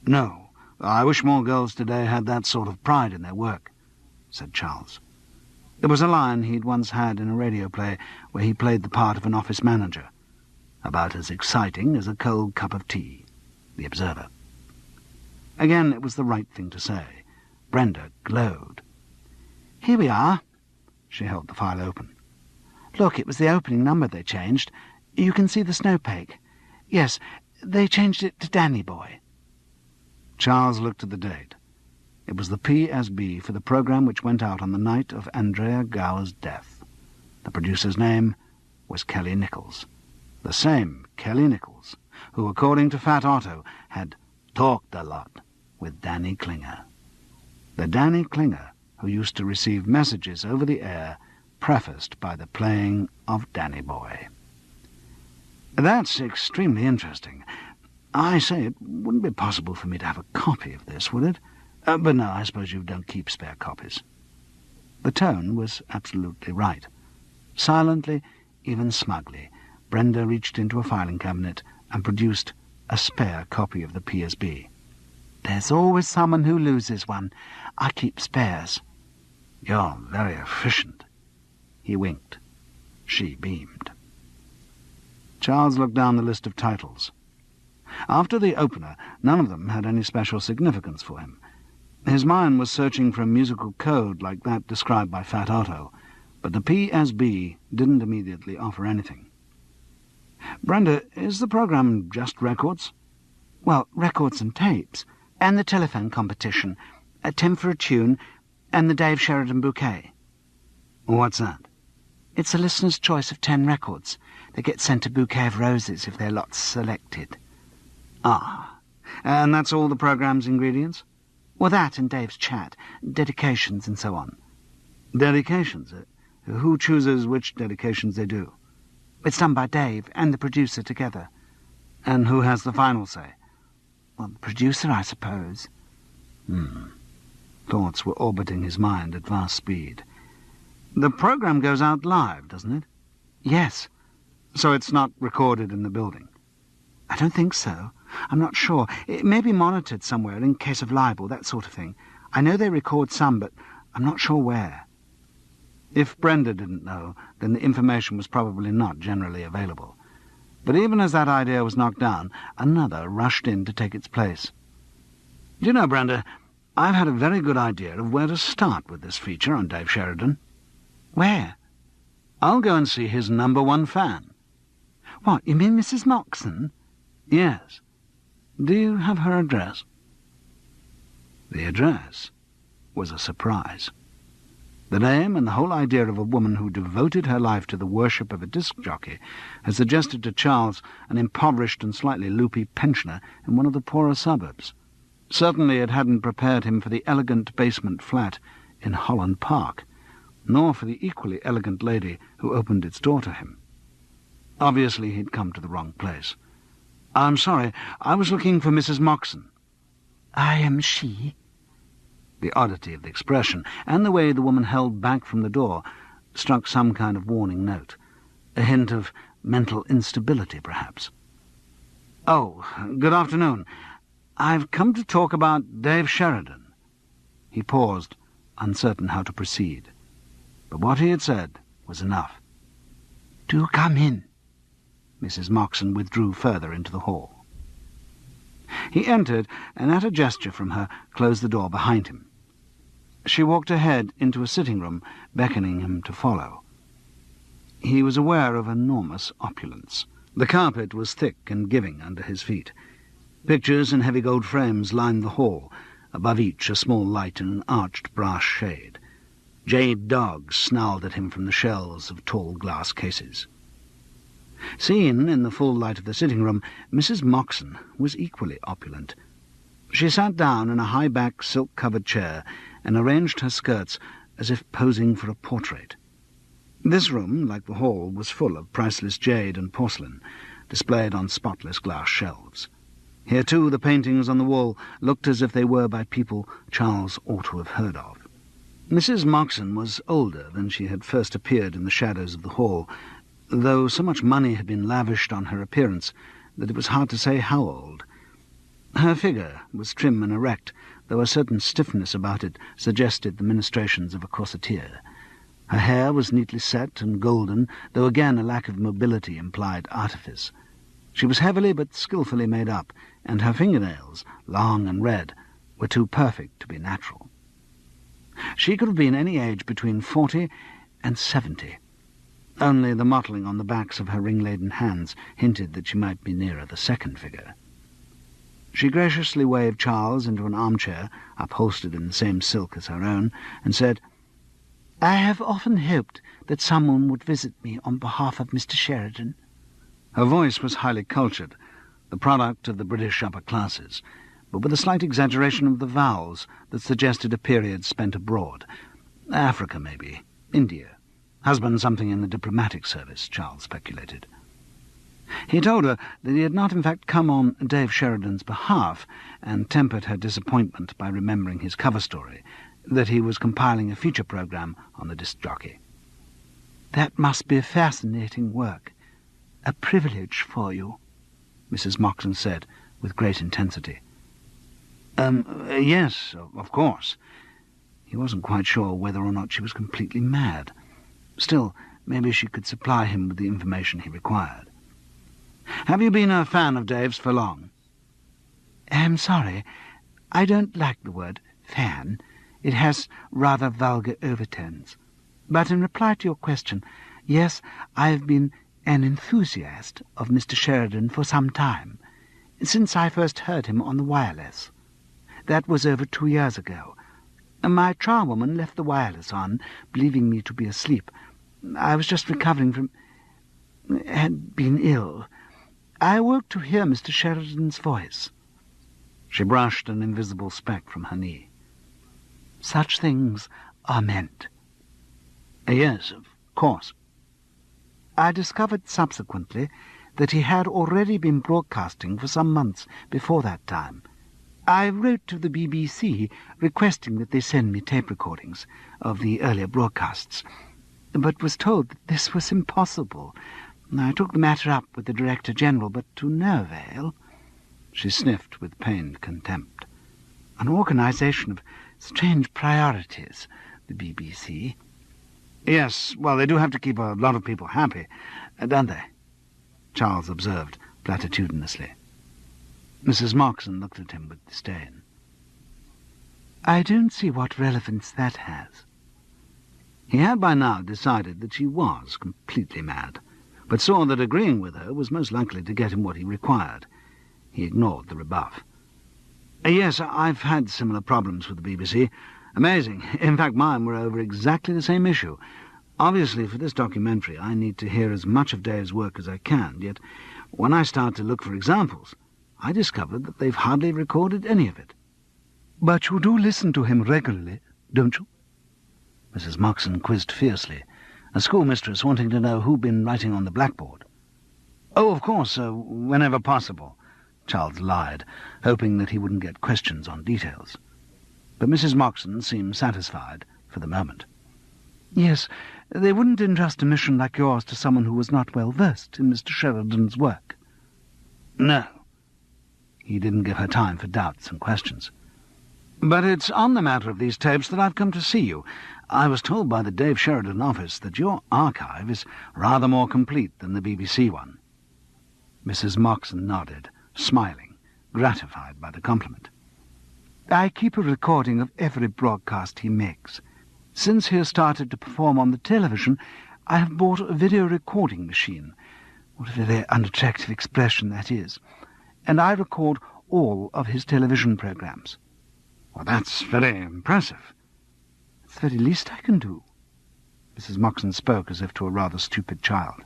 "No, I wish more girls today had that sort of pride in their work," said Charles. There was a line he'd once had in a radio play where he played the part of an office manager, about as exciting as a cold cup of tea, the observer. Again, it was the right thing to say. Brenda glowed. "Here we are." She held the file open. "Look, it was the opening number they changed. You can see the snowpake. Yes, they changed it to Danny Boy." Charles looked at the date. It was the P.S.B. for the programme which went out on the night of Andrea Gower's death. The producer's name was Kelly Nichols. The same Kelly Nichols who, according to Fat Otto, had talked a lot with Danny Klinger. The Danny Klinger who used to receive messages over the air prefaced by the playing of Danny Boy. "That's extremely interesting. I say, it wouldn't be possible for me to have a copy of this, would it? But no, I suppose you don't keep spare copies." The tone was absolutely right. Silently, even smugly, Brenda reached into a filing cabinet and produced a spare copy of the PSB. "There's always someone who loses one. I keep spares." "You're very efficient." He winked. She beamed. Charles looked down the list of titles. After the opener, none of them had any special significance for him. His mind was searching for a musical code like that described by Fat Otto, but the PSB didn't immediately offer anything. "Brenda, is the program just records?" "Well, records and tapes, and the telephone competition, a 10 for a tune, and the Dave Sheridan bouquet." "What's that?" "It's a listener's choice of 10 records. They get sent a bouquet of roses if their lot's selected." "Ah, and that's all the program's ingredients?" "Well, that and Dave's chat, dedications and so on." "Dedications? Who chooses which dedications they do?" "It's done by Dave and the producer together." "And who has the final say?" "Well, the producer, I suppose." Thoughts were orbiting his mind at vast speed. "The program goes out live, doesn't it?" "Yes." "So it's not recorded in the building?" "I don't think so. I'm not sure. It may be monitored somewhere in case of libel, that sort of thing. I know they record some, but I'm not sure where." If Brenda didn't know, then the information was probably not generally available. But even as that idea was knocked down, another rushed in to take its place. "Do you know, Brenda, I've had a very good idea of where to start with this feature on Dave Sheridan." "Where?" "I'll go and see his #1 fan." "What, you mean Mrs. Moxon?" "Yes. Do you have her address?" The address was a surprise. The name and the whole idea of a woman who devoted her life to the worship of a disc jockey had suggested to Charles an impoverished and slightly loopy pensioner in one of the poorer suburbs. Certainly it hadn't prepared him for the elegant basement flat in Holland Park, nor for the equally elegant lady who opened its door to him. Obviously he'd come to the wrong place. "I'm sorry, I was looking for Mrs. Moxon." "I am she." The oddity of the expression, and the way the woman held back from the door, struck some kind of warning note. A hint of mental instability, perhaps. "Oh, good afternoon. I've come to talk about Dave Sheridan." He paused, uncertain how to proceed. But what he had said was enough. "Do come in." Mrs. Moxon withdrew further into the hall. He entered, and at a gesture from her closed the door behind him. She walked ahead into a sitting-room, beckoning him to follow. He was aware of enormous opulence. The carpet was thick and giving under his feet. Pictures in heavy gold frames lined the hall, above each a small light in an arched brass shade. Jade dogs snarled at him from the shelves of tall glass cases. Seen in the full light of the sitting-room, Mrs. Moxon was equally opulent. She sat down in a high-backed, silk-covered chair and arranged her skirts as if posing for a portrait. This room, like the hall, was full of priceless jade and porcelain, displayed on spotless glass shelves. Here, too, the paintings on the wall looked as if they were by people Charles ought to have heard of. Mrs. Moxon was older than she had first appeared in the shadows of the hall, though so much money had been lavished on her appearance that it was hard to say how old. Her figure was trim and erect, though a certain stiffness about it suggested the ministrations of a corseteer. Her hair was neatly set and golden, though again a lack of mobility implied artifice. She was heavily but skilfully made up, and her fingernails, long and red, were too perfect to be natural. She could have been any age between 40 and 70. Only the mottling on the backs of her ring-laden hands hinted that she might be nearer the second figure. She graciously waved Charles into an armchair, upholstered in the same silk as her own, and said, "I have often hoped that someone would visit me on behalf of Mr. Sheridan." Her voice was highly cultured, the product of the British upper classes, but with a slight exaggeration of the vowels that suggested a period spent abroad. Africa, maybe, India, Husband something in the diplomatic service, Charles speculated. He told her that he had not in fact come on Dave Sheridan's behalf, and tempered her disappointment by remembering his cover story, that he was compiling a feature programme on the disc jockey. "That must be fascinating work. A privilege for you," Mrs. Moxon said with great intensity. Yes, of course." He wasn't quite sure whether or not she was completely mad. Still, maybe she could supply him with the information he required. "Have you been a fan of Dave's for long?" "I'm sorry. I don't like the word fan. It has rather vulgar overtones. But in reply to your question, yes, I've been an enthusiast of Mr. Sheridan for some time, since I first heard him on the wireless. That was over 2 years ago. My charwoman left the wireless on, believing me to be asleep. I was just recovering from... had been ill. I awoke to hear Mr. Sheridan's voice." She brushed an invisible speck from her knee. "Such things are meant." "Yes, of course." I discovered subsequently that he had already been broadcasting for some months before that time. I wrote to the BBC requesting that they send me tape recordings of the earlier broadcasts, but was told that this was impossible. I took the matter up with the Director-General, but to no avail." She sniffed with pained contempt. "An organisation of strange priorities, the BBC." "Yes, well, they do have to keep a lot of people happy, don't they?" Charles observed platitudinously. Mrs. Moxon looked at him with disdain. "I don't see what relevance that has." He had by now decided that she was completely mad, but saw that agreeing with her was most likely to get him what he required. He ignored the rebuff. "Yes, I've had similar problems with the BBC. Amazing. In fact, mine were over exactly the same issue. Obviously, for this documentary, I need to hear as much of Dave's work as I can, yet when I start to look for examples, I discovered that they've hardly recorded any of it." "But you do listen to him regularly, don't you?" Mrs. Moxon quizzed fiercely, a schoolmistress wanting to know who'd been writing on the blackboard. "Oh, of course, whenever possible," Charles lied, hoping that he wouldn't get questions on details. But Mrs. Moxon seemed satisfied for the moment. "Yes, they wouldn't entrust a mission like yours to someone who was not well versed in Mr. Sheridan's work." "No." He didn't give her time for doubts and questions. "But it's on the matter of these tapes that I've come to see you. I was told by the Dave Sheridan office that your archive is rather more complete than the BBC one." Mrs. Moxon nodded, smiling, gratified by the compliment. "I keep a recording of every broadcast he makes. Since he has started to perform on the television, I have bought a video recording machine. What a very unattractive expression that is. And I record all of his television programmes." "Well, that's very impressive." "It's the very least I can do." Mrs. Moxon spoke as if to a rather stupid child.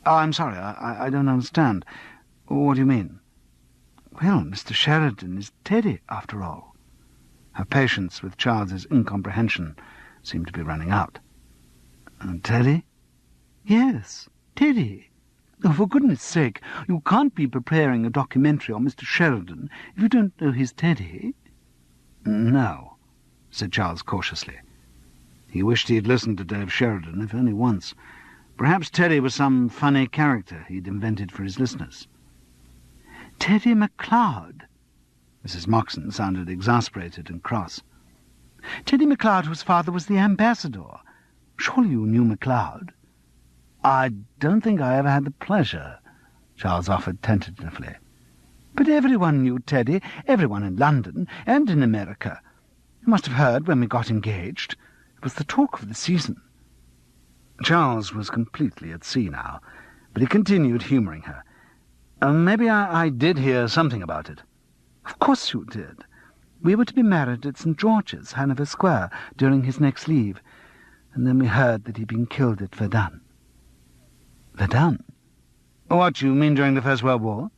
"Oh, I'm sorry, I don't understand. What do you mean?" "Well, Mr. Sheridan is Teddy, after all." Her patience with Charles's incomprehension seemed to be running out. "Teddy?" "Yes, Teddy. Oh, for goodness sake, you can't be preparing a documentary on Mr. Sheridan if you don't know his Teddy." "No," said Charles cautiously. He wished he had listened to Dave Sheridan, if only once. Perhaps Teddy was some funny character he'd invented for his listeners. "Teddy MacLeod." Mrs. Moxon sounded exasperated and cross. "Teddy MacLeod, whose father was the ambassador. Surely you knew MacLeod?" "I don't think I ever had the pleasure," Charles offered tentatively. "But everyone knew Teddy, everyone in London and in America. You must have heard when we got engaged. It was the talk of the season." Charles was completely at sea now, but he continued humouring her. "Maybe I did hear something about it." "Of course you did. We were to be married at St. George's, Hanover Square, during his next leave, and then we heard that he'd been killed at Verdun." "Verdun? What, you mean during the First World War?"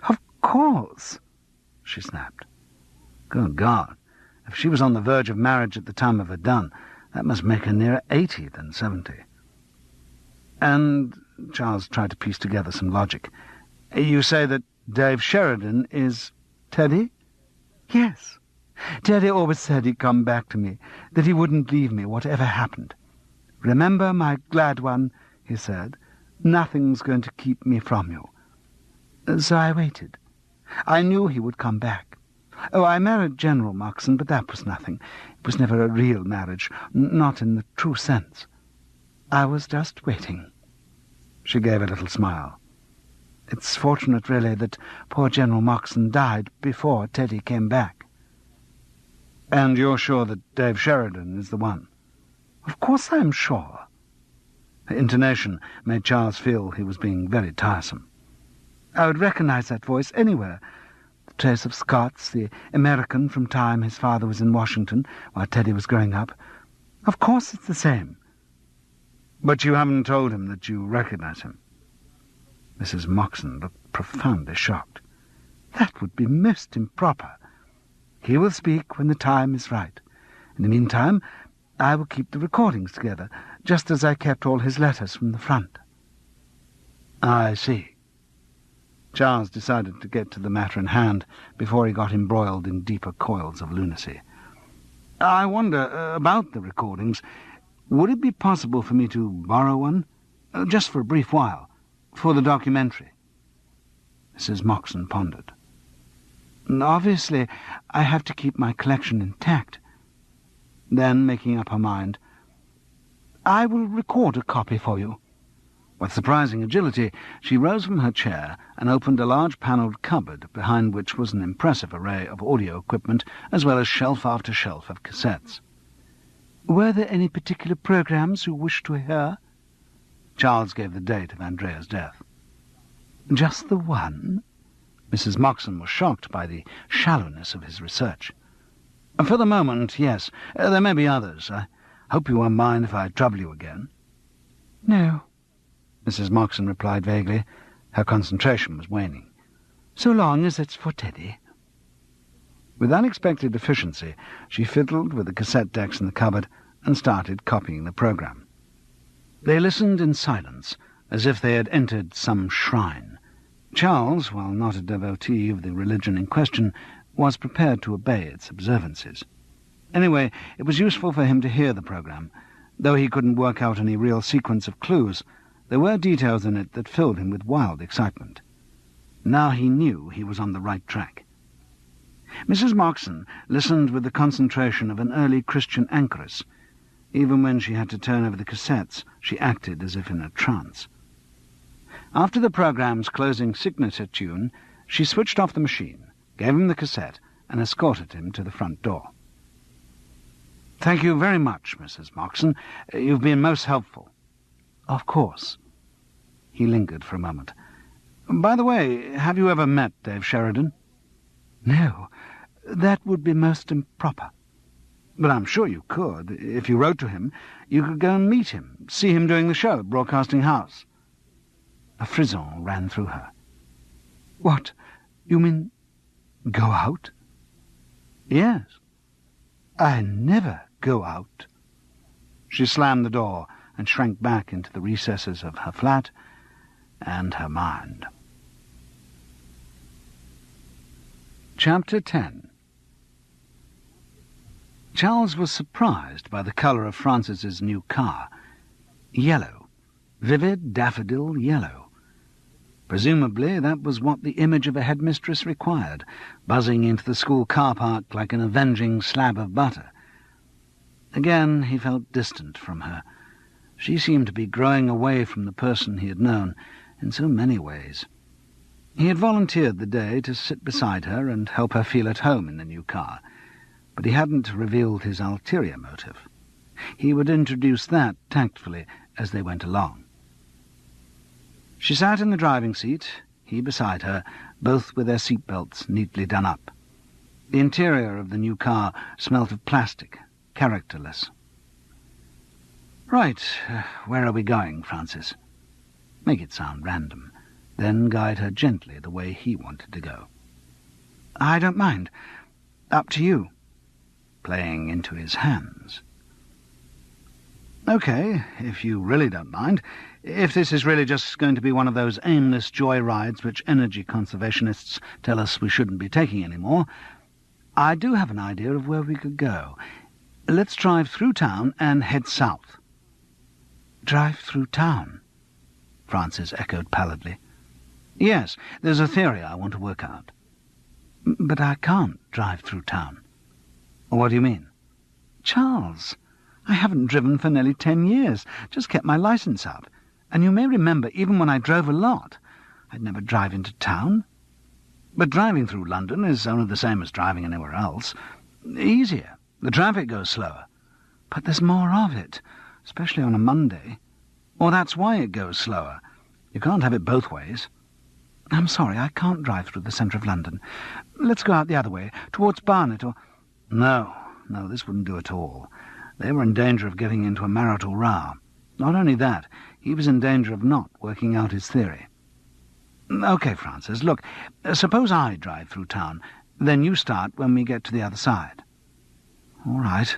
"Of course," she snapped. Good God, if she was on the verge of marriage at the time of Verdun, That must make her nearer 80 than 70. And Charles tried to piece together some logic. You say that Dave Sheridan is Teddy? Yes. Teddy always said he'd come back to me, that he wouldn't leave me, whatever happened. Remember, my glad one, he said, nothing's going to keep me from you. So I waited. I knew he would come back. Oh, I married General Moxon, but that was nothing. It was never a real marriage, not in the true sense. I was just waiting. She gave a little smile. It's fortunate, really, that poor General Moxon died before Teddy came back. And you're sure that Dave Sheridan is the one? Of course I'm sure. Her intonation made Charles feel he was being very tiresome. I would recognize that voice anywhere. The trace of Scott's, the American from time his father was in Washington while Teddy was growing up. Of course it's the same. But you haven't told him that you recognize him. Mrs. Moxon looked profoundly shocked. That would be most improper. He will speak when the time is right. In the meantime, I will keep the recordings together, just as I kept all his letters from the front. I see. Charles decided to get to the matter in hand before he got embroiled in deeper coils of lunacy. I wonder, about the recordings, would it be possible for me to borrow one, just for a brief while, for the documentary? Mrs. Moxon pondered. Obviously, I have to keep my collection intact. Then, making up her mind, I will record a copy for you. With surprising agility, she rose from her chair and opened a large panelled cupboard behind which was an impressive array of audio equipment as well as shelf after shelf of cassettes. Were there any particular programs you wished to hear? Charles gave the date of Andrea's death. Just the one? Mrs. Moxon was shocked by the shallowness of his research. For the moment, yes. There may be others. I hope you won't mind if I trouble you again. No, Mrs. Moxon replied vaguely. Her concentration was waning. So long as it's for Teddy. With unexpected efficiency, she fiddled with the cassette decks in the cupboard and started copying the program. They listened in silence, as if they had entered some shrine. Charles, while not a devotee of the religion in question, was prepared to obey its observances. Anyway, it was useful for him to hear the program. Though he couldn't work out any real sequence of clues, there were details in it that filled him with wild excitement. Now he knew he was on the right track. Mrs. Moxon listened with the concentration of an early Christian anchoress. Even when she had to turn over the cassettes, she acted as if in a trance. After the program's closing signature tune, she switched off the machine, gave him the cassette, and escorted him to the front door. Thank you very much, Mrs. Moxon. You've been most helpful. Of course. He lingered for a moment. By the way, have you ever met Dave Sheridan? No, that would be most improper. But I'm sure you could. If you wrote to him, you could go and meet him, see him doing the show at Broadcasting House. A frisson ran through her. What? You mean go out? Yes. I never go out. She slammed the door and shrank back into the recesses of her flat and her mind. Chapter 10. Charles was surprised by the colour of Francis's new car. Yellow. Vivid daffodil yellow. Presumably that was what the image of a headmistress required, buzzing into the school car park like an avenging slab of butter. Again he felt distant from her. She seemed to be growing away from the person he had known in so many ways. He had volunteered the day to sit beside her and help her feel at home in the new car, but he hadn't revealed his ulterior motive. He would introduce that tactfully as they went along. She sat in the driving seat, he beside her, both with their seat belts neatly done up. The interior of the new car smelt of plastic, characterless. Right, where are we going, Francis? Make it sound random, then guide her gently the way he wanted to go. I don't mind. Up to you. Playing into his hands. OK, if you really don't mind. If this is really just going to be one of those aimless joy rides which energy conservationists tell us we shouldn't be taking anymore, I do have an idea of where we could go. Let's drive through town and head south. Drive through town? Francis echoed pallidly. Yes, there's a theory I want to work out. But I can't drive through town. What do you mean? Charles, I haven't driven for nearly 10 years, just kept my licence up. And you may remember, even when I drove a lot, I'd never drive into town. But driving through London is only the same as driving anywhere else. Easier. The traffic goes slower. But there's more of it, especially on a Monday. Or that's why it goes slower. You can't have it both ways. I'm sorry, I can't drive through the centre of London. Let's go out the other way, towards Barnet, or... No, this wouldn't do at all. They were in danger of getting into a marital row. Not only that, he was in danger of not working out his theory. OK, Francis, look, suppose I drive through town, then you start when we get to the other side. All right.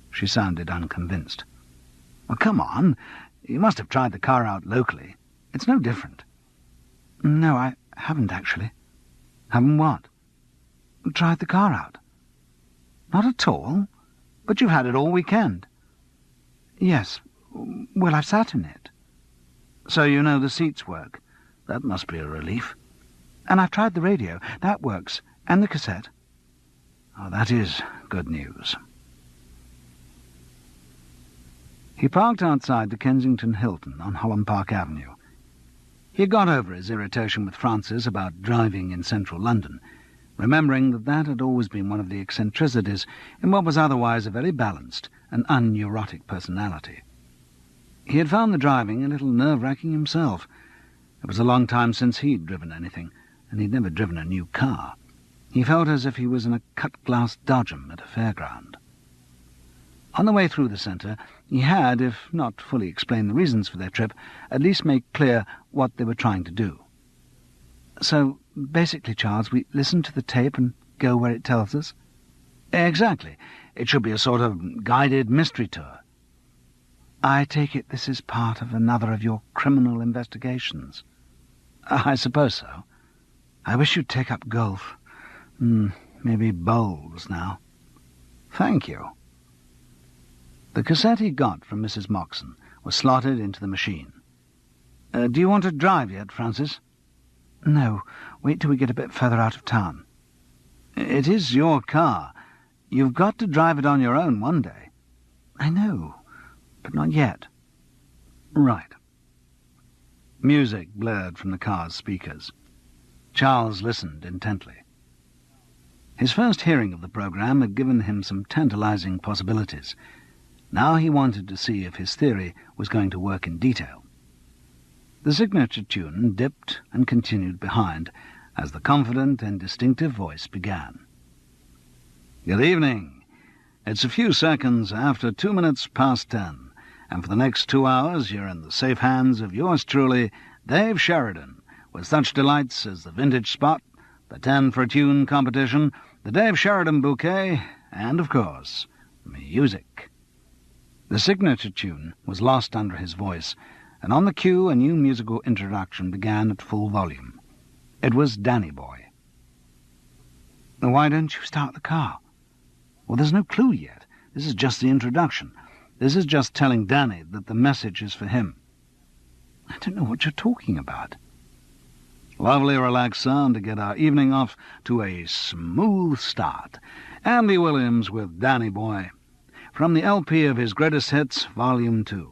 She sounded unconvinced. Well, come on. You must have tried the car out locally. It's no different. No, I haven't, actually. Haven't what? Tried the car out. Not at all. But you've had it all weekend. Yes. Well, I've sat in it. So you know the seats work. That must be a relief. And I've tried the radio. That works. And the cassette. Oh, that is good news. He parked outside the Kensington Hilton on Holland Park Avenue. He got over his irritation with Francis about driving in central London, remembering that had always been one of the eccentricities in what was otherwise a very balanced and unneurotic personality. He had found the driving a little nerve-wracking himself. It was a long time since he'd driven anything, and he'd never driven a new car. He felt as if he was in a cut-glass dodgem at a fairground. On the way through the centre, he had, if not fully explained the reasons for their trip, at least made clear what they were trying to do. So, basically, Charles, we listen to the tape and go where it tells us? Exactly. It should be a sort of guided mystery tour. I take it this is part of another of your criminal investigations? I suppose so. I wish you'd take up golf. Maybe bowls now. Thank you. The cassette he got from Mrs. Moxon was slotted into the machine. Do you want to drive yet, Francis? No, wait till we get a bit further out of town. It is your car. You've got to drive it on your own one day. I know, but not yet. Right. Music blared from the car's speakers. Charles listened intently. His first hearing of the programme had given him some tantalizing possibilities. Now he wanted to see if his theory was going to work in detail. The signature tune dipped and continued behind as the confident and distinctive voice began. Good evening. It's a few seconds after 2 minutes past 10, and for the next 2 hours you're in the safe hands of yours truly, Dave Sheridan, with such delights as the Vintage Spot, the 10 for a Tune competition, the Dave Sheridan bouquet, and, of course, music. The signature tune was lost under his voice, and on the cue a new musical introduction began at full volume. It was Danny Boy. Why don't you start the car? Well, there's no clue yet. This is just the introduction. This is just telling Danny that the message is for him. I don't know what you're talking about. Lovely relaxed sound to get our evening off to a smooth start. Andy Williams with Danny Boy. From the LP of his Greatest Hits, Volume 2.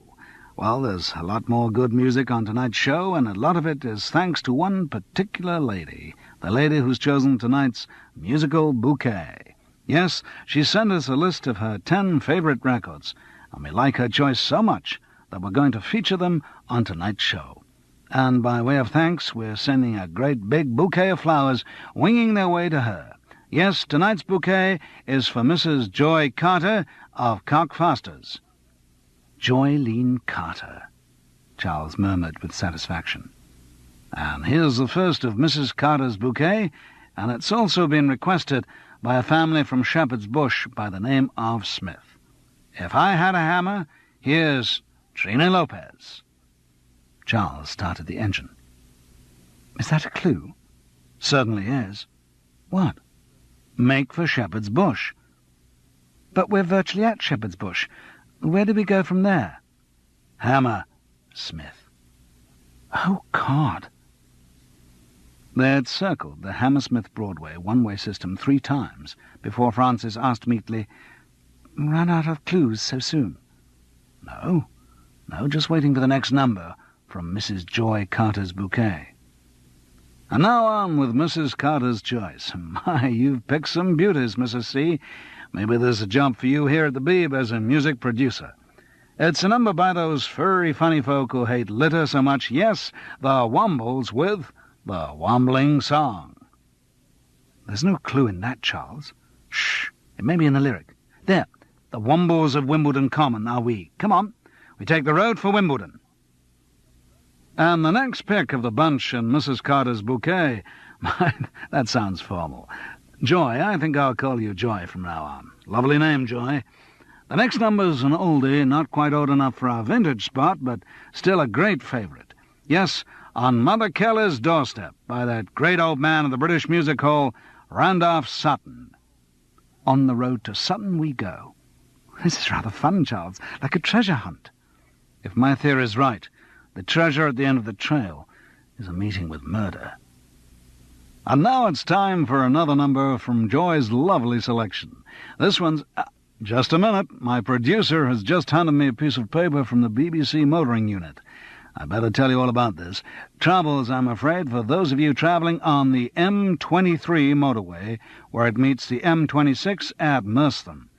Well, there's a lot more good music on tonight's show, and a lot of it is thanks to one particular lady, the lady who's chosen tonight's musical bouquet. Yes, she sent us a list of her 10 favourite records, and we like her choice so much that we're going to feature them on tonight's show. And by way of thanks, we're sending a great big bouquet of flowers winging their way to her. Yes, tonight's bouquet is for Mrs. Joy Carter of Cockfosters. Joylene Carter, Charles murmured with satisfaction. And here's the first of Mrs. Carter's bouquet, and it's also been requested by a family from Shepherd's Bush by the name of Smith. If I had a hammer, here's Trina Lopez." Charles started the engine. "Is that a clue?" "Certainly is." "What?" "Make for Shepherd's Bush." "But we're virtually at Shepherd's Bush. Where do we go from there?" "Hammersmith." "Oh, God." They had circled the Hammersmith Broadway one-way system 3 times before Francis asked meekly, "Run out of clues so soon?" No, just waiting for the next number from Mrs. Joy Carter's bouquet. And now on with Mrs. Carter's choice. My, you've picked some beauties, Mrs. C. Maybe there's a job for you here at the Beeb as a music producer. It's a number by those furry funny folk who hate litter so much, yes, the Wombles, with the Wombling Song. There's no clue in that, Charles. Shh, it may be in the lyric. There, the Wombles of Wimbledon Common are we. Come on, we take the road for Wimbledon. And the next pick of the bunch in Mrs. Carter's bouquet, that sounds formal. Joy, I think I'll call you Joy from now on. Lovely name, Joy. The next number's an oldie, not quite old enough for our vintage spot, but still a great favourite. Yes, On Mother Kelly's Doorstep, by that great old man of the British Music Hall, Randolph Sutton. On the road to Sutton we go. This is rather fun, Charles, like a treasure hunt. If my theory's right, the treasure at the end of the trail is a meeting with murder. And now it's time for another number from Joy's lovely selection. This one's... just a minute. My producer has just handed me a piece of paper from the BBC motoring unit. I better tell you all about this. Troubles, I'm afraid, for those of you travelling on the M23 motorway, where it meets the M26 at Merstham.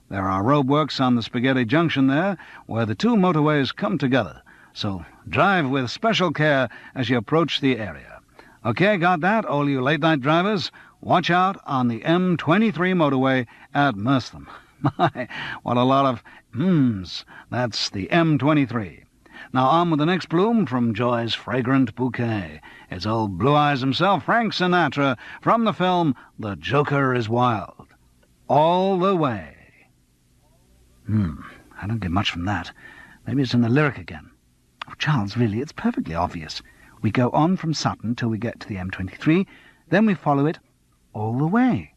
There are roadworks on the Spaghetti Junction there, where the 2 motorways come together. So drive with special care as you approach the area. Okay, got that, all you late-night drivers? Watch out on the M23 motorway at Merstham. My, what a lot of mms. That's the M23. Now on with the next bloom from Joy's fragrant bouquet. It's old Blue Eyes himself, Frank Sinatra, from the film The Joker is Wild. All the Way. I don't get much from that. Maybe it's in the lyric again. Oh, Charles, really, it's perfectly obvious. We go on from Sutton till we get to the M23, then we follow it all the way.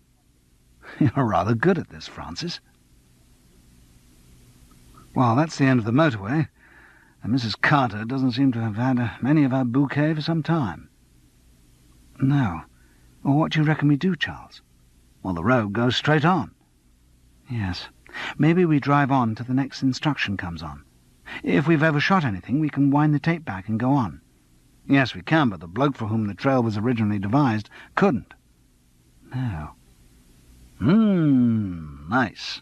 You're rather good at this, Francis. Well, that's the end of the motorway, and Mrs. Carter doesn't seem to have had many of her bouquet for some time. No. Well, what do you reckon we do, Charles? Well, the road goes straight on. Yes. Maybe we drive on till the next instruction comes on. If we've overshot anything, we can wind the tape back and go on. Yes, we can, but the bloke for whom the trail was originally devised couldn't. No. Nice.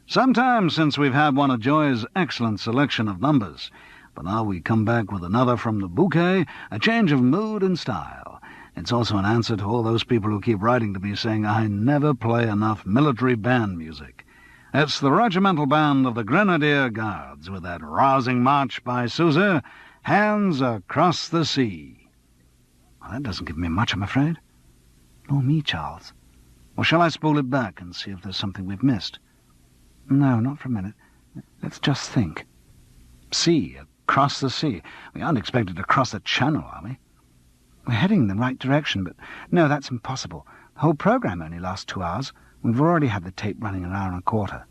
Some time since we've had one of Joy's excellent selection of numbers, but now we come back with another from the bouquet, a change of mood and style. It's also an answer to all those people who keep writing to me saying I never play enough military band music. It's the regimental band of the Grenadier Guards, with that rousing march by Sousa, Hands Across the Sea. Well, that doesn't give me much, I'm afraid. Nor me, Charles. Or shall I spool it back and see if there's something we've missed? No, not for a minute. Let's just think. Sea, across the sea. We aren't expected to cross the channel, are we? We're heading in the right direction, but no, that's impossible. The whole programme only lasts 2 hours. We've already had the tape running an hour and a quarter.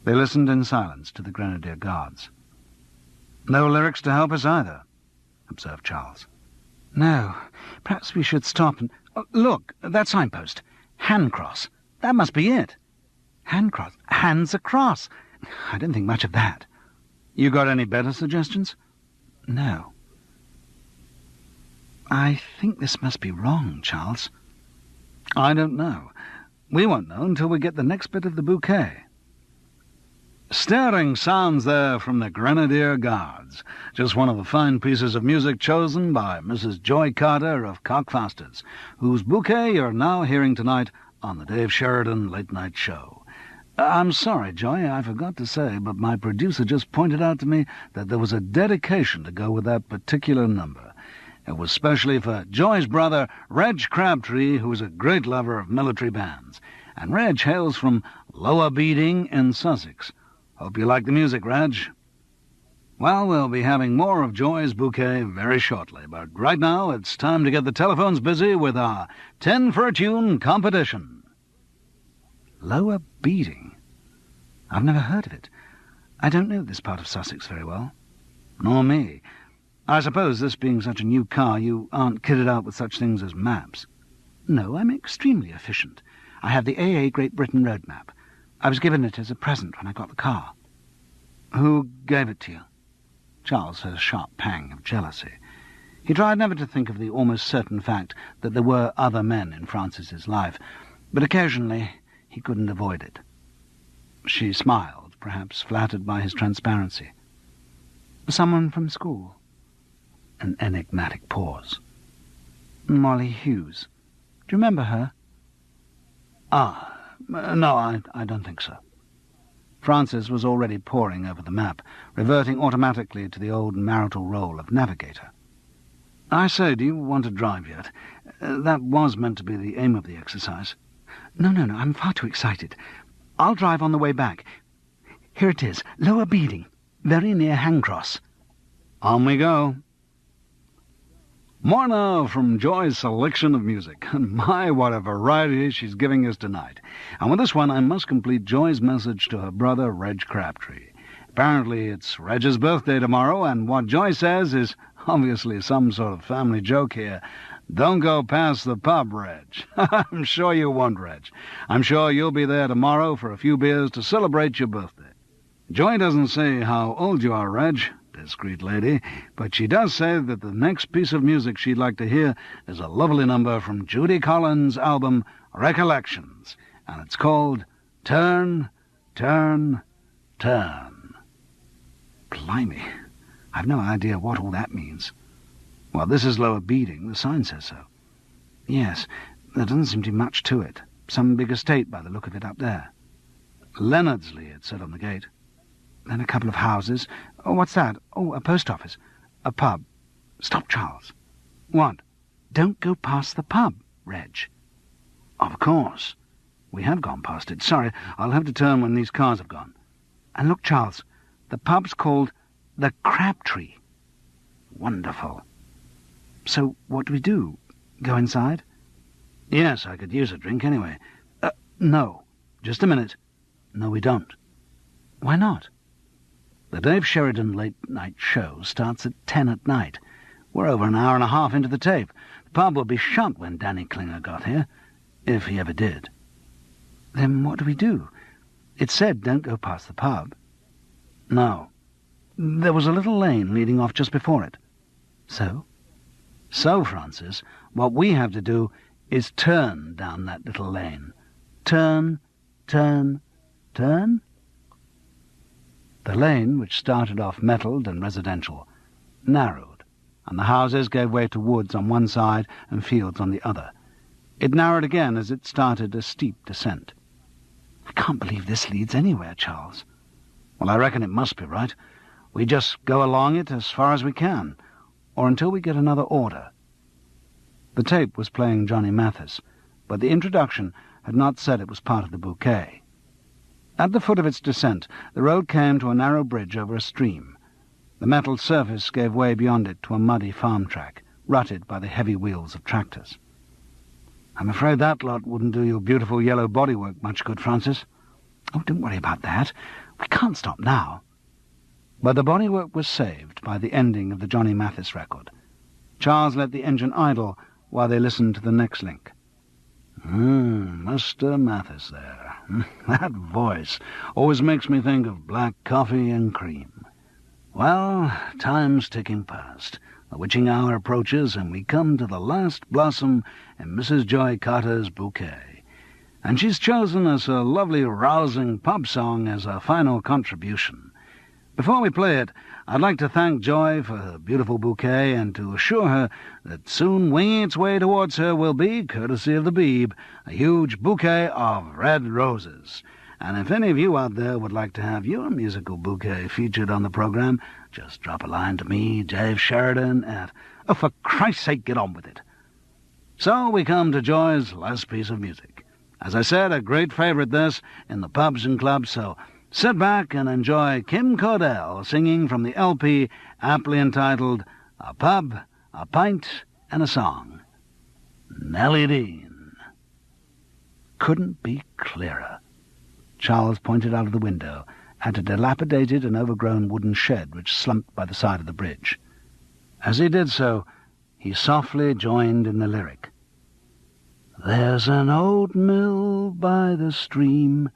They listened in silence to the Grenadier Guards. No lyrics to help us either, observed Charles. No. Perhaps we should stop and... Oh, look, that signpost. Handcross. That must be it. Handcross? Hands across. I don't think much of that. You got any better suggestions? No. I think this must be wrong, Charles. I don't know. We won't know until we get the next bit of the bouquet. Stirring sounds there from the Grenadier Guards, just one of the fine pieces of music chosen by Mrs. Joy Carter of Cockfasters, whose bouquet you're now hearing tonight on the Dave Sheridan Late Night Show. I'm sorry, Joy, I forgot to say, but my producer just pointed out to me that there was a dedication to go with that particular number. It was specially for Joy's brother, Reg Crabtree, who is a great lover of military bands, and Reg hails from Lower Beeding in Sussex. Hope you like the music, Reg. Well, we'll be having more of Joy's bouquet very shortly, but right now it's time to get the telephones busy with our 10 for a Tune competition. Lower Beeding? I've never heard of it. I don't know this part of Sussex very well. Nor me. I suppose, this being such a new car, you aren't kitted out with such things as maps. No, I'm extremely efficient. I have the AA Great Britain road map. I was given it as a present when I got the car. Who gave it to you? Charles had a sharp pang of jealousy. He tried never to think of the almost certain fact that there were other men in Frances's life, but occasionally he couldn't avoid it. She smiled, perhaps flattered by his transparency. Someone from school. An enigmatic pause. Molly Hughes. Do you remember her? No, I don't think so. Frances was already poring over the map, reverting automatically to the old marital role of navigator. I say, do you want to drive yet? That was meant to be the aim of the exercise. No, I'm far too excited. I'll drive on the way back. Here it is, Lower Beeding, very near Hangcross. On we go. More now from Joy's selection of music. And my, what a variety she's giving us tonight. And with this one, I must complete Joy's message to her brother, Reg Crabtree. Apparently it's Reg's birthday tomorrow, and what Joy says is obviously some sort of family joke here. Don't go past the pub, Reg. I'm sure you won't, Reg. I'm sure you'll be there tomorrow for a few beers to celebrate your birthday. Joy doesn't say how old you are, Reg, discreet lady, but she does say that the next piece of music she'd like to hear is a lovely number from Judy Collins' album Recollections, and it's called Turn, Turn, Turn. Blimey, I've no idea what all that means. Well, this is Lower Beeding. The sign says so. Yes, there doesn't seem to be much to it. Some big estate by the look of it up there. Leonardsley, it said on the gate. Then a couple of houses. Oh, what's that? Oh, a post office. A pub. Stop, Charles. What? Don't go past the pub, Reg. Of course. We have gone past it. Sorry, I'll have to turn when these cars have gone. And look, Charles, the pub's called the Crabtree. Wonderful. So what do we do? Go inside? Yes, I could use a drink anyway. No. Just a minute. No, we don't. Why not? The Dave Sheridan late-night show starts at 10 at night. We're over an hour and a half into the tape. The pub will be shut when Danny Klinger got here, if he ever did. Then what do we do? It said don't go past the pub. No. There was a little lane leading off just before it. So? So, Francis, what we have to do is turn down that little lane. Turn, turn, turn. The lane, which started off metalled and residential, narrowed, and the houses gave way to woods on one side and fields on the other. It narrowed again as it started a steep descent. I can't believe this leads anywhere, Charles. Well, I reckon it must be right. We just go along it as far as we can, or until we get another order. The tape was playing Johnny Mathis, but the introduction had not said it was part of the bouquet. At the foot of its descent, the road came to a narrow bridge over a stream. The metal surface gave way beyond it to a muddy farm track, rutted by the heavy wheels of tractors. I'm afraid that lot wouldn't do your beautiful yellow bodywork much good, Francis. Oh, don't worry about that. We can't stop now. But the bodywork was saved by the ending of the Johnny Mathis record. Charles let the engine idle while they listened to the next link. Mr. Mathis there. That voice always makes me think of black coffee and cream. Well, time's ticking past. The witching hour approaches, and we come to the last blossom in Mrs. Joy Carter's bouquet. And she's chosen us a lovely, rousing pub song as a final contribution. Before we play it, I'd like to thank Joy for her beautiful bouquet and to assure her that soon winging its way towards her will be, courtesy of the Beeb, a huge bouquet of red roses. And if any of you out there would like to have your musical bouquet featured on the program, just drop a line to me, Dave Sheridan, at... Oh, for Christ's sake, get on with it. So we come to Joy's last piece of music. As I said, a great favourite this in the pubs and clubs, so Sit back and enjoy Kim Cordell singing from the LP aptly entitled A Pub, a Pint and a Song. Nellie Dean. Couldn't be clearer. Charles pointed out of the window at a dilapidated and overgrown wooden shed which slumped by the side of the bridge. As he did so, he softly joined in the lyric. There's an old mill by the stream,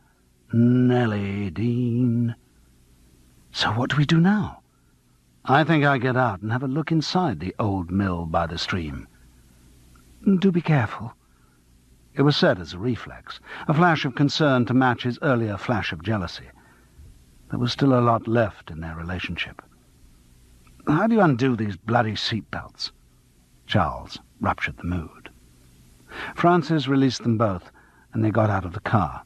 Nellie Dean. So what do we do now? I think I get out and have a look inside the old mill by the stream. Do be careful. It was said as a reflex, a flash of concern to match his earlier flash of jealousy. There was still a lot left in their relationship. How do you undo these bloody seatbelts? Charles ruptured the mood. Francis released them both, and they got out of the car.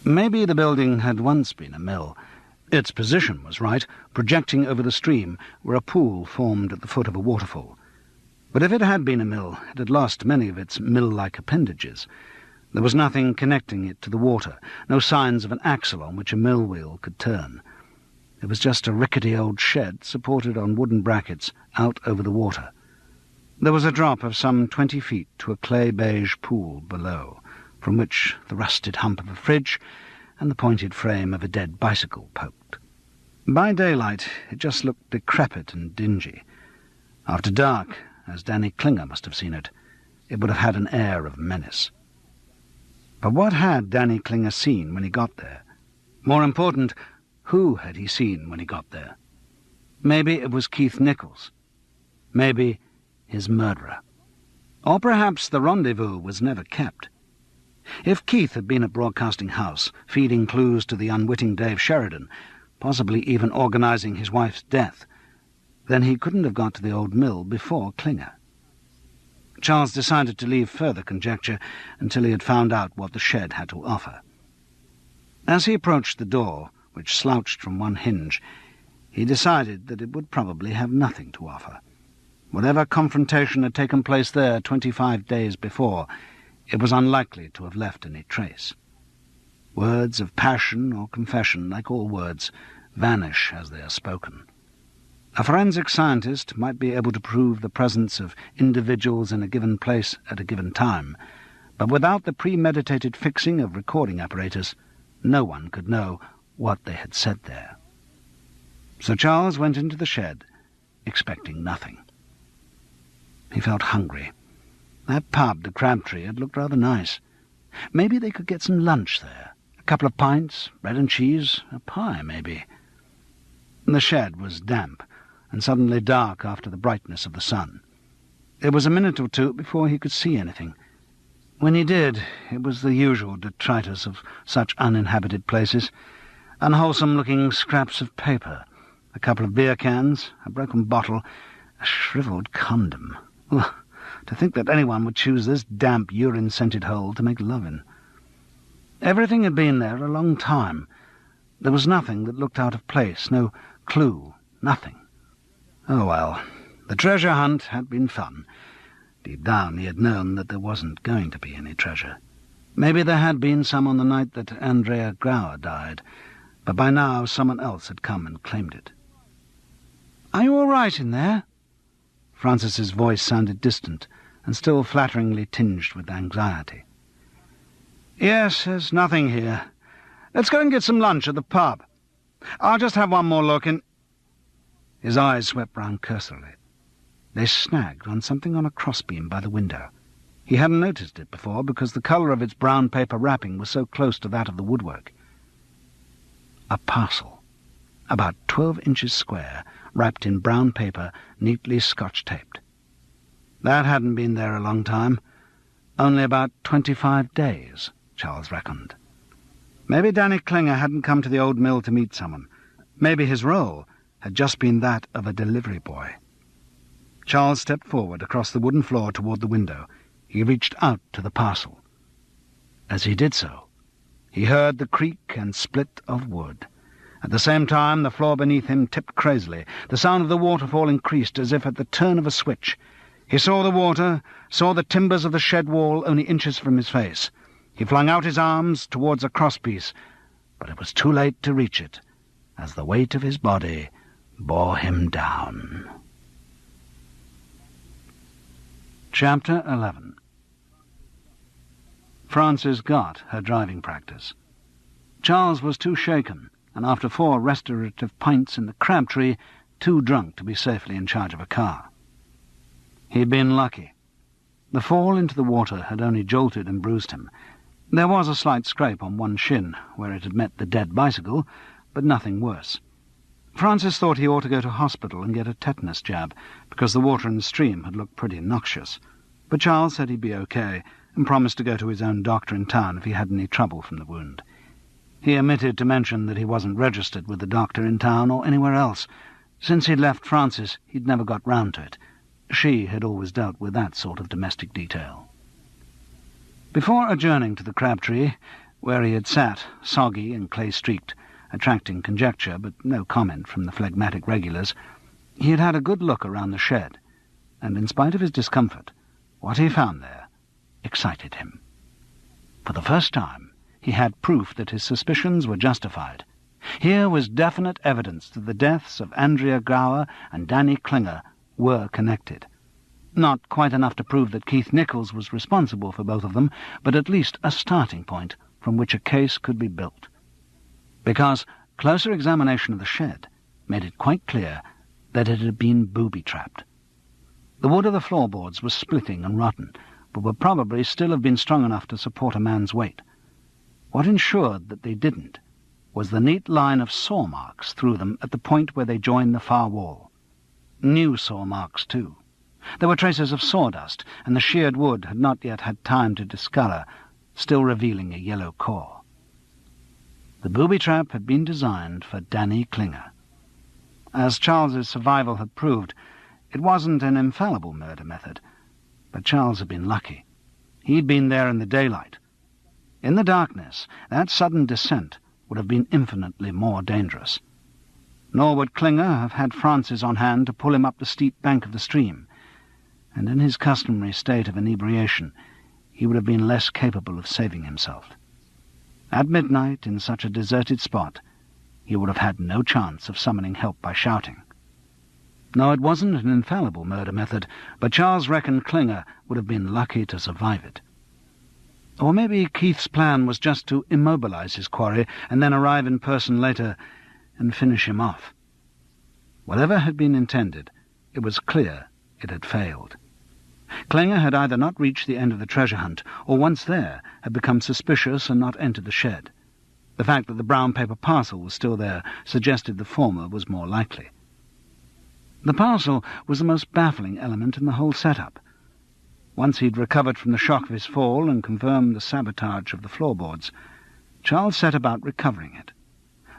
Maybe the building had once been a mill. Its position was right, projecting over the stream where a pool formed at the foot of a waterfall. But if it had been a mill, it had lost many of its mill-like appendages. There was nothing connecting it to the water, no signs of an axle on which a mill wheel could turn. It was just a rickety old shed supported on wooden brackets out over the water. There was a drop of some 20 feet to a clay-beige pool below, from which the rusted hump of a fridge and the pointed frame of a dead bicycle poked. By daylight it just looked decrepit and dingy. After dark, as Danny Klinger must have seen it, it would have had an air of menace. But what had Danny Klinger seen when he got there? More important, who had he seen when he got there? Maybe it was Keith Nichols. Maybe his murderer. Or perhaps the rendezvous was never kept. If Keith had been at Broadcasting House, feeding clues to the unwitting Dave Sheridan, possibly even organising his wife's death, then he couldn't have got to the old mill before Klinger. Charles decided to leave further conjecture until he had found out what the shed had to offer. As he approached the door, which slouched from one hinge, he decided that it would probably have nothing to offer. Whatever confrontation had taken place there 25 days before, it was unlikely to have left any trace. Words of passion or confession, like all words, vanish as they are spoken. A forensic scientist might be able to prove the presence of individuals in a given place at a given time, but without the premeditated fixing of recording apparatus, no one could know what they had said there. So Charles went into the shed, expecting nothing. He felt hungry. That pub, the Crabtree, had looked rather nice. Maybe they could get some lunch there. A couple of pints, bread and cheese, a pie, maybe. The shed was damp, and suddenly dark after the brightness of the sun. It was a minute or two before he could see anything. When he did, it was the usual detritus of such uninhabited places. Unwholesome-looking scraps of paper, a couple of beer cans, a broken bottle, a shriveled condom. Ugh, to think that anyone would choose this damp, urine-scented hole to make love in. Everything had been there a long time. There was nothing that looked out of place, no clue, nothing. Oh, well, the treasure hunt had been fun. Deep down he had known that there wasn't going to be any treasure. Maybe there had been some on the night that Andrea Grauer died, but by now someone else had come and claimed it. "Are you all right in there?" Francis's voice sounded distant and still flatteringly tinged with anxiety. "Yes, there's nothing here. Let's go and get some lunch at the pub. I'll just have one more look and—" His eyes swept round cursorily. They snagged on something on a crossbeam by the window. He hadn't noticed it before because the colour of its brown paper wrapping was so close to that of the woodwork. A parcel, about 12 inches square, wrapped in brown paper, neatly scotch-taped. That hadn't been there a long time. Only about 25 days, Charles reckoned. Maybe Danny Klinger hadn't come to the old mill to meet someone. Maybe his role had just been that of a delivery boy. Charles stepped forward across the wooden floor toward the window. He reached out to the parcel. As he did so, he heard the creak and split of wood. At the same time, the floor beneath him tipped crazily. The sound of the waterfall increased as if at the turn of a switch. He saw the water, saw the timbers of the shed wall only inches from his face. He flung out his arms towards a crosspiece, but it was too late to reach it, as the weight of his body bore him down. Chapter 11. Frances got her driving practice. Charles was too shaken, and after 4 restorative pints in the Crabtree, too drunk to be safely in charge of a car. He'd been lucky. The fall into the water had only jolted and bruised him. There was a slight scrape on one shin, where it had met the dead bicycle, but nothing worse. Francis thought he ought to go to hospital and get a tetanus jab, because the water in the stream had looked pretty noxious. But Charles said he'd be okay, and promised to go to his own doctor in town if he had any trouble from the wound. He omitted to mention that he wasn't registered with the doctor in town or anywhere else. Since he'd left Frances, he'd never got round to it. She had always dealt with that sort of domestic detail. Before adjourning to the Crabtree, where he had sat, soggy and clay-streaked, attracting conjecture but no comment from the phlegmatic regulars, he had had a good look around the shed, and in spite of his discomfort, what he found there excited him. For the first time, he had proof that his suspicions were justified. Here was definite evidence that the deaths of Andrea Gower and Danny Klinger were connected. Not quite enough to prove that Keith Nichols was responsible for both of them, but at least a starting point from which a case could be built. Because closer examination of the shed made it quite clear that it had been booby-trapped. The wood of the floorboards was splitting and rotten, but would probably still have been strong enough to support a man's weight. What ensured that they didn't was the neat line of saw marks through them at the point where they joined the far wall. New saw marks, too. There were traces of sawdust, and the sheared wood had not yet had time to discolour, still revealing a yellow core. The booby-trap had been designed for Danny Klinger. As Charles's survival had proved, it wasn't an infallible murder method, but Charles had been lucky. He'd been there in the daylight. In the darkness, that sudden descent would have been infinitely more dangerous. Nor would Klinger have had Francis on hand to pull him up the steep bank of the stream, and in his customary state of inebriation he would have been less capable of saving himself. At midnight, in such a deserted spot, he would have had no chance of summoning help by shouting. No, it wasn't an infallible murder method, but Charles reckoned Klinger would have been lucky to survive it. Or maybe Keith's plan was just to immobilize his quarry and then arrive in person later and finish him off. Whatever had been intended, it was clear it had failed. Klinger had either not reached the end of the treasure hunt, or once there had become suspicious and not entered the shed. The fact that the brown paper parcel was still there suggested the former was more likely. The parcel was the most baffling element in the whole setup. Once he'd recovered from the shock of his fall and confirmed the sabotage of the floorboards, Charles set about recovering it.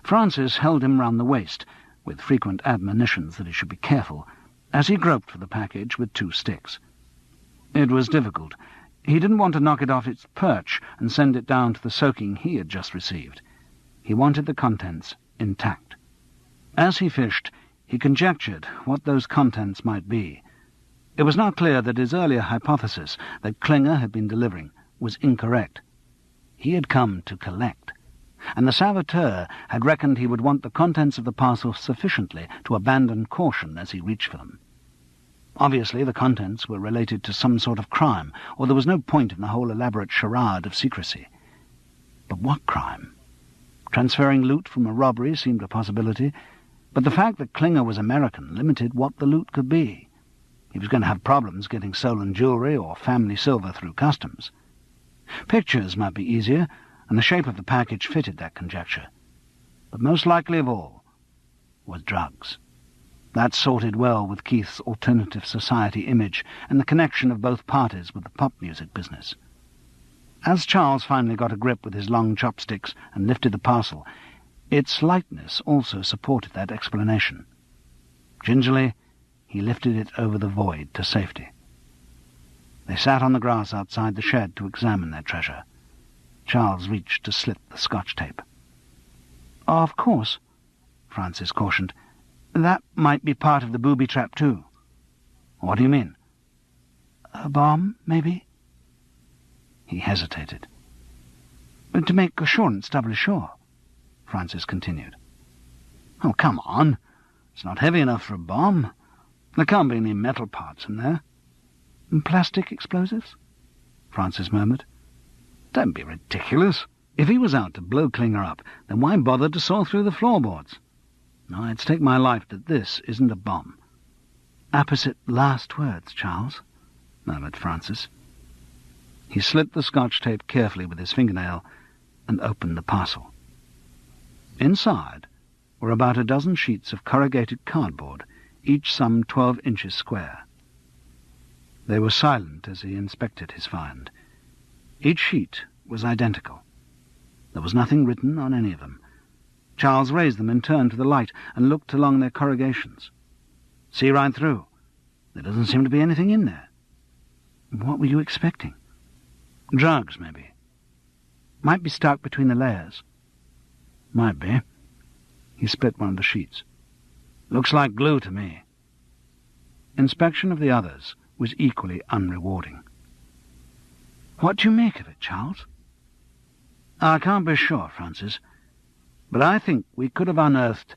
Francis held him round the waist, with frequent admonitions that he should be careful, as he groped for the package with 2 sticks. It was difficult. He didn't want to knock it off its perch and send it down to the soaking he had just received. He wanted the contents intact. As he fished, he conjectured what those contents might be. It was now clear that his earlier hypothesis that Klinger had been delivering was incorrect. He had come to collect, and the saboteur had reckoned he would want the contents of the parcel sufficiently to abandon caution as he reached for them. Obviously the contents were related to some sort of crime, or there was no point in the whole elaborate charade of secrecy. But what crime? Transferring loot from a robbery seemed a possibility, but the fact that Klinger was American limited what the loot could be. He was going to have problems getting stolen jewellery or family silver through customs. Pictures might be easier, and the shape of the package fitted that conjecture. But most likely of all was drugs. That sorted well with Keith's alternative society image and the connection of both parties with the pop music business. As Charles finally got a grip with his long chopsticks and lifted the parcel, its lightness also supported that explanation. Gingerly, he lifted it over the void to safety. They sat on the grass outside the shed to examine their treasure. Charles reached to slip the scotch tape. "Of course," Francis cautioned. "That might be part of the booby-trap, too." "What do you mean?" "A bomb, maybe?" He hesitated. "To make assurance doubly sure." Francis continued. "Oh, come on. It's not heavy enough for a bomb. There can't be any metal parts in there." "Plastic explosives?" Francis murmured. "Don't be ridiculous. If he was out to blow Klinger up, then why bother to saw through the floorboards? No, I'd stake my life that this isn't a bomb." "Apposite last words, Charles," murmured Francis. He slit the Scotch tape carefully with his fingernail and opened the parcel. Inside were about a dozen sheets of corrugated cardboard, each some 12 inches square. They were silent as he inspected his find. Each sheet was identical. There was nothing written on any of them. Charles raised them in turn to the light and looked along their corrugations. "See right through. There doesn't seem to be anything in there." "What were you expecting?" "Drugs, maybe." "Might be stuck between the layers." "Might be." He split one of the sheets. "Looks like glue to me." Inspection of the others was equally unrewarding. "What do you make of it, Charles?" "I can't be sure, Francis, but I think we could have unearthed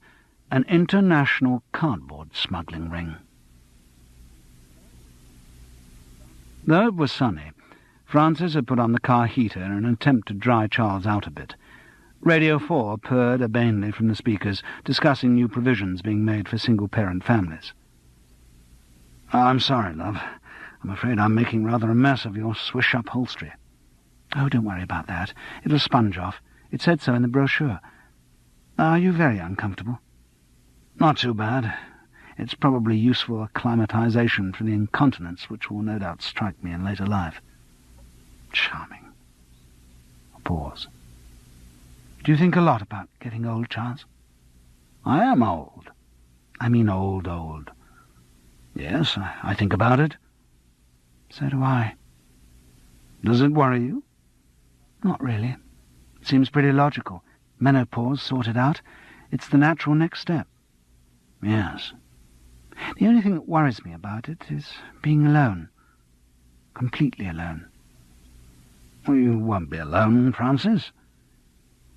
an international cardboard smuggling ring." Though it was sunny, Francis had put on the car heater in an attempt to dry Charles out a bit. Radio 4 purred urbanely from the speakers, discussing new provisions being made for single-parent families. "I'm sorry, love. I'm afraid I'm making rather a mess of your swish upholstery." "Oh, don't worry about that. It'll sponge off. It said so in the brochure. Are you very uncomfortable?" "Not too bad. It's probably useful acclimatization for the incontinence which will no doubt strike me in later life." "Charming." A pause. "Do you think a lot about getting old, Charles?" "I am old." "I mean old. "Yes, I think about it." "So do I." "Does it worry you?" "Not really. It seems pretty logical. Menopause sorted out. It's the natural next step." "Yes." "The only thing that worries me about it is being alone. Completely alone." "Well, you won't be alone, Francis."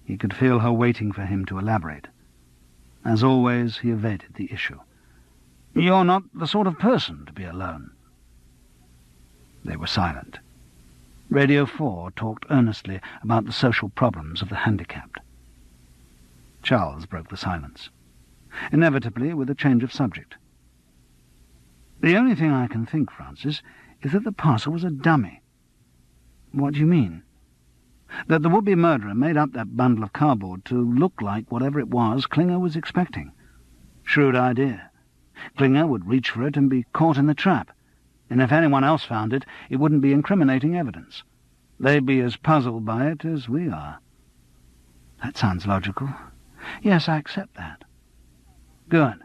He could feel her waiting for him to elaborate. As always, he evaded the issue. "You're not the sort of person to be alone." They were silent. Radio 4 talked earnestly about the social problems of the handicapped. Charles broke the silence, inevitably with a change of subject. "The only thing I can think, Francis, is that the parcel was a dummy." "What do you mean?" "That the would-be murderer made up that bundle of cardboard to look like whatever it was Klinger was expecting. Shrewd idea. Klinger would reach for it and be caught in the trap, and if anyone else found it, it wouldn't be incriminating evidence. They'd be as puzzled by it as we are." "That sounds logical. Yes, I accept that." "Good.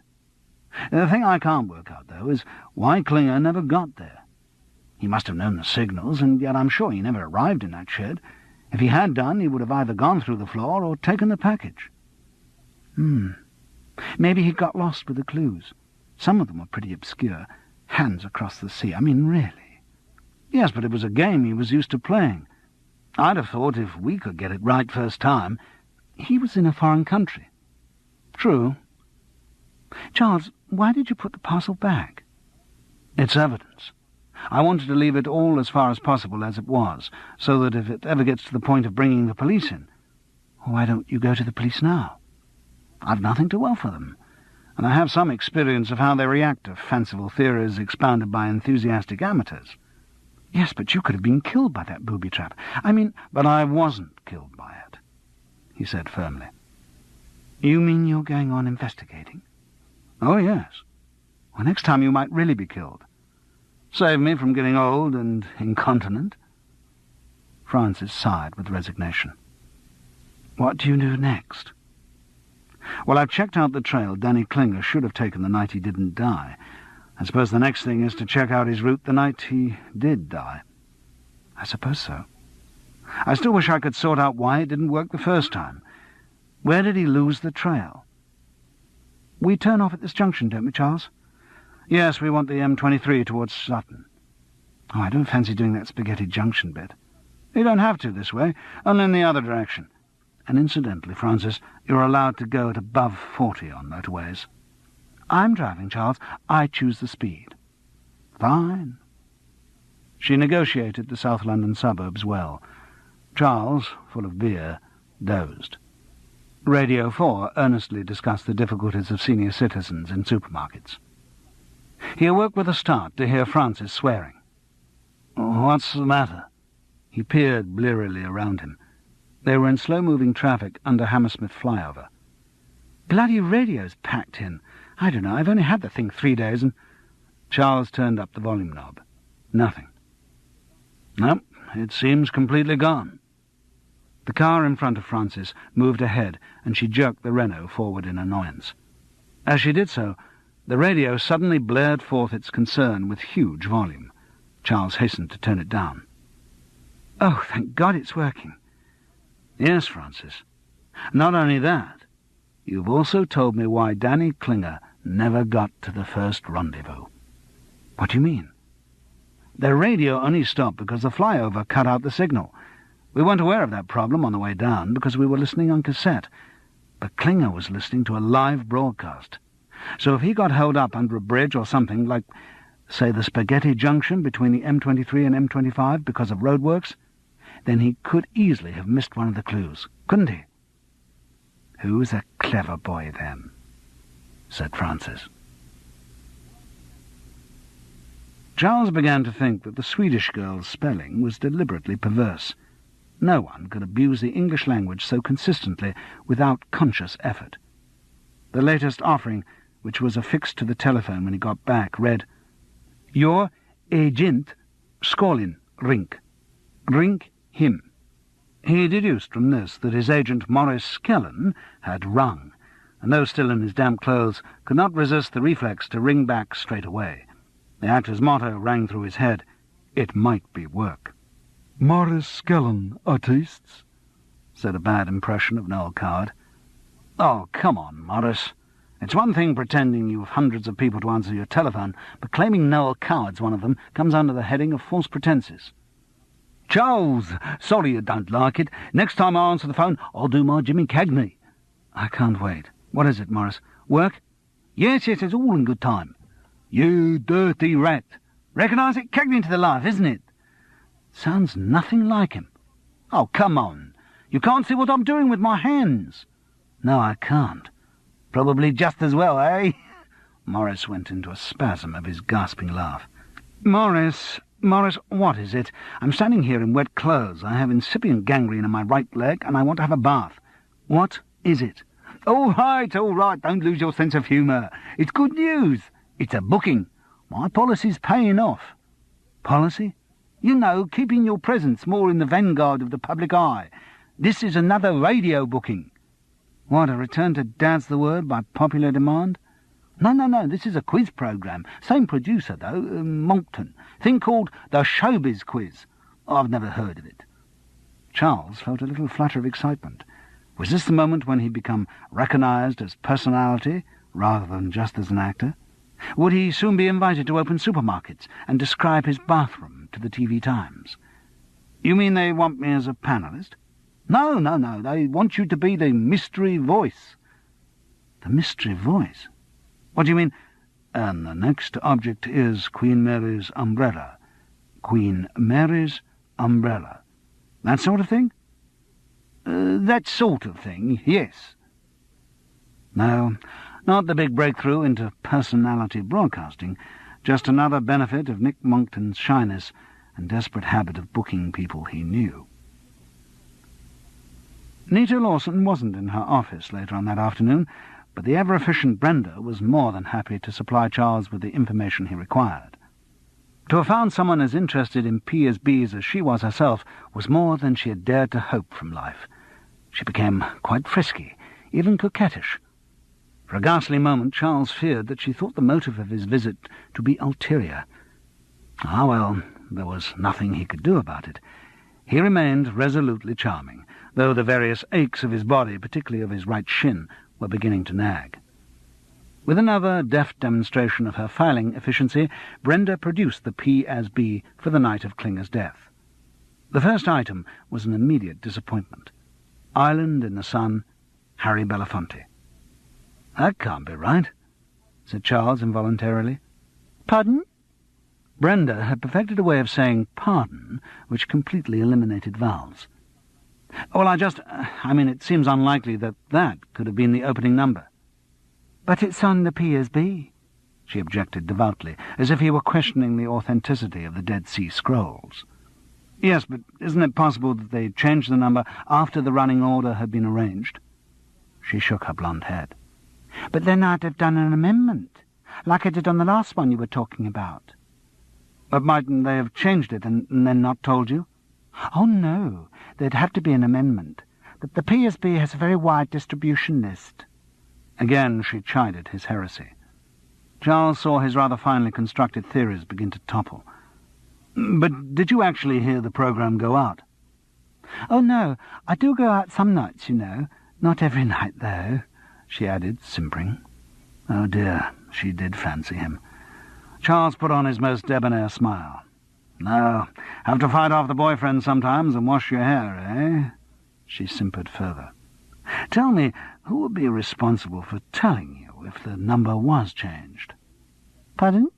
The thing I can't work out, though, is why Klinger never got there. He must have known the signals, and yet I'm sure he never arrived in that shed. If he had done, he would have either gone through the floor or taken the package." Maybe he got lost with the clues. Some of them were pretty obscure. Hands across the sea. I mean, really. "Yes, but it was a game he was used to playing. I'd have thought if we could get it right first time—" "He was in a foreign country." "True." "Charles, why did you put the parcel back?" "It's evidence. I wanted to leave it all as far as possible as it was, so that if it ever gets to the point of bringing the police in—" "Why don't you go to the police now?" "I've nothing to offer them, and I have some experience of how they react to fanciful theories expounded by enthusiastic amateurs." "Yes, but you could have been killed by that booby trap. I mean—" "But I wasn't killed by it," he said firmly. "You mean you're going on investigating?" "Oh, yes." "Well, next time you might really be killed." "Save me from getting old and incontinent." Francis sighed with resignation. "What do you do next?" "Well, I've checked out the trail Danny Klinger should have taken the night he didn't die. I suppose the next thing is to check out his route the night he did die." "I suppose so." "I still wish I could sort out why it didn't work the first time. Where did he lose the trail?" "We turn off at this junction, don't we, Charles?" "Yes, we want the M23 towards Sutton." "Oh, I don't fancy doing that Spaghetti Junction bit." "You don't have to this way, only in the other direction. And incidentally, Francis, you're allowed to go at above 40 on motorways. I'm driving, Charles. I choose the speed. Fine. She negotiated the South London suburbs well. Charles, full of beer, dozed. Radio 4 earnestly discussed the difficulties of senior citizens in supermarkets. He awoke with a start to hear Francis swearing. "What's the matter?" He peered blearily around him. They were in slow-moving traffic under Hammersmith flyover. "Bloody radio's packed in. I don't know, I've only had the thing 3 days and—" Charles turned up the volume knob. Nothing. "No, it seems completely gone." The car in front of Francis moved ahead, and she jerked the Renault forward in annoyance. As she did so, the radio suddenly blared forth its concern with huge volume. Charles hastened to turn it down. "Oh, thank God it's working." "Yes, Francis. Not only that, you've also told me why Danny Klinger never got to the first rendezvous." "What do you mean?" "The radio only stopped because the flyover cut out the signal. We weren't aware of that problem on the way down because we were listening on cassette. But Klinger was listening to a live broadcast. So if he got held up under a bridge or something, like, say, the Spaghetti Junction between the M23 and M25 because of roadworks, then he could easily have missed one of the clues, couldn't he?" "Who's a clever boy, then?" said Francis. Charles began to think that the Swedish girl's spelling was deliberately perverse. No one could abuse the English language so consistently without conscious effort. The latest offering, which was affixed to the telephone when he got back, read, "Your agent Skolin Rink. Rink him." He deduced from this that his agent Morris Skellen had rung, and though still in his damp clothes, could not resist the reflex to ring back straight away. The actor's motto rang through his head, "It might be work." "Morris Skellen, artistes," said a bad impression of Noel Coward. "Oh, come on, Morris. It's one thing pretending you've hundreds of people to answer your telephone, but claiming Noel Coward's one of them comes under the heading of false pretences." "Charles, sorry you don't like it. Next time I answer the phone, I'll do my Jimmy Cagney." "I can't wait. What is it, Morris? Work?" Yes, it's all in good time." "You dirty rat. Recognise it? Cagney to the life, isn't it?" "Sounds nothing like him." "Oh, come on. You can't see what I'm doing with my hands." "No, I can't." "Probably just as well, eh?" Morris went into a spasm of his gasping laugh. Morris, what is it? I'm standing here in wet clothes. I have incipient gangrene in my right leg, and I want to have a bath. What is it?" All right, don't lose your sense of humour. It's good news. It's a booking. My policy's paying off." "Policy?" "You know, keeping your presence more in the vanguard of the public eye. This is another radio booking." "What, a return to Dad's the Word by popular demand?" No, this is a quiz programme. Same producer, though, Monckton. Thing called the Showbiz Quiz. I've never heard of it." Charles felt a little flutter of excitement. Was this the moment when he'd become recognised as personality rather than just as an actor? Would he soon be invited to open supermarkets and describe his bathroom to the TV Times? "You mean they want me as a panellist?" No, they want you to be the mystery voice." "The mystery voice? What do you mean?" "And the next object is Queen Mary's umbrella. Queen Mary's umbrella. That sort of thing?" That sort of thing, yes." No, not the big breakthrough into personality broadcasting, just another benefit of Nick Monckton's shyness and desperate habit of booking people he knew. Nita Lawson wasn't in her office later on that afternoon, but the ever-efficient Brenda was more than happy to supply Charles with the information he required. To have found someone as interested in P as B's as she was herself was more than she had dared to hope from life. She became quite frisky, even coquettish. For a ghastly moment Charles feared that she thought the motive of his visit to be ulterior. Ah, well, there was nothing he could do about it. He remained resolutely charming, though the various aches of his body, particularly of his right shin, were beginning to nag. With another deft demonstration of her filing efficiency, Brenda produced the P as B for the night of Klinger's death. The first item was an immediate disappointment. Island in the Sun, Harry Belafonte. That can't be right, said Charles involuntarily. Pardon? Brenda had perfected a way of saying pardon which completely eliminated vowels. Well, I mean, it seems unlikely that that could have been the opening number. But it's on the PSB, she objected devoutly, as if he were questioning the authenticity of the Dead Sea Scrolls. Yes, but isn't it possible that they changed the number after the running order had been arranged? She shook her blonde head. But then I'd have done an amendment, like I did on the last one you were talking about. But mightn't they have changed it and then not told you? Oh, no, there'd have to be an amendment. But the PSB has a very wide distribution list. Again she chided his heresy. Charles saw his rather finely constructed theories begin to topple. But did you actually hear the programme go out? Oh, no, I do go out some nights, you know. Not every night, though, she added, simpering. Oh, dear, she did fancy him. Charles put on his most debonair smile. No, have to fight off the boyfriend sometimes and wash your hair, eh? She simpered further. Tell me, who would be responsible for telling you if the number was changed? Pardon?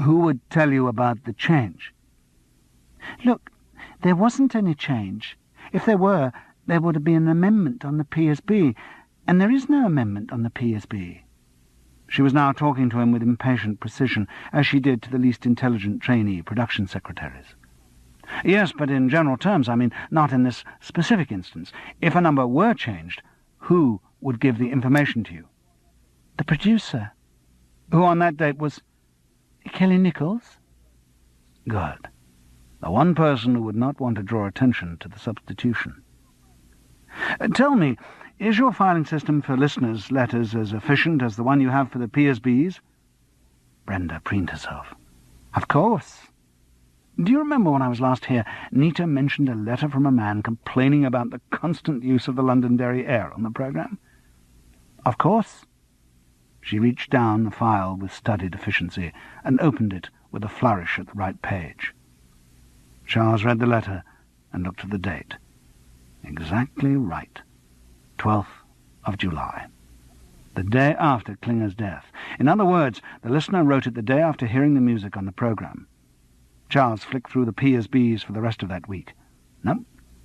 Who would tell you about the change? Look, there wasn't any change. If there were, there would have been an amendment on the PSB, and there is no amendment on the PSB. She was now talking to him with impatient precision, as she did to the least intelligent trainee production secretaries. Yes, but in general terms, I mean, not in this specific instance. If a number were changed, who would give the information to you? The producer. Who on that date was... Kelly Nichols. Good. The one person who would not want to draw attention to the substitution. Tell me, is your filing system for listeners' letters as efficient as the one you have for the PSBs? Brenda preened herself. Of course. Do you remember when I was last here, Nita mentioned a letter from a man complaining about the constant use of the Londonderry air on the programme? Of course. She reached down the file with studied efficiency and opened it with a flourish at the right page. Charles read the letter and looked at the date. Exactly right. 12th of July. The day after Klinger's death. In other words, the listener wrote it the day after hearing the music on the programme. Charles flicked through the PSBs for the rest of that week.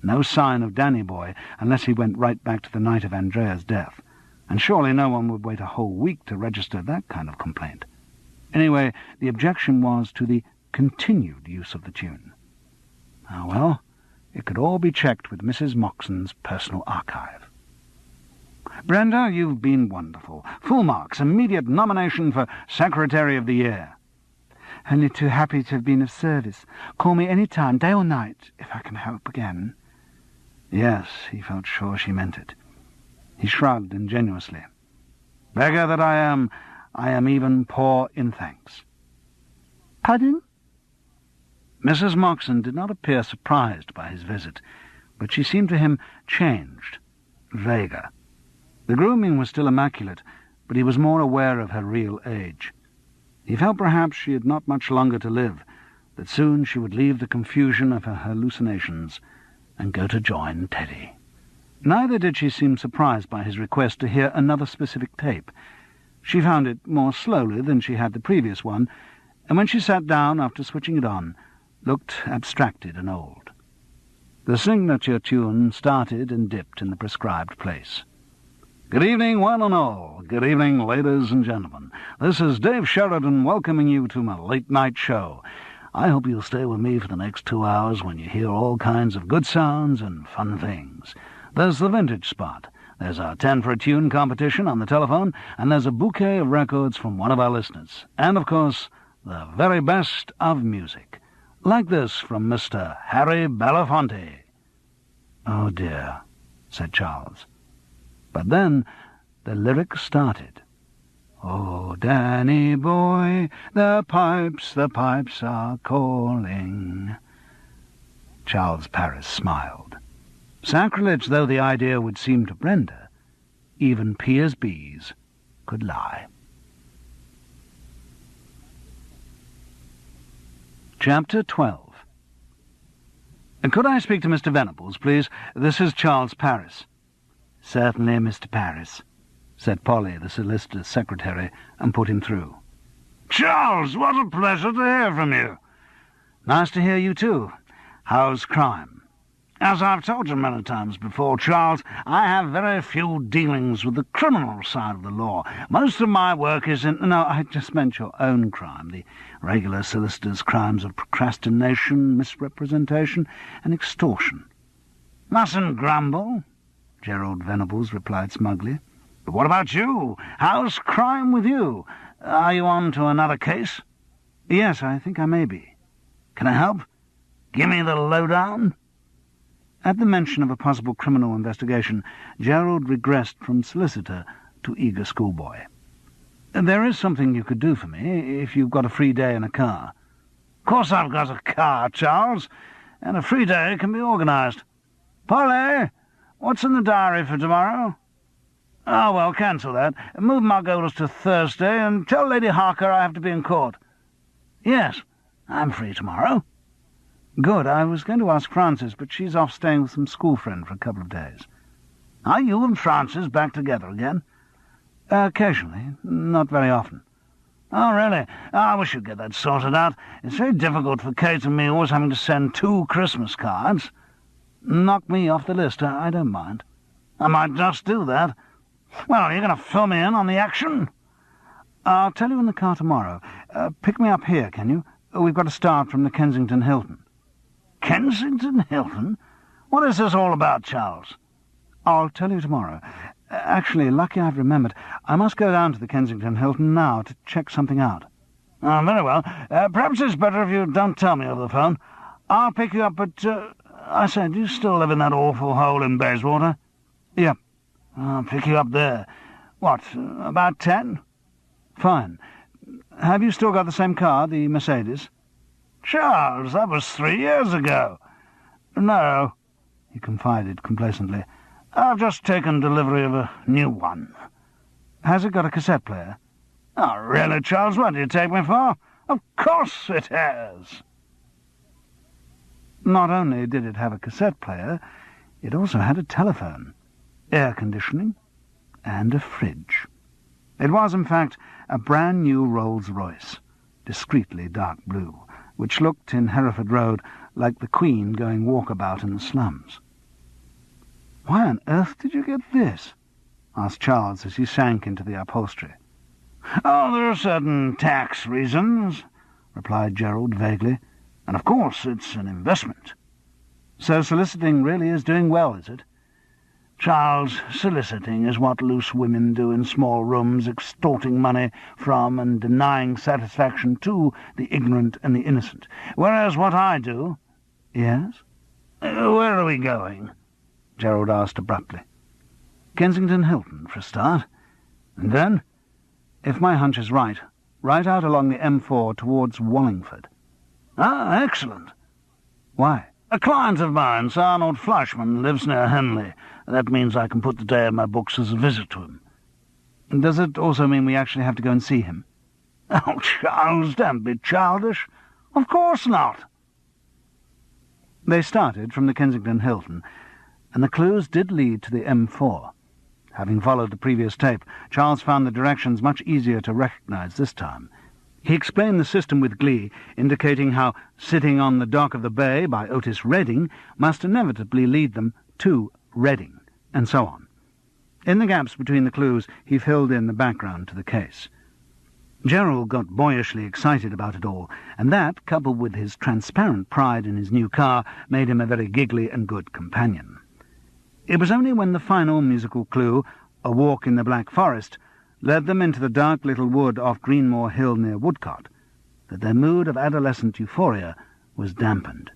No sign of Danny Boy, unless he went right back to the night of Andrea's death. And surely no one would wait a whole week to register that kind of complaint. Anyway, the objection was to the continued use of the tune. Ah, well, it could all be checked with Mrs. Moxon's personal archive. Brenda, you've been wonderful. Full marks, immediate nomination for Secretary of the Year. Only too happy to have been of service. Call me any time, day or night, if I can help again. Yes, he felt sure she meant it. He shrugged ingenuously. Beggar that I am even poor in thanks. Pardon? Mrs. Moxon did not appear surprised by his visit, but she seemed to him changed, vaguer. The grooming was still immaculate, but he was more aware of her real age. He felt perhaps she had not much longer to live, that soon she would leave the confusion of her hallucinations and go to join Teddy. Neither did she seem surprised by his request to hear another specific tape. She found it more slowly than she had the previous one, and when she sat down after switching it on, looked abstracted and old. The signature tune started and dipped in the prescribed place. Good evening, one and all. Good evening, ladies and gentlemen. This is Dave Sheridan welcoming you to my late-night show. I hope you'll stay with me for the next 2 hours when you hear all kinds of good sounds and fun things. There's the vintage spot. There's our 10 for a tune competition on the telephone, and there's a bouquet of records from one of our listeners. And, of course, the very best of music. Like this from Mr. Harry Belafonte. Oh, dear, said Charles. But then the lyrics started. Oh, Danny boy, the pipes are calling. Charles Paris smiled. Sacrilege though the idea would seem to Brenda, even PSBs could lie. Chapter 12. Could I speak to Mr. Venables, please? This is Charles Paris. Certainly, Mr. Paris, said Polly, the solicitor's secretary, and put him through. Charles, what a pleasure to hear from you. Nice to hear you too. How's crime? As I've told you many times before, Charles, I have very few dealings with the criminal side of the law. Most of my work is in... No, I just meant your own crime, the regular solicitor's crimes of procrastination, misrepresentation, and extortion. Mustn't grumble, Gerald Venables replied smugly. But what about you? How's crime with you? Are you on to another case? Yes, I think I may be. Can I help? Give me the lowdown. At the mention of a possible criminal investigation, Gerald regressed from solicitor to eager schoolboy. There is something you could do for me, if you've got a free day in a car. Of course I've got a car, Charles, and a free day can be organised. Polly, what's in the diary for tomorrow? Oh, well, cancel that. Move Margolis to Thursday, and tell Lady Harker I have to be in court. Yes, I'm free tomorrow. Good. I was going to ask Frances, but she's off staying with some school friend for a couple of days. Are you and Frances back together again? Occasionally. Not very often. Oh, really? I wish you'd get that sorted out. It's very difficult for Kate and me always having to send 2 Christmas cards. Knock me off the list. I don't mind. I might just do that. Well, are you going to fill me in on the action? I'll tell you in the car tomorrow. Pick me up here, can you? We've got to start from the Kensington Hilton. Kensington Hilton? What is this all about, Charles? I'll tell you tomorrow. Actually, lucky I've remembered. I must go down to the Kensington Hilton now to check something out. Oh, very well. Perhaps it's better if you don't tell me over the phone. I'll pick you up at... I say, do you still live in that awful hole in Bayswater? Yep. I'll pick you up there. What, about 10? Fine. Have you still got the same car, the Mercedes? Charles, that was 3 years ago. No, he confided complacently. I've just taken delivery of a new one. Has it got a cassette player? Oh, really, Charles? What do you take me for? Of course it has. Not only did it have a cassette player, it also had a telephone, air conditioning, and a fridge. It was, in fact, a brand-new Rolls-Royce, discreetly dark blue, which looked in Hereford Road like the Queen going walkabout in the slums. "Why on earth did you get this?" asked Charles as he sank into the upholstery. "Oh, there are certain tax reasons," replied Gerald vaguely, "and of course it's an investment." "So soliciting really is doing well, is it?" "Charles, soliciting is what loose women do in small rooms, extorting money from and denying satisfaction to the ignorant and the innocent. Whereas what I do—" "Yes?" "Where are we going?" Gerald asked abruptly. "Kensington Hilton, for a start. And then, if my hunch is right out along the M4 towards Wallingford." "Ah, excellent." "Why?" "A client of mine, Sir Arnold Fleischmann, lives near Henley. That means I can put the day in my books as a visit to him." "Does it also mean we actually have to go and see him?" "Oh, Charles, don't be childish. Of course not." They started from the Kensington Hilton, and the clues did lead to the M4. Having followed the previous tape, Charles found the directions much easier to recognise this time. He explained the system with glee, indicating how Sitting on the Dock of the Bay by Otis Redding must inevitably lead them to Reading, and so on. In the gaps between the clues, he filled in the background to the case. Gerald got boyishly excited about it all, and that, coupled with his transparent pride in his new car, made him a very giggly and good companion. It was only when the final musical clue, A Walk in the Black Forest, led them into the dark little wood off Greenmore Hill near Woodcote, that their mood of adolescent euphoria was dampened.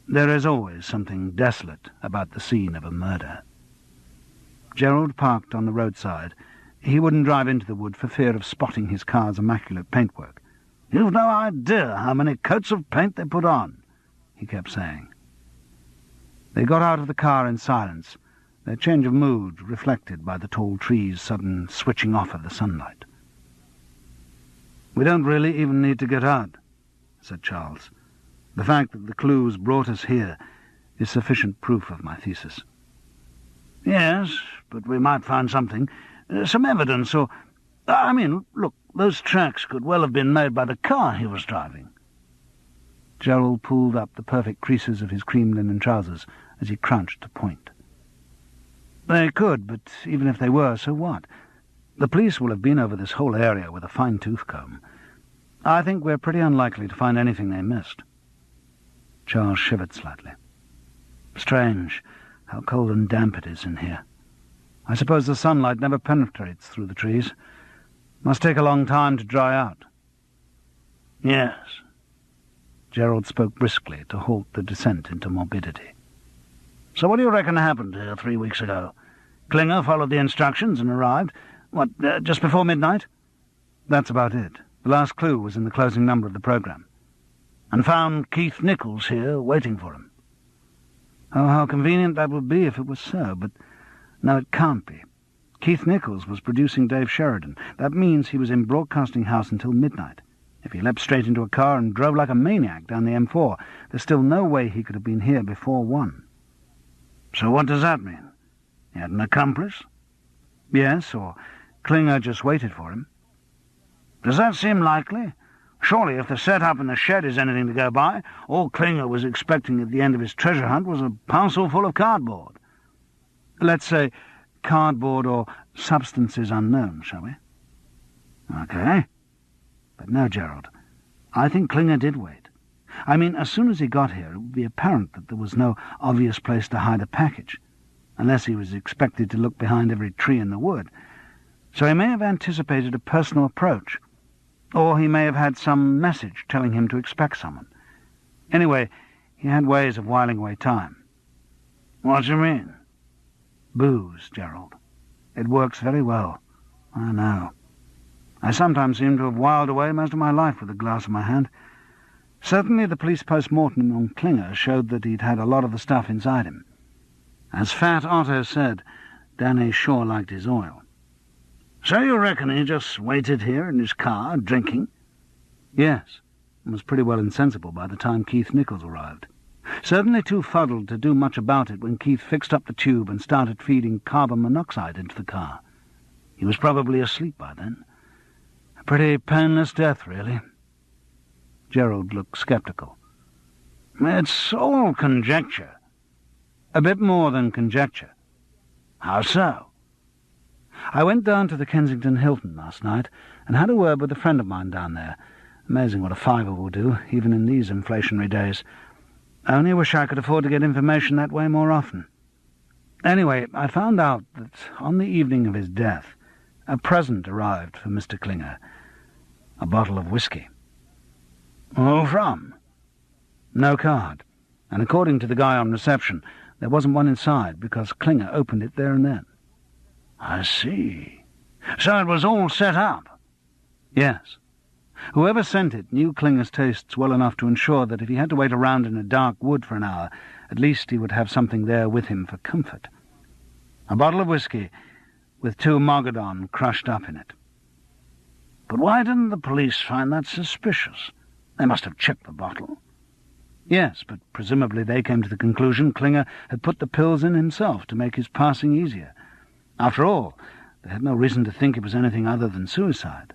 There is always something desolate about the scene of a murder. Gerald parked on the roadside. He wouldn't drive into the wood for fear of spotting his car's immaculate paintwork. "You've no idea how many coats of paint they put on," he kept saying. They got out of the car in silence, their change of mood reflected by the tall trees' sudden switching off of the sunlight. "We don't really even need to get out," said Charles. "The fact that the clues brought us here is sufficient proof of my thesis. Yes, but we might find something. Some evidence, or... I mean, look, those tracks could well have been made by the car he was driving. Gerald pulled up the perfect creases of his cream linen trousers as he crouched to point. They could, but even if they were, so what? The police will have been over this whole area with a fine-tooth comb. I think we're pretty unlikely to find anything they missed. Charles shivered slightly. Strange how cold and damp it is in here. I suppose the sunlight never penetrates through the trees. Must take a long time to dry out. Yes. Gerald spoke briskly to halt the descent into morbidity. So what do you reckon happened here 3 weeks ago? Klinger followed the instructions and arrived, just before midnight? That's about it. The last clue was in the closing number of the programme. And found Keith Nichols here waiting for him. Oh, how convenient that would be if it was so, but no, it can't be. Keith Nichols was producing Dave Sheridan. That means he was in Broadcasting House until midnight. If he leapt straight into a car and drove like a maniac down the M4, there's still no way he could have been here before 1. So what does that mean? He had an accomplice? Yes, or Klinger just waited for him. Does that seem likely? Surely, if the set-up in the shed is anything to go by, all Klinger was expecting at the end of his treasure hunt was a parcel full of cardboard. Let's say cardboard or substances unknown, shall we? Okay. But no, Gerald. I think Klinger did wait. I mean, as soon as he got here, it would be apparent that there was no obvious place to hide a package, unless he was expected to look behind every tree in the wood. So he may have anticipated a personal approach, or he may have had some message telling him to expect someone. Anyway, he had ways of whiling away time. What do you mean? Booze, Gerald. It works very well. I know. I sometimes seem to have whiled away most of my life with a glass in my hand. Certainly the police post-mortem on Klinger showed that he'd had a lot of the stuff inside him. As Fat Otto said, Danny sure liked his oil. So you reckon he just waited here in his car, drinking? Yes, and was pretty well insensible by the time Keith Nichols arrived. Certainly too fuddled to do much about it when Keith fixed up the tube and started feeding carbon monoxide into the car. He was probably asleep by then. A pretty painless death, really. Gerald looked sceptical. It's all conjecture. A bit more than conjecture. How so? I went down to the Kensington Hilton last night and had a word with a friend of mine down there. Amazing what a fiver will do, even in these inflationary days. I only wish I could afford to get information that way more often. Anyway, I found out that on the evening of his death, a present arrived for Mr. Klinger. A bottle of whiskey. Who from? No card, and according to the guy on reception, there wasn't one inside because Klinger opened it there and then. I see. So it was all set up? Yes. Whoever sent it knew Klinger's tastes well enough to ensure that if he had to wait around in a dark wood for an hour, at least he would have something there with him for comfort. A bottle of whiskey with 2 Mogadon crushed up in it. But why didn't the police find that suspicious? They must have checked the bottle. Yes, but presumably they came to the conclusion Klinger had put the pills in himself to make his passing easier. After all, they had no reason to think it was anything other than suicide.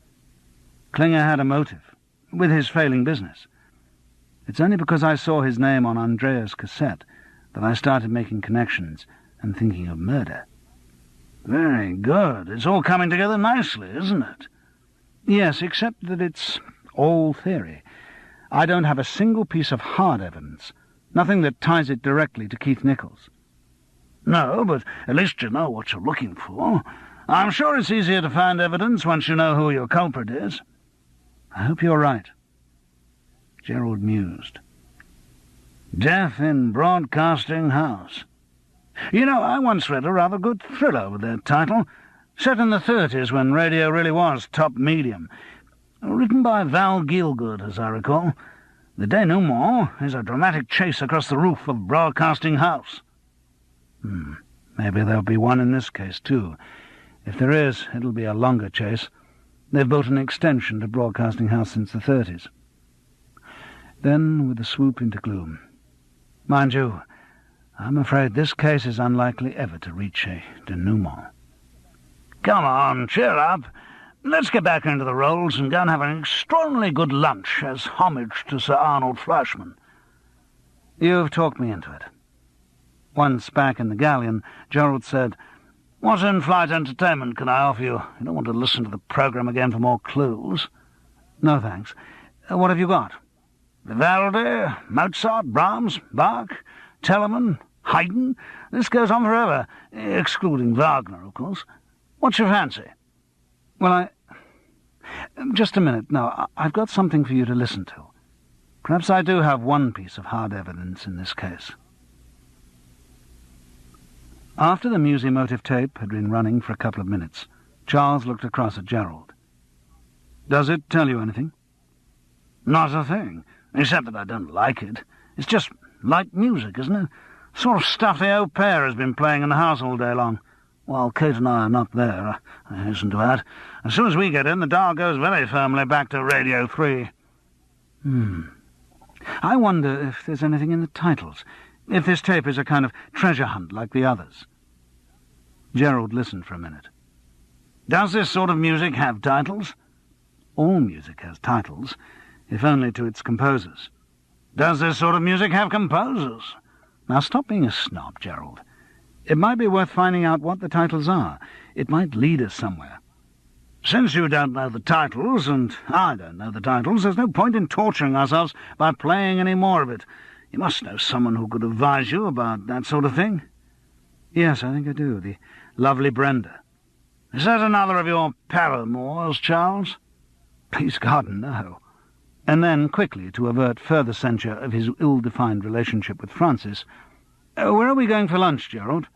Klinger had a motive, with his failing business. It's only because I saw his name on Andrea's cassette that I started making connections and thinking of murder. Very good. It's all coming together nicely, isn't it? Yes, except that it's all theory. I don't have a single piece of hard evidence, nothing that ties it directly to Keith Nichols. No, but at least you know what you're looking for. I'm sure it's easier to find evidence once you know who your culprit is. I hope you're right. Gerald mused. Death in Broadcasting House. You know, I once read a rather good thriller with that title, set in the 30s when radio really was top medium. Written by Val Gielgud, as I recall. The denouement is a dramatic chase across the roof of Broadcasting House. Maybe there'll be one in this case, too. If there is, it'll be a longer chase. They've built an extension to Broadcasting House since the 30s. Then, with a swoop into gloom. Mind you, I'm afraid this case is unlikely ever to reach a denouement. Come on, cheer up. Let's get back into the rolls and go and have an extraordinarily good lunch as homage to Sir Arnold Fleischmann. You've talked me into it. Once back in the galleon, Gerald said, "What in-flight entertainment can I offer you? You don't want to listen to the programme again for more clues." "No, thanks. What have you got?" "Vivaldi, Mozart, Brahms, Bach, Telemann, Haydn. This goes on forever, excluding Wagner, of course. What's your fancy?" "Well, just a minute. No, I've got something for you to listen to. Perhaps I do have one piece of hard evidence in this case." After the musimotive tape had been running for a couple of minutes, Charles looked across at Gerald. "Does it tell you anything?" "Not a thing, except that I don't like it. It's just light music, isn't it? Sort of stuff the au pair has been playing in the house all day long. While Kate and I are not there, I hasten to add. As soon as we get in, the dial goes very firmly back to Radio 3. I wonder if there's anything in the titles, if this tape is a kind of treasure hunt like the others." Gerald listened for a minute. "Does this sort of music have titles?" "All music has titles, if only to its composers." "Does this sort of music have composers?" "Now stop being a snob, Gerald. It might be worth finding out what the titles are. It might lead us somewhere." "Since you don't know the titles, and I don't know the titles, there's no point in torturing ourselves by playing any more of it. You must know someone who could advise you about that sort of thing." "Yes, I think I do. The lovely Brenda." "Is that another of your paramours, Charles?" "Please God, no." And then, quickly, to avert further censure of his ill-defined relationship with Francis, "Where are we going for lunch, Gerald?"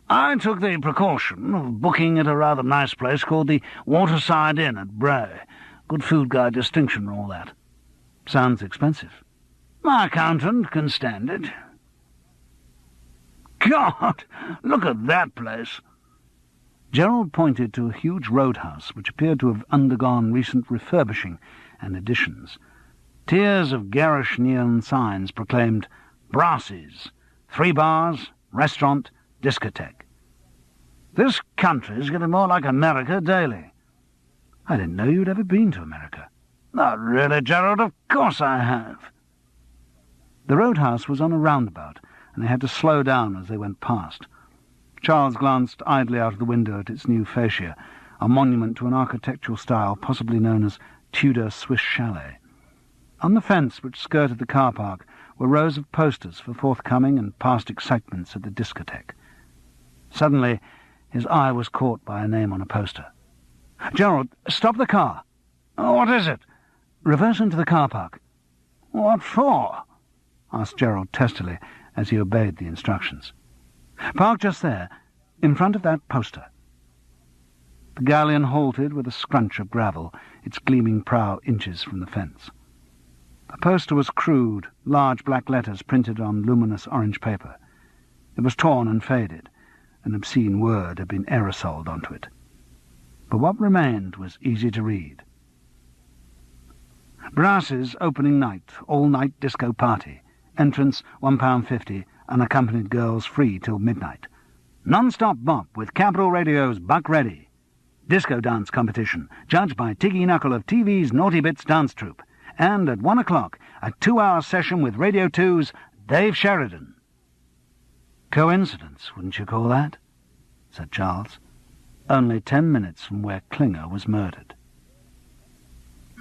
"I took the precaution of booking at a rather nice place called the Waterside Inn at Bray. Good food guide distinction and all that." "Sounds expensive." "My accountant can stand it." "God, look at that place." Gerald pointed to a huge roadhouse which appeared to have undergone recent refurbishing and additions. Tiers of garish neon signs proclaimed Brassies, 3 bars, restaurant, discotheque. "This country's getting more like America daily." "I didn't know you'd ever been to America." "Not really, Gerald. Of course I have." The roadhouse was on a roundabout, and they had to slow down as they went past. Charles glanced idly out of the window at its new fascia, a monument to an architectural style possibly known as Tudor Swiss chalet. On the fence which skirted the car park were rows of posters for forthcoming and past excitements at the discotheque. Suddenly, his eye was caught by a name on a poster. "Gerald, stop the car." "What is it?" "Reverse into the car park." "What for?" asked Gerald testily as he obeyed the instructions. "Park just there, in front of that poster." The galleon halted with a scrunch of gravel, its gleaming prow inches from the fence. The poster was crude, large black letters printed on luminous orange paper. It was torn and faded. An obscene word had been aerosoled onto it. But what remained was easy to read. "Brass's opening night, all-night disco party. Entrance £1.50, unaccompanied girls free till midnight. Non-stop bop with Capital Radio's Buck Ready. Disco dance competition, judged by Tiggy Knuckle of TV's Naughty Bits dance troupe. And at 1 o'clock, a 2-hour session with Radio 2's Dave Sheridan." "Coincidence, wouldn't you call that?" said Charles. "Only 10 minutes from where Klinger was murdered."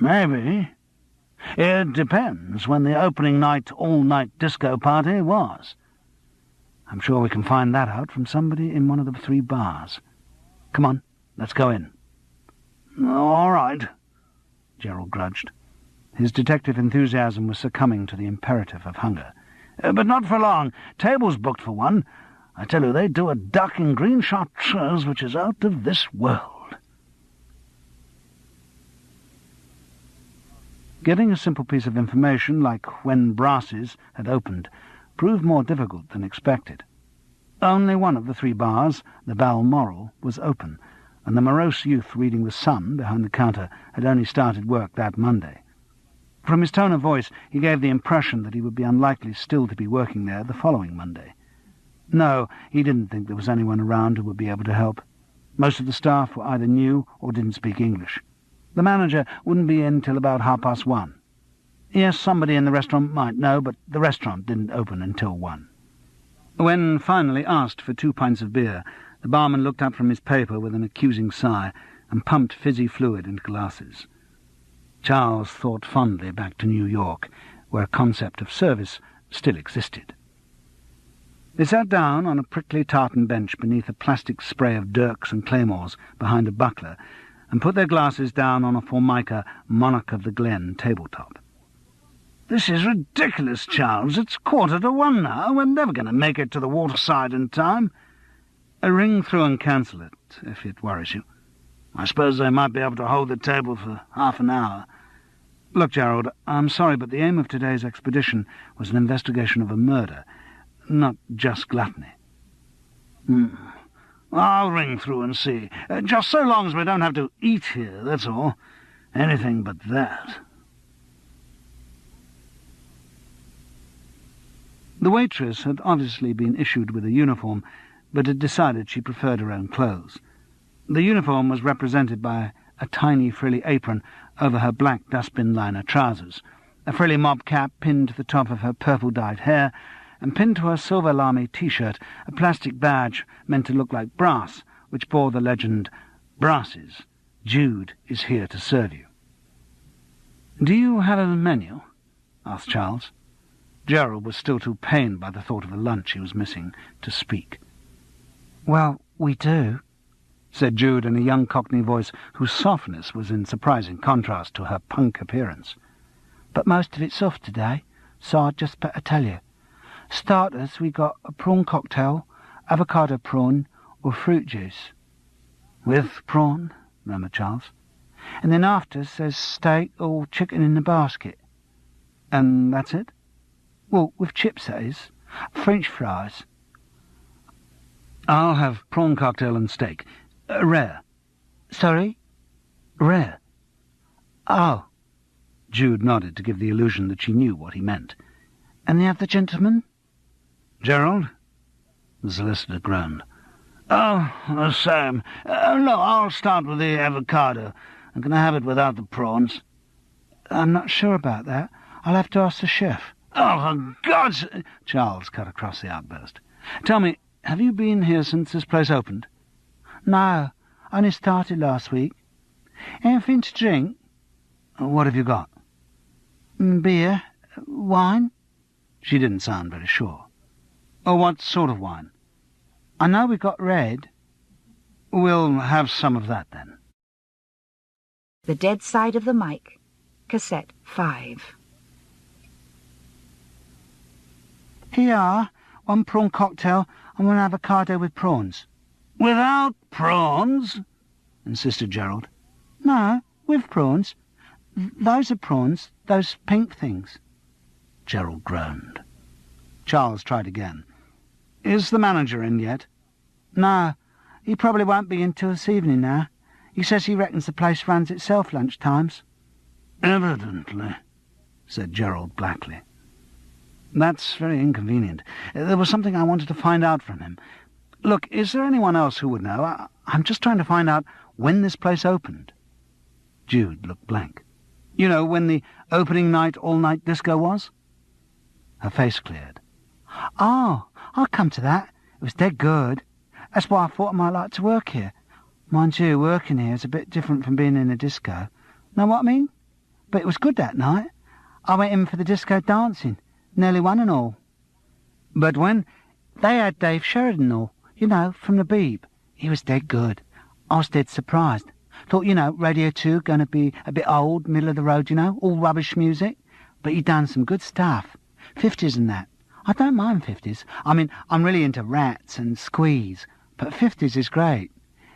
"Maybe. It depends when the opening night, all-night disco party was." "I'm sure we can find that out from somebody in one of the 3 bars. Come on, let's go in." "All right," Gerald grudged. His detective enthusiasm was succumbing to the imperative of hunger. "But not for long. Table's booked for 1. I tell you, they do a duck in green chartreuse which is out of this world." Getting a simple piece of information, like when Brass's had opened, proved more difficult than expected. Only one of the 3 bars, the Balmoral, was open, and the morose youth reading The Sun behind the counter had only started work that Monday. From his tone of voice, he gave the impression that he would be unlikely still to be working there the following Monday. No, he didn't think there was anyone around who would be able to help. Most of the staff were either new or didn't speak English. The manager wouldn't be in till about 1:30. Yes, somebody in the restaurant might know, but the restaurant didn't open until 1. When finally asked for 2 pints of beer, the barman looked up from his paper with an accusing sigh and pumped fizzy fluid into glasses. Charles thought fondly back to New York, where a concept of service still existed. They sat down on a prickly tartan bench beneath a plastic spray of dirks and claymores behind a buckler and put their glasses down on a Formica Monarch of the Glen tabletop. "This is ridiculous, Charles. It's 1:15 now. We're never going to make it to the waterside in time." "Ring through and cancel it, if it worries you." "I suppose they might be able to hold the table for half an hour." "Look, Gerald, I'm sorry, but the aim of today's expedition was an investigation of a murder, not just gluttony." I'll ring through and see. Just so long as we don't have to eat here, that's all. Anything but that." The waitress had obviously been issued with a uniform, but had decided she preferred her own clothes. The uniform was represented by a tiny frilly apron over her black dustbin-liner trousers, a frilly mob cap pinned to the top of her purple-dyed hair, and pinned to her silver lamy T-shirt a plastic badge meant to look like brass, which bore the legend, "Brasses, Jude is here to serve you." "Do you have a menu?" asked Charles. Gerald was still too pained by the thought of the lunch he was missing to speak. "Well, we do," said Jude in a young Cockney voice whose softness was in surprising contrast to her punk appearance. "But most of it's off today, so I'd just better tell you. Starters, we got a prawn cocktail, avocado prawn, or fruit juice." "With prawn?" murmured Charles. "And then afters there's steak or chicken in the basket." "And that's it?" "Well, with chips, that is. French fries." "I'll have prawn cocktail and steak. Rare." "Sorry?" "Rare." "Oh." Jude nodded to give the illusion that she knew what he meant. "And the other gentleman?" "Gerald?" The solicitor groaned. "Oh, the same. No, I'll start with the avocado. I'm going to have it without the prawns." "I'm not sure about that. I'll have to ask the chef." "Oh, for God's..." Charles cut across the outburst. "Tell me, have you been here since this place opened?" "No, only started last week." "Anything to drink?" "What have you got?" "Beer, wine." She didn't sound very sure. "Oh, what sort of wine?" "I know we got red." "We'll have some of that, then." The Dead Side of the Mic, Cassette 5. "Here you are, 1 prawn cocktail and 1 avocado with prawns." "Without prawns?" insisted Gerald. "No, with prawns. Those are prawns, those pink things." Gerald groaned. Charles tried again. "Is the manager in yet?" "No, he probably won't be until this evening now. He says he reckons the place runs itself lunch times." "Evidently," said Gerald blackly. "That's very inconvenient. There was something I wanted to find out from him. Look, is there anyone else who would know? I'm just trying to find out when this place opened." Jude looked blank. "You know, when the opening night all-night disco was?" Her face cleared. "Oh, I'll come to that. It was dead good. That's why I thought I might like to work here. Mind you, working here is a bit different from being in a disco. Know what I mean? But it was good that night. I went in for the disco dancing. Nearly won and all." "But when—" "They had Dave Sheridan and all, you know, from the Beeb. He was dead good. I was dead surprised. Thought, you know, Radio 2 going to be a bit old, middle of the road, you know, all rubbish music. But he done some good stuff. 50s and that. I don't mind 50s. I mean, I'm really into Rats and Squeeze, but 50s is great.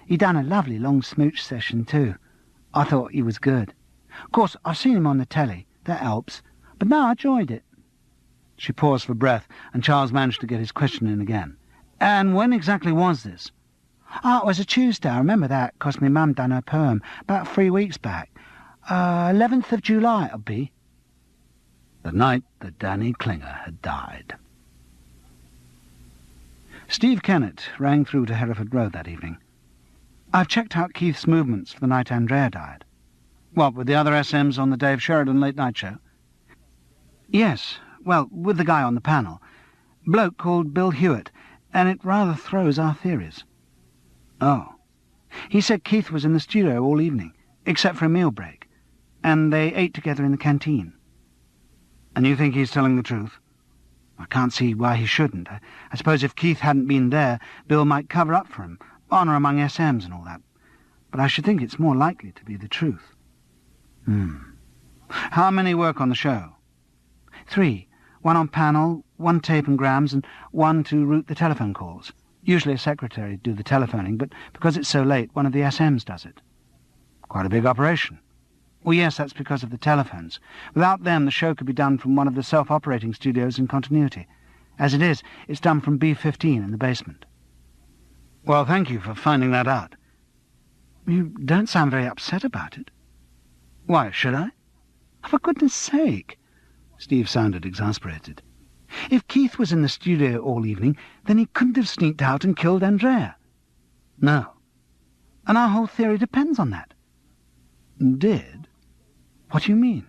He done a lovely long smooch session too. I thought he was good. Of course, I've seen him on the telly. That helps. But no, I enjoyed it." She paused for breath, and Charles managed to get his question in again. "And when exactly was this?" "Oh, it was a Tuesday, I remember that, 'cause my mum done her perm, about 3 weeks back. 11th of July it'll be." The night that Danny Klinger had died. Steve Kennett rang through to Hereford Road that evening. "I've checked out Keith's movements for the night Andrea died." "What, with the other SMs on the Dave Sheridan late-night show?" "Yes, well, with the guy on the panel. Bloke called Bill Hewitt, and it rather throws our theories." "Oh." "He said Keith was in the studio all evening, except for a meal break, and they ate together in the canteen." "And you think he's telling the truth?" "I can't see why he shouldn't. I suppose if Keith hadn't been there, Bill might cover up for him, honour among SMs and all that. But I should think it's more likely to be the truth." "How many work on the show?" 3. 1 on panel, 1 tape and grams, and 1 to route the telephone calls. Usually a secretary do the telephoning, but because it's so late, one of the SMs does it." "Quite a big operation." "Well, yes, that's because of the telephones. Without them, the show could be done from one of the self-operating studios in continuity. As it is, it's done from B15 in the basement." "Well, thank you for finding that out." "You don't sound very upset about it." "Why, should I?" "For goodness sake." Steve sounded exasperated. "If Keith was in the studio all evening, then he couldn't have sneaked out and killed Andrea." "No." "And our whole theory depends on that." "Did? What do you mean?"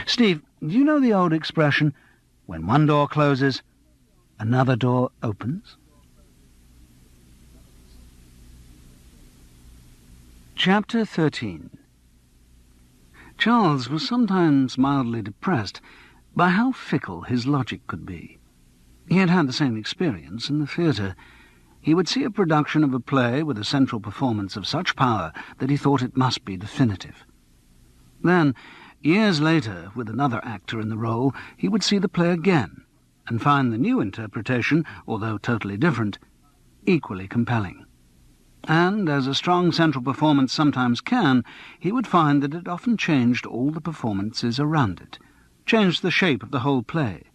"Steve, do you know the old expression, when one door closes, another door opens?" Chapter 13. Charles was sometimes mildly depressed by how fickle his logic could be. He had had the same experience in the theatre. He would see a production of a play with a central performance of such power that he thought it must be definitive. Then, years later, with another actor in the role, he would see the play again and find the new interpretation, although totally different, equally compelling. And, as a strong central performance sometimes can, he would find that it often changed all the performances around it, changed the shape of the whole play,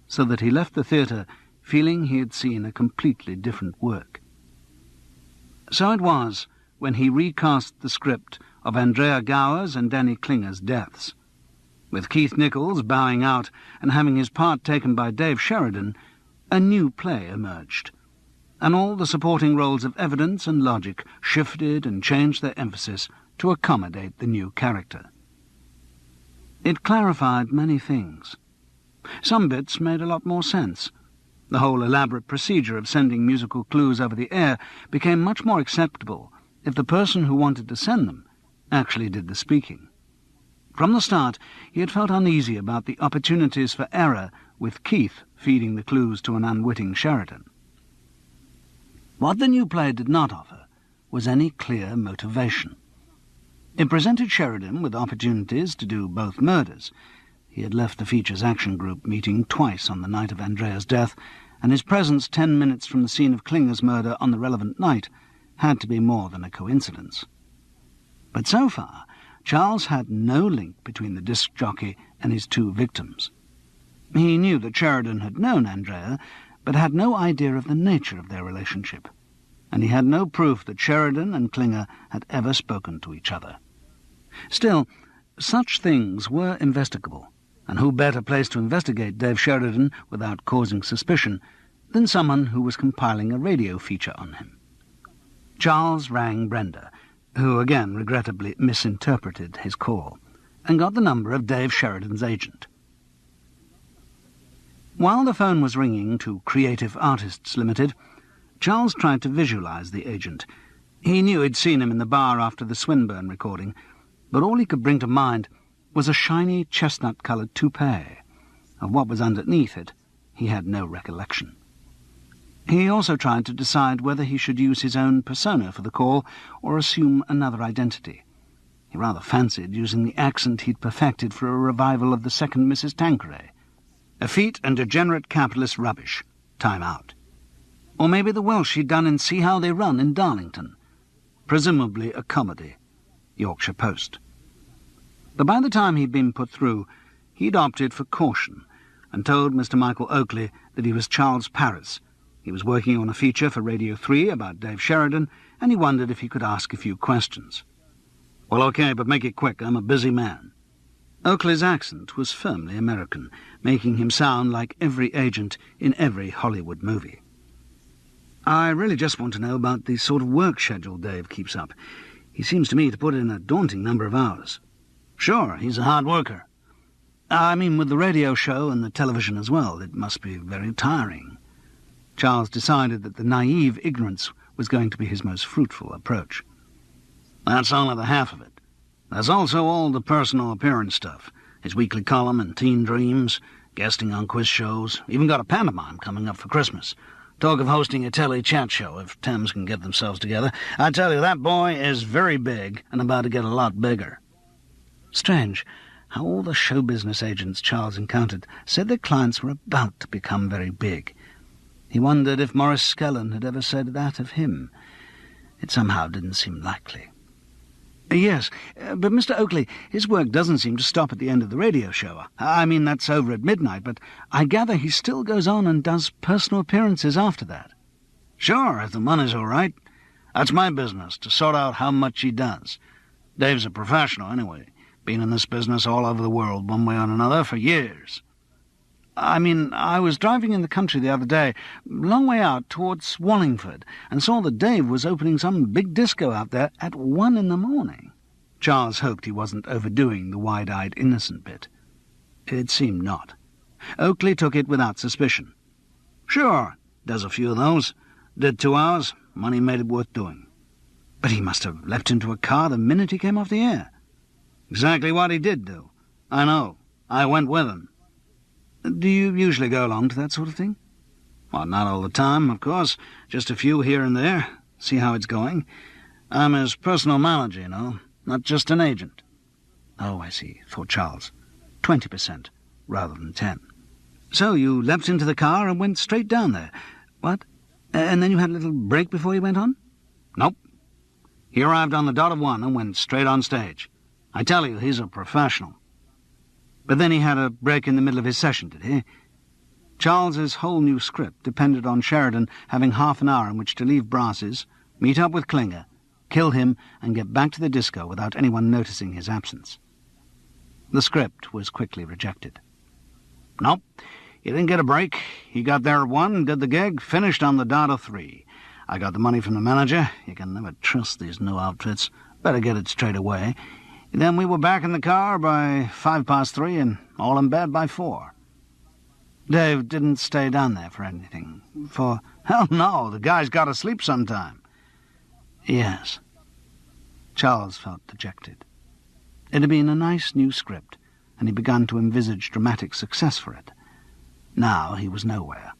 so that he left the theatre feeling he had seen a completely different work. So it was when he recast the script of Andrea Gower's and Denny Klinger's deaths. With Keith Nichols bowing out and having his part taken by Dave Sheridan, a new play emerged, and all the supporting roles of evidence and logic shifted and changed their emphasis to accommodate the new character. It clarified many things. Some bits made a lot more sense. The whole elaborate procedure of sending musical clues over the air became much more acceptable if the person who wanted to send them actually did the speaking. From the start, he had felt uneasy about the opportunities for error with Keith feeding the clues to an unwitting Sheridan. What the new play did not offer was any clear motivation. It presented Sheridan with opportunities to do both murders. He had left the features action group meeting twice on the night of Andrea's death, and his presence 10 minutes from the scene of Klinger's murder on the relevant night had to be more than a coincidence. But so far, Charles had no link between the disc jockey and his 2 victims. He knew that Sheridan had known Andrea, but had no idea of the nature of their relationship, and he had no proof that Sheridan and Klinger had ever spoken to each other. Still, such things were investigable, and who better place to investigate Dave Sheridan without causing suspicion than someone who was compiling a radio feature on him? Charles rang Brenda, who again regrettably misinterpreted his call, and got the number of Dave Sheridan's agent. While the phone was ringing to Creative Artists Limited, Charles tried to visualize the agent. He knew he'd seen him in the bar after the Swinburne recording, but all he could bring to mind was a shiny chestnut-coloured toupee. Of what was underneath it, he had no recollection. He also tried to decide whether he should use his own persona for the call or assume another identity. He rather fancied using the accent he'd perfected for a revival of the second Mrs. Tanqueray. Effete and degenerate capitalist rubbish. Time out. Or maybe the Welsh he'd done in See How They Run in Darlington. Presumably a comedy. Yorkshire Post. But by the time he'd been put through, he'd opted for caution and told Mr. Michael Oakley that he was Charles Paris. He was working on a feature for Radio 3 about Dave Sheridan, and he wondered if he could ask a few questions. "Well, okay, but make it quick. I'm a busy man." Oakley's accent was firmly American, making him sound like every agent in every Hollywood movie. I really just want to know about the sort of work schedule Dave keeps up. He seems to me to put in a daunting number of hours. Sure, he's a hard worker. I mean, with the radio show and the television as well, it must be very tiring. Charles decided that the naive ignorance was going to be his most fruitful approach. That's only the half of it. There's also all the personal appearance stuff. His weekly column and teen dreams, guesting on quiz shows, even got a pantomime coming up for Christmas. Talk of hosting a tele-chat show if Thames can get themselves together. I tell you, that boy is very big and about to get a lot bigger. Strange how all the show business agents Charles encountered said their clients were about to become very big. He wondered if Maurice Skellen had ever said that of him. It somehow didn't seem likely. Yes, but Mr. Oakley, his work doesn't seem to stop at the end of the radio show. I mean, that's over at midnight, but I gather he still goes on and does personal appearances after that. Sure, if the money's all right. That's my business, to sort out how much he does. Dave's a professional, anyway. Been in this business all over the world, one way or another, for years. I mean, I was driving in the country the other day, long way out towards Wallingford, and saw that Dave was opening some big disco out there at 1 a.m. Charles hoped he wasn't overdoing the wide-eyed innocent bit. It seemed not. Oakley took it without suspicion. Sure, does a few of those. Did 2 hours, money made it worth doing. But he must have leapt into a car the minute he came off the air. Exactly what he did do. I know. I went with him. Do you usually go along to that sort of thing? Well, not all the time, of course. Just a few here and there. See how it's going. I'm his personal manager, you know, not just an agent. Oh, I see, thought Charles. 20% rather than 10. So you leapt into the car and went straight down there. What? And then you had a little break before you went on? Nope. He arrived on the dot of 1 and went straight on stage. I tell you, he's a professional. But then he had a break in the middle of his session, did he? Charles's whole new script depended on Sheridan having half an hour in which to leave Brasses, meet up with Klinger, kill him, and get back to the disco without anyone noticing his absence. The script was quickly rejected. Nope, he didn't get a break. He got there at 1, did the gig, finished on the dot of 3. I got the money from the manager. You can never trust these new outfits. Better get it straight away. Then we were back in the car by 3:05 and all in bed by 4. Dave didn't stay down there for anything? For... Hell no, the guy's got to sleep sometime. Yes. Charles felt dejected. It had been a nice new script, and he began to envisage dramatic success for it. Now he was nowhere.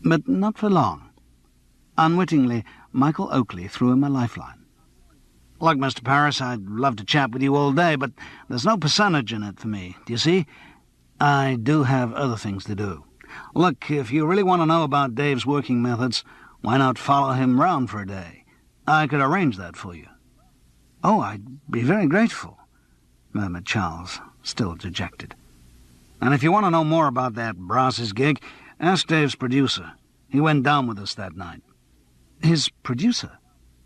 But not for long. Unwittingly, Michael Oakley threw him a lifeline. Look, Mr. Paris, I'd love to chat with you all day, but there's no percentage in it for me. Do you see? I do have other things to do. Look, if you really want to know about Dave's working methods, why not follow him round for a day? I could arrange that for you. Oh, I'd be very grateful, murmured Charles, still dejected. And if you want to know more about that Brasses gig, ask Dave's producer. He went down with us that night. His producer?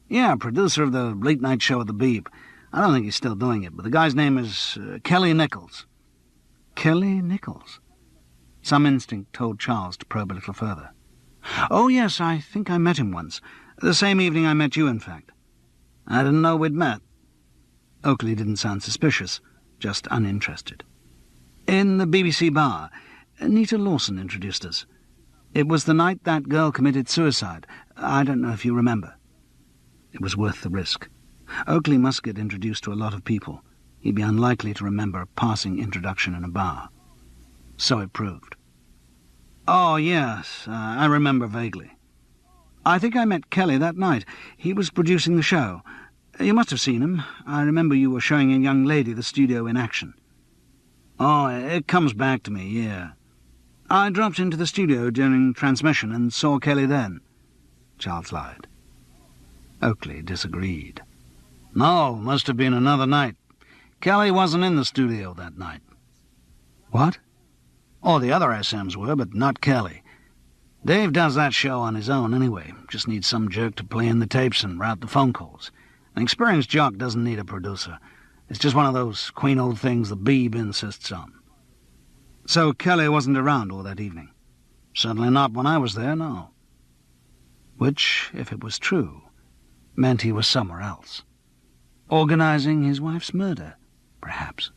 Yeah, producer of the late-night show at the Beeb. I don't think he's still doing it, but the guy's name is Kelly Nichols. Kelly Nichols? Some instinct told Charles to probe a little further. Oh, yes, I think I met him once. The same evening I met you, in fact. I didn't know we'd met. Oakley didn't sound suspicious, just uninterested. In the BBC bar, Nita Lawson introduced us. It was the night that girl committed suicide. I don't know if you remember. It was worth the risk. Oakley must get introduced to a lot of people. He'd be unlikely to remember a passing introduction in a bar. So it proved. Oh, yes, I remember vaguely. I think I met Kelly that night. He was producing the show. You must have seen him. I remember you were showing a young lady the studio in action. Oh, it comes back to me, yeah. I dropped into the studio during transmission and saw Kelly then. Charles lied. Oakley disagreed. No, must have been another night. Kelly wasn't in the studio that night. What? Oh, the other SMs were, but not Kelly. Dave does that show on his own anyway. Just needs some jerk to play in the tapes and route the phone calls. An experienced jock doesn't need a producer. It's just one of those quaint old things the Beeb insists on. So Kelly wasn't around all that evening? Certainly not when I was there, no. which, if it was true, meant he was somewhere else. Organising his wife's murder, perhaps.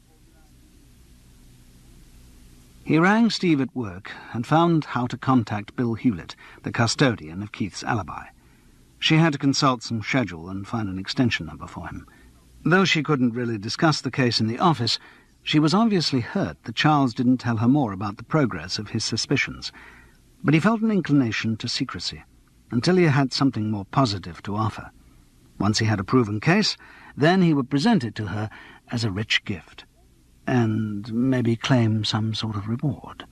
He rang Steve at work and found how to contact Bill Hewlett, the custodian of Keith's alibi. She had to consult some schedule and find an extension number for him. Though she couldn't really discuss the case in the office, she was obviously hurt that Charles didn't tell her more about the progress of his suspicions. But he felt an inclination to secrecy, until he had something more positive to offer. Once he had a proven case, then he would present it to her as a rich gift, and maybe claim some sort of reward.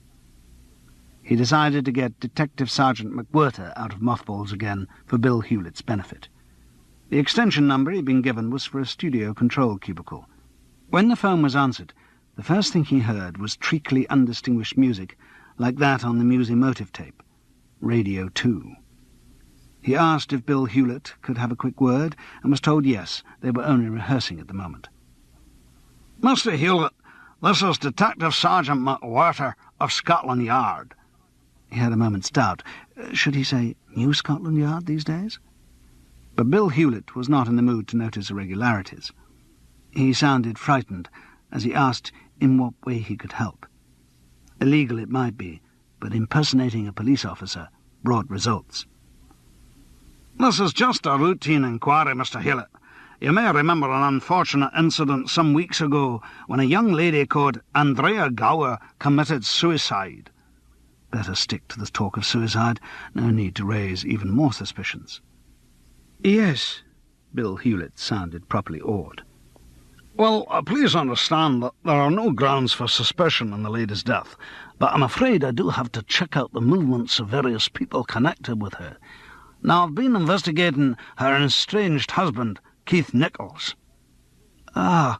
He decided to get Detective Sergeant McWhirter out of mothballs again for Bill Hewlett's benefit. The extension number he'd been given was for a studio control cubicle. When the phone was answered, the first thing he heard was treacly, undistinguished music like that on the Musimotive tape, Radio 2. He asked if Bill Hewlett could have a quick word, and was told yes, they were only rehearsing at the moment. Mr. Hewlett, this is Detective Sergeant McWhirter of Scotland Yard. He had a moment's doubt. Should he say New Scotland Yard these days? But Bill Hewlett was not in the mood to notice irregularities. He sounded frightened as he asked in what way he could help. Illegal it might be, but impersonating a police officer brought results. This is just a routine inquiry, Mr. Hewlett. You may remember an unfortunate incident some weeks ago when a young lady called Andrea Gower committed suicide. Better stick to the talk of suicide. No need to raise even more suspicions. Yes, Bill Hewlett sounded properly awed. Well, please understand that there are no grounds for suspicion in the lady's death, but I'm afraid I do have to check out the movements of various people connected with her. Now, I've been investigating her estranged husband, Keith Nichols. Ah,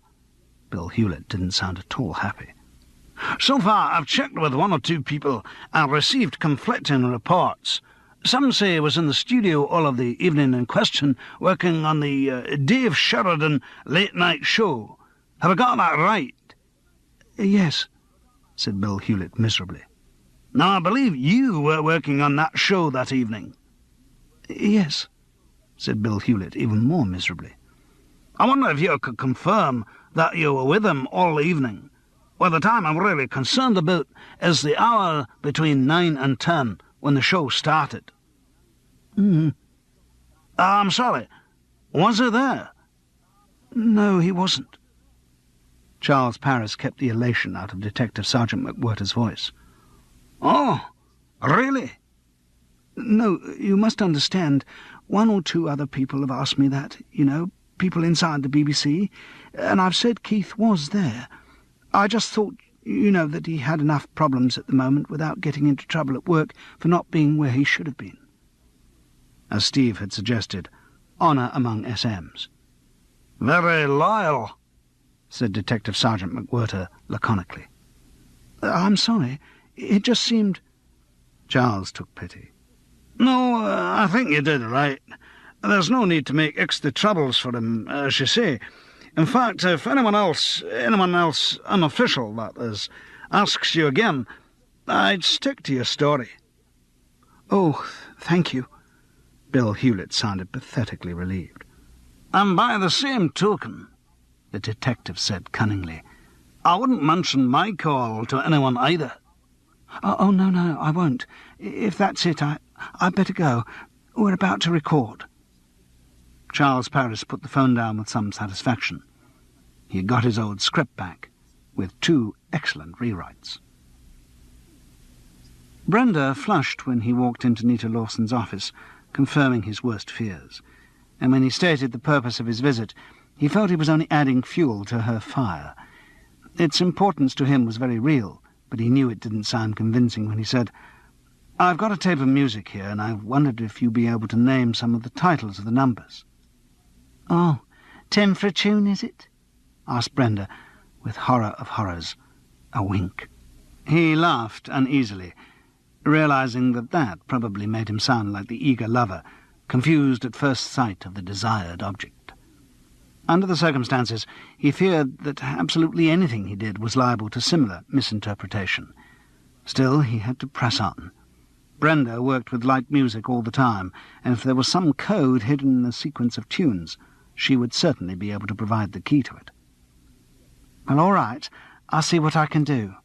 Bill Hewlett didn't sound at all happy. So far, I've checked with one or two people and received conflicting reports. Some say he was in the studio all of the evening in question, working on the Dave Sheridan late-night show. Have I got that right? Yes, said Bill Hewlett miserably. Now, I believe you were working on that show that evening. Yes, said Bill Hewlett even more miserably. I wonder if you could confirm that you were with him all evening. Well, the time I'm really concerned about is the hour between 9 and 10 when the show started. I'm sorry. Was he there? No, he wasn't. Charles Parris kept the elation out of Detective Sergeant McWhirter's voice. Oh, really? No, you must understand, one or two other people have asked me that, people inside the BBC, and I've said Keith was there. I just thought, that he had enough problems at the moment without getting into trouble at work for not being where he should have been. As Steve had suggested, honour among SMs. Very loyal, said Detective Sergeant McWhirter laconically. I'm sorry, it just seemed... Charles took pity. No, I think you did right. There's no need to make extra troubles for him, as you say. In fact, if anyone else unofficial, that is, asks you again, I'd stick to your story. Oh, thank you. Bill Hewlett sounded pathetically relieved. And by the same token, the detective said cunningly, I wouldn't mention my call to anyone either. Oh, no, I won't. If that's it, I'd better go. We're about to record. Charles Parris put the phone down with some satisfaction. He had got his old script back, with 2 excellent rewrites. Brenda flushed when he walked into Nita Lawson's office, confirming his worst fears, and when he stated the purpose of his visit, he felt he was only adding fuel to her fire. Its importance to him was very real, but he knew it didn't sound convincing when he said, I've got a tape of music here, and I wondered if you'd be able to name some of the titles of the numbers. Oh, 10 for a tune, is it? Asked Brenda, with horror of horrors, a wink. He laughed uneasily, realizing that probably made him sound like the eager lover, confused at first sight of the desired object. Under the circumstances, he feared that absolutely anything he did was liable to similar misinterpretation. Still, he had to press on. Brenda worked with light music all the time, and if there was some code hidden in a sequence of tunes, she would certainly be able to provide the key to it. "Well, all right, I'll see what I can do,"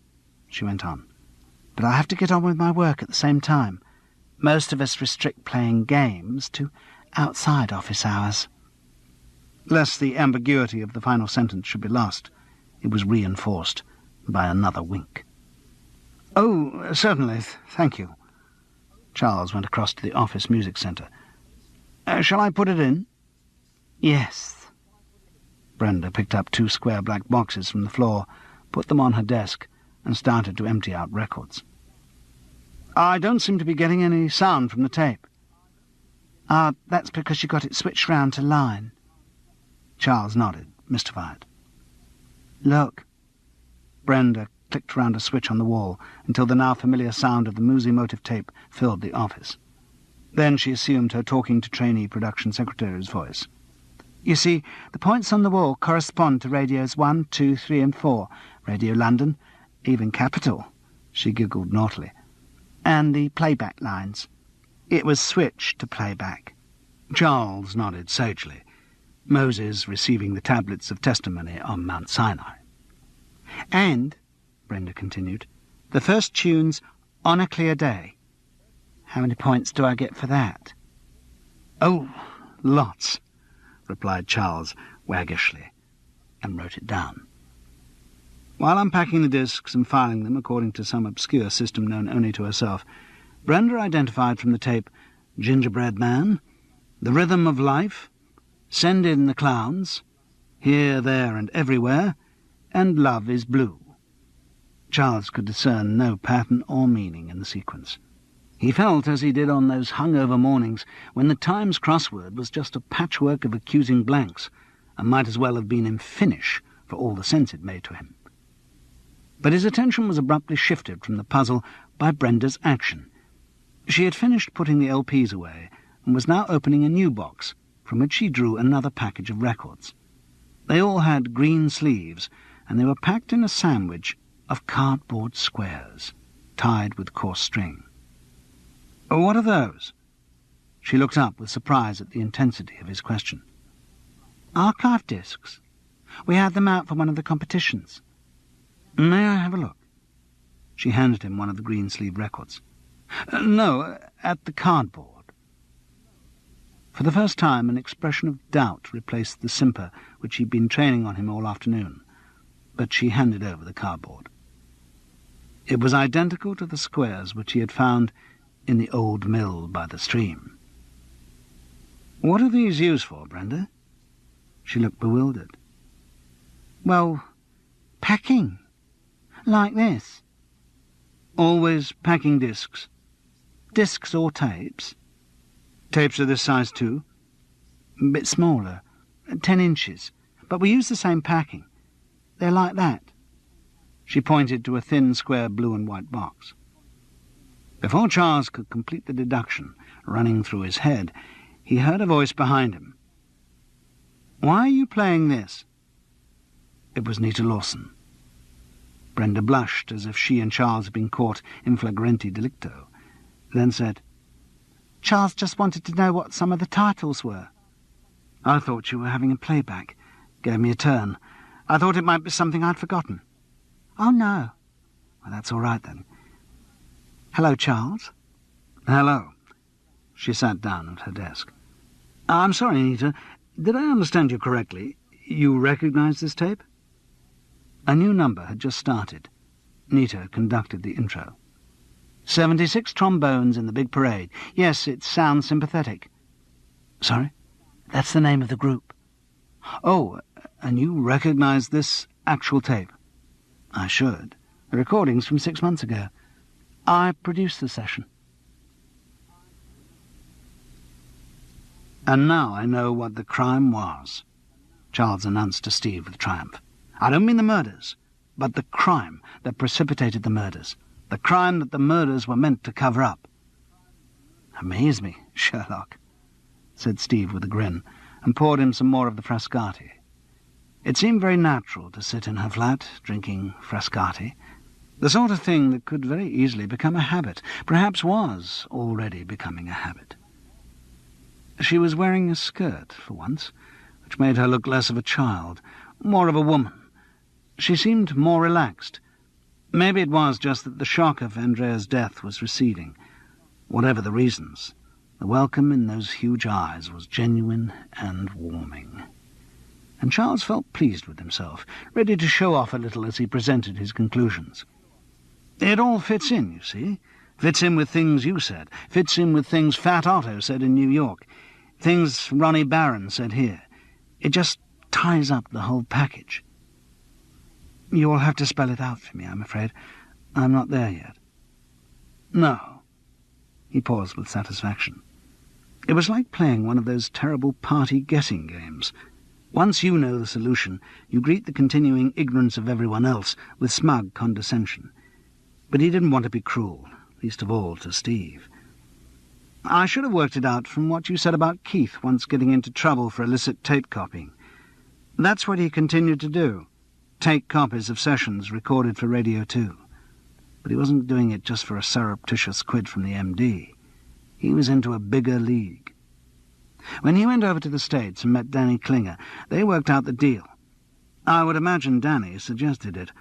she went on. "But I have to get on with my work at the same time. Most of us restrict playing games to outside office hours." Lest the ambiguity of the final sentence should be lost, it was reinforced by another wink. "Oh, certainly, thank you." Charles went across to the office music centre. "Shall I put it in?" "Yes." Brenda picked up 2 square black boxes from the floor, put them on her desk, and started to empty out records. "I don't seem to be getting any sound from the tape." That's because you got it switched round to line." Charles nodded, mystified. "Look." Brenda clicked round a switch on the wall until the now familiar sound of the Musi motive tape filled the office. Then she assumed her talking-to-trainee production secretary's voice. "You see, the points on the wall correspond to radios 1, 2, 3 and 4, Radio London, even Capital," she giggled naughtily, "and the playback lines. It was switched to playback." Charles nodded sagely. Moses receiving the tablets of testimony on Mount Sinai. "And," Brenda continued, "the first tune's On a Clear Day. How many points do I get for that?" "Oh, lots," replied Charles waggishly, and wrote it down. While unpacking the discs and filing them according to some obscure system known only to herself, Brenda identified from the tape Gingerbread Man, The Rhythm of Life, Send in the Clowns, Here, There and Everywhere, and Love is Blue. Charles could discern no pattern or meaning in the sequence. He felt as he did on those hungover mornings when the Times crossword was just a patchwork of accusing blanks and might as well have been in Finnish for all the sense it made to him. But his attention was abruptly shifted from the puzzle by Brenda's action. She had finished putting the LPs away and was now opening a new box, from which she drew another package of records. They all had green sleeves, and they were packed in a sandwich of cardboard squares, tied with coarse string. "What are those?" She looked up with surprise at the intensity of his question. "Archive discs. We had them out for one of the competitions." "May I have a look?" She handed him one of the green-sleeve records. "No, at the cardboard." For the first time an expression of doubt replaced the simper which he'd been training on him all afternoon, but she handed over the cardboard. It was identical to the squares which he had found in the old mill by the stream. "What are these used for, Brenda?" She looked bewildered. "Well, packing. Like this." "Always packing discs?" "Discs or tapes." "Tapes are this size too?" "A bit smaller, 10 inches, but we use the same packing. They're like that." She pointed to a thin, square blue and white box. Before Charles could complete the deduction running through his head, he heard a voice behind him. "Why are you playing this?" It was Nita Lawson. Brenda blushed as if she and Charles had been caught in flagrante delicto, then said, "Charles just wanted to know what some of the titles were." "I thought you were having a playback. Gave me a turn. I thought it might be something I'd forgotten." "Oh, no." "Well, that's all right, then." "Hello, Charles." "Hello." She sat down at her desk. "I'm sorry, Nita. Did I understand you correctly? You recognize this tape?" A new number had just started. Nita conducted the intro. 76 trombones in the big parade. Yes, it sounds sympathetic." "Sorry?" "That's the name of the group." "Oh, and you recognize this actual tape?" "I should. The recording's from 6 months ago. I produced the session." "And now I know what the crime was," Charles announced to Steve with triumph. "I don't mean the murders, but the crime that precipitated the murders. The crime that the murders were meant to cover up." "Amaze me, Sherlock," said Steve with a grin, and poured him some more of the Frascati. It seemed very natural to sit in her flat, drinking Frascati. The sort of thing that could very easily become a habit, perhaps was already becoming a habit. She was wearing a skirt, for once, which made her look less of a child, more of a woman. She seemed more relaxed. Maybe it was just that the shock of Andrea's death was receding. Whatever the reasons, the welcome in those huge eyes was genuine and warming. And Charles felt pleased with himself, ready to show off a little as he presented his conclusions. It all fits in, you see. Fits in with things you said. Fits in with things Fat Otto said in New York. Things Ronnie Barron said here. It just ties up the whole package. You'll have to spell it out for me, I'm afraid. I'm not there yet. No. He paused with satisfaction. It was like playing one of those terrible party guessing games. Once you know the solution, you greet the continuing ignorance of everyone else with smug condescension. But he didn't want to be cruel, least of all to Steve. I should have worked it out from what you said about Keith once getting into trouble for illicit tape copying. That's what he continued to do, take copies of sessions recorded for Radio 2. But he wasn't doing it just for a surreptitious quid from the MD. He was into a bigger league. When he went over to the States and met Danny Klinger, they worked out the deal. I would imagine Danny suggested it.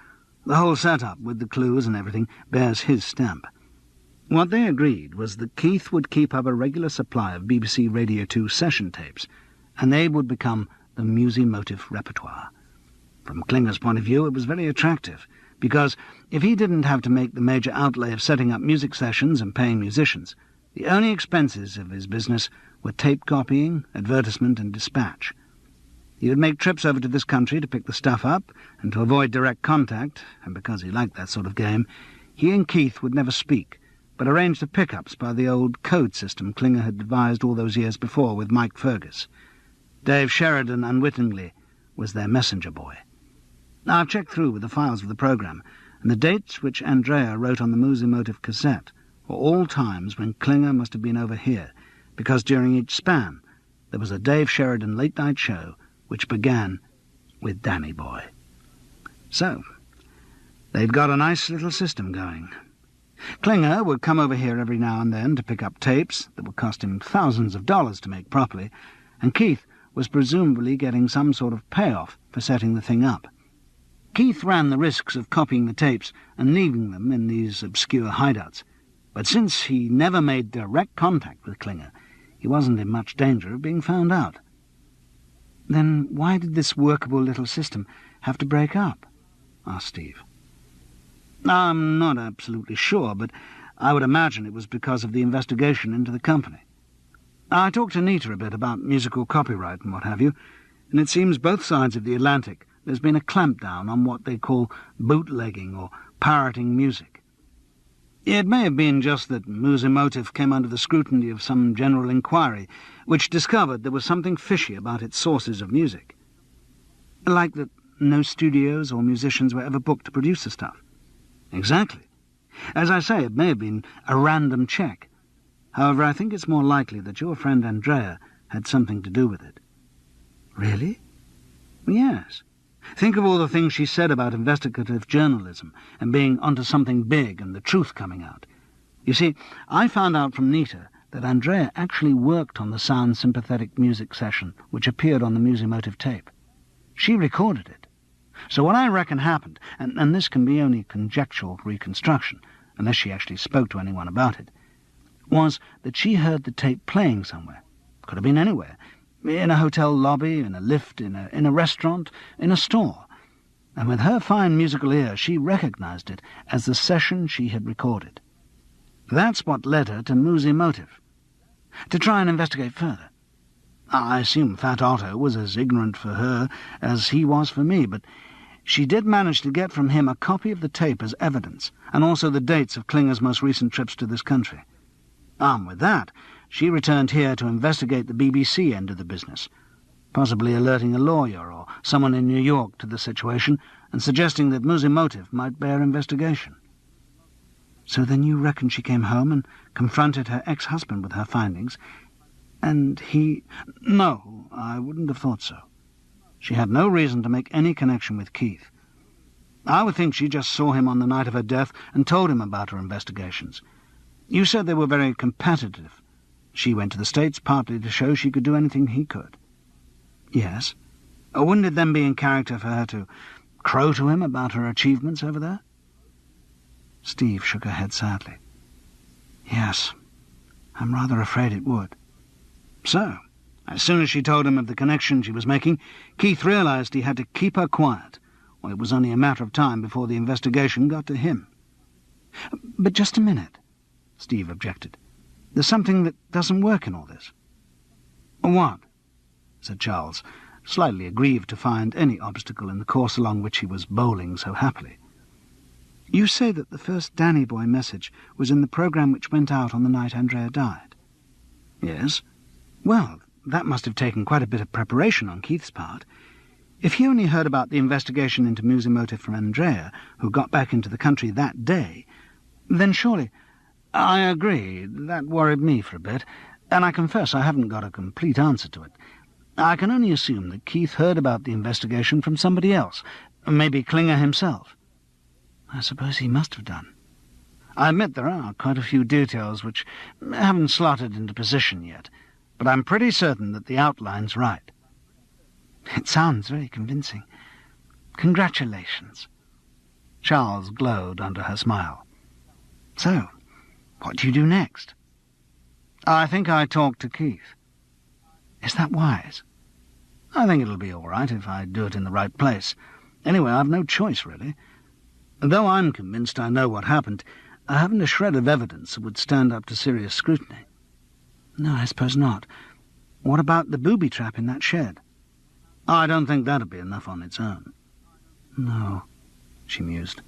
The whole setup, with the clues and everything, bears his stamp. What they agreed was that Keith would keep up a regular supply of BBC Radio 2 session tapes, and they would become the Musi-Motif repertoire. From Klinger's point of view, it was very attractive, because if he didn't have to make the major outlay of setting up music sessions and paying musicians, the only expenses of his business were tape copying, advertisement, and dispatch. He would make trips over to this country to pick the stuff up, and to avoid direct contact, and because he liked that sort of game, he and Keith would never speak, but arrange the pickups by the old code system Klinger had devised all those years before with Mike Fergus. Dave Sheridan, unwittingly, was their messenger boy. I've checked through with the files of the programme, and the dates which Andrea wrote on the Musi-Motif cassette were all times when Klinger must have been over here, because during each span there was a Dave Sheridan late-night show which began with Danny Boy. So, they'd got a nice little system going. Klinger would come over here every now and then to pick up tapes that would cost him thousands of dollars to make properly, and Keith was presumably getting some sort of payoff for setting the thing up. Keith ran the risks of copying the tapes and leaving them in these obscure hideouts, but since he never made direct contact with Klinger, he wasn't in much danger of being found out. Then why did this workable little system have to break up? Asked Steve. I'm not absolutely sure, but I would imagine it was because of the investigation into the company. I talked to Nita a bit about musical copyright and what have you, and it seems both sides of the Atlantic there's been a clampdown on what they call bootlegging or pirating music. It may have been just that Musi-Motif came under the scrutiny of some general inquiry, which discovered there was something fishy about its sources of music. Like that no studios or musicians were ever booked to produce the stuff. Exactly. As I say, it may have been a random check. However, I think it's more likely that your friend Andrea had something to do with it. Really? Yes. Think of all the things she said about investigative journalism and being onto something big and the truth coming out. You see, I found out from Nita that Andrea actually worked on the sound-sympathetic music session which appeared on the Musi-Motif tape. She recorded it. So what I reckon happened, and this can be only conjectural reconstruction, unless she actually spoke to anyone about it, was that she heard the tape playing somewhere. Could have been anywhere. In a hotel lobby, in a lift, in a restaurant, in a store. And with her fine musical ear, she recognized it as the session she had recorded. That's what led her to Musi-Motif, to try and investigate further. I assume Fat Otto was as ignorant for her as he was for me, but she did manage to get from him a copy of the tape as evidence, and also the dates of Klinger's most recent trips to this country. Armed with that, she returned here to investigate the BBC end of the business, possibly alerting a lawyer or someone in New York to the situation and suggesting that Musi-Motif might bear investigation. So then you reckon she came home and confronted her ex-husband with her findings, and he... No, I wouldn't have thought so. She had no reason to make any connection with Keith. I would think she just saw him on the night of her death and told him about her investigations. You said they were very competitive. She went to the States partly to show she could do anything he could. Yes. Wouldn't it then be in character for her to crow to him about her achievements over there? Steve shook her head sadly. Yes, I'm rather afraid it would. So, as soon as she told him of the connection she was making, Keith realized he had to keep her quiet, or it was only a matter of time before the investigation got to him. But just a minute, Steve objected. There's something that doesn't work in all this. What? Said Charles, slightly aggrieved to find any obstacle in the course along which he was bowling so happily. You say that the first Danny Boy message was in the programme which went out on the night Andrea died. Yes. Well, that must have taken quite a bit of preparation on Keith's part. If he only heard about the investigation into Musimoto from Andrea, who got back into the country that day, then surely... I agree. That worried me for a bit, and I confess I haven't got a complete answer to it. I can only assume that Keith heard about the investigation from somebody else, maybe Klinger himself. I suppose he must have done. I admit there are quite a few details which haven't slotted into position yet, but I'm pretty certain that the outline's right. It sounds very convincing. Congratulations. Charles glowed under her smile. So, what do you do next? I think I talk to Keith. Is that wise? I think it'll be all right if I do it in the right place. Anyway, I've no choice, really. Though I'm convinced I know what happened, I haven't a shred of evidence that would stand up to serious scrutiny. No, I suppose not. What about the booby trap in that shed? I don't think that'd be enough on its own. No, she mused.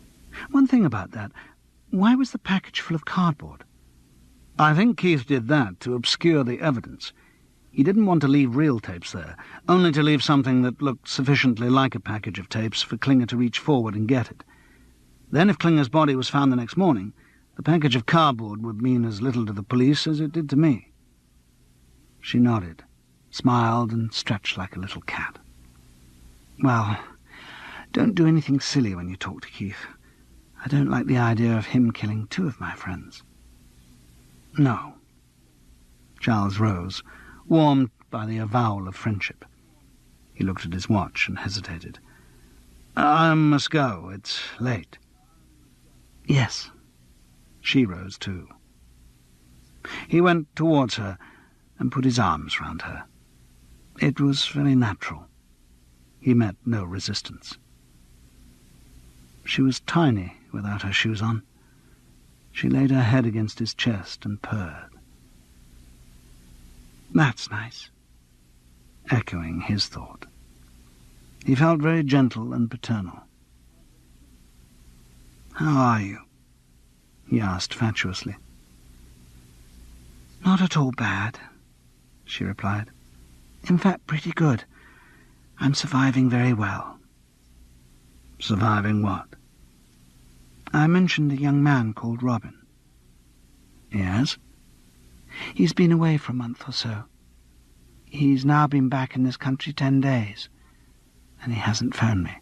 One thing about that, why was the package full of cardboard? I think Keith did that to obscure the evidence. He didn't want to leave real tapes there, only to leave something that looked sufficiently like a package of tapes for Klinger to reach forward and get it. Then if Klinger's body was found the next morning, the package of cardboard would mean as little to the police as it did to me. She nodded, smiled, and stretched like a little cat. Well, don't do anything silly when you talk to Keith. I don't like the idea of him killing two of my friends. No. Charles rose, warmed by the avowal of friendship. He looked at his watch and hesitated. I must go. It's late. Yes. She rose too. He went towards her and put his arms round her. It was very natural. He met no resistance. She was tiny without her shoes on. She laid her head against his chest and purred. That's nice, echoing his thought. He felt very gentle and paternal. How are you? He asked fatuously. Not at all bad, she replied. In fact, pretty good. I'm surviving very well. Surviving what? I mentioned a young man called Robin. Yes? He's been away for a month or so. He's now been back in this country 10 days, and he hasn't phoned me.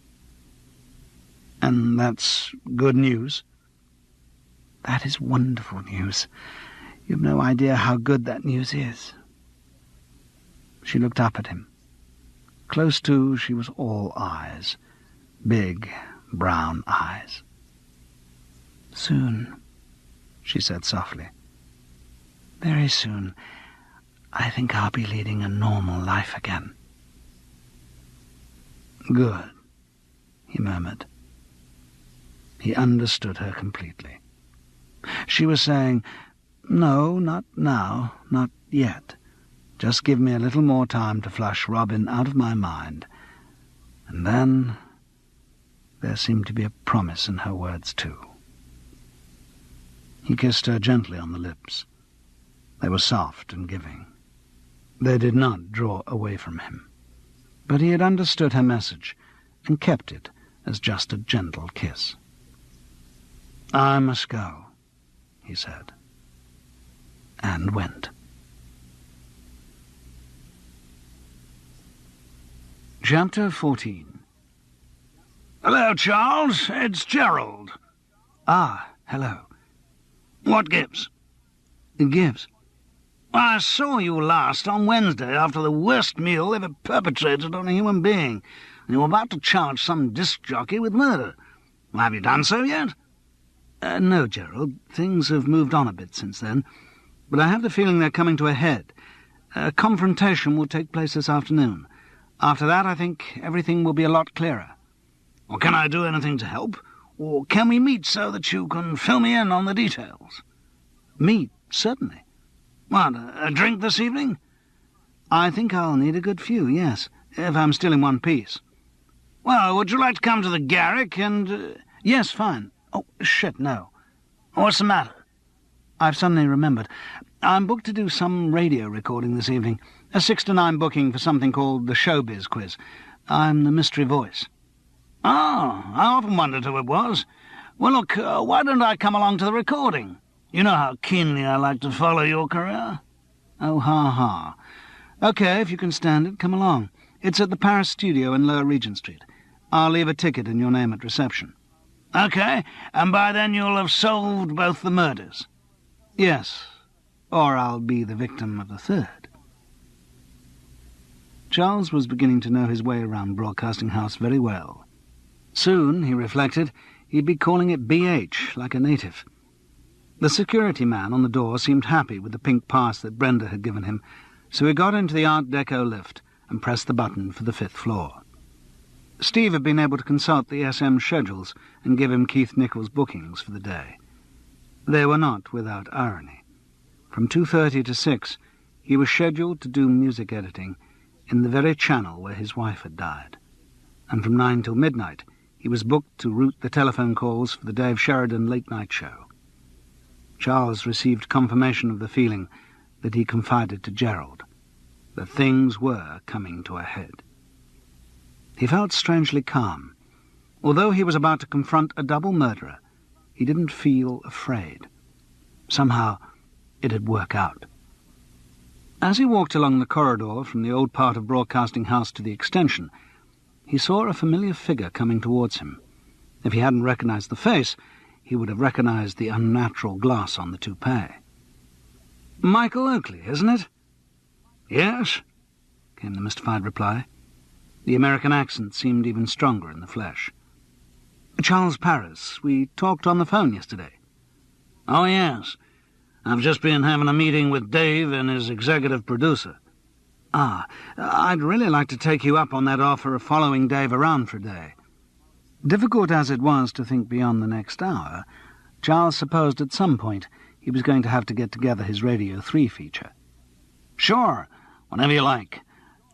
And that's good news? That is wonderful news. You've no idea how good that news is. She looked up at him. Close to, she was all eyes. Big, brown eyes. Soon, she said softly. Very soon, I think I'll be leading a normal life again. Good, he murmured. He understood her completely. She was saying, no, not now, not yet. Just give me a little more time to flush Robin out of my mind. And then there seemed to be a promise in her words too. He kissed her gently on the lips. They were soft and giving. They did not draw away from him. But he had understood her message and kept it as just a gentle kiss. I must go, he said, and went. Chapter 14. Hello, Charles. It's Gerald. Ah, hello. What gives? Gibbs. I saw you last on Wednesday after the worst meal ever perpetrated on a human being, and you were about to charge some disc jockey with murder. Have you done so yet? No, Gerald. Things have moved on a bit since then, but I have the feeling they're coming to a head. A confrontation will take place this afternoon. After that, I think everything will be a lot clearer. Or can I do anything to help? Or can we meet so that you can fill me in on the details? Meet, certainly. What, a drink this evening? I think I'll need a good few, yes, if I'm still in one piece. Well, would you like to come to the Garrick and... Yes, fine. Oh, shit, no. What's the matter? I've suddenly remembered. I'm booked to do some radio recording this evening. A 6 to 9 booking for something called the Showbiz Quiz. I'm the mystery voice. Oh, I often wondered who it was. Well, look, why don't I come along to the recording? You know how keenly I like to follow your career. Oh, ha. OK, if you can stand it, come along. It's at the Paris studio in Lower Regent Street. I'll leave a ticket in your name at reception. OK, and by then you'll have solved both the murders. Yes, or I'll be the victim of the third. Charles was beginning to know his way around Broadcasting House very well. Soon, he reflected, he'd be calling it BH, like a native. The security man on the door seemed happy with the pink pass that Brenda had given him, so he got into the Art Deco lift and pressed the button for the 5th floor. Steve had been able to consult the SM schedules and give him Keith Nichols' bookings for the day. They were not without irony. From 2:30 to 6, he was scheduled to do music editing in the very channel where his wife had died. And from 9 till midnight, he was booked to route the telephone calls for the Dave Sheridan late-night show. Charles received confirmation of the feeling that he confided to Gerald, that things were coming to a head. He felt strangely calm. Although he was about to confront a double murderer, he didn't feel afraid. Somehow, it'd work out. As he walked along the corridor from the old part of Broadcasting House to the extension, he saw a familiar figure coming towards him. If he hadn't recognized the face, he would have recognized the unnatural gloss on the toupee. "Michael Oakley, isn't it?" "Yes," came the mystified reply. The American accent seemed even stronger in the flesh. "Charles Paris. We talked on the phone yesterday." "Oh, yes. I've just been having a meeting with Dave and his executive producer." "Ah, I'd really like to take you up on that offer of following Dave around for a day." Difficult as it was to think beyond the next hour, Charles supposed at some point he was going to have to get together his Radio 3 feature. "Sure, whenever you like.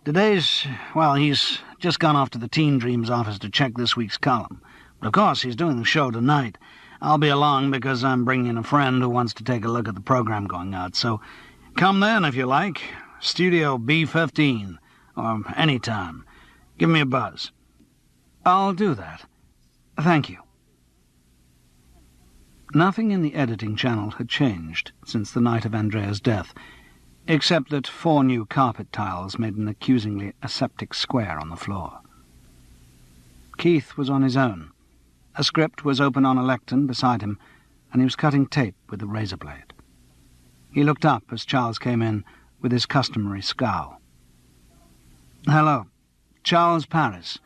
Today's, well, he's just gone off to the Teen Dreams office to check this week's column. But of course, he's doing the show tonight. I'll be along because I'm bringing a friend who wants to take a look at the program going out. So come then if you like. Studio B15, or any time. Give me a buzz." "I'll do that. Thank you." Nothing in the editing channel had changed since the night of Andrea's death, except that 4 new carpet tiles made an accusingly aseptic square on the floor. Keith was on his own. A script was open on a lectern beside him, and he was cutting tape with a razor blade. He looked up as Charles came in with his customary scowl. "Hello. Charles Paris.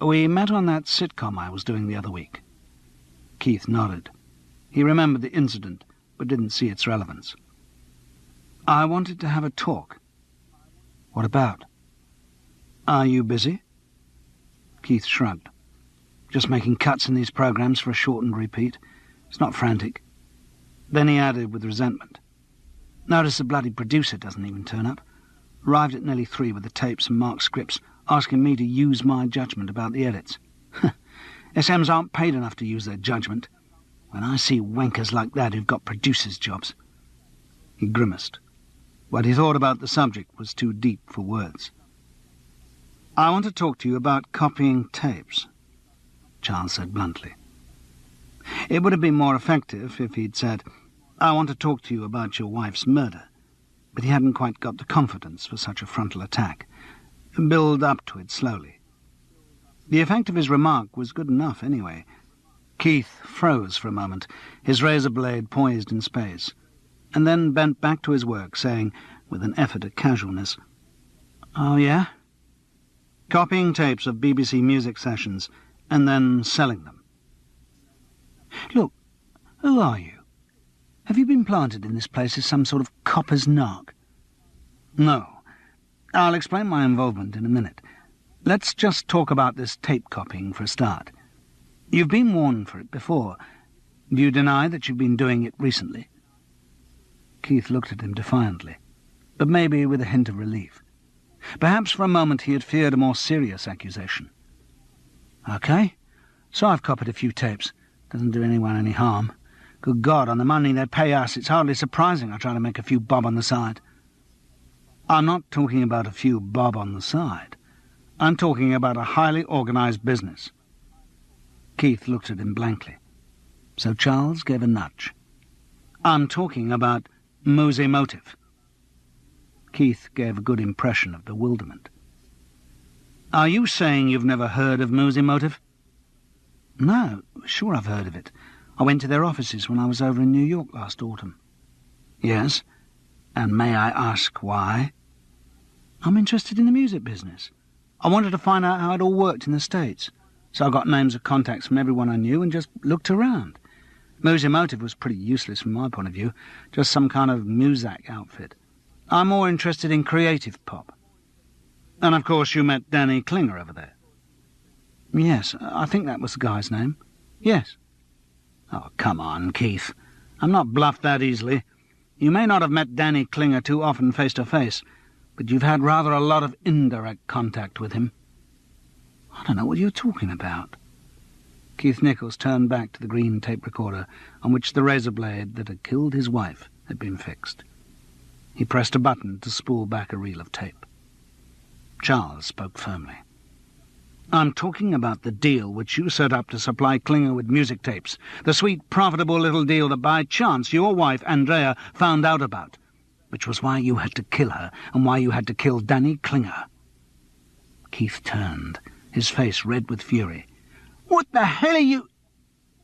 We met on that sitcom I was doing the other week." Keith nodded. He remembered the incident, but didn't see its relevance. "I wanted to have a talk." "What about?" "Are you busy?" Keith shrugged. "Just making cuts in these programs for a shortened repeat. It's not frantic." Then he added with resentment, "Notice the bloody producer doesn't even turn up. Arrived at nearly 3 with the tapes and marked scripts, asking me to use my judgment about the edits. SMs aren't paid enough to use their judgment. When I see wankers like that who've got producers' jobs..." He grimaced. What he thought about the subject was too deep for words. "I want to talk to you about copying tapes," Charles said bluntly. It would have been more effective if he'd said, "I want to talk to you about your wife's murder," but he hadn't quite got the confidence for such a frontal attack. Build up to it slowly. The effect of his remark was good enough, anyway. Keith froze for a moment, his razor blade poised in space, and then bent back to his work, saying, with an effort at casualness, "Oh, yeah?" Copying tapes of BBC music sessions, and then selling them. "Look, who are you? Have you been planted in this place as some sort of copper's narc?" "No. I'll explain my involvement in a minute. Let's just talk about this tape copying for a start. You've been warned for it before. Do you deny that you've been doing it recently?" Keith looked at him defiantly, but maybe with a hint of relief. Perhaps for a moment he had feared a more serious accusation. "Okay, so I've copied a few tapes. Doesn't do anyone any harm. Good God, on the money they pay us, it's hardly surprising I try to make a few bob on the side." "I'm not talking about a few bob on the side. I'm talking about a highly organised business." Keith looked at him blankly. So Charles gave a nudge. "I'm talking about Mosey Motive." Keith gave a good impression of bewilderment. "Are you saying you've never heard of Mosey Motive?" "No, sure I've heard of it. I went to their offices when I was over in New York last autumn." "Yes, and may I ask why?" "I'm interested in the music business. I wanted to find out how it all worked in the States, so I got names of contacts from everyone I knew and just looked around. Mosey Motive was pretty useless from my point of view, just some kind of Muzak outfit. I'm more interested in creative pop." "And of course you met Danny Klinger over there?" "Yes, I think that was the guy's name. Yes." "Oh, come on, Keith. I'm not bluffed that easily. You may not have met Danny Klinger too often face to face, but you've had rather a lot of indirect contact with him." "I don't know what you're talking about." Keith Nichols turned back to the green tape recorder on which the razor blade that had killed his wife had been fixed. He pressed a button to spool back a reel of tape. Charles spoke firmly. "I'm talking about the deal which you set up to supply Klinger with music tapes, the sweet, profitable little deal that by chance your wife, Andrea, found out about, which was why you had to kill her and why you had to kill Danny Klinger." Keith turned, his face red with fury. "What the hell are you—"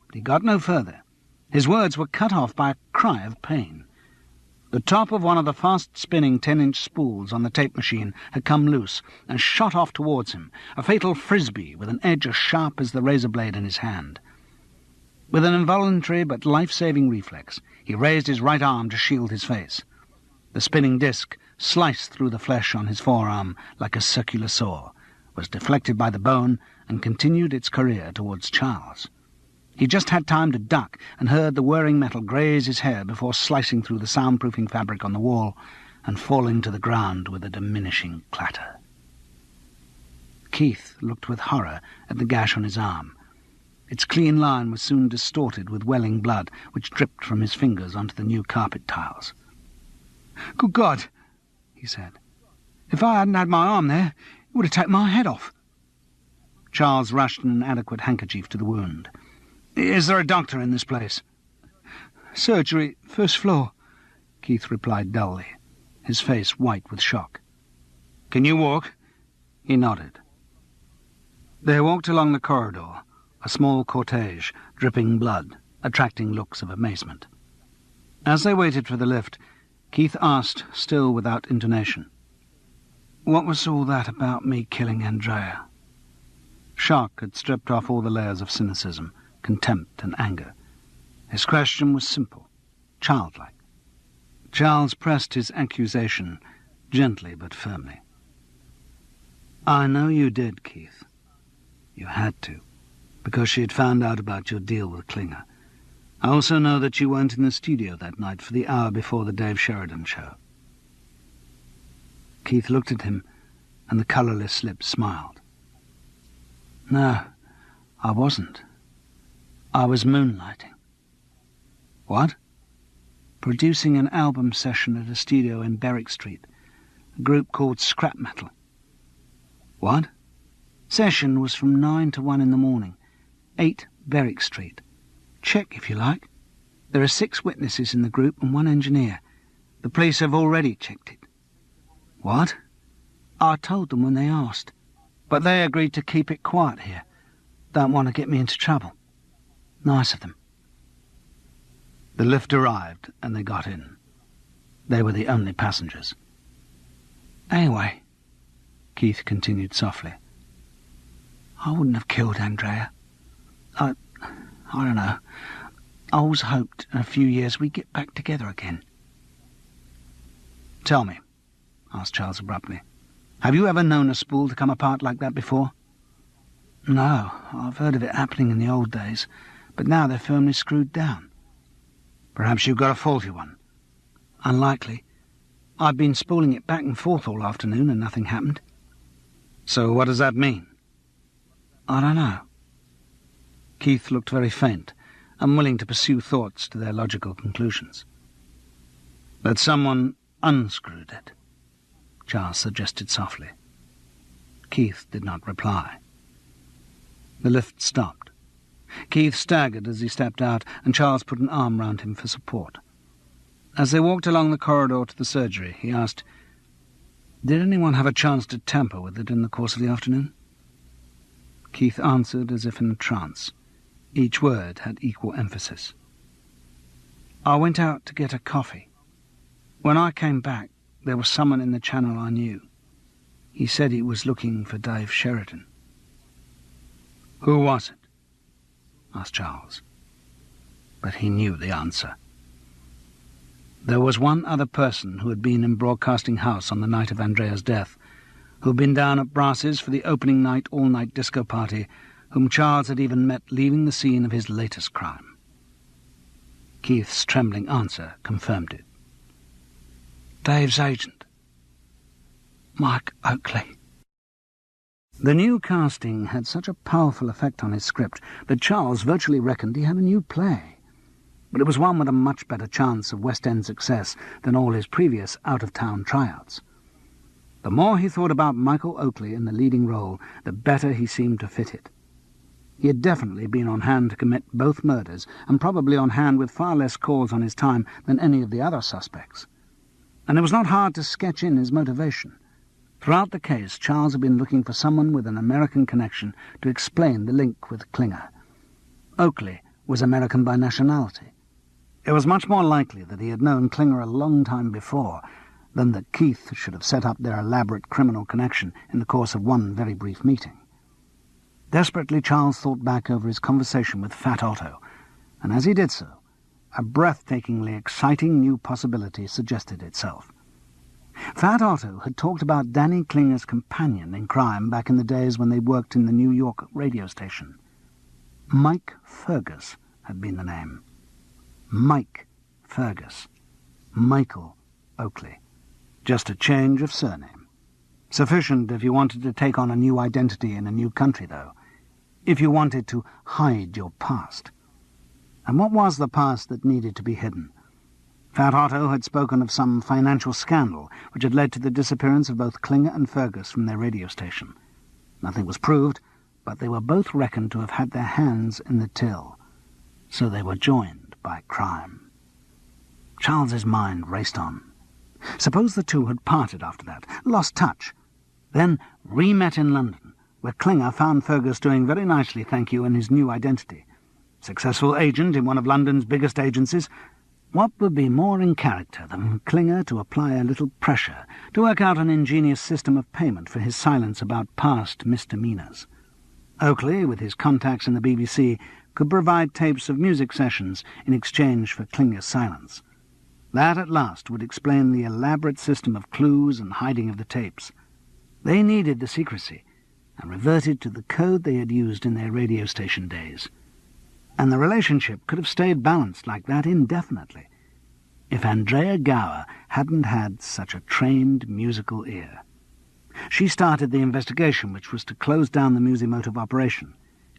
But he got no further. His words were cut off by a cry of pain. The top of one of the fast-spinning 10-inch spools on the tape machine had come loose and shot off towards him, a fatal frisbee with an edge as sharp as the razor blade in his hand. With an involuntary but life-saving reflex, he raised his right arm to shield his face. The spinning disc, sliced through the flesh on his forearm like a circular saw, was deflected by the bone and continued its career towards Charles. He just had time to duck and heard the whirring metal graze his hair before slicing through the soundproofing fabric on the wall and falling to the ground with a diminishing clatter. Keith looked with horror at the gash on his arm. Its clean line was soon distorted with welling blood, which dripped from his fingers onto the new carpet tiles. "Good God," he said. "If I hadn't had my arm there, it would have taken my head off." Charles rushed an inadequate handkerchief to the wound. "Is there a doctor in this place?" "Surgery, first floor," Keith replied dully, his face white with shock. "Can you walk?" He nodded. They walked along the corridor, a small cortege, dripping blood, attracting looks of amazement. As they waited for the lift, Keith asked, still without intonation, "What was all that about me killing Andrea?" Shock had stripped off all the layers of cynicism, contempt and anger. His question was simple, childlike. Charles pressed his accusation, gently but firmly. "I know you did, Keith. You had to, because she had found out about your deal with Klinger. I also know that you weren't in the studio that night for the hour before the Dave Sheridan show." Keith looked at him, and the colourless lips smiled. "No, I wasn't. I was moonlighting." "What?" "Producing an album session at a studio in Berwick Street, a group called Scrap Metal." "What?" "Session was from 9 to 1 in the morning, 8 Berwick Street. Check if you like. There are 6 witnesses in the group and 1 engineer. The police have already checked it." "What?" "I told them when they asked, But they agreed to keep it quiet here. Don't want to get me into trouble. Nice of them. The lift arrived, and they got in. They were the only passengers. Anyway, Keith continued softly, I wouldn't have killed Andrea. I don't know. I always hoped in a few years we'd get back together again. Tell me, asked Charles abruptly, have you ever known a spool to come apart like that before? No, I've heard of it happening in the old days, but now they're firmly screwed down. Perhaps you've got a faulty one. Unlikely. I've been spooling it back and forth all afternoon and nothing happened. So what does that mean? I don't know. Keith looked very faint, unwilling to pursue thoughts to their logical conclusions. That someone unscrewed it, Charles suggested softly. Keith did not reply. The lift stopped. Keith staggered as he stepped out, and Charles put an arm round him for support. As they walked along the corridor to the surgery, he asked, Did anyone have a chance to tamper with it in the course of the afternoon? Keith answered as if in a trance. Each word had equal emphasis. I went out to get a coffee. When I came back, there was someone in the channel I knew. He said he was looking for Dave Sheridan. Who was it? Asked Charles. But he knew the answer. There was one other person who had been in Broadcasting House on the night of Andrea's death, who had been down at Brass's for the opening night all-night disco party, whom Charles had even met leaving the scene of his latest crime. Keith's trembling answer confirmed it. Dave's agent. Mike Oakley. The new casting had such a powerful effect on his script that Charles virtually reckoned he had a new play. But it was one with a much better chance of West End success than all his previous out-of-town tryouts. The more he thought about Michael Oakley in the leading role, the better he seemed to fit it. He had definitely been on hand to commit both murders, and probably on hand with far less calls on his time than any of the other suspects. And it was not hard to sketch in his motivation. Throughout the case, Charles had been looking for someone with an American connection to explain the link with Klinger. Oakley was American by nationality. It was much more likely that he had known Klinger a long time before than that Keith should have set up their elaborate criminal connection in the course of one very brief meeting. Desperately, Charles thought back over his conversation with Fat Otto, and as he did so, a breathtakingly exciting new possibility suggested itself. Fat Otto had talked about Danny Klinger's companion in crime back in the days when they worked in the New York radio station. Mike Fergus had been the name. Mike Fergus. Michael Oakley. Just a change of surname. Sufficient if you wanted to take on a new identity in a new country, though. If you wanted to hide your past. And what was the past that needed to be hidden? Fat Otto had spoken of some financial scandal which had led to the disappearance of both Klinger and Fergus from their radio station. Nothing was proved, but they were both reckoned to have had their hands in the till. So they were joined by crime. Charles's mind raced on. Suppose the two had parted after that, lost touch, then re-met in London, where Klinger found Fergus doing very nicely, thank you, in his new identity. Successful agent in one of London's biggest agencies. What would be more in character than Klinger to apply a little pressure, to work out an ingenious system of payment for his silence about past misdemeanours? Oakley, with his contacts in the BBC, could provide tapes of music sessions in exchange for Klinger's silence. That, at last, would explain the elaborate system of clues and hiding of the tapes. They needed the secrecy, and reverted to the code they had used in their radio station days. And the relationship could have stayed balanced like that indefinitely, if Andrea Gower hadn't had such a trained musical ear. She started the investigation which was to close down the Musimotive operation.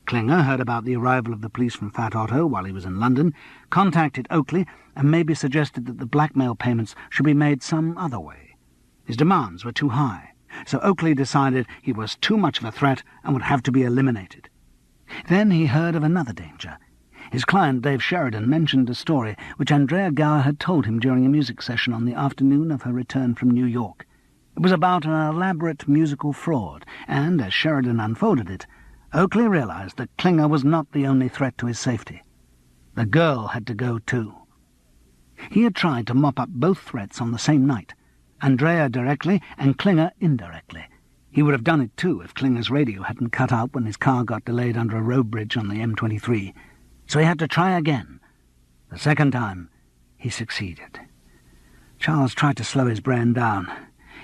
Klinger heard about the arrival of the police from Fat Otto while he was in London, contacted Oakley, and maybe suggested that the blackmail payments should be made some other way. His demands were too high, so Oakley decided he was too much of a threat and would have to be eliminated. Then he heard of another danger. His client, Dave Sheridan, mentioned a story which Andrea Gower had told him during a music session on the afternoon of her return from New York. It was about an elaborate musical fraud, and, as Sheridan unfolded it, Oakley realized that Klinger was not the only threat to his safety. The girl had to go too. He had tried to mop up both threats on the same night, Andrea directly and Klinger indirectly. He would have done it too if Klinger's radio hadn't cut out when his car got delayed under a road bridge on the M23. So he had to try again. The second time, he succeeded. Charles tried to slow his brain down.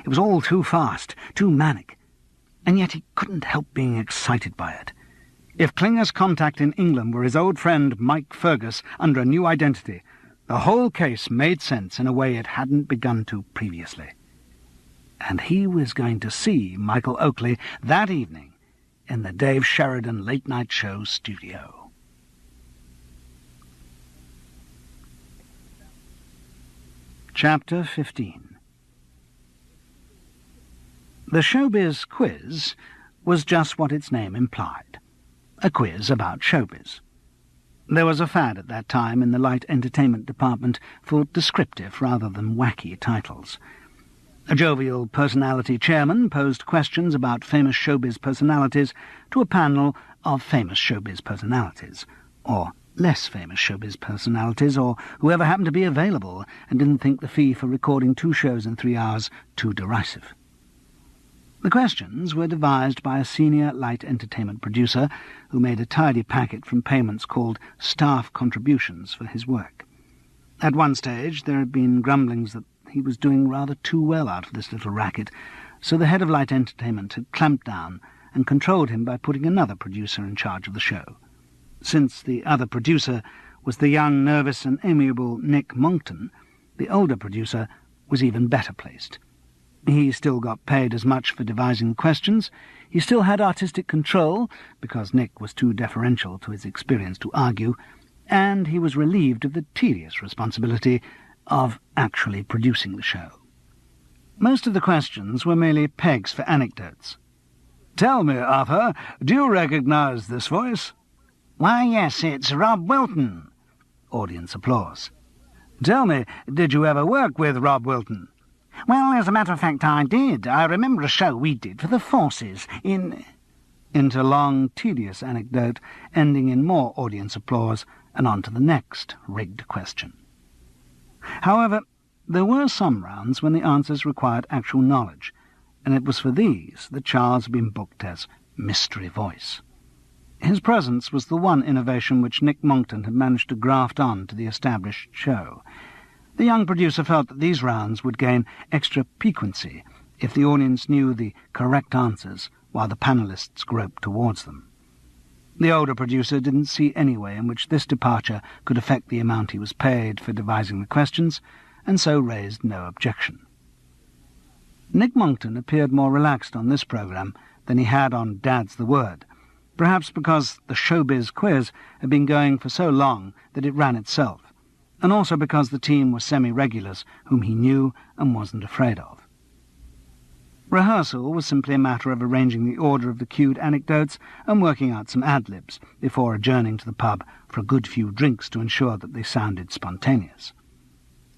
It was all too fast, too manic, and yet he couldn't help being excited by it. If Klinger's contact in England were his old friend Mike Fergus under a new identity, the whole case made sense in a way it hadn't begun to previously. And he was going to see Michael Oakley that evening in the Dave Sheridan Late Night Show studio. Chapter 15. The Showbiz Quiz was just what its name implied, a quiz about showbiz. There was a fad at that time in the light entertainment department for descriptive rather than wacky titles. A jovial personality chairman posed questions about famous showbiz personalities to a panel of famous showbiz personalities, or less famous showbiz personalities, or whoever happened to be available and didn't think the fee for recording 2 shows in 3 hours too derisive. The questions were devised by a senior light entertainment producer who made a tidy packet from payments called staff contributions for his work. At one stage there had been grumblings that he was doing rather too well out of this little racket, so the head of light entertainment had clamped down and controlled him by putting another producer in charge of the show. Since the other producer was the young, nervous and amiable Nick Monckton, the older producer was even better placed. He still got paid as much for devising questions, he still had artistic control, because Nick was too deferential to his experience to argue, and he was relieved of the tedious responsibility of actually producing the show. Most of the questions were merely pegs for anecdotes. "Tell me, Arthur, do you recognize this voice?" "Why, yes, it's Rob Wilton." Audience applause. "Tell me, did you ever work with Rob Wilton?" "Well, as a matter of fact, I did. I remember a show we did for the Forces into long, tedious anecdote, ending in more audience applause, and on to the next rigged question. However, there were some rounds when the answers required actual knowledge, and it was for these that Charles had been booked as Mystery Voice. His presence was the one innovation which Nick Monckton had managed to graft on to the established show. The young producer felt that these rounds would gain extra piquancy if the audience knew the correct answers while the panellists groped towards them. The older producer didn't see any way in which this departure could affect the amount he was paid for devising the questions, and so raised no objection. Nick Monckton appeared more relaxed on this programme than he had on Dad's the Word, perhaps because the Showbiz Quiz had been going for so long that it ran itself, and also because the team were semi-regulars whom he knew and wasn't afraid of. Rehearsal was simply a matter of arranging the order of the cued anecdotes and working out some ad-libs before adjourning to the pub for a good few drinks to ensure that they sounded spontaneous.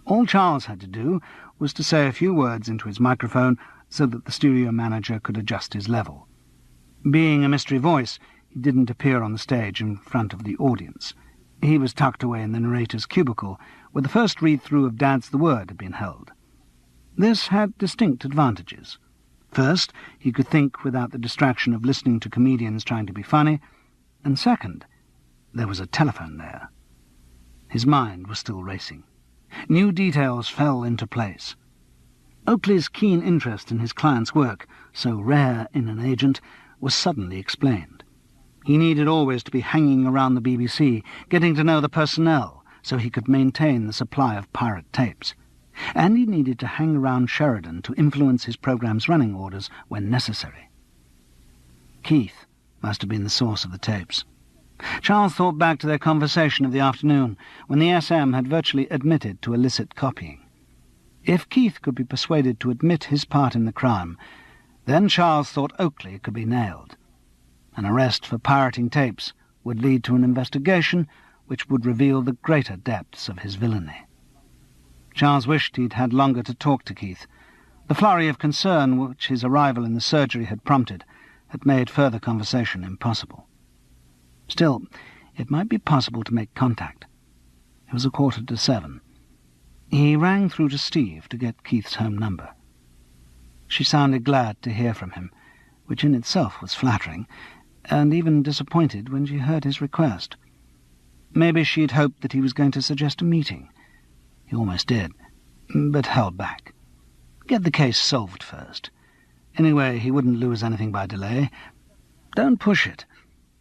All Charles had to do was to say a few words into his microphone so that the studio manager could adjust his level. Being a mystery voice, he didn't appear on the stage in front of the audience. He was tucked away in the narrator's cubicle, where the first read-through of Dad's the Word had been held. This had distinct advantages. First, he could think without the distraction of listening to comedians trying to be funny, and second, there was a telephone there. His mind was still racing. New details fell into place. Oakley's keen interest in his client's work, so rare in an agent, was suddenly explained. He needed always to be hanging around the BBC, getting to know the personnel, so he could maintain the supply of pirate tapes. And he needed to hang around Sheridan to influence his programme's running orders when necessary. Keith must have been the source of the tapes. Charles thought back to their conversation of the afternoon, when the SM had virtually admitted to illicit copying. If Keith could be persuaded to admit his part in the crime, then Charles thought Oakley could be nailed. An arrest for pirating tapes would lead to an investigation which would reveal the greater depths of his villainy. Charles wished he'd had longer to talk to Keith, The flurry of concern which his arrival in the surgery had prompted had made further conversation impossible. Still, it might be possible to make contact. It was 7:15. He rang through to Steve to get Keith's home number. She sounded glad to hear from him, which in itself was flattering, and even disappointed when she heard his request. Maybe she'd hoped that he was going to suggest a meeting. He almost did, but held back. Get the case solved first. Anyway, he wouldn't lose anything by delay. Don't push it.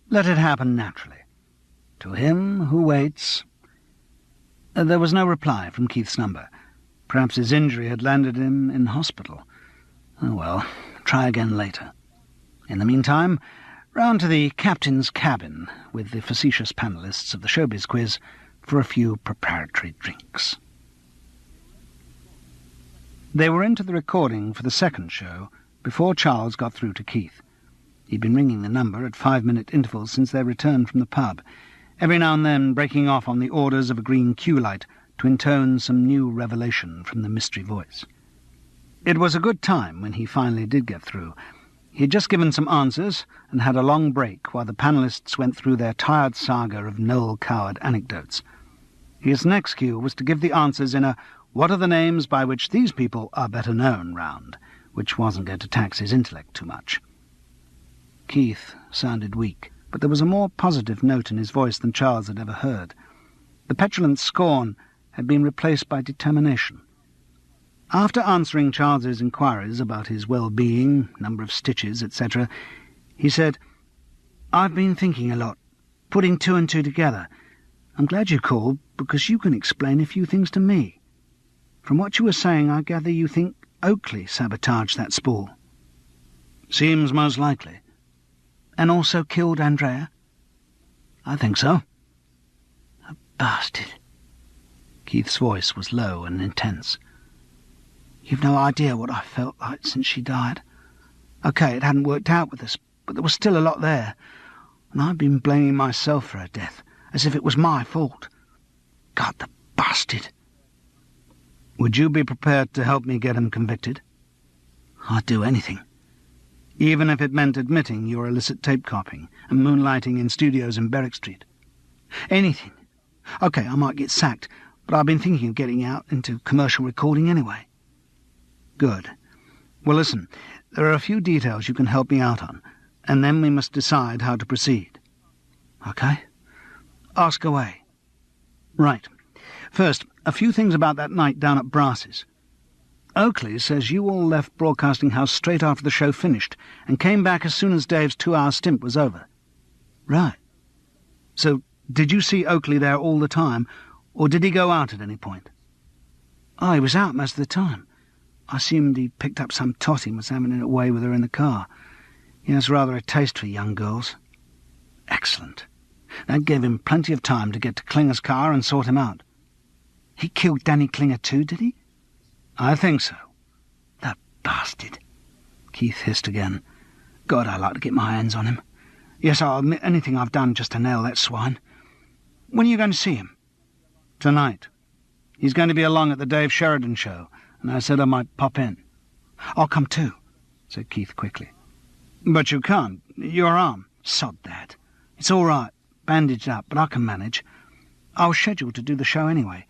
Let it happen naturally. To him who waits. There was no reply from Keith's number. Perhaps his injury had landed him in hospital. Oh well, try again later. In the meantime, round to the captain's cabin with the facetious panellists of the Showbiz Quiz for a few preparatory drinks. They were into the recording for the second show before Charles got through to Keith. He'd been ringing the number at 5-minute intervals since their return from the pub, every now and then breaking off on the orders of a green cue light to intone some new revelation from the mystery voice. It was a good time when he finally did get through. He had just given some answers and had a long break while the panellists went through their tired saga of Noel Coward anecdotes. His next cue was to give the answers in a "what are the names by which these people are better known" round, which wasn't going to tax his intellect too much. Keith sounded weak, but there was a more positive note in his voice than Charles had ever heard. The petulant scorn had been replaced by determination. After answering Charles's inquiries about his well-being, number of stitches, etc., he said, "I've been thinking a lot, putting two and two together. I'm glad you called, because you can explain a few things to me. From what you were saying, I gather you think Oakley sabotaged that spool." "Seems most likely." "And also killed Andrea?" "I think so." "A bastard." Keith's voice was low and intense. "You've no idea what I felt like since she died. OK, it hadn't worked out with us, but there was still a lot there, and I've been blaming myself for her death, as if it was my fault. God, the bastard." "Would you be prepared to help me get him convicted?" "I'd do anything." "Even if it meant admitting your illicit tape copying and moonlighting in studios in Berwick Street?" "Anything. OK, I might get sacked, but I've been thinking of getting out into commercial recording anyway." "Good. Well, listen, there are a few details you can help me out on, and then we must decide how to proceed." OK. Ask away." "Right. First, a few things about that night down at Brass's. Oakley says you all left Broadcasting House straight after the show finished and came back as soon as Dave's 2-hour stint was over." "Right." "So, did you see Oakley there all the time, or did he go out at any point?" "Oh, he was out most of the time. I assumed he picked up some totty and was having it away with her in the car. He has rather a taste for young girls." "Excellent. That gave him plenty of time to get to Klinger's car and sort him out." "He killed Danny Klinger too, did he?" "I think so." "That bastard," Keith hissed again. "God, I'd like to get my hands on him. Yes, I'll admit anything I've done just to nail that swine. When are you going to see him?" "Tonight. He's going to be along at the Dave Sheridan show, and I said I might pop in." "I'll come too," said Keith quickly. "But you can't. Your arm." "Sod that. It's all right, bandaged up, but I can manage. I was scheduled to do the show anyway.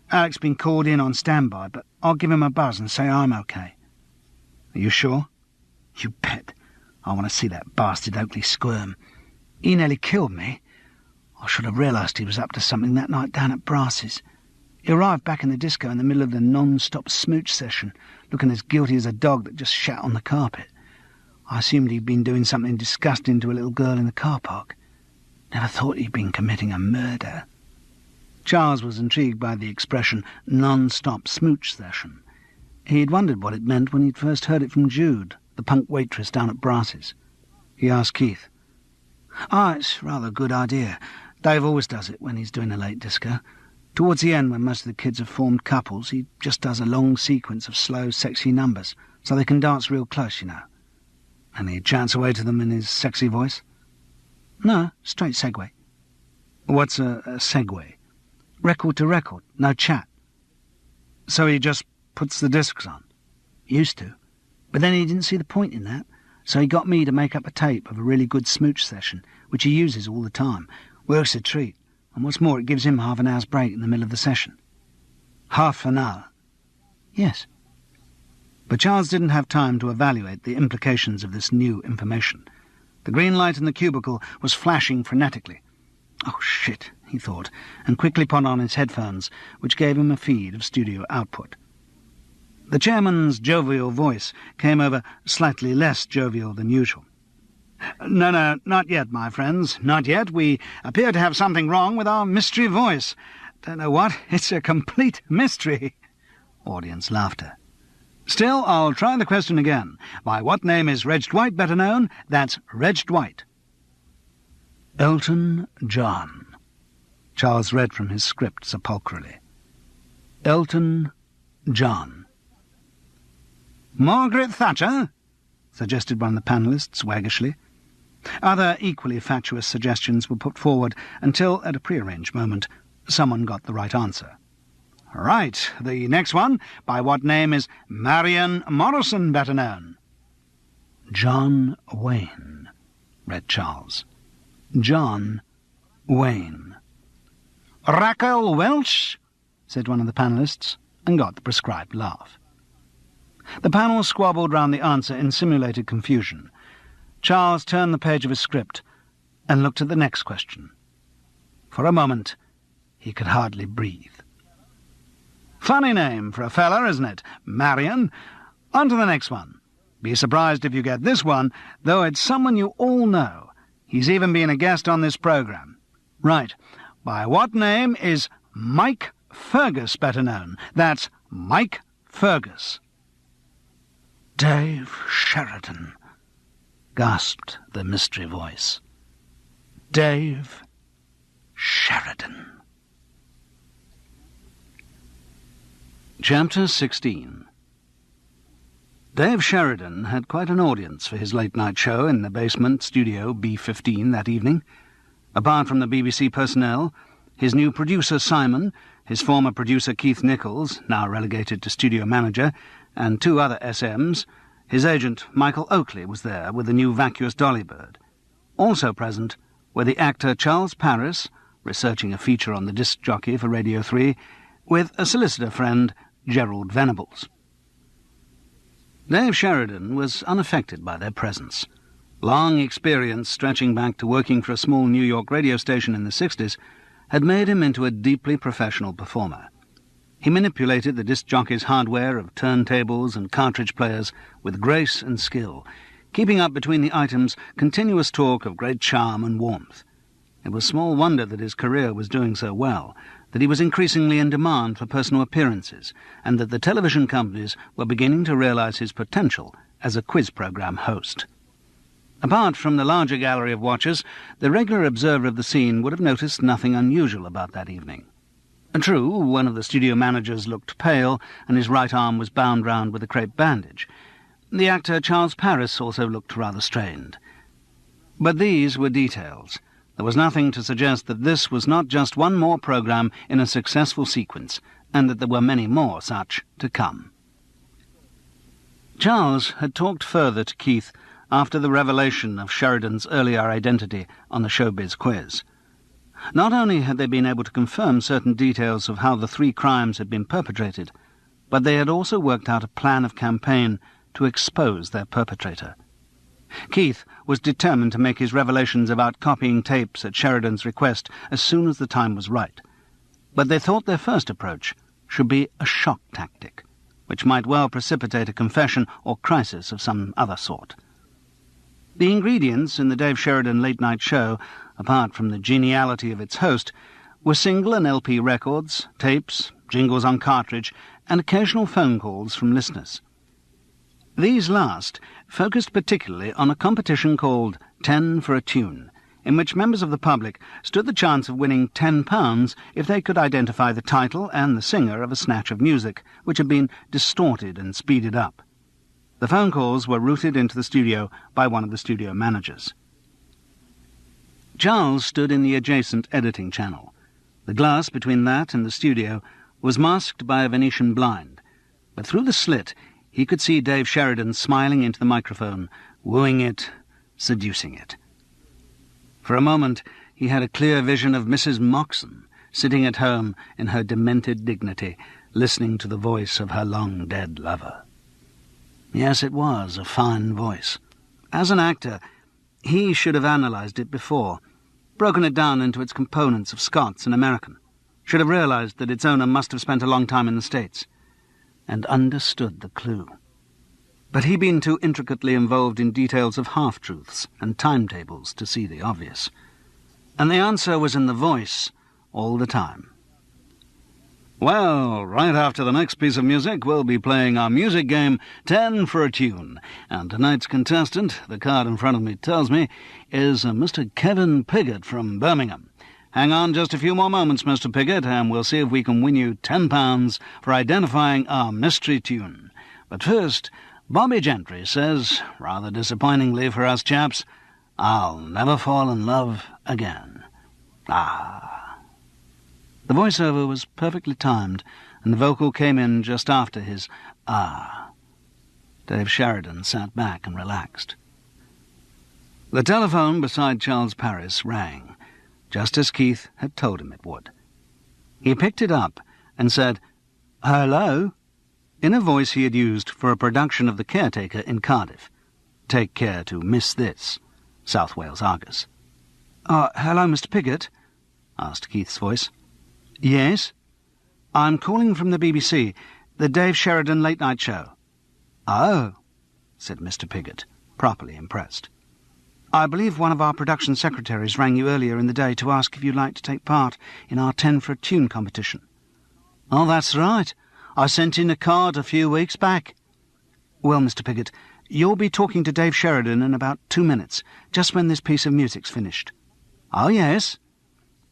Alec's been called in on standby, but I'll give him a buzz and say I'm OK." "Are you sure?" "You bet. I want to see that bastard Oakley squirm. He nearly killed me. I should have realised he was up to something that night down at Brass's. He arrived back in the disco in the middle of the non-stop smooch session, looking as guilty as a dog that just shat on the carpet. I assumed he'd been doing something disgusting to a little girl in the car park. Never thought he'd been committing a murder." Charles was intrigued by the expression non-stop smooch session. He'd wondered what it meant when he'd first heard it from Jude, the punk waitress down at Brass's. He asked Keith. It's rather a good idea. Dave always does it when he's doing a late disco. Towards the end, when most of the kids have formed couples, he just does a long sequence of slow, sexy numbers, so they can dance real close, you know." "And he chants away to them in his sexy voice?" "No, straight segue." "What's a segue?" "Record to record, no chat." "So he just puts the discs on?" Used to. But then he didn't see the point in that, so he got me to make up a tape of a really good smooch session, which he uses all the time. Works a treat, and what's more, it gives him half an hour's break in the middle of the session. Half an hour? Yes. But Charles didn't have time to evaluate the implications of this new information. The green light in the cubicle was flashing frenetically. Oh, shit, he thought, and quickly put on his headphones, which gave him a feed of studio output. The chairman's jovial voice came over slightly less jovial than usual. No, not yet, my friends, not yet. We appear to have something wrong with our mystery voice. Don't know what, it's a complete mystery. Audience laughter. Still, I'll try the question again. By what name is Reg Dwight better known? That's Reg Dwight. Elton John. Charles read from his script sepulchrally. Elton John. Margaret Thatcher? Suggested one of the panellists waggishly. Other equally fatuous suggestions were put forward until, at a prearranged moment, someone got the right answer. Right, the next one. By what name is Marion Morrison better known? John Wayne, read Charles. John Wayne. Raquel Welch, said one of the panellists, and got the prescribed laugh. The panel squabbled round the answer in simulated confusion. Charles turned the page of his script and looked at the next question. For a moment, he could hardly breathe. Funny name for a fella, isn't it? Marion. On to the next one. Be surprised if you get this one, though it's someone you all know. He's even been a guest on this programme. Right. By what name is Mike Fergus better known? That's Mike Fergus. Dave Sheridan, gasped the mystery voice. Dave Sheridan. Chapter 16. Dave Sheridan had quite an audience for his late-night show in the basement studio B15 that evening. Apart from the BBC personnel, his new producer Simon, his former producer Keith Nichols, now relegated to studio manager, and two other SMs, his agent Michael Oakley was there with the new vacuous dolly bird. Also present were the actor Charles Paris, researching a feature on the disc jockey for Radio 3, with a solicitor friend, Gerald Venables. Dave Sheridan was unaffected by their presence. Long experience stretching back to working for a small New York radio station in the 60s had made him into a deeply professional performer. He manipulated the disc jockey's hardware of turntables and cartridge players with grace and skill, keeping up between the items continuous talk of great charm and warmth. It was small wonder that his career was doing so well, that he was increasingly in demand for personal appearances, and that the television companies were beginning to realize his potential as a quiz program host. Apart from the larger gallery of watchers, the regular observer of the scene would have noticed nothing unusual about that evening. True, one of the studio managers looked pale, and his right arm was bound round with a crepe bandage. The actor Charles Paris also looked rather strained. But these were details. There was nothing to suggest that this was not just one more programme in a successful sequence, and that there were many more such to come. Charles had talked further to Keith after the revelation of Sheridan's earlier identity on the Showbiz quiz. Not only had they been able to confirm certain details of how the three crimes had been perpetrated, but they had also worked out a plan of campaign to expose their perpetrator. Keith was determined to make his revelations about copying tapes at Sheridan's request as soon as the time was right. But they thought their first approach should be a shock tactic, which might well precipitate a confession or crisis of some other sort. The ingredients in the Dave Sheridan late-night show, apart from the geniality of its host, were single and LP records, tapes, jingles on cartridge, and occasional phone calls from listeners. These last focused particularly on a competition called 10 for a Tune, in which members of the public stood the chance of winning £10 if they could identify the title and the singer of a snatch of music which had been distorted and speeded up. The phone calls were routed into the studio by one of the studio managers. Charles stood in the adjacent editing channel. The glass between that and the studio was masked by a Venetian blind, but through the slit he could see Dave Sheridan smiling into the microphone, wooing it, seducing it. For a moment he had a clear vision of Mrs. Moxon, sitting at home in her demented dignity, listening to the voice of her long-dead lover. Yes, it was a fine voice. As an actor, he should have analysed it before, broken it down into its components of Scots and American, should have realised that its owner must have spent a long time in the States, and understood the clue. But he'd been too intricately involved in details of half-truths and timetables to see the obvious. And the answer was in the voice all the time. Well, right after the next piece of music, we'll be playing our music game 10 for a Tune. And tonight's contestant, the card in front of me tells me, is Mr. Kevin Piggott from Birmingham. Hang on just a few more moments, Mr. Piggott, and we'll see if we can win you £10 for identifying our mystery tune. But first, Bobby Gentry says, rather disappointingly for us chaps, "I'll never fall in love again." Ah. The voiceover was perfectly timed, and the vocal came in just after his "ah." Dave Sheridan sat back and relaxed. The telephone beside Charles Paris rang, just as Keith had told him it would. He picked it up and said, "Hello?" in a voice he had used for a production of The Caretaker in Cardiff. Take care to miss this. South Wales Argus. "Hello, Mr. Piggott?" asked Keith's voice. "Yes? I'm calling from the BBC, the Dave Sheridan late-night show." "Oh," said Mr. Piggott, properly impressed. "I believe one of our production secretaries rang you earlier in the day to ask if you'd like to take part in our 10 for a Tune competition." "Oh, that's right. I sent in a card a few weeks back." "Well, Mr. Piggott, you'll be talking to Dave Sheridan in about 2 minutes, just when this piece of music's finished." "Oh, yes?"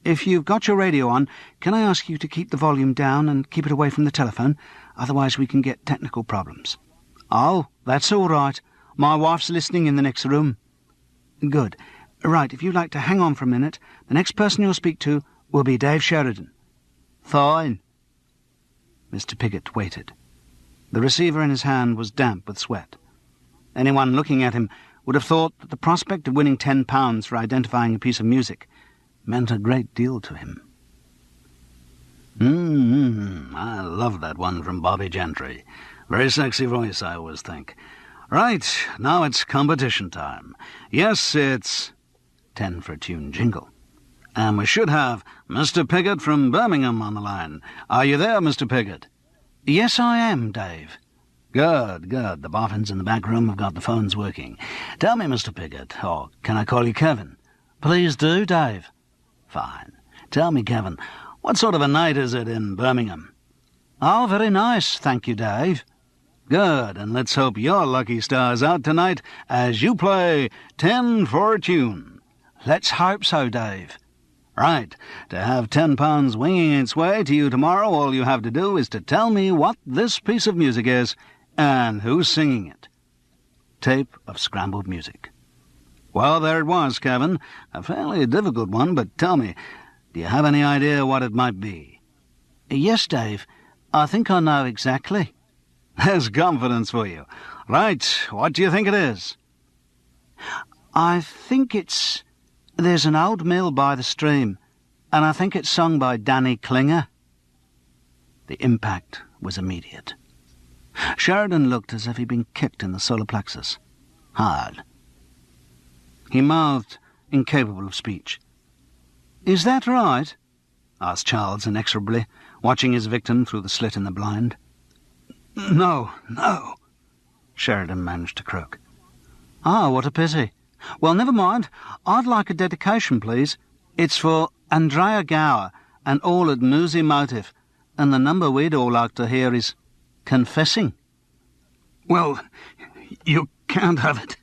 "If you've got your radio on, can I ask you to keep the volume down and keep it away from the telephone? Otherwise we can get technical problems." "Oh, that's all right. My wife's listening in the next room." "Good. Right, if you'd like to hang on for a minute, the next person you'll speak to will be Dave Sheridan." "Fine." Mr. Piggott waited. The receiver in his hand was damp with sweat. Anyone looking at him would have thought that the prospect of winning £10 for identifying a piece of music meant a great deal to him. I love that one from Bobby Gentry. Very sexy voice, I always think. Right, now it's competition time. Yes, it's 10 for a Tune jingle. And we should have Mr. Piggott from Birmingham on the line. Are you there, Mr. Piggott? "Yes, I am, Dave." Good, good. The boffins in the back room have got the phones working. Tell me, Mr. Piggott, or can I call you Kevin? "Please do, Dave." Fine. Tell me, Kevin, what sort of a night is it in Birmingham? "Oh, very nice, thank you, Dave." Good, and let's hope your lucky star's out tonight as you play 10 for a Tune. "Let's hope so, Dave." Right. To have £10 winging its way to you tomorrow, all you have to do is to tell me what this piece of music is and who's singing it. Tape of scrambled music. Well, there it was, Kevin. A fairly difficult one, but tell me, do you have any idea what it might be? "Yes, Dave. I think I know exactly." There's confidence for you. Right, what do you think it is? "I think it's There's an Old Mill by the Stream, and I think it's sung by Danny Klinger." The impact was immediate. Sheridan looked as if he'd been kicked in the solar plexus. Hard. He mouthed, incapable of speech. "Is that right?" asked Charles inexorably, watching his victim through the slit in the blind. No, Sheridan managed to croak. "Ah, what a pity. Well, never mind. I'd like a dedication, please. It's for Andrea Gower and all at Moosey Motive, and the number we'd all like to hear is Confessing." Well, you can't have it.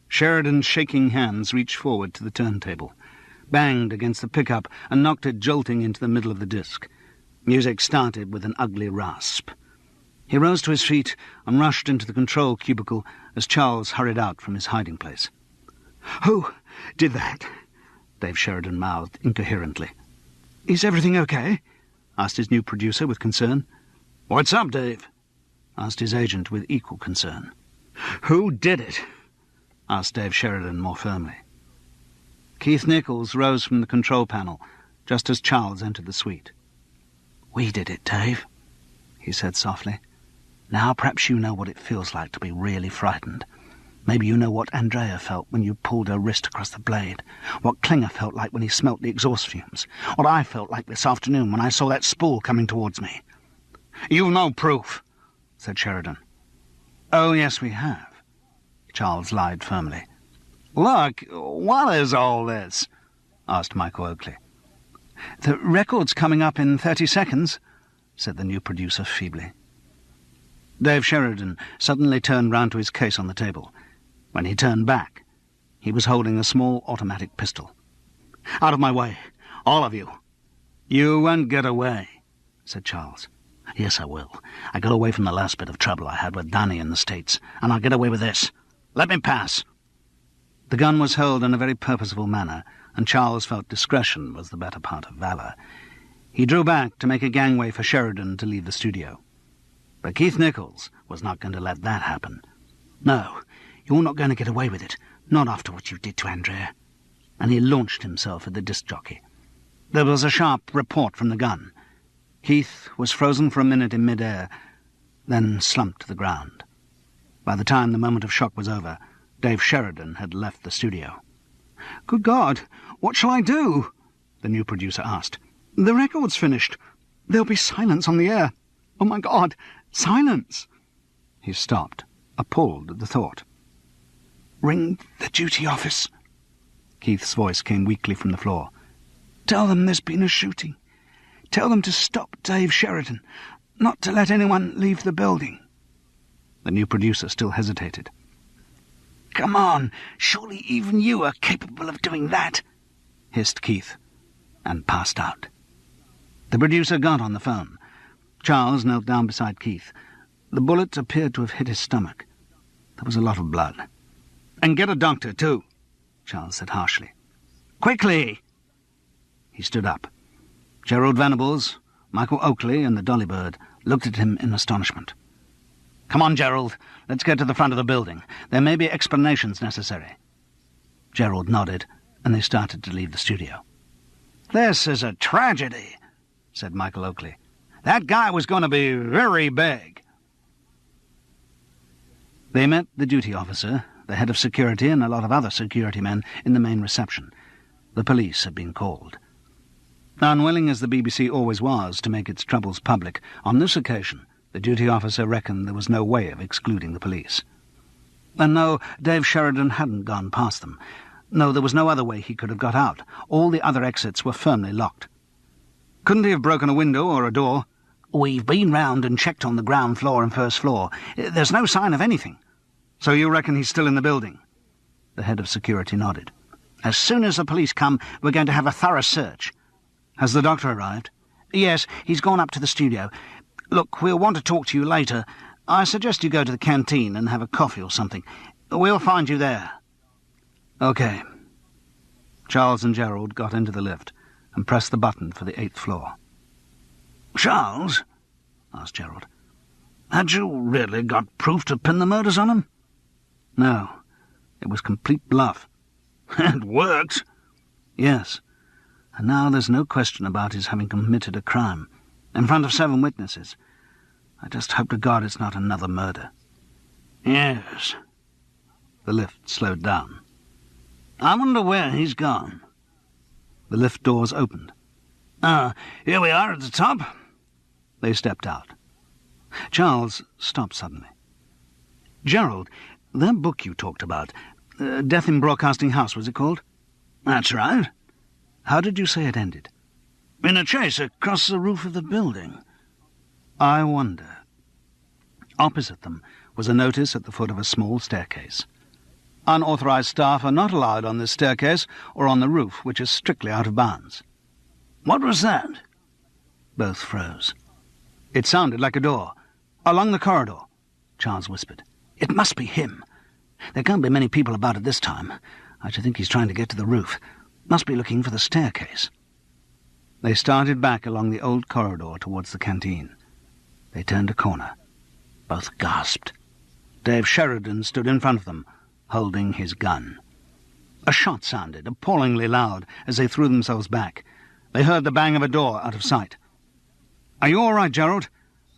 Sheridan's shaking hands reached forward to the turntable, banged against the pickup, and knocked it jolting into the middle of the disc. Music started with an ugly rasp. He rose to his feet and rushed into the control cubicle as Charles hurried out from his hiding place. "Who did that?" Dave Sheridan mouthed incoherently. "Is everything okay?" asked his new producer with concern. "What's up, Dave?" asked his agent with equal concern. "Who did it?" asked Dave Sheridan more firmly. Keith Nichols rose from the control panel just as Charles entered the suite. "We did it, Dave," he said softly. "Now perhaps you know what it feels like to be really frightened. Maybe you know what Andrea felt when you pulled her wrist across the blade, what Klinger felt like when he smelt the exhaust fumes, what I felt like this afternoon when I saw that spool coming towards me." "You've no proof," said Sheridan. "Oh, yes, we have," Charles lied firmly. "Look, what is all this?" asked Michael Oakley. "The record's coming up in 30 seconds, said the new producer feebly. Dave Sheridan suddenly turned round to his case on the table. When he turned back, he was holding a small automatic pistol. "Out of my way, all of you." "You won't get away," said Charles. "Yes, I will. I got away from the last bit of trouble I had with Danny in the States, and I'll get away with this. Let me pass." The gun was held in a very purposeful manner, and Charles felt discretion was the better part of valour. He drew back to make a gangway for Sheridan to leave the studio. But Keith Nichols was not going to let that happen. "No, you're not going to get away with it, not after what you did to Andrea." And he launched himself at the disc jockey. There was a sharp report from the gun. Keith was frozen for a minute in mid-air, then slumped to the ground. By the time the moment of shock was over, Dave Sheridan had left the studio. "Good God, what shall I do?" the new producer asked. "The record's finished. There'll be silence on the air. Oh, my God, silence!" He stopped, appalled at the thought. "Ring the duty office." Keith's voice came weakly from the floor. "Tell them there's been a shooting. Tell them to stop Dave Sheridan, not to let anyone leave the building." The new producer still hesitated. "Come on, surely even you are capable of doing that," hissed Keith, and passed out. The producer got on the phone. Charles knelt down beside Keith. The bullet appeared to have hit his stomach. There was a lot of blood. "And get a doctor, too," Charles said harshly. "Quickly!" He stood up. Gerald Venables, Michael Oakley, and the Dolly Bird looked at him in astonishment. "Come on, Gerald. Let's get to the front of the building. There may be explanations necessary." Gerald nodded, and they started to leave the studio. "This is a tragedy," said Michael Oakley. "That guy was going to be very big." They met the duty officer, the head of security, and a lot of other security men in the main reception. The police had been called. Unwilling as the BBC always was to make its troubles public, on this occasion the duty officer reckoned there was no way of excluding the police. And no, Dave Sheridan hadn't gone past them. No, there was no other way he could have got out. All the other exits were firmly locked. "Couldn't he have broken a window or a door?" "We've been round and checked on the ground floor and first floor. There's no sign of anything." "So you reckon he's still in the building?" The head of security nodded. "As soon as the police come, we're going to have a thorough search." "Has the doctor arrived?" "Yes, he's gone up to the studio. Look, we'll want to talk to you later. I suggest you go to the canteen and have a coffee or something. We'll find you there." "OK." Charles and Gerald got into the lift and pressed the button for the 8th floor. "Charles," asked Gerald, "had you really got proof to pin the murders on him?" "No. It was complete bluff." "It worked." "Yes. And now there's no question about his having committed a crime, in front of 7 witnesses. I just hope to God it's not another murder." "Yes." The lift slowed down. "I wonder where he's gone." The lift doors opened. Here we are at the top." They stepped out. Charles stopped suddenly. "Gerald, that book you talked about, Death in Broadcasting House, was it called?" "That's right." "How did you say it ended?" "In a chase across the roof of the building." "I wonder." Opposite them was a notice at the foot of a small staircase. "Unauthorized staff are not allowed on this staircase or on the roof, which is strictly out of bounds." "What was that?" Both froze. "It sounded like a door. Along the corridor," Charles whispered. "It must be him. There can't be many people about at this time. I should think he's trying to get to the roof. Must be looking for the staircase." They started back along the old corridor towards the canteen. They turned a corner. Both gasped. Dave Sheridan stood in front of them, holding his gun. A shot sounded, appallingly loud, as they threw themselves back. They heard the bang of a door out of sight. "Are you all right, Gerald?"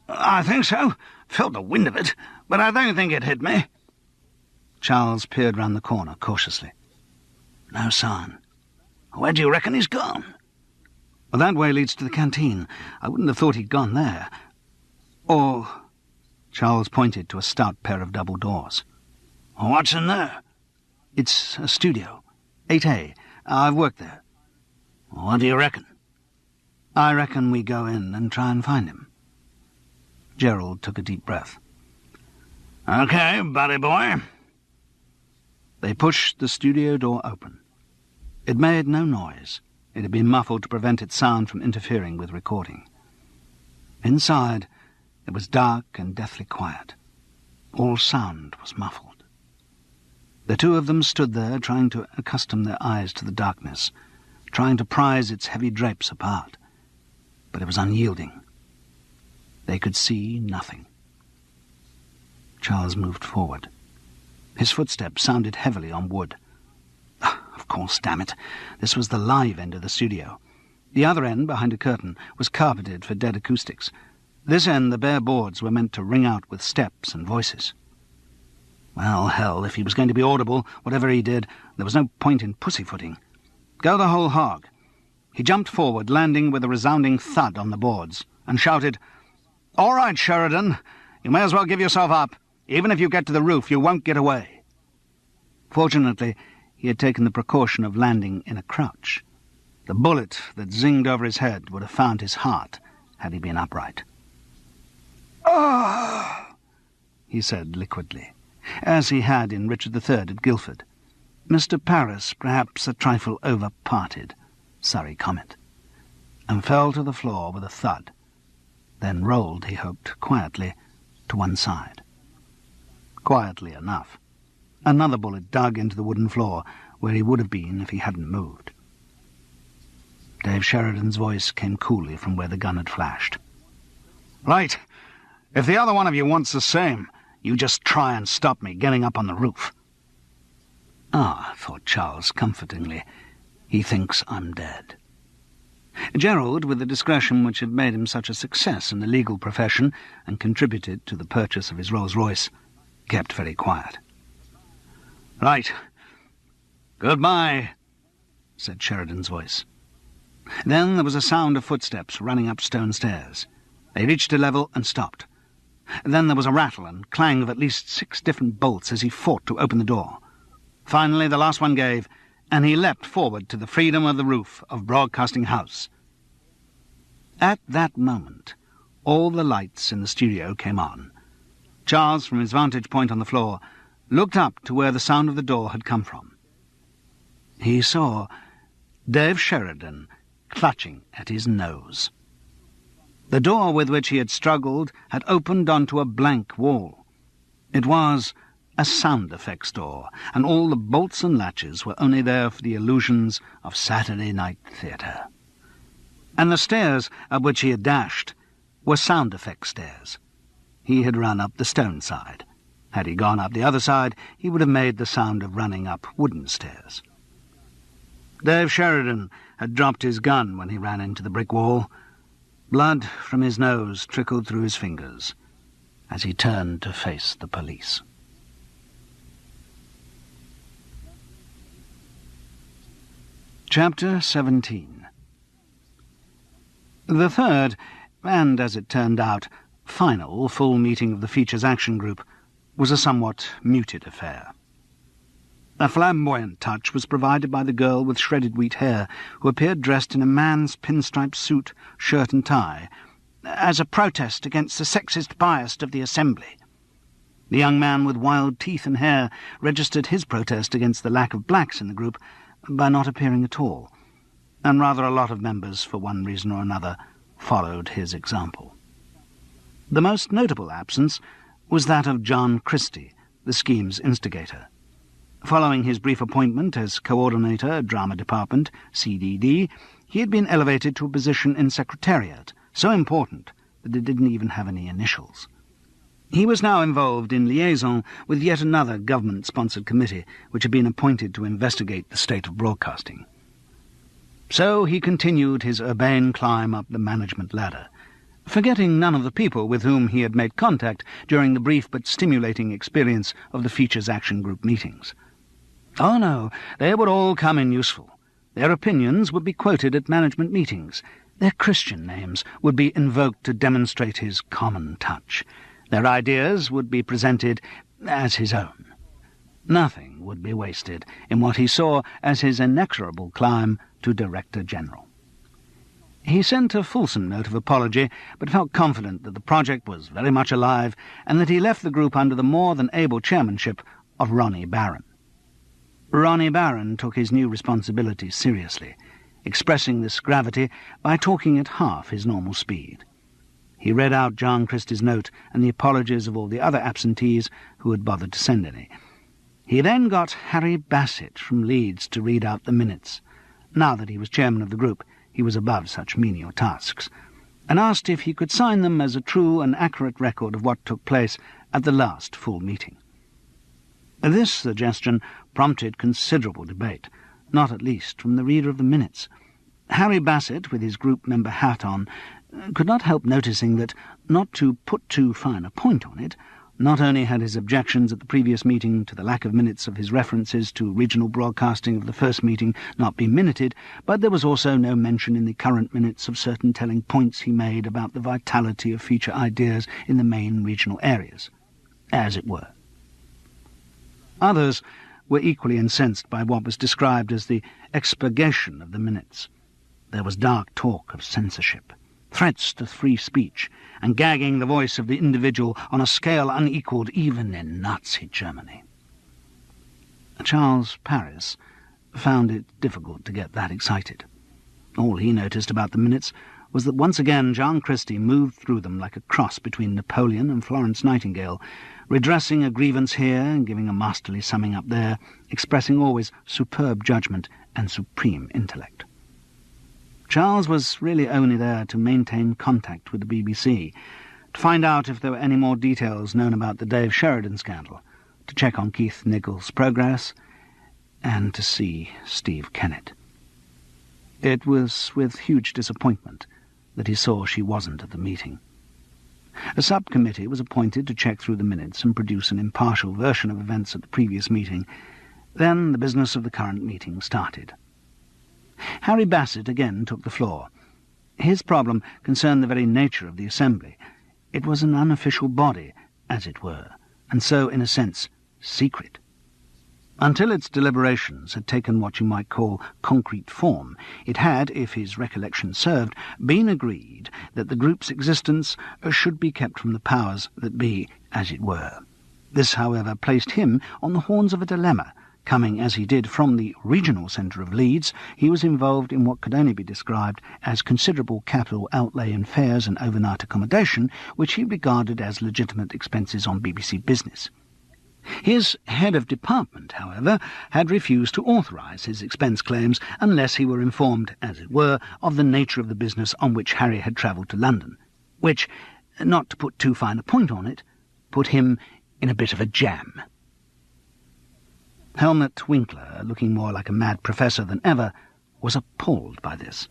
"I think so. Felt the wind of it, but I don't think it hit me." Charles peered round the corner cautiously. No sign. "Where do you reckon he's gone?" "Well, that way leads to the canteen. I wouldn't have thought he'd gone there. Or—" Charles pointed to a stout pair of double doors. "What's in there?" "It's a studio. 8A. I've worked there." "What do you reckon?" "I reckon we go in and try and find him." Gerald took a deep breath. "Okay, buddy boy." They pushed the studio door open. It made no noise. It had been muffled to prevent its sound from interfering with recording. Inside, it was dark and deathly quiet. All sound was muffled. The two of them stood there, trying to accustom their eyes to the darkness, trying to prise its heavy drapes apart. But it was unyielding. They could see nothing. Charles moved forward. His footsteps sounded heavily on wood. Of course, damn it. This was the live end of the studio. The other end, behind a curtain, was carpeted for dead acoustics. This end, the bare boards were meant to ring out with steps and voices. Well, hell, if he was going to be audible, whatever he did, there was no point in pussyfooting. Go the whole hog. He jumped forward, landing with a resounding thud on the boards, and shouted, "All right, Sheridan, you may as well give yourself up. Even if you get to the roof, you won't get away." Fortunately, he had taken the precaution of landing in a crouch. The bullet that zinged over his head would have found his heart had he been upright. "Ah!" he said liquidly, as he had in Richard III at Guildford. Mr. Paris, perhaps a trifle over-parted, Surrey comment, and fell to the floor with a thud, then rolled, he hoped, quietly to one side. Quietly enough. Another bullet dug into the wooden floor, where he would have been if he hadn't moved. Dave Sheridan's voice came coolly from where the gun had flashed. "Right. If the other one of you wants the same, you just try and stop me getting up on the roof." "Ah," thought Charles comfortingly, "he thinks I'm dead." Gerald, with the discretion which had made him such a success in the legal profession and contributed to the purchase of his Rolls-Royce, kept very quiet. "Right. Goodbye," said Sheridan's voice. Then there was a sound of footsteps running up stone stairs. They reached a level and stopped. Then there was a rattle and clang of at least 6 different bolts as he fought to open the door. Finally the last one gave, and he leapt forward to the freedom of the roof of Broadcasting House. At that moment, all the lights in the studio came on. Charles, from his vantage point on the floor, looked up to where the sound of the door had come from. He saw Dave Sheridan clutching at his nose. The door with which he had struggled had opened onto a blank wall. It was a sound effects door, and all the bolts and latches were only there for the illusions of Saturday night theatre. And the stairs up which he had dashed were sound effects stairs. He had run up the stone side. Had he gone up the other side, he would have made the sound of running up wooden stairs. Dave Sheridan had dropped his gun when he ran into the brick wall. Blood from his nose trickled through his fingers as he turned to face the police. Chapter 17. The third, and as it turned out, final full meeting of the Features Action Group was a somewhat muted affair. A flamboyant touch was provided by the girl with shredded wheat hair, who appeared dressed in a man's pinstripe suit, shirt and tie, as a protest against the sexist bias of the Assembly. The young man with wild teeth and hair registered his protest against the lack of blacks in the group by not appearing at all, and rather a lot of members, for one reason or another, followed his example. The most notable absence was that of John Christie, the scheme's instigator. Following his brief appointment as Coordinator, Drama Department, CDD, he had been elevated to a position in Secretariat, so important that it didn't even have any initials. He was now involved in liaison with yet another government-sponsored committee which had been appointed to investigate the state of broadcasting. So he continued his urbane climb up the management ladder, forgetting none of the people with whom he had made contact during the brief but stimulating experience of the Features Action Group meetings. Oh no, they would all come in useful. Their opinions would be quoted at management meetings. Their Christian names would be invoked to demonstrate his common touch. Their ideas would be presented as his own. Nothing would be wasted in what he saw as his inexorable climb to Director General. He sent a fulsome note of apology, but felt confident that the project was very much alive and that he left the group under the more than able chairmanship of Ronnie Barron. Ronnie Barron took his new responsibility seriously, expressing this gravity by talking at half his normal speed. He read out John Christie's note and the apologies of all the other absentees who had bothered to send any. He then got Harry Bassett from Leeds to read out the minutes. Now that he was chairman of the group, he was above such menial tasks, and asked if he could sign them as a true and accurate record of what took place at the last full meeting. This suggestion prompted considerable debate, not at least from the reader of the minutes. Harry Bassett, with his group member hat on, could not help noticing that, not to put too fine a point on it, not only had his objections at the previous meeting to the lack of minutes of his references to regional broadcasting of the first meeting not been minuted, but there was also no mention in the current minutes of certain telling points he made about the vitality of future ideas in the main regional areas, as it were. Others were equally incensed by what was described as the expurgation of the minutes. There was dark talk of censorship, threats to free speech, and gagging the voice of the individual on a scale unequalled even in Nazi Germany. Charles Paris found it difficult to get that excited. All he noticed about the minutes was that once again John Christie moved through them like a cross between Napoleon and Florence Nightingale, redressing a grievance here and giving a masterly summing up there, expressing always superb judgment and supreme intellect. Charles was really only there to maintain contact with the BBC, to find out if there were any more details known about the Dave Sheridan scandal, to check on Keith Nichols' progress, and to see Steve Kennett. It was with huge disappointment that he saw she wasn't at the meeting. A subcommittee was appointed to check through the minutes and produce an impartial version of events at the previous meeting. Then the business of the current meeting started. Harry Bassett again took the floor. His problem concerned the very nature of the assembly. It was an unofficial body, as it were, and so, in a sense, secret. Until its deliberations had taken what you might call concrete form, it had, if his recollection served, been agreed that the group's existence should be kept from the powers that be, as it were. This, however, placed him on the horns of a dilemma. Coming, as he did, from the regional centre of Leeds, he was involved in what could only be described as considerable capital outlay in fares and overnight accommodation, which he regarded as legitimate expenses on BBC business. His head of department, however, had refused to authorise his expense claims unless he were informed, as it were, of the nature of the business on which Harry had travelled to London, which, not to put too fine a point on it, put him in a bit of a jam. Helmut Winkler, looking more like a mad professor than ever, was appalled by this.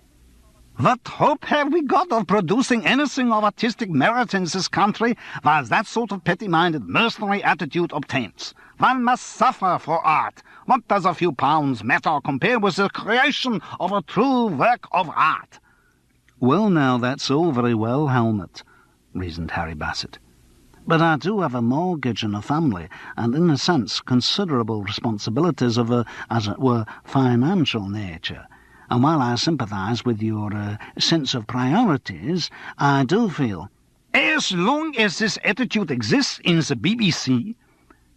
What hope have we got of producing anything of artistic merit in this country while that sort of petty-minded mercenary attitude obtains? One must suffer for art. What does a few pounds matter compared with the creation of a true work of art? Well, now, that's all very well, Helmut, reasoned Harry Bassett. But I do have a mortgage and a family, and in a sense considerable responsibilities of a, as it were, financial nature. And while I sympathise with your sense of priorities, I do feel... As long as this attitude exists in the BBC...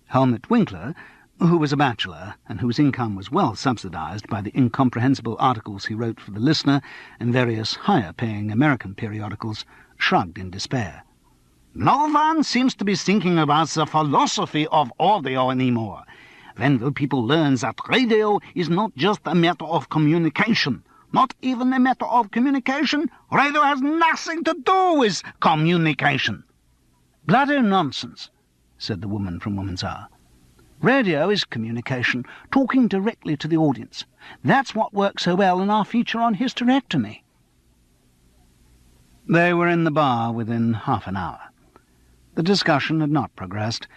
Helmut Winkler, who was a bachelor and whose income was well subsidised by the incomprehensible articles he wrote for The Listener and various higher-paying American periodicals, shrugged in despair. No one seems to be thinking about the philosophy of audio anymore. When will people learn that radio is not just a matter of communication? Not even a matter of communication. Radio has nothing to do with communication. "Bloody nonsense," said the woman from Woman's Hour. "Radio is communication, talking directly to the audience. That's what works so well in our feature on hysterectomy." They were in the bar within half an hour. The discussion had not progressed,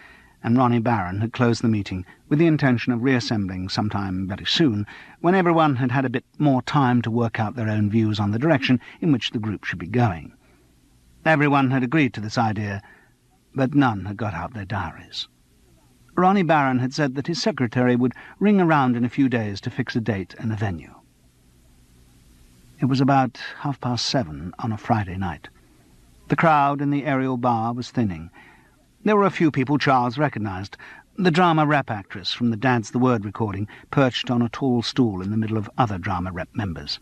and Ronnie Barron had closed the meeting with the intention of reassembling sometime very soon, when everyone had had a bit more time to work out their own views on the direction in which the group should be going. Everyone had agreed to this idea, but none had got out their diaries. Ronnie Barron had said that his secretary would ring around in a few days to fix a date and a venue. It was about 7:30 on a Friday night. The crowd in the Ariel bar was thinning. There were a few people Charles recognised. The drama rep actress from the Dad's the Word recording, perched on a tall stool in the middle of other drama rep members.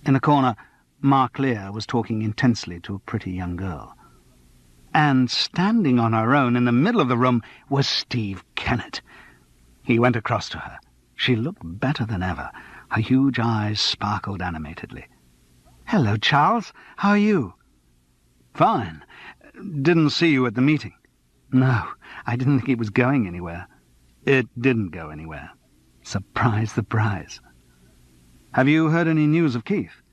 In a corner, Mark Lear was talking intensely to a pretty young girl. And standing on her own in the middle of the room was Steve Kennett. He went across to her. She looked better than ever. Her huge eyes sparkled animatedly. "Hello, Charles. How are you?" "Fine. Didn't see you at the meeting." "No, I didn't think it was going anywhere." "It didn't go anywhere." "Surprise, surprise." "Have you heard any news of Keith?"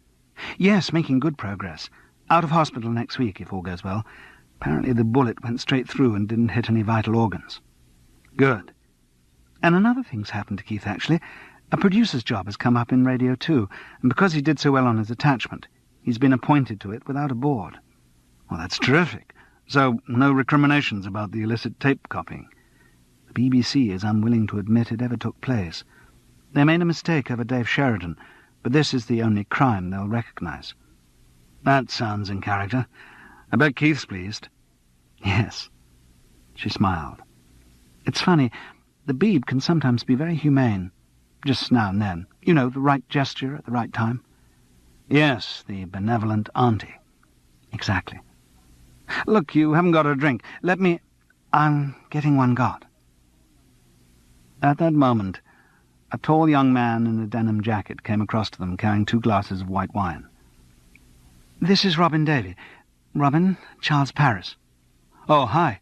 "Yes, making good progress. Out of hospital next week, if all goes well. Apparently the bullet went straight through and didn't hit any vital organs." "Good." "And another thing's happened to Keith, actually. A producer's job has come up in Radio 2, and because he did so well on his attachment, he's been appointed to it without a board." "Well, that's terrific. So, no recriminations about the illicit tape copying?" "The BBC is unwilling to admit it ever took place. They made a mistake over Dave Sheridan, but this is the only crime they'll recognise." "That sounds in character. I bet Keith's pleased." "Yes." She smiled. "It's funny, the Beeb can sometimes be very humane. Just now and then. You know, the right gesture at the right time." "Yes, the benevolent auntie." "Exactly. Look, you haven't got a drink. Let me—" "I'm getting one got." At that moment, a tall young man in a denim jacket came across to them carrying 2 glasses of white wine. "This is Robin Davey. Robin, Charles Paris." "Oh, hi."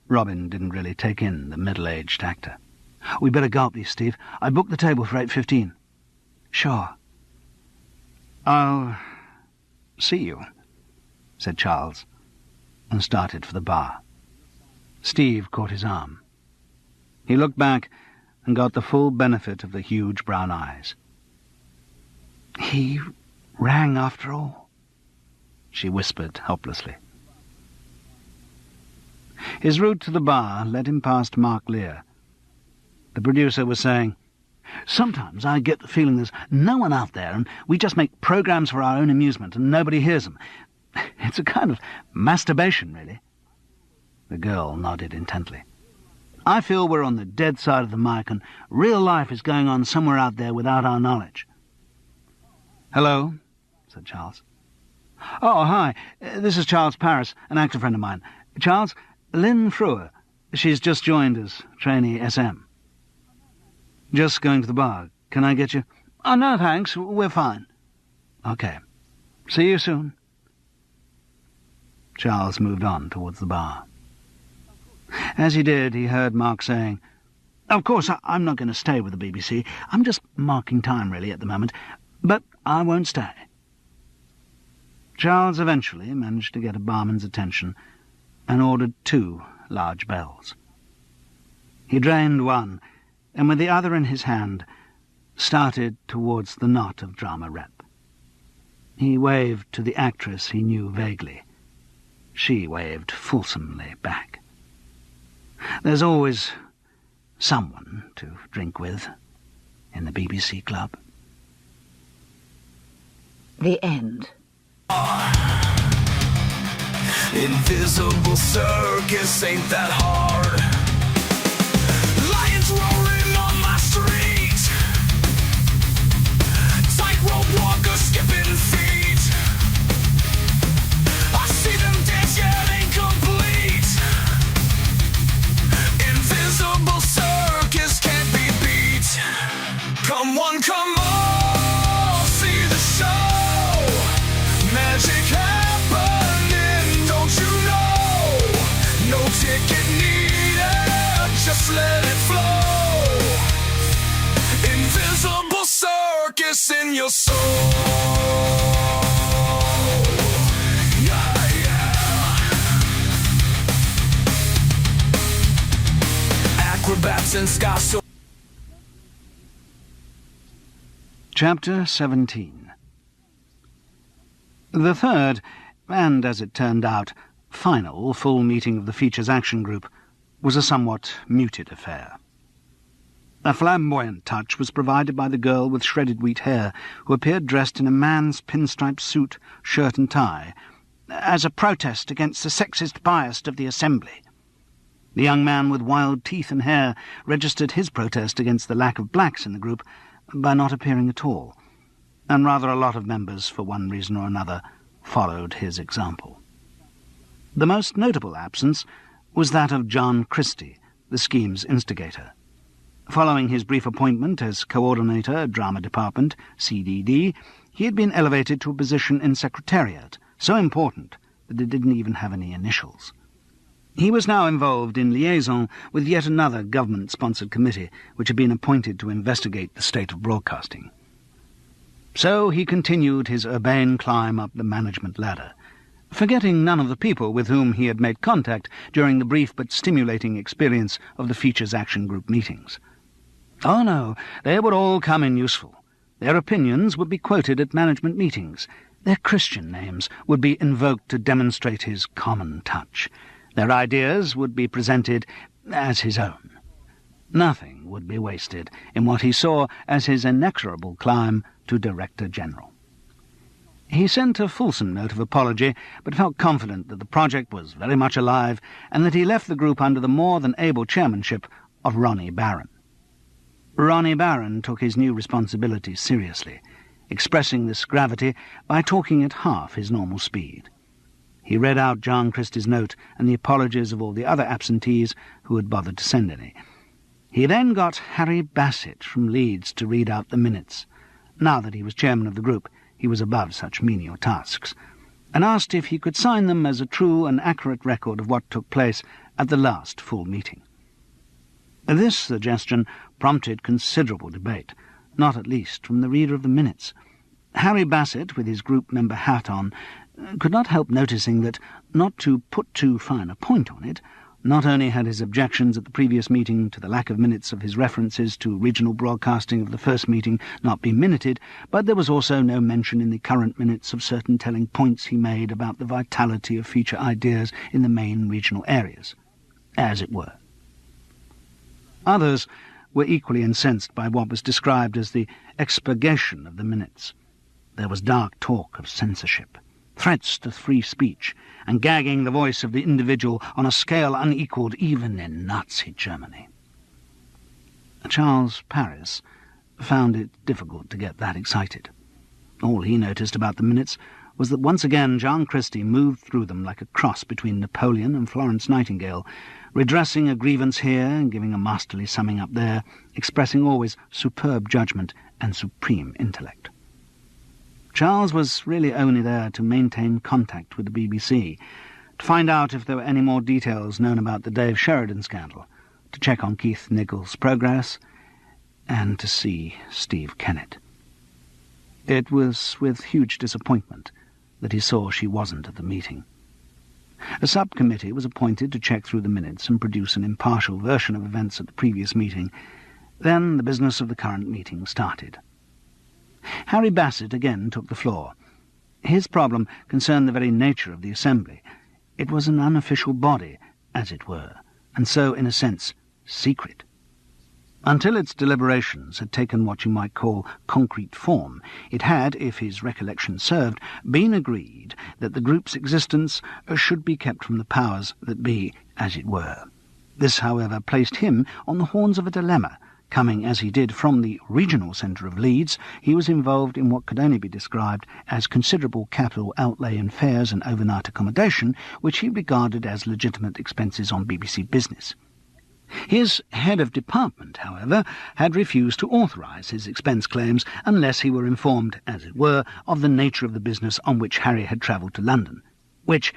Robin didn't really take in the middle-aged actor. "We better go up, please, Steve. I booked the table for 8:15. "Sure." "I'll see you," said Charles, and started for the bar. Steve caught his arm. He looked back and got the full benefit of the huge brown eyes. "He rang after all," she whispered helplessly. His route to the bar led him past Mark Lear. The producer was saying, "Sometimes I get the feeling there's no one out there, and we just make programs for our own amusement, and nobody hears them. It's a kind of masturbation, really." The girl nodded intently. "I feel we're on the dead side of the mic, and real life is going on somewhere out there without our knowledge." "Hello," said Charles. "Oh, hi. This is Charles Paris, an actor friend of mine. Charles, Lynn Frewer. She's just joined as trainee SM." "Just going to the bar. Can I get you?" "Oh, no, thanks. We're fine." "Okay. See you soon." Charles moved on towards the bar. As he did, he heard Mark saying, "Of course, I'm not going to stay with the BBC. I'm just marking time, really, at the moment. But I won't stay." Charles eventually managed to get a barman's attention and ordered 2 large bells. He drained one, and with the other in his hand, started towards the knot of drama rep. He waved to the actress he knew vaguely. She waved fulsomely back. There's always someone to drink with in the BBC club. The end. Invisible circus ain't that hard. Lions roaring on my street. Tightrope walkers skipping feet. I see them dance yet incomplete. Invisible circus can't be beat. Come on, come on, see the show. Magic happening, don't you know? circus in your soul. Yeah, yeah. Acrobats and sky so. Chapter 17. The third, and as it turned out, final full meeting of the Features Action Group was a somewhat muted affair. A flamboyant touch was provided by the girl with shredded wheat hair, who appeared dressed in a man's pinstripe suit, shirt and tie, as a protest against the sexist bias of the assembly. The young man with wild teeth and hair registered his protest against the lack of blacks in the group by not appearing at all, and rather a lot of members, for one reason or another, followed his example. The most notable absence was that of John Christie, the scheme's instigator. Following his brief appointment as Coordinator, Drama Department, CDD, he had been elevated to a position in Secretariat, so important that it didn't even have any initials. He was now involved in liaison with yet another government-sponsored committee which had been appointed to investigate the state of broadcasting. So he continued his urbane climb up the management ladder, forgetting none of the people with whom he had made contact during the brief but stimulating experience of the Features Action Group meetings. Oh no, they would all come in useful. Their opinions would be quoted at management meetings. Their Christian names would be invoked to demonstrate his common touch. Their ideas would be presented as his own. Nothing would be wasted in what he saw as his inexorable climb to Director General. He sent a fulsome note of apology, but felt confident that the project was very much alive and that he left the group under the more than able chairmanship of Ronnie Barron. Ronnie Barron took his new responsibility seriously, expressing this gravity by talking at half his normal speed. He read out John Christie's note and the apologies of all the other absentees who had bothered to send any. He then got Harry Bassett from Leeds to read out the minutes. Now that he was chairman of the group, he was above such menial tasks, and asked if he could sign them as a true and accurate record of what took place at the last full meeting. This suggestion prompted considerable debate, not at least from the reader of the minutes. Harry Bassett, with his group member hat on, could not help noticing that, not to put too fine a point on it, not only had his objections at the previous meeting to the lack of minutes of his references to regional broadcasting of the first meeting not been minuted, but there was also no mention in the current minutes of certain telling points he made about the vitality of future ideas in the main regional areas, as it were. Others were equally incensed by what was described as the expurgation of the minutes. There was dark talk of censorship, threats to free speech, and gagging the voice of the individual on a scale unequalled even in Nazi Germany. Charles Paris found it difficult to get that excited. All he noticed about the minutes was that once again John Christie moved through them like a cross between Napoleon and Florence Nightingale, redressing a grievance here and giving a masterly summing up there, expressing always superb judgment and supreme intellect. Charles was really only there to maintain contact with the BBC, to find out if there were any more details known about the Dave Sheridan scandal, to check on Keith Nichols' progress, and to see Steve Kennett. It was with huge disappointment that he saw she wasn't at the meeting. A subcommittee was appointed to check through the minutes and produce an impartial version of events at the previous meeting. Then the business of the current meeting started. Harry Bassett again took the floor. His problem concerned the very nature of the assembly. It was an unofficial body, as it were, and so, in a sense, secret. Until its deliberations had taken what you might call concrete form, it had, if his recollection served, been agreed that the group's existence should be kept from the powers that be, as it were. This, however, placed him on the horns of a dilemma. Coming, as he did, from the regional centre of Leeds, he was involved in what could only be described as considerable capital outlay in fares and overnight accommodation, which he regarded as legitimate expenses on BBC business. His head of department, however, had refused to authorise his expense claims unless he were informed, as it were, of the nature of the business on which Harry had travelled to London, which,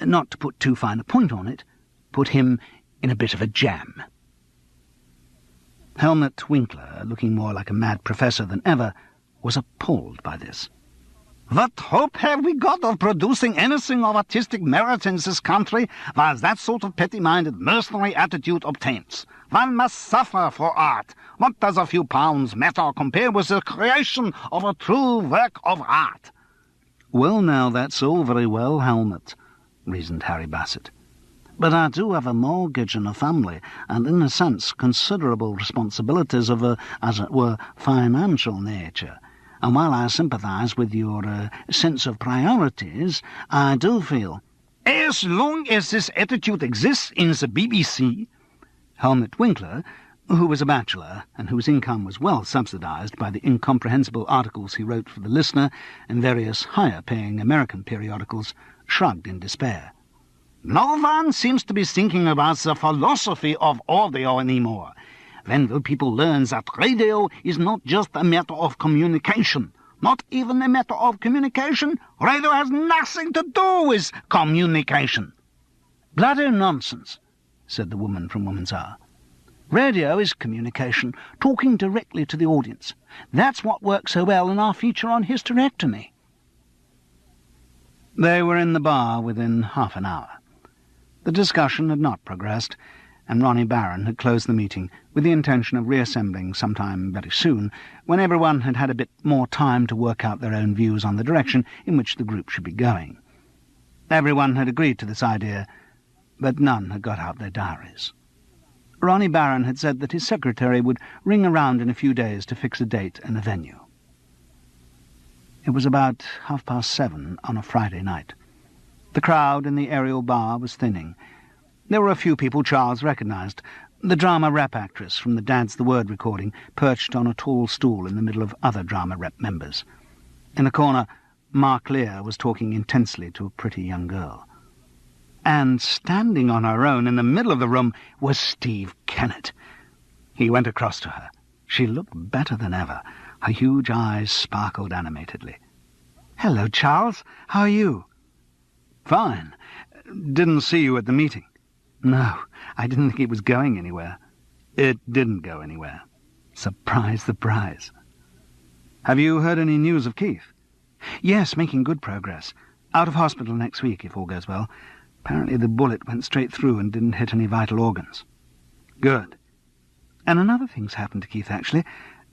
not to put too fine a point on it, put him in a bit of a jam. Helmut Winkler, looking more like a mad professor than ever, was appalled by this. What hope have we got of producing anything of artistic merit in this country while that sort of petty-minded mercenary attitude obtains? One must suffer for art. What does a few pounds matter compared with the creation of a true work of art? Well, now, that's all very well, Helmut, reasoned Harry Bassett. But I do have a mortgage and a family, and in a sense considerable responsibilities of a, as it were, financial nature. And while I sympathise with your sense of priorities, I do feel... As long as this attitude exists in the BBC... Helmut Winkler, who was a bachelor and whose income was well subsidised by the incomprehensible articles he wrote for The Listener and various higher-paying American periodicals, shrugged in despair. No one seems to be thinking about the philosophy of audio anymore. When will people learn that radio is not just a matter of communication? Not even a matter of communication? Radio has nothing to do with communication. Bloody nonsense, said the woman from Woman's Hour. Radio is communication, talking directly to the audience. That's what works so well in our feature on hysterectomy. They were in the bar within half an hour. The discussion had not progressed, and Ronnie Barron had closed the meeting with the intention of reassembling sometime very soon, when everyone had had a bit more time to work out their own views on the direction in which the group should be going. Everyone had agreed to this idea, but none had got out their diaries. Ronnie Barron had said that his secretary would ring around in a few days to fix a date and a venue. It was about 7:30 on a Friday night. The crowd in the Ariel bar was thinning. There were a few people Charles recognised. The drama rep actress from the Dad's the Word recording, perched on a tall stool in the middle of other drama rep members. In a corner, Mark Lear was talking intensely to a pretty young girl. And standing on her own in the middle of the room was Steve Kennett. He went across to her. She looked better than ever. Her huge eyes sparkled animatedly. "Hello, Charles. How are you?" "Fine. Didn't see you at the meeting." "No, I didn't think it was going anywhere." "It didn't go anywhere." "Surprise, surprise." "Have you heard any news of Keith?" "Yes, making good progress. Out of hospital next week, if all goes well. Apparently the bullet went straight through and didn't hit any vital organs." "Good." "And another thing's happened to Keith, actually.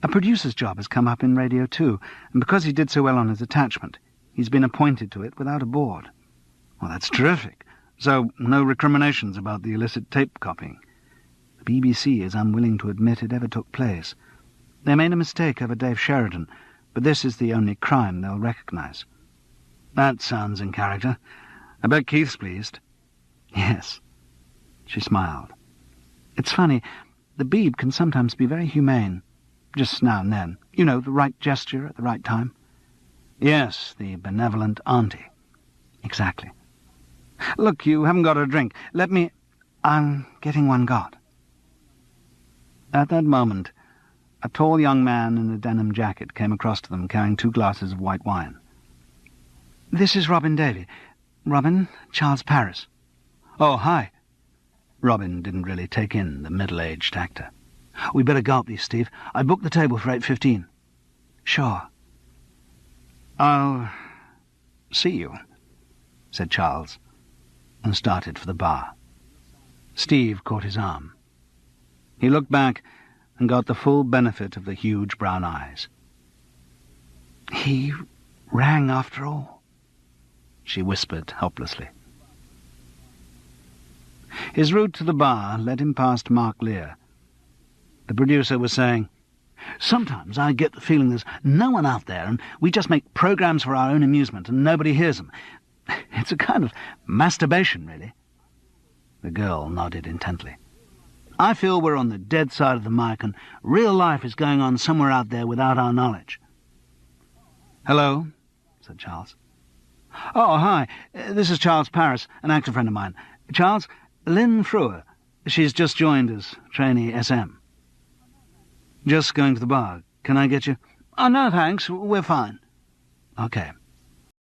A producer's job has come up in Radio 2, and because he did so well on his attachment, he's been appointed to it without a board." "Well, that's terrific. So, no recriminations about the illicit tape copying?" "The BBC is unwilling to admit it ever took place. They made a mistake over Dave Sheridan, but this is the only crime they'll recognise." "That sounds in character. I bet Keith's pleased." "Yes." She smiled. "It's funny, the Beeb can sometimes be very humane, just now and then. You know, the right gesture at the right time." "Yes, the benevolent auntie." "Exactly. Look, you haven't got a drink. Let me... I'm getting one got." At that moment, a tall young man in a denim jacket came across to them carrying 2 glasses of white wine. "This is Robin Davey. Robin, Charles Paris." "Oh, hi." Robin didn't really take in the middle-aged actor. "We better go up, please, Steve. I booked the table for 8:15. "Sure." "I'll see you," said Charles, and started for the bar. Steve caught his arm. He looked back and got the full benefit of the huge brown eyes. "He rang after all," she whispered helplessly. His route to the bar led him past Mark Lear. The producer was saying, "Sometimes I get the feeling there's no one out there, and we just make programs for our own amusement, and nobody hears them. It's a kind of masturbation, really." The girl nodded intently. "I feel we're on the dead side of the mic, and real life is going on somewhere out there without our knowledge." "Hello," said Charles. "Oh, hi. This is Charles Paris, an actor friend of mine. Charles, Lynn Frewer. She's just joined as trainee SM." "Just going to the bar. Can I get you?" "Oh, no, thanks. We're fine." "Okay."